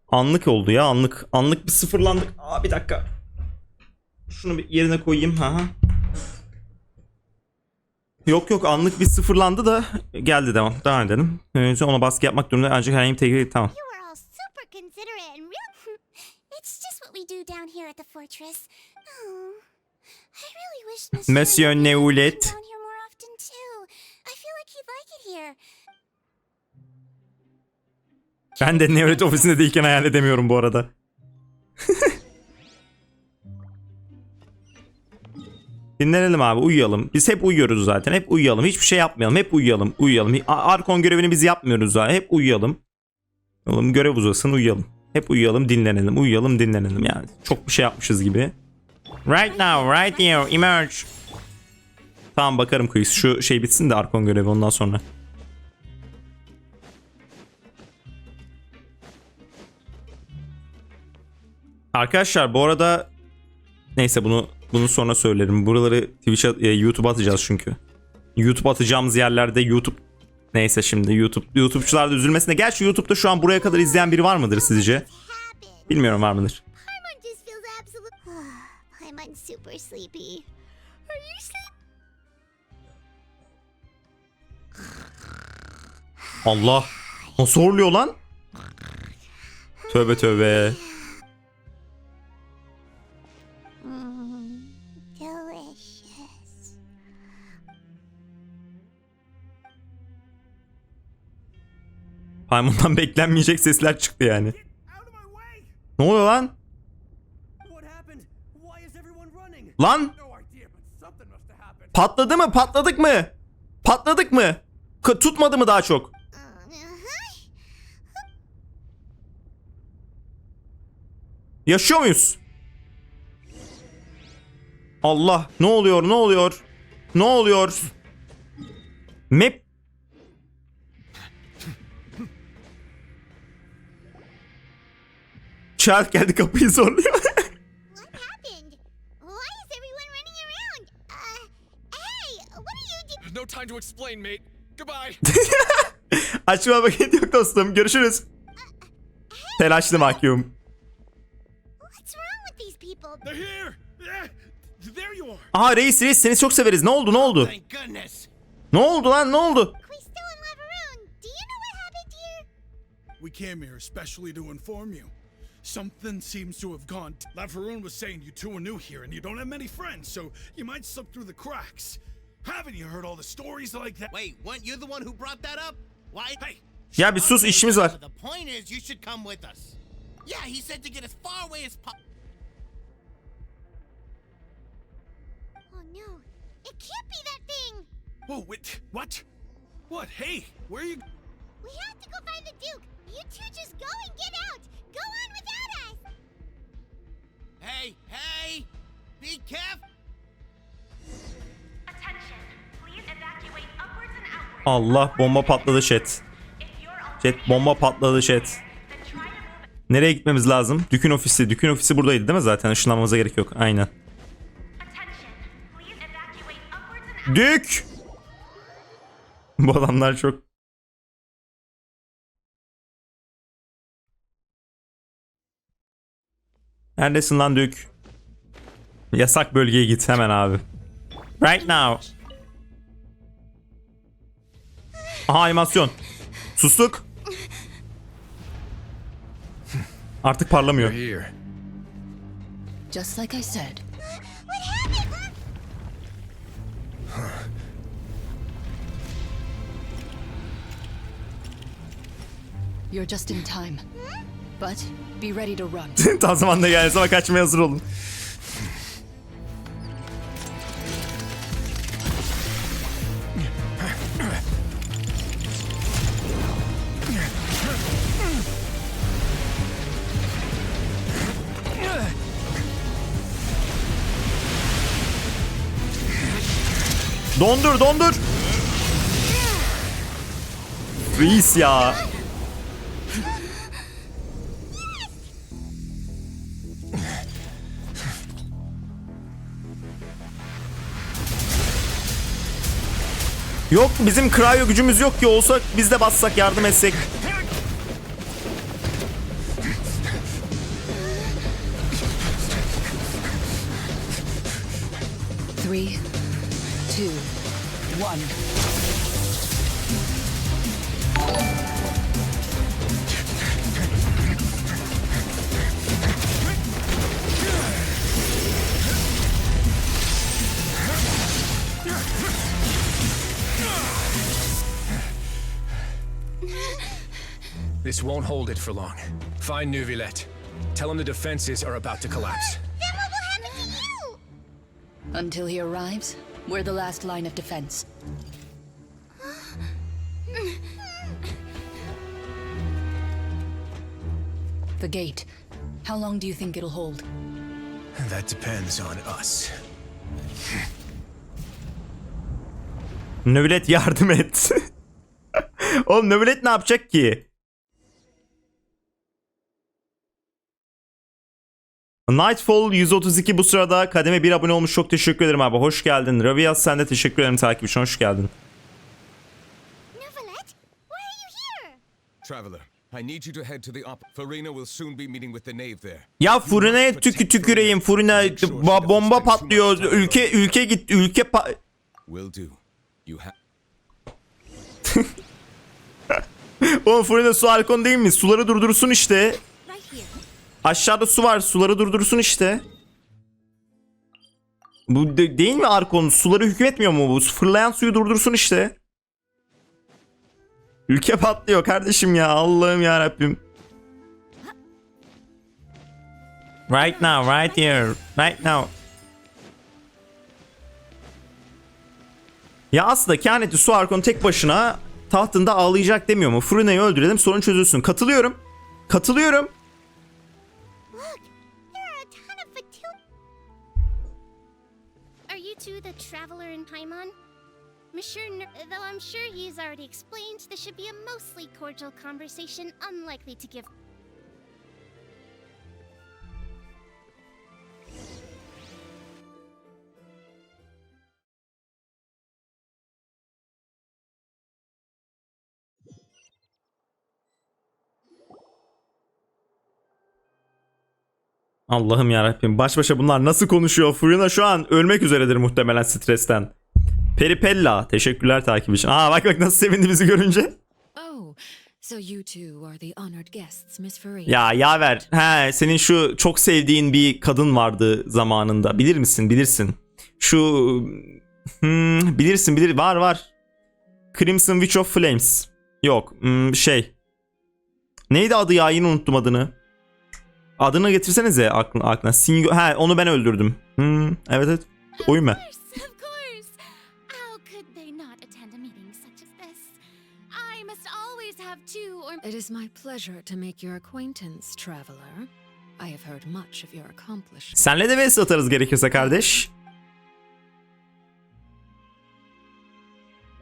Anlık oldu ya, anlık. Anlık bir sıfırlandık. Aa, bir dakika. Şunu bir yerine koyayım. Ha. Yok yok, anlık bir sıfırlandı da geldi, devam. Devam edelim. Önce ona baskı yapmak durumunda ancak herhangi bir tehlike tamam. Monsieur Neulet. Ben de Neulet ofisinde değilken hayal edemiyorum bu arada. Dinlenelim abi, uyuyalım. Biz hep uyuyoruz zaten. Hep uyuyalım. Hiçbir şey yapmayalım. Hep uyuyalım. Uyuyalım. Archon görevini biz yapmıyoruz zaten. Hep uyuyalım. Oğlum görev uzasın, uyuyalım. Hep uyuyalım, dinlenelim. Uyuyalım, dinlenelim yani. Çok bir şey yapmışız gibi. Right now, right here, emerge. Tamam, bakarım quiz. Şu şey bitsin de Archon görevi ondan sonra. Arkadaşlar bu arada neyse bunu sonra söylerim. Buraları Twitch'e, YouTube'a atacağız çünkü. YouTube atacağımız yerlerde YouTube neyse şimdi YouTube'çular da üzülmesine. Gerçi YouTube'da şu an buraya kadar izleyen biri var mıdır sizce? Bilmiyorum, var mıdır? Allah. Nasıl horluyor lan? Tövbe tövbe. Paymon'dan beklenmeyecek sesler çıktı yani. Ne oluyor lan? Lan! Patladı mı? Patladık mı? Patladık mı? Tutmadı mı daha çok? Yaşıyor muyuz? Allah, ne oluyor? Ne oluyor? Ne oluyor? Map. Child geldi, kapıyı zorluyor. No time to explain, mate. Goodbye. Açma vakit yok dostum. Görüşürüz. Telaşlı mahkum. They're here! There you are! Aha reis seni çok severiz. Ne oldu? Ne oldu? Thank goodness! Ne oldu lan? Ne oldu? We came here especially to inform you. Something seems to have gone. Laveroon was saying you two are new here and you don't have many friends, so you might slip through the cracks. Haven't you heard all the stories like that? Wait, weren't you the one who brought that up? Why? Hey, Ya bir sus, işimiz var. the point is you should come with us. Yeah, he said to get as far away as possible. Oh no, it can't be that thing. Whoa, wait, what? What? Hey, where are you? We have to go find the Duke. You two just go and get out. Go on without us. Hey, hey! Be careful! Allah, bomba patladı chat. Chat, bomba patladı chat. Nereye gitmemiz lazım? Dük'ün ofisi. Dük'ün ofisi buradaydı değil mi zaten? Işınlanmamıza gerek yok. Aynen. Dük! Bu adamlar çok... Neredesin lan Dük? Yasak bölgeye git hemen abi. Right now. Aha animasyon. Sustuk. Artık parlamıyor. Just like I said. You're just in time. But be ready to run. Tam zamanda gelirse ama kaçmaya hazır olun. Dondur, dondur. Reis ya. Yok, bizim cryo gücümüz yok ki, olsa biz de bassak, yardım etsek. Three, two, one. This won't hold it for long. Find Neuvillette. Tell him the defenses are about to collapse. Then what will happen to you? Until he arrives, we're the last line of defense. The gate. How long do you think it'll hold? That depends on us. Neuvillette yardım et. Oğlum Neuvillette ne yapacak ki? Nightfall 132 bu sırada kademe 1 abone olmuş. Çok teşekkür ederim abi. Hoş geldin. Raviyaz, sen de teşekkür ederim takip için. Hoş geldin. Neuvillette, why are you here? Traveler, I need you to head to the op. Farina will soon be meeting with the knave there. Ya Furine'ye tüküreyim. Furine bomba patlıyor. Ülke git. Will do. You have. Oğlum Furine su archon değil mi? Suları durdursun işte. Aşağıda su var. Suları durdursun işte. Bu değil mi archon? Suları hükmetmiyor mu bu? Fırlayan suyu durdursun işte. Ülke patlıyor kardeşim ya. Allah'ım ya Rabbim. Right now, right here, right now. Ya aslında kehanetli su archon tek başına tahtında ağlayacak demiyor mu? Furina'yı öldürelim, sorun çözülsün. Katılıyorum. Katılıyorum. Are you two the traveler in Paimon? Though I'm sure he's already explained, this should be a mostly cordial conversation, unlikely to give. Allah'ım yarabbim, baş başa bunlar nasıl konuşuyor? Furina şu an ölmek üzeredir muhtemelen stresten. Peripella, teşekkürler takip için. Aa bak nasıl sevindi bizi görünce. Oh, so you two are the honored guests, Miss Farina. Ya yaver. He, senin şu çok sevdiğin bir kadın vardı zamanında. Bilir misin? Bilirsin. Şu bilirsin var. Crimson Witch of Flames. Yok, neydi adı ya? Yine unuttum adını. Adını getirsenize aklına. He, onu ben öldürdüm. Evet. Oyun ben. It is my pleasure to make your acquaintance, traveler. I have heard much of your accomplishments. Senle de vs atarız gerekirse kardeş.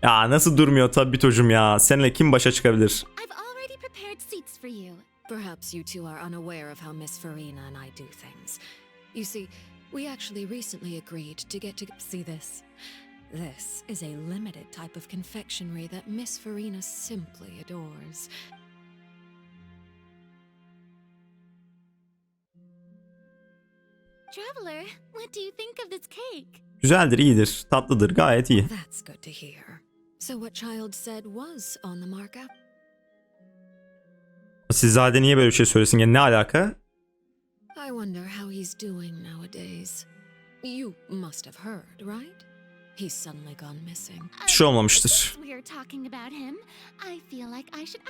Ya nasıl durmuyor tabii hocam ya. Seninle kim başa çıkabilir? I've already prepared seats for you. Perhaps you two are unaware of how Miss Farina and I do things. You see, we actually recently agreed to get to see this. This is a limited type of confectionery that Miss Farina simply adores. Traveler, what do you think of this cake? Güzeldir, iyidir, tatlıdır, gayet iyi. That's good to hear. So what child said was on the markup? Sizzade niye böyle bir şey söylesin? Yani ne alaka? I wonder how he's doing nowadays. You must have heard, right? He's suddenly gone missing. Bir şey olmamıştır. We are talking about him. I feel like I should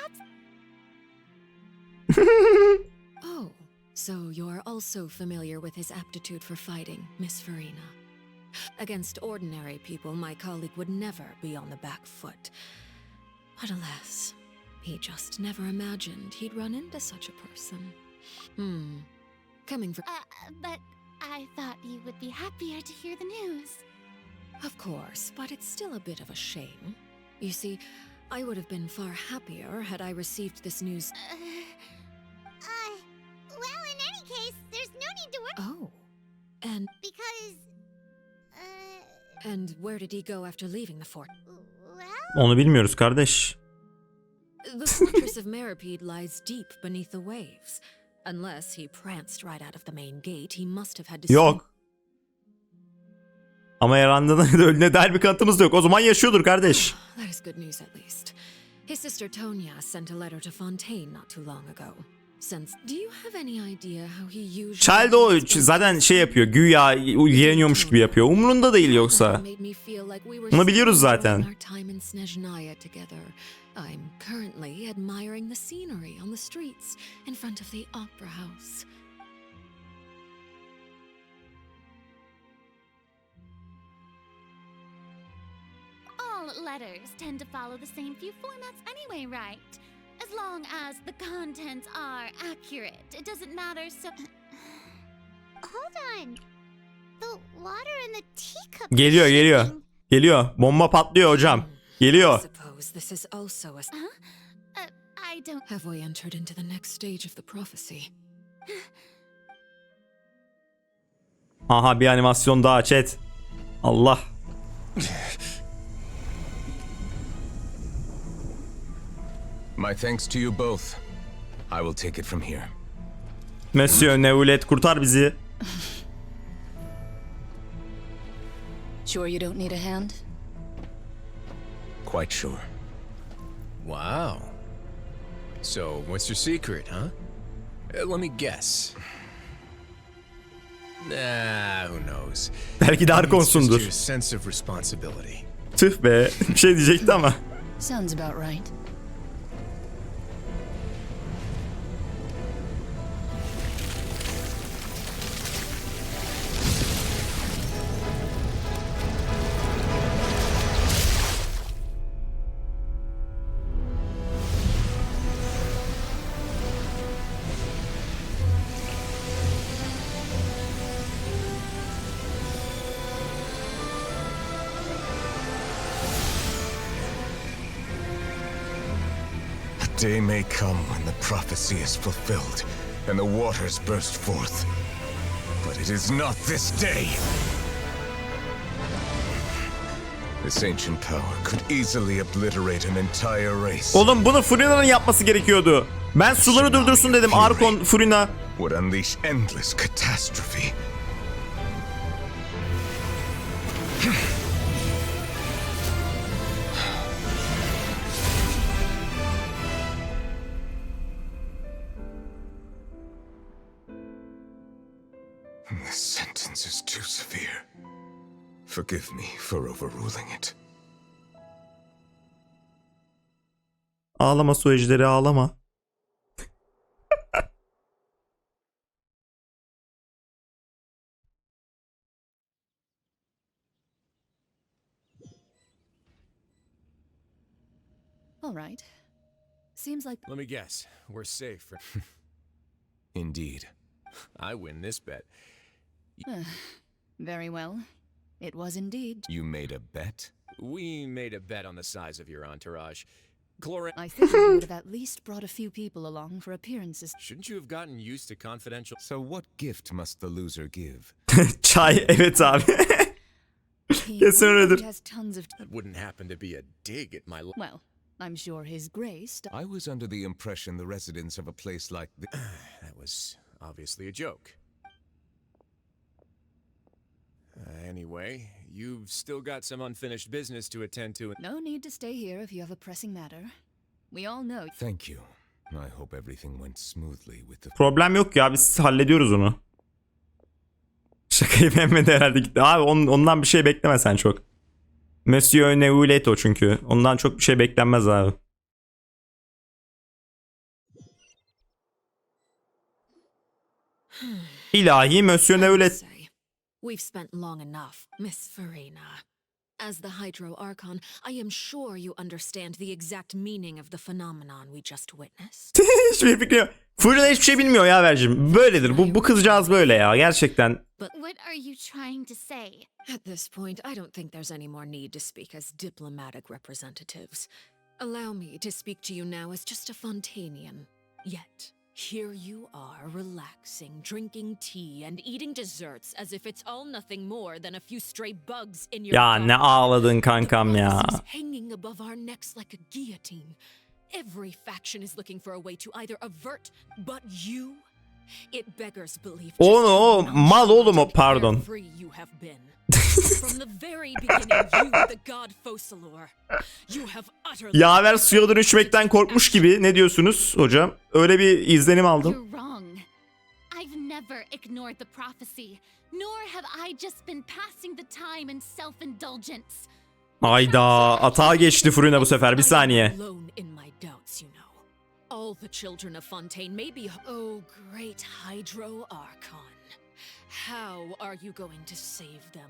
Oh, so you're also familiar with his aptitude for fighting, Miss Farina. Against ordinary people, my colleague would never be on the back foot. But alas, he just never imagined he'd run into such a person. Coming from... but I thought you would be happier to hear the news. Of course, but it's still a bit of a shame. You see, I would have been far happier had I received this news... well, in any case, there's no need to worry. Oh, and... Because... And where did he go after leaving the fort? Onu bilmiyoruz kardeş. The fortress of Meripede lies deep beneath the waves. Unless he pranced right out of the main gate, he must have had to... Yok. Ama yarandığına ölüne dair bir kanıtımız da yok. O zaman yaşıyordur kardeş. That is good news at least. His sister Tonya sent a letter to Fontaine not too long ago. Do you have any idea how he usually... Child o zaten şey yapıyor. Güya ilgileniyormuş gibi yapıyor. Umurunda değil yoksa. Bunu biliyoruz zaten. I'm currently admiring the scenery on the streets in front of the opera house. All letters tend to follow the same few formats anyway, right? As long as the contents are accurate, it doesn't matter so... Hold on. The water in the teacup... Geliyor. Bomba patlıyor hocam. Geliyor. This is also a... I don't... Have we entered into the next stage of the prophecy? Aha bir animasyon daha chat. Allah. My thanks to you both. I will take it from here. Monsieur Neulet kurtar bizi. Sure you don't need a hand? Quite sure. Wow. So, what's your secret, huh? Let me guess. Nah, who knows? Belki de archonsundur. It's just your sense of responsibility. Tüh be. Bir şey diyecekti ama. Sounds about right. day may come when the prophecy is fulfilled and the waters burst forth. But it is not this day. This ancient power could easily obliterate an entire race. Oğlum bunu Furina'nın yapması gerekiyordu. Ben suları durdursun dedim. Archon, Furina. Would unleash endless catastrophe. This sentence is too severe. Forgive me for overruling it. Ağlama su ejderi, ağlama. All right. Seems like. Let me guess. We're safe. Indeed. I win this bet. Very well. It was indeed. You made a bet? We made a bet on the size of your entourage. I think you would have at least brought a few people along for appearances. Shouldn't you have gotten used to confidential? So what gift must the loser give? Çay, evet abi. Kesin öyledir. That wouldn't happen to be a dig at my. Well, I'm sure His Grace. I was under the impression the residents of a place like this. That was obviously a joke. Anyway, you've still got some unfinished business to attend to. No need to stay here if you have a pressing matter. We all know. Thank you. I hope everything went smoothly with the. Problem yok ya, biz hallediyoruz onu. Şakayı beğenmedi herhalde gitti. Abi ondan bir şey bekleme sen çok. Monsieur ne voulait o çünkü. Ondan çok bir şey beklenmez abi. İlahi Monsieur ne voulait. We've spent long enough, Miss Farina. As the Hydro Archon, I am sure you understand the exact meaning of the phenomenon we just witnessed. Hiçbir fikri yok. Fırına hiçbir şey bilmiyor ya Vercim. Böyledir. Bu kızcağız böyle ya gerçekten. What are you trying to say? At this point, I don't think there's any more need to speak as diplomatic representatives. Allow me to speak to you now as just a Fontainian. Yet, here you are, relaxing, drinking tea, and eating desserts as if it's all nothing more than a few stray bugs in your Ya ne ağladın kankam ya. hanging above our necks like a guillotine. Every faction is looking for a way to either avert, but you, it beggars belief. O mal oğlum o, pardon. You have been. From the very beginning, you, the god Focalor, you have utterly. Yaver suya dönüşmekten korkmuş gibi. Ne diyorsunuz hocam? Öyle bir izlenim aldım. You're wrong. I've never ignored the prophecy, nor have I just been passing the time in self-indulgence. Ayda atağa geçti Furina bu sefer, bir saniye. All the children of Fontaine may be, oh great Hydro Archon. How are you going to save them?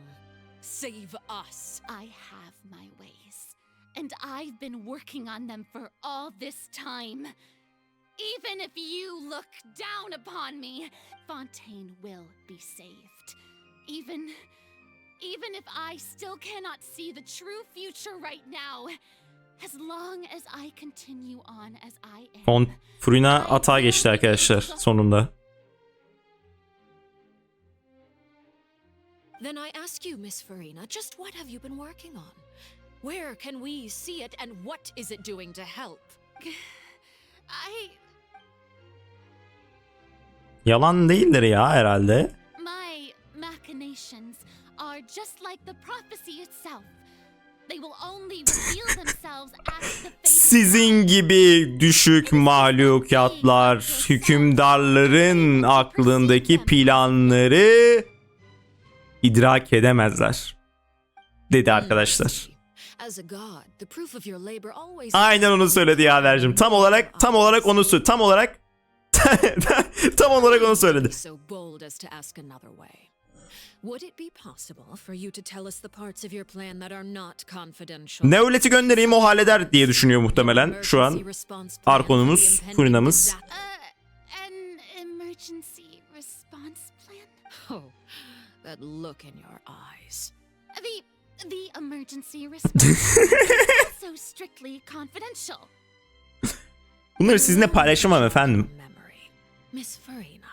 Save us. I have my ways, and I've been working on them for all this time. Even if you look down upon me, Fontaine will be saved. Even if I still cannot see the true future right now, as long as I continue on as I am. Furina atağa geçti arkadaşlar sonunda. Then I ask you, Miss Farina, just what have you been working on? Where can we see it, and what is it doing to help? Yalan değildir ya herhalde. My machinations are just like the prophecy itself. They will only reveal themselves at the fate. Sizin gibi düşük mahlukatlar hükümdarların aklındaki planları idrak edemezler dedi arkadaşlar. Aynen onu söyledi ya Vercim. Tam olarak onu söyledi. Tam olarak onu söyledi. Ne öğleti göndereyim o halleder diye düşünüyor muhtemelen şu an Archon'umuz, Furina'mız. An emergency response plan? Oh, that look in your eyes. The emergency response is also strictly confidential. Bunları sizinle paylaşamam efendim. Miss Farina,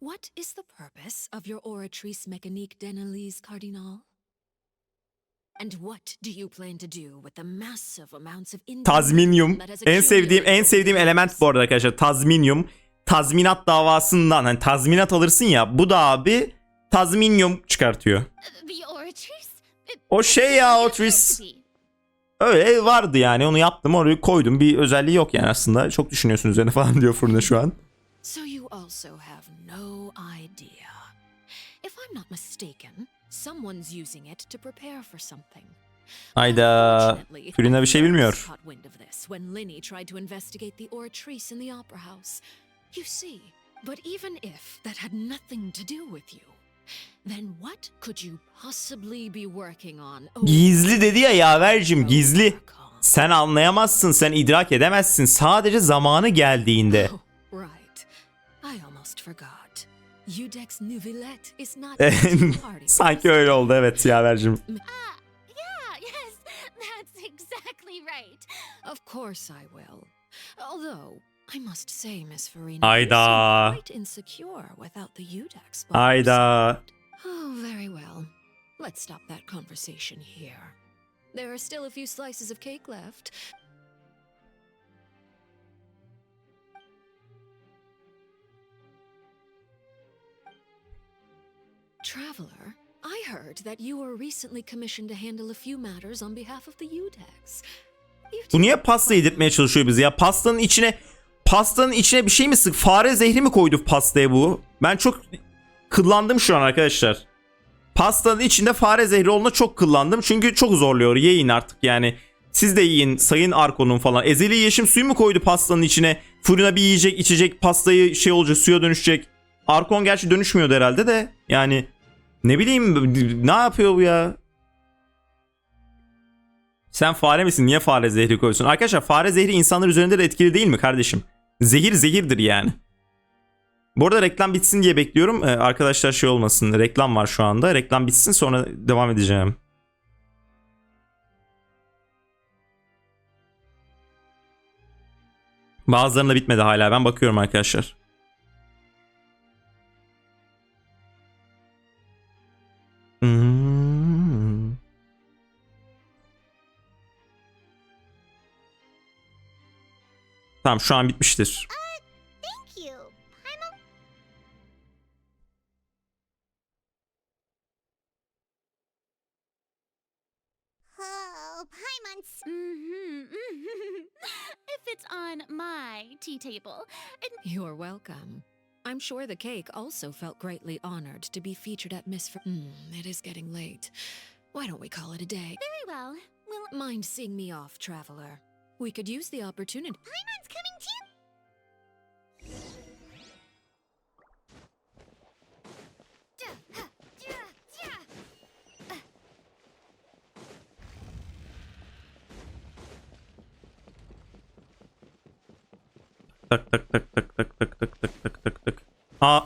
what is the purpose of your oratrice mécanique d'analyse cardinal? And what do you plan to do with the massive amounts of Tazminyum. En sevdiğim element bu arada arkadaşlar. Tazminyum. Tazminat davasından hani tazminat alırsın ya, bu da abi tazminyum çıkartıyor. O şey ya, Otris. Öyle vardı yani, onu yaptım, oraya koydum, bir özelliği yok yani aslında. Çok düşünüyorsun üzerine falan diyor Fırına şu an. So you also have no idea. If I'm not mistaken, someone's using it to prepare for something. Hayda. Fırına bir şey bilmiyor. Caught wind of this when Linny tried to investigate the oratrice in the opera house. You see, but even if that had nothing to do with you, then what could you possibly be working on? Gizli dedi ya Yavercim, gizli. Sen anlayamazsın, sen idrak edemezsin. Sadece zamanı geldiğinde. Right. I almost forgot. Udex Nouvellette is not Sanki öyle oldu, evet Yavercim. Yeah, yes, that's exactly right. Of course I will. Although I must say, Miss Farina, Hayda. you seem quite insecure without the Udex. Hayda. Oh, very well. Let's stop that conversation here. There are still a few slices of cake left. Traveler, I heard that you were recently commissioned to handle a few matters on behalf of the Udex. Bu niye pasta yedirtmeye çalışıyor bizi ya? Pastanın içine bir şey mi sık? Fare zehri mi koydu pastaya bu? Ben çok kıllandım şu an arkadaşlar. Pastanın içinde fare zehri olduğuna çok kıllandım. Çünkü çok zorluyor. Yiyin artık yani. Siz de yiyin sayın Archon'un falan. Ezeli yeşim suyu mu koydu pastanın içine? Fırına bir yiyecek, içecek, pastayı şey olacak, suya dönüşecek. Archon gerçi dönüşmüyordu herhalde de. Yani ne bileyim, ne yapıyor bu ya? Sen fare misin? Niye fare zehri koyuyorsun? Arkadaşlar fare zehri insanlar üzerinde de etkili değil mi kardeşim? Zehir zehirdir yani. Bu arada reklam bitsin diye bekliyorum. Arkadaşlar şey olmasın. Reklam var şu anda. Reklam bitsin sonra devam edeceğim. Bazılarında bitmedi hala. Ben bakıyorum arkadaşlar. Tamam, şu an bitmiştir. Thank you. Oh, Paimon's. If it's on my tea table. You're welcome. I'm sure the cake also felt greatly honored to be featured at Miss It is getting late. Why don't we call it a day? Very well. Mind seeing me off, traveler? We could use the opportunity. Paimon's coming too. Tak tak tak tak tak tak tak tak tak tak tak. Aa.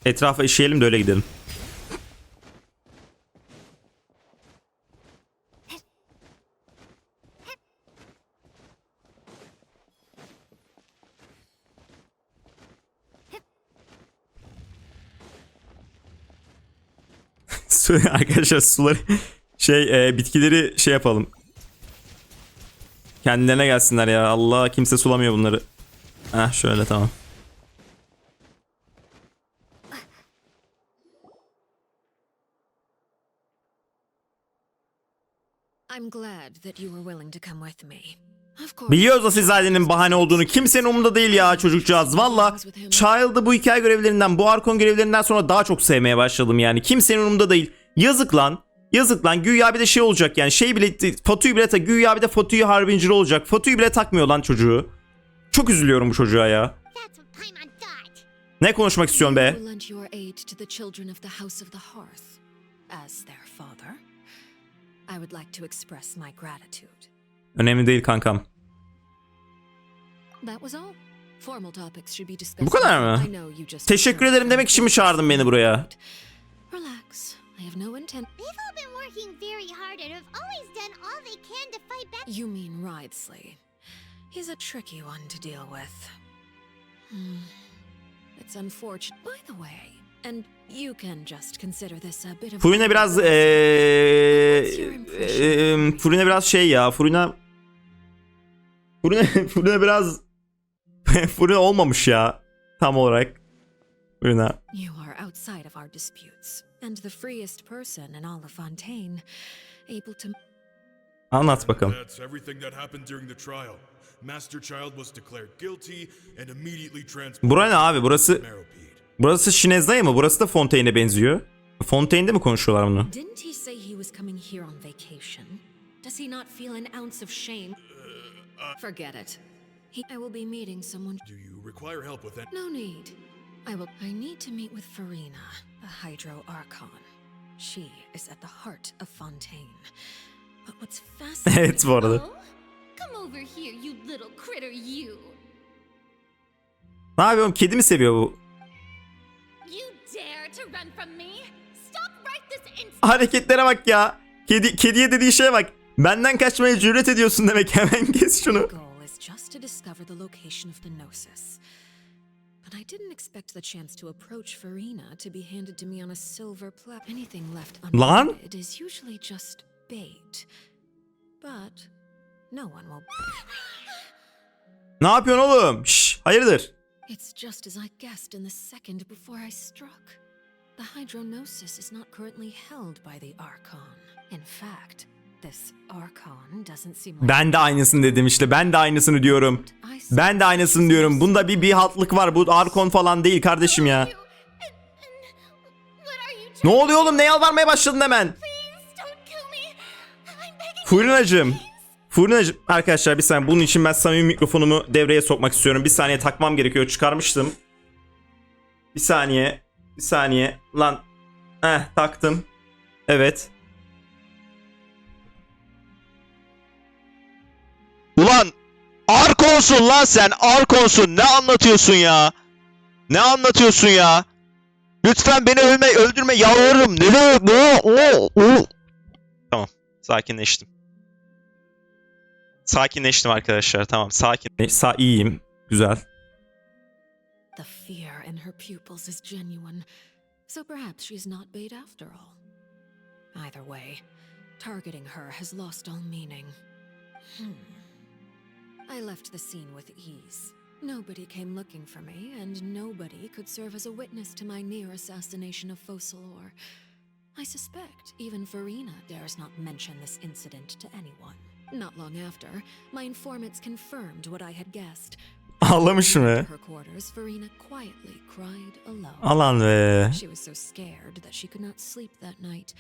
Etrafa işeyelim de öyle gidelim. Arkadaşlar suları bitkileri şey yapalım. Kendilerine gelsinler ya. Allah, kimse sulamıyor bunları. Heh, şöyle tamam. I'm glad that you were willing to come with me. Of course. Biliyoruz o Asilzade'nin bahane olduğunu. Kimsenin umurunda değil ya çocukcağız. Valla Child'ı bu hikaye görevlerinden, bu Archon görevlerinden sonra daha çok sevmeye başladım yani. Kimsenin umurunda değil. Yazık lan. Yazık lan. Güya bir de şey olacak yani. Fatu'yu bile güya bir de Fatu'yu harbincir olacak. Fatu'yu bile takmıyor lan çocuğu. Çok üzülüyorum bu çocuğa ya. Ne konuşmak istiyorsun be? Önemli değil kankam. Bu kadar mı? Teşekkür ederim demek için mi çağırdın beni buraya? They've all been working very hard and have always done all they can to fight back. You mean Writhsley. He's a tricky one to deal with. It's unfortunate. By the way, and you can just consider this a bit of... Furina biraz Furina biraz şey ya. Furina biraz Furina olmamış ya tam olarak. Furina. You are outside of our disputes and the freest person in all of Fontaine, able to... Anlat bakalım. That's everything that happened during the trial. Master Child was declared guilty and immediately transported. Bura ne abi? Burası Şinezda'ya mı? Burası da Fontaine'e benziyor. Fontaine'de mi konuşuyorlar bunu? Didn't he say he was coming here on vacation? Does he not feel an ounce of shame? Forget it. I will be meeting someone. Do you require help with that? No need. I need to meet with Farina, the Hydro Archon. She is at the heart of Fontaine. But what's fascinating... Evet bu arada. Come over here, you little critter, you. Ne yapıyorum? Kedi mi seviyor bu? You dare to run from me? Stop right this instant. Hareketlere bak ya. Kediye dediği şeye bak. Benden kaçmaya cüret ediyorsun demek. Hemen kes şunu. Just to discover the location of the Gnosis. But I didn't expect the chance to approach Farina to be handed to me on a silver platter. Anything left unguarded is usually just bait. But no one will... Ne yapıyorsun oğlum? Şşş, hayırdır? It's just as I guessed in the second before I struck. The Hydronosis is not currently held by the Archon. In fact, this Archon doesn't seem like... Ben de aynısını dedim işte. Ben de aynısını diyorum. Ben de aynısını diyorum. Bunda bir haltlık var. Bu Archon falan değil kardeşim ya. Ne oluyor oğlum? Ne yalvarmaya başladın hemen? Furinacığım. Arkadaşlar bir saniye. Bunun için ben samimi mikrofonumu devreye sokmak istiyorum. Bir saniye takmam gerekiyor. Çıkarmıştım. Bir saniye. Lan. Taktım. Evet. Ulan Archon'sun lan sen, Archon'sun. Ne anlatıyorsun ya? Ne anlatıyorsun ya? Lütfen beni öldürme yalvarırım. Ne demek bu? Tamam, sakinleştim. Sakinleştim arkadaşlar. Tamam, sakin. İyiyim. Güzel. The fear in her pupils is genuine. So perhaps she's not bait after all. Either way, targeting her has lost all meaning. I left the scene with ease. Nobody came looking for me, and nobody could serve as a witness to my near assassination of Focalor. I suspect even Farina dares not mention this incident to anyone. Not long after, my informants confirmed what I had guessed. Ağlamış mı? Her quarters, Farina quietly cried alone. Alan be. She was so scared that she could not sleep that night,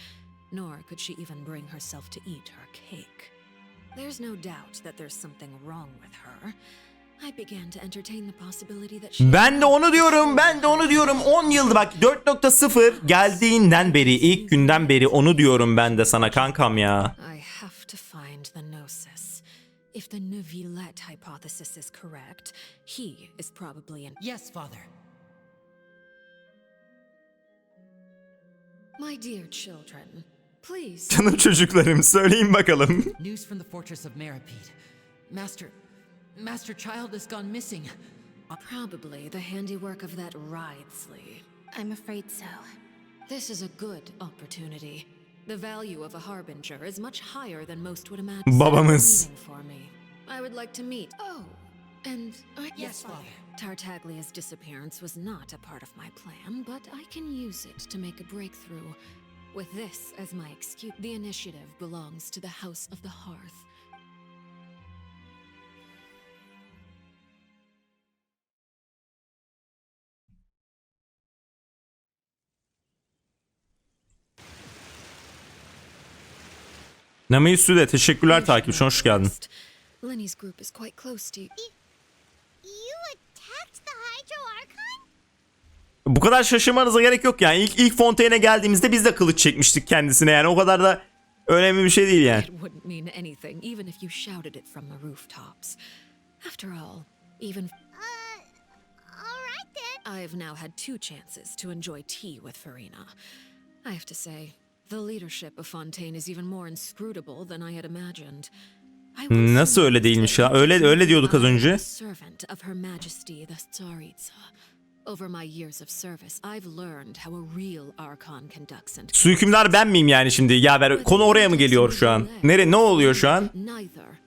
nor could she even bring herself to eat her cake. There's no doubt that there's something wrong with her. I began to entertain the possibility that she... Ben de onu diyorum. 10 yıldır bak 4.0 geldiğinden beri, ilk günden beri onu diyorum ben de sana kankam ya. I have to find the Gnosis. If the Neuvillette hypothesis is correct, he is probably in... Yes, Father. My dear children, please... Canım çocuklarım, söyleyin bakalım. News from the fortress of Meripede. Master Child has gone missing. Probably the handiwork of that Ridesley. I'm afraid so. This is a good opportunity. The value of a harbinger is much higher than most would imagine. Babamız. For me. I would like to meet. Oh, and yes, Father. Tartaglia's disappearance was not a part of my plan, but I can use it to make a breakthrough. With this as my excuse, the initiative belongs to the House of the Hearth. Namayı Süde teşekkürler takipçi, hoş geldin. Lenny's group is quite close to you. You attacked the Hydro Archon? Bu kadar şaşırmanıza gerek yok yani. İlk Fontaine'e geldiğimizde biz de kılıç çekmiştik kendisine yani. O kadar da önemli bir şey değil yani. It wouldn't mean anything even if you shouted it from the rooftops. After all, even all right then. I've now had 2 chances to enjoy tea with Farina. I have to say, the leadership of Fontaine is even more inscrutable than I had imagined. Nasıl öyle değilmiş ya? Öyle diyorduk az önce. Servant of Her Majesty the Tsaritsa. Over my years of service, I've learned how a real archon conducts and Su hükümdar ben miyim yani şimdi? Ya konu oraya mı geliyor şu an? Ne oluyor şu an?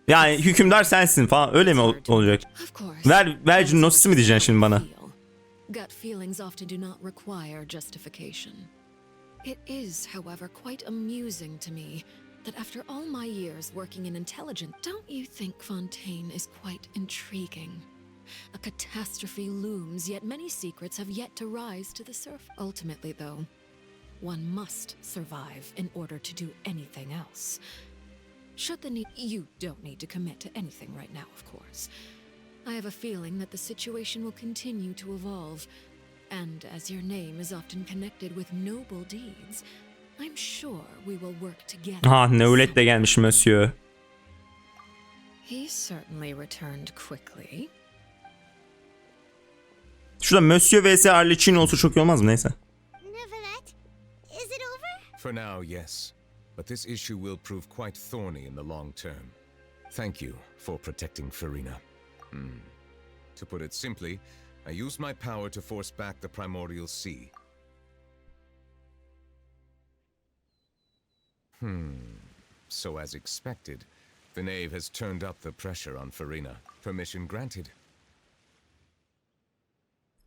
Yani hükümdar sensin falan öyle mi olacak? Ver Nosis'i mi diyeceksin şimdi bana? Gut feelings often do not require justification. It is, however, quite amusing to me that after all my years working in intelligence, don't you think Fontaine is quite intriguing? A catastrophe looms, yet many secrets have yet to rise to the surface. Ultimately, though, one must survive in order to do anything else. Should the need, you don't need to commit to anything right now, of course. I have a feeling that the situation will continue to evolve, and as your name is often connected with noble deeds, I'm sure we will work together. Ha, Neulet de gelmiş monsieur. He certainly returned quickly. Şurada Monsieur vs. Arlecchino olsa çok iyi olmaz mı? Neyse. For now, yes. But this issue will prove quite thorny in the long term. Thank you for protecting Farina. To put it simply, I used my power to force back the primordial sea. So as expected, the knave has turned up the pressure on Farina. Permission granted.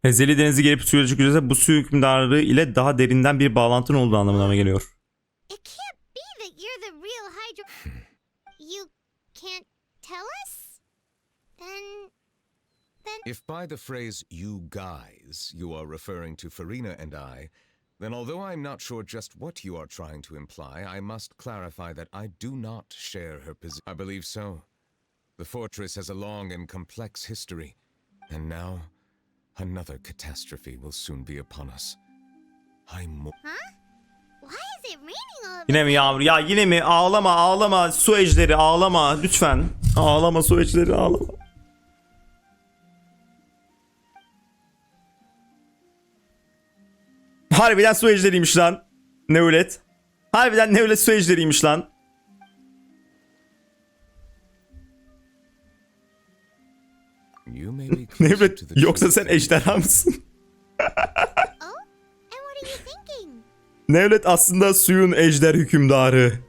Ezeli denizi gelip suya çıkacaksa bu su hükümdarı ile daha derinden bir bağlantın olduğu anlamına mı geliyor? It can't be that you're the real Hydra. You can't tell us? Then... If by the phrase "you guys" you are referring to Farina and I, then although I'm not sure just what you are trying to imply, I must clarify that I do not share her position. I believe so. The fortress has a long and complex history, and now another catastrophe will soon be upon us. Huh? Why is it raining all Yine mi yağmur? Ya yine mi? Ağlama. Su ejderi ağlama. Lütfen. Ağlama su ejderi ağlama. Harbiden su ejderiymiş lan. Neulet. Harbiden Neulet su ejderiymiş lan. Neulet yoksa sen ejderha mısın? Neulet aslında suyun ejder hükümdarı.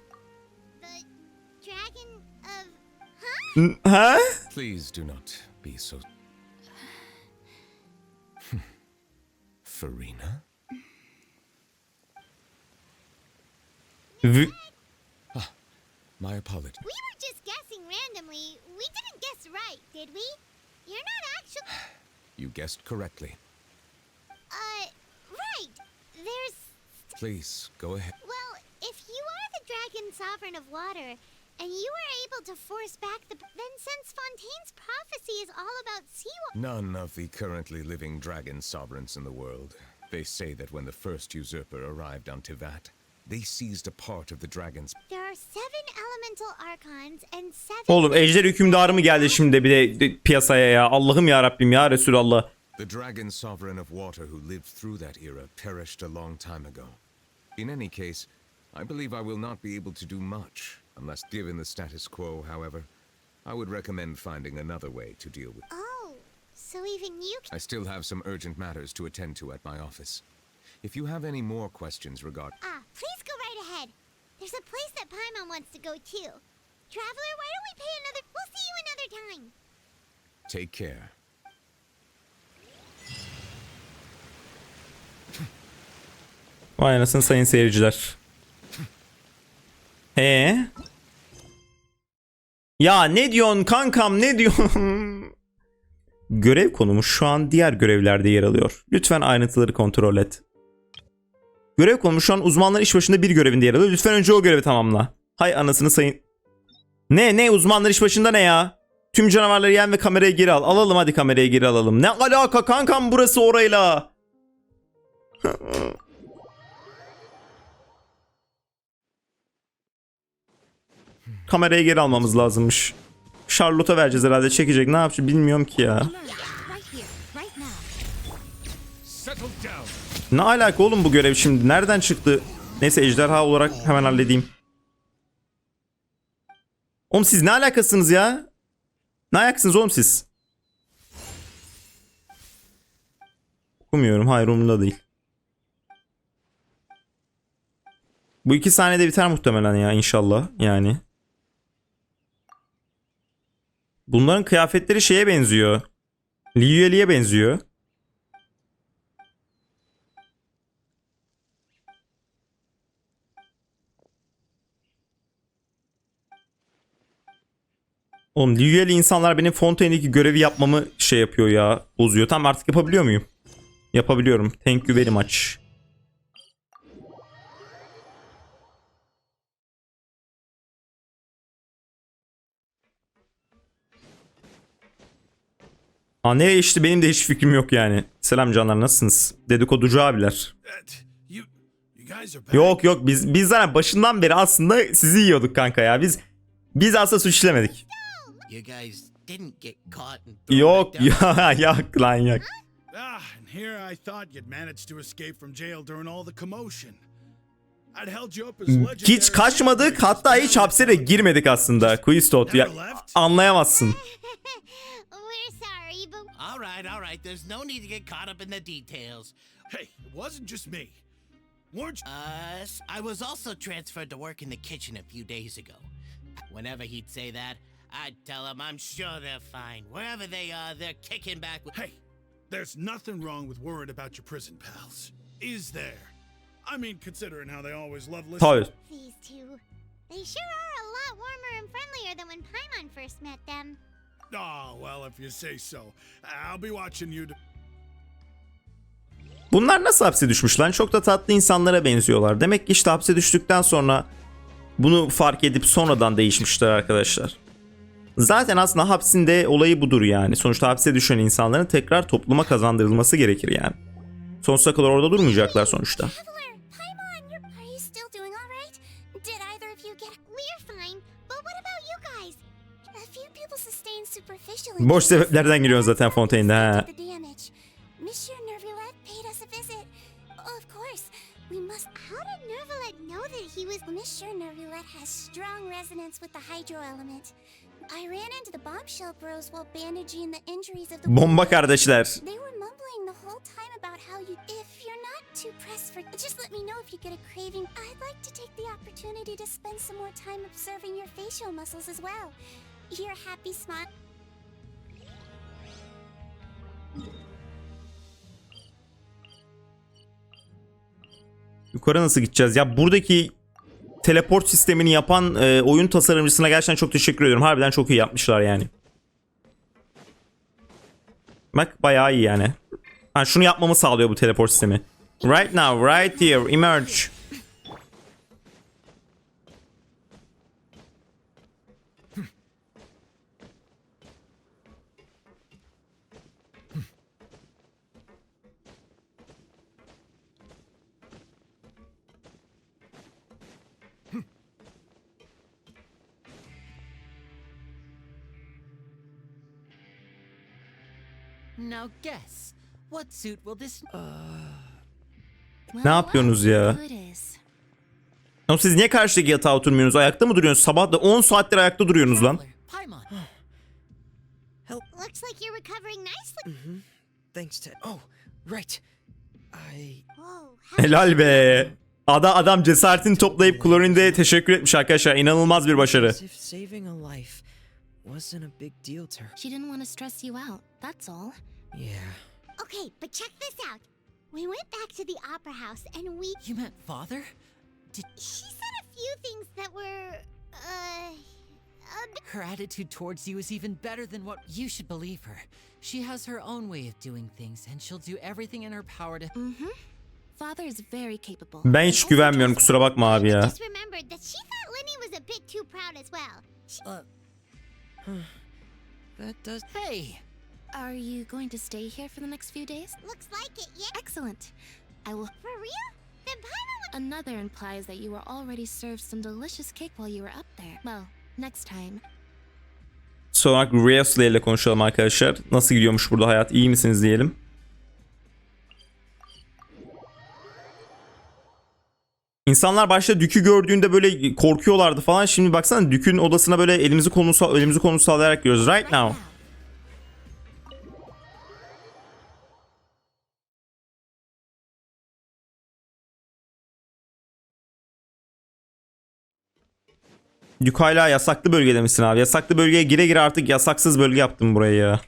Ha? Please do not be so. Farina? My apologies. We were just guessing randomly. We didn't guess right, did we? You're not actually... You guessed correctly. Right. There's... Please, go ahead. Well, if you are the dragon sovereign of water, and you were able to force back the... Then since Fontaine's prophecy is all about seawater... None of the currently living dragon sovereigns in the world. They say that when the first usurper arrived on Tivat, they seized a part of the dragons. There are 7 elemental archons and 7... Oğlum ejder hükümdarı mı geldi şimdi bir de piyasaya ya? Allah'ım ya Rabbim ya Resulallah. The dragon sovereign of water who lived through that era perished a long time ago. In any case, I believe I will not be able to do much unless given the status quo, however. I would recommend finding another way to deal with. Oh, so even you... I still have some urgent matters to attend to at my office. If you have any more questions regarding... please go right ahead. There's a place that Paimon wants to go too. Traveler, why don't we pay another... We'll see you another time. Take care. Vay anasını sayın seyirciler. Ya ne diyorsun kankam ne diyorsun? Görev konumu şu an diğer görevlerde yer alıyor. Lütfen ayrıntıları kontrol et. Görev konumu şu an uzmanlar iş başında bir görevinde yer alıyor. Lütfen önce o görevi tamamla. Hay anasını sayın. Ne uzmanlar iş başında ne ya? Tüm canavarları yen ve kamerayı geri al. Alalım hadi kamerayı geri alalım. Ne alaka kankam burası orayla? Kamerayı geri almamız lazımmış. Charlotte'a vereceğiz herhalde. Çekecek. Ne yapacak bilmiyorum ki ya. Ne alaka oğlum bu görev şimdi? Nereden çıktı? Neyse ejderha olarak hemen halledeyim. Oğlum siz ne alakasınız ya? Ne alakasınız oğlum siz? Okumuyorum. Hayır, umurumda değil. Bu 2 saniyede biter muhtemelen ya, inşallah yani. Bunların kıyafetleri şeye benziyor. Lily'e benziyor. Oğlum Lily'li insanlar benim Fontaine'deki görevi yapmamı şey yapıyor ya. Bozuyor. Tamam, artık yapabiliyor muyum? Yapabiliyorum. Thank you very much. Nereye işte, benim de hiç fikrim yok yani. Selam canlar, nasılsınız? Dedikoducu abiler. Yok yok, biz zaten başından beri aslında sizi yiyorduk kanka ya. Biz aslında suç işlemedik. Yok ya, yok lan yok. Ah, and here I thought you'd managed to escape from jail during all the commotion. I'd held you up as legendary. Hiç kaçmadık, hatta hiç hapse de girmedik aslında. Quiztot ya, anlayamazsın. All right. There's no need to get caught up in the details. Hey, it wasn't just me. Weren't you? I was also transferred to work in the kitchen a few days ago. Whenever he'd say that, I'd tell him I'm sure they're fine. Wherever they are, they're kicking back with... Hey, there's nothing wrong with worrying about your prison pals, is there? I mean, considering how they always love listening. These two. They sure are a lot warmer and friendlier than when Paimon first met them. Oh, well, if you say so. I'll be watching you. Bunlar nasıl hapse düşmüş lan? Çok da tatlı insanlara benziyorlar. Demek ki işte hapse düştükten sonra bunu fark edip sonradan değişmişler arkadaşlar. Zaten aslında hapsin de olayı budur yani. Sonuçta hapse düşen insanların tekrar topluma kazandırılması gerekir yani. Sonsuza kadar orada durmayacaklar sonuçta. Boş sebeplerden giriyorsun zaten Fontaine'de ha. Bomba kardeşler. Just let me know if you get a craving. I'd like to take the opportunity to spend some more time observing your facial muscles as well. Your happy smile. Yukarı nasıl gideceğiz? Ya buradaki teleport sistemini yapan oyun tasarımcısına gerçekten çok teşekkür ediyorum. Harbiden çok iyi yapmışlar yani. Bak bayağı iyi yani. Ha, şunu yapmamı sağlıyor bu teleport sistemi. Right now, right here, emerge. Now guess, what suit will this... Ne yapıyorsunuz ya? Oğlum siz niye karşıdaki yatağa oturmuyorsunuz? Ayakta mı duruyorsunuz? Sabah da 10 saattir ayakta duruyorsunuz lan. Looks like you're recovering nicely. Thanks, Ted. Oh, right. Helal be. Adam cesaretini toplayıp Klorin'de teşekkür etmiş arkadaşlar. İnanılmaz bir başarı. Saving a life wasn't a big deal to her. She didn't want to stress you out, that's all. Yeah. Okay, but check this out. We went back to the opera house and we... You meant father? She said a few things that were, Her attitude towards you is even better than what... You should believe her. She has her own way of doing things and she'll do everything in her power to... Father is very capable. Ben hiç güvenmiyorum, kusura bakma abi ya. just remembered that she thought Lenny was a bit too proud as well. That does... Hey! Are you going to stay here for the next few days? Looks like it, yeah. Excellent. I will... For real? Then Paimon... Another implies that you were already served some delicious cake while you were up there. Well, next time. Sonra Rios'la ile konuşalım arkadaşlar. Nasıl gidiyormuş burada hayat? İyi misiniz diyelim. İnsanlar başta Dük'ü gördüğünde böyle korkuyorlardı falan. Şimdi baksana Dük'ün odasına böyle elimizi kolunu sallayarak giriyoruz. Right now. Dük hala yasaklı bölgede misin abi? Yasaklı bölgeye gire gire artık yasaksız bölge yaptım burayı ya.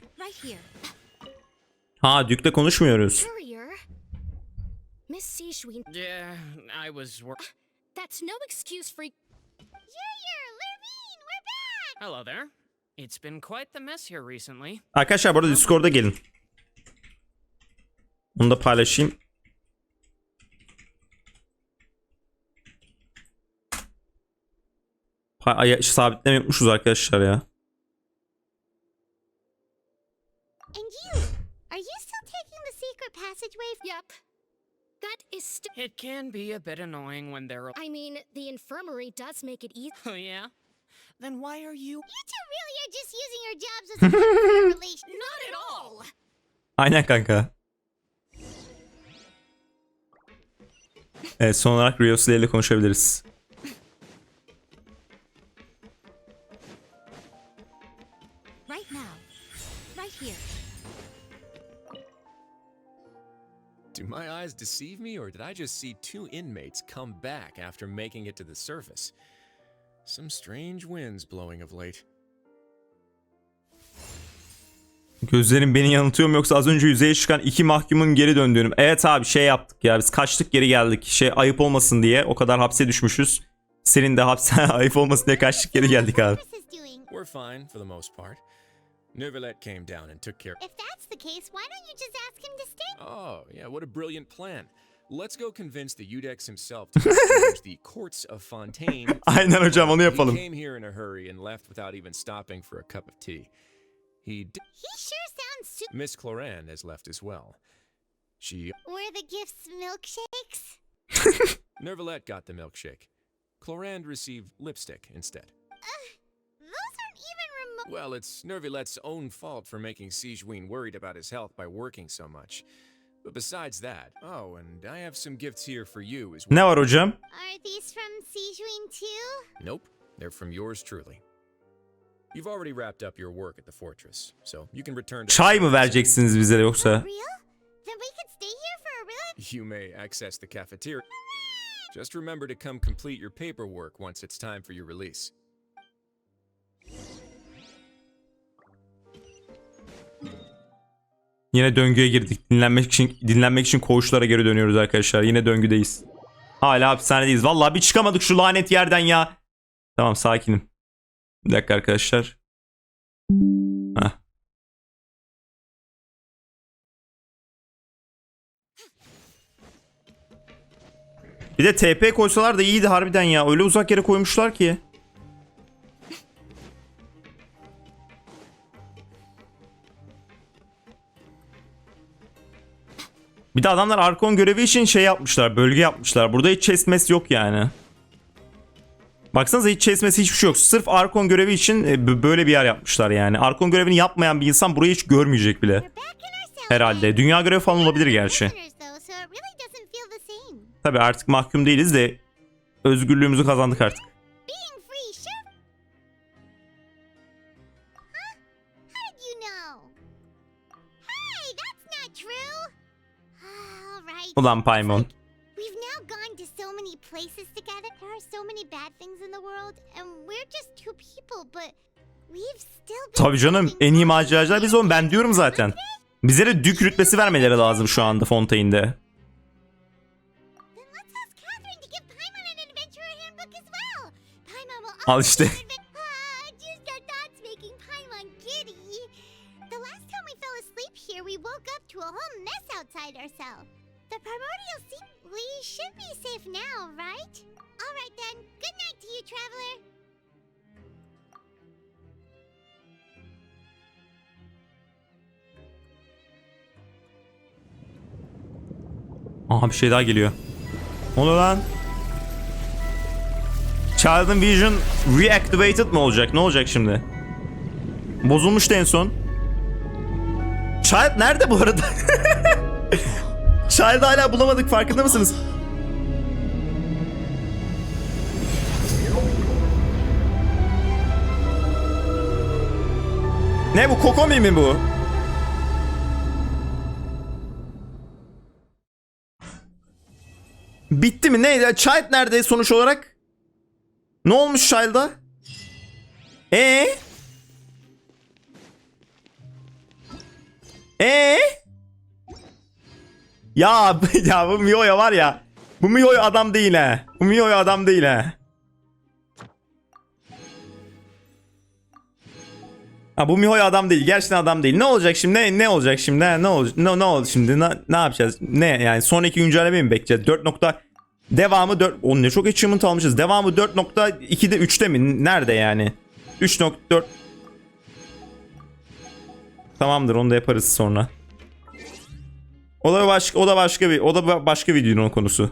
Ha Dük'le konuşmuyoruz. Miss Seashween. Yeah, I was That's no excuse for. Hello there. It's been quite the mess here recently. Arkadaşlar bu arada Discord'a gelin. Onu da paylaşayım. Sabitleme yapmışız arkadaşlar ya. And you, are you still taking the secret passageway? Yep. That is It can be a bit annoying when they're. I mean, the infirmary does make it easy. Oh yeah? Then why are you? You two really are just using your jobs as a relation. Not at all. Aynen kanka. Evet son olarak Rios ile konuşabiliriz. Right now. Right here. Do my eyes deceive me, or did I just see two inmates come back after making it to the surface? Some strange winds blowing of late. Gözlerim beni yanıltıyor mu yoksa az önce yüzeye çıkan iki mahkumun geri döndüğünü? Evet abi şey yaptık ya biz kaçtık geri geldik. Şey ayıp olmasın diye o kadar hapse düşmüşüz. Senin de hapse ayıp olmasın diye kaçtık geri geldik abi. We're fine for the most part. Neuvillette came down and took care. If that's the case, why don't you just ask him to stay? Oh, yeah, what a brilliant plan. Let's go convince the Udex himself to change the courts of Fontaine. Aynen hocam onu yapalım. He came here in a hurry and left without even stopping for a cup of tea. He sure sounds super. Miss Cloran has left as well. She Were the gifts milkshakes? Neuvillette got the milkshake. Cloran received lipstick instead. Those aren't even remote. Well, it's Neuvillette's own fault for making Sejuin worried about his health by working so much. But besides that, oh, and I have some gifts here for you as well. Ne var hocam? Are these from Sejuin too? Nope, they're from yours truly. You've already wrapped up your work at the fortress, so you can return to. Çay mı vereceksiniz bize yoksa? Real? Then we could stay here for a real. You may access the cafeteria. Just remember to come complete your paperwork once it's time for your release. Yine döngüye girdik. Dinlenmek için koğuşlara geri dönüyoruz arkadaşlar. Yine döngüdeyiz. Hala hapishanedeyiz. Vallahi bir çıkamadık şu lanet yerden ya. Tamam sakinim. Bir dakika arkadaşlar. Heh. Bir de TP koysalar da iyiydi harbiden ya. Öyle uzak yere koymuşlar ki. Bir de adamlar archon görevi için şey yapmışlar. Bölge yapmışlar. Burada hiç chest mess yok yani. Baksanıza hiç chest mess hiçbir şey yok. Sırf archon görevi için böyle bir yer yapmışlar yani. Archon görevini yapmayan bir insan burayı hiç görmeyecek bile. Herhalde. Dünya görevi falan olabilir gerçi. Tabi artık mahkum değiliz de özgürlüğümüzü kazandık artık. Ulan Paimon. We've now gone to so many places together. There are so many bad things in the world and we're just two people but we've still been. Tabii canım en iyi maceracılar biz oğlum ben diyorum zaten. Bize de dük rütbesi vermeleri lazım şu anda Fontaine'de. Al işte. The primordial sea. We should be safe now, right? All right then. Good night to you, traveler. Aha bir şey daha geliyor. Ne oluyor lan? Child'ın Vision reactivated mi olacak? Ne olacak şimdi? Bozulmuştu en son. Child nerede bu arada? Child'ı hala bulamadık farkında mısınız? Ne bu, Kokomi mi bu? Bitti mi? Neydi? Child nerede sonuç olarak? Ne olmuş Child'a? Ya ya bu Miyo'ya var ya. Bu Miyo'ya adam değil ha. Bu Miyo'ya adam değil ha. Ha bu Mihoy adam değil. Gerçekten adam değil. Ne olacak şimdi? Ne olacak şimdi? Ne olacak? Ne oldu şimdi? Ne yapacağız? Ne yani sonraki güncellemeyi mi bekleyeceğiz? 4. Devamı 4. O ne çok achievement almışız. Devamı 4.2'de 3'te mi? Nerede yani? 3.4. Tamamdır, onu da yaparız sonra. O da başka videonun konusu.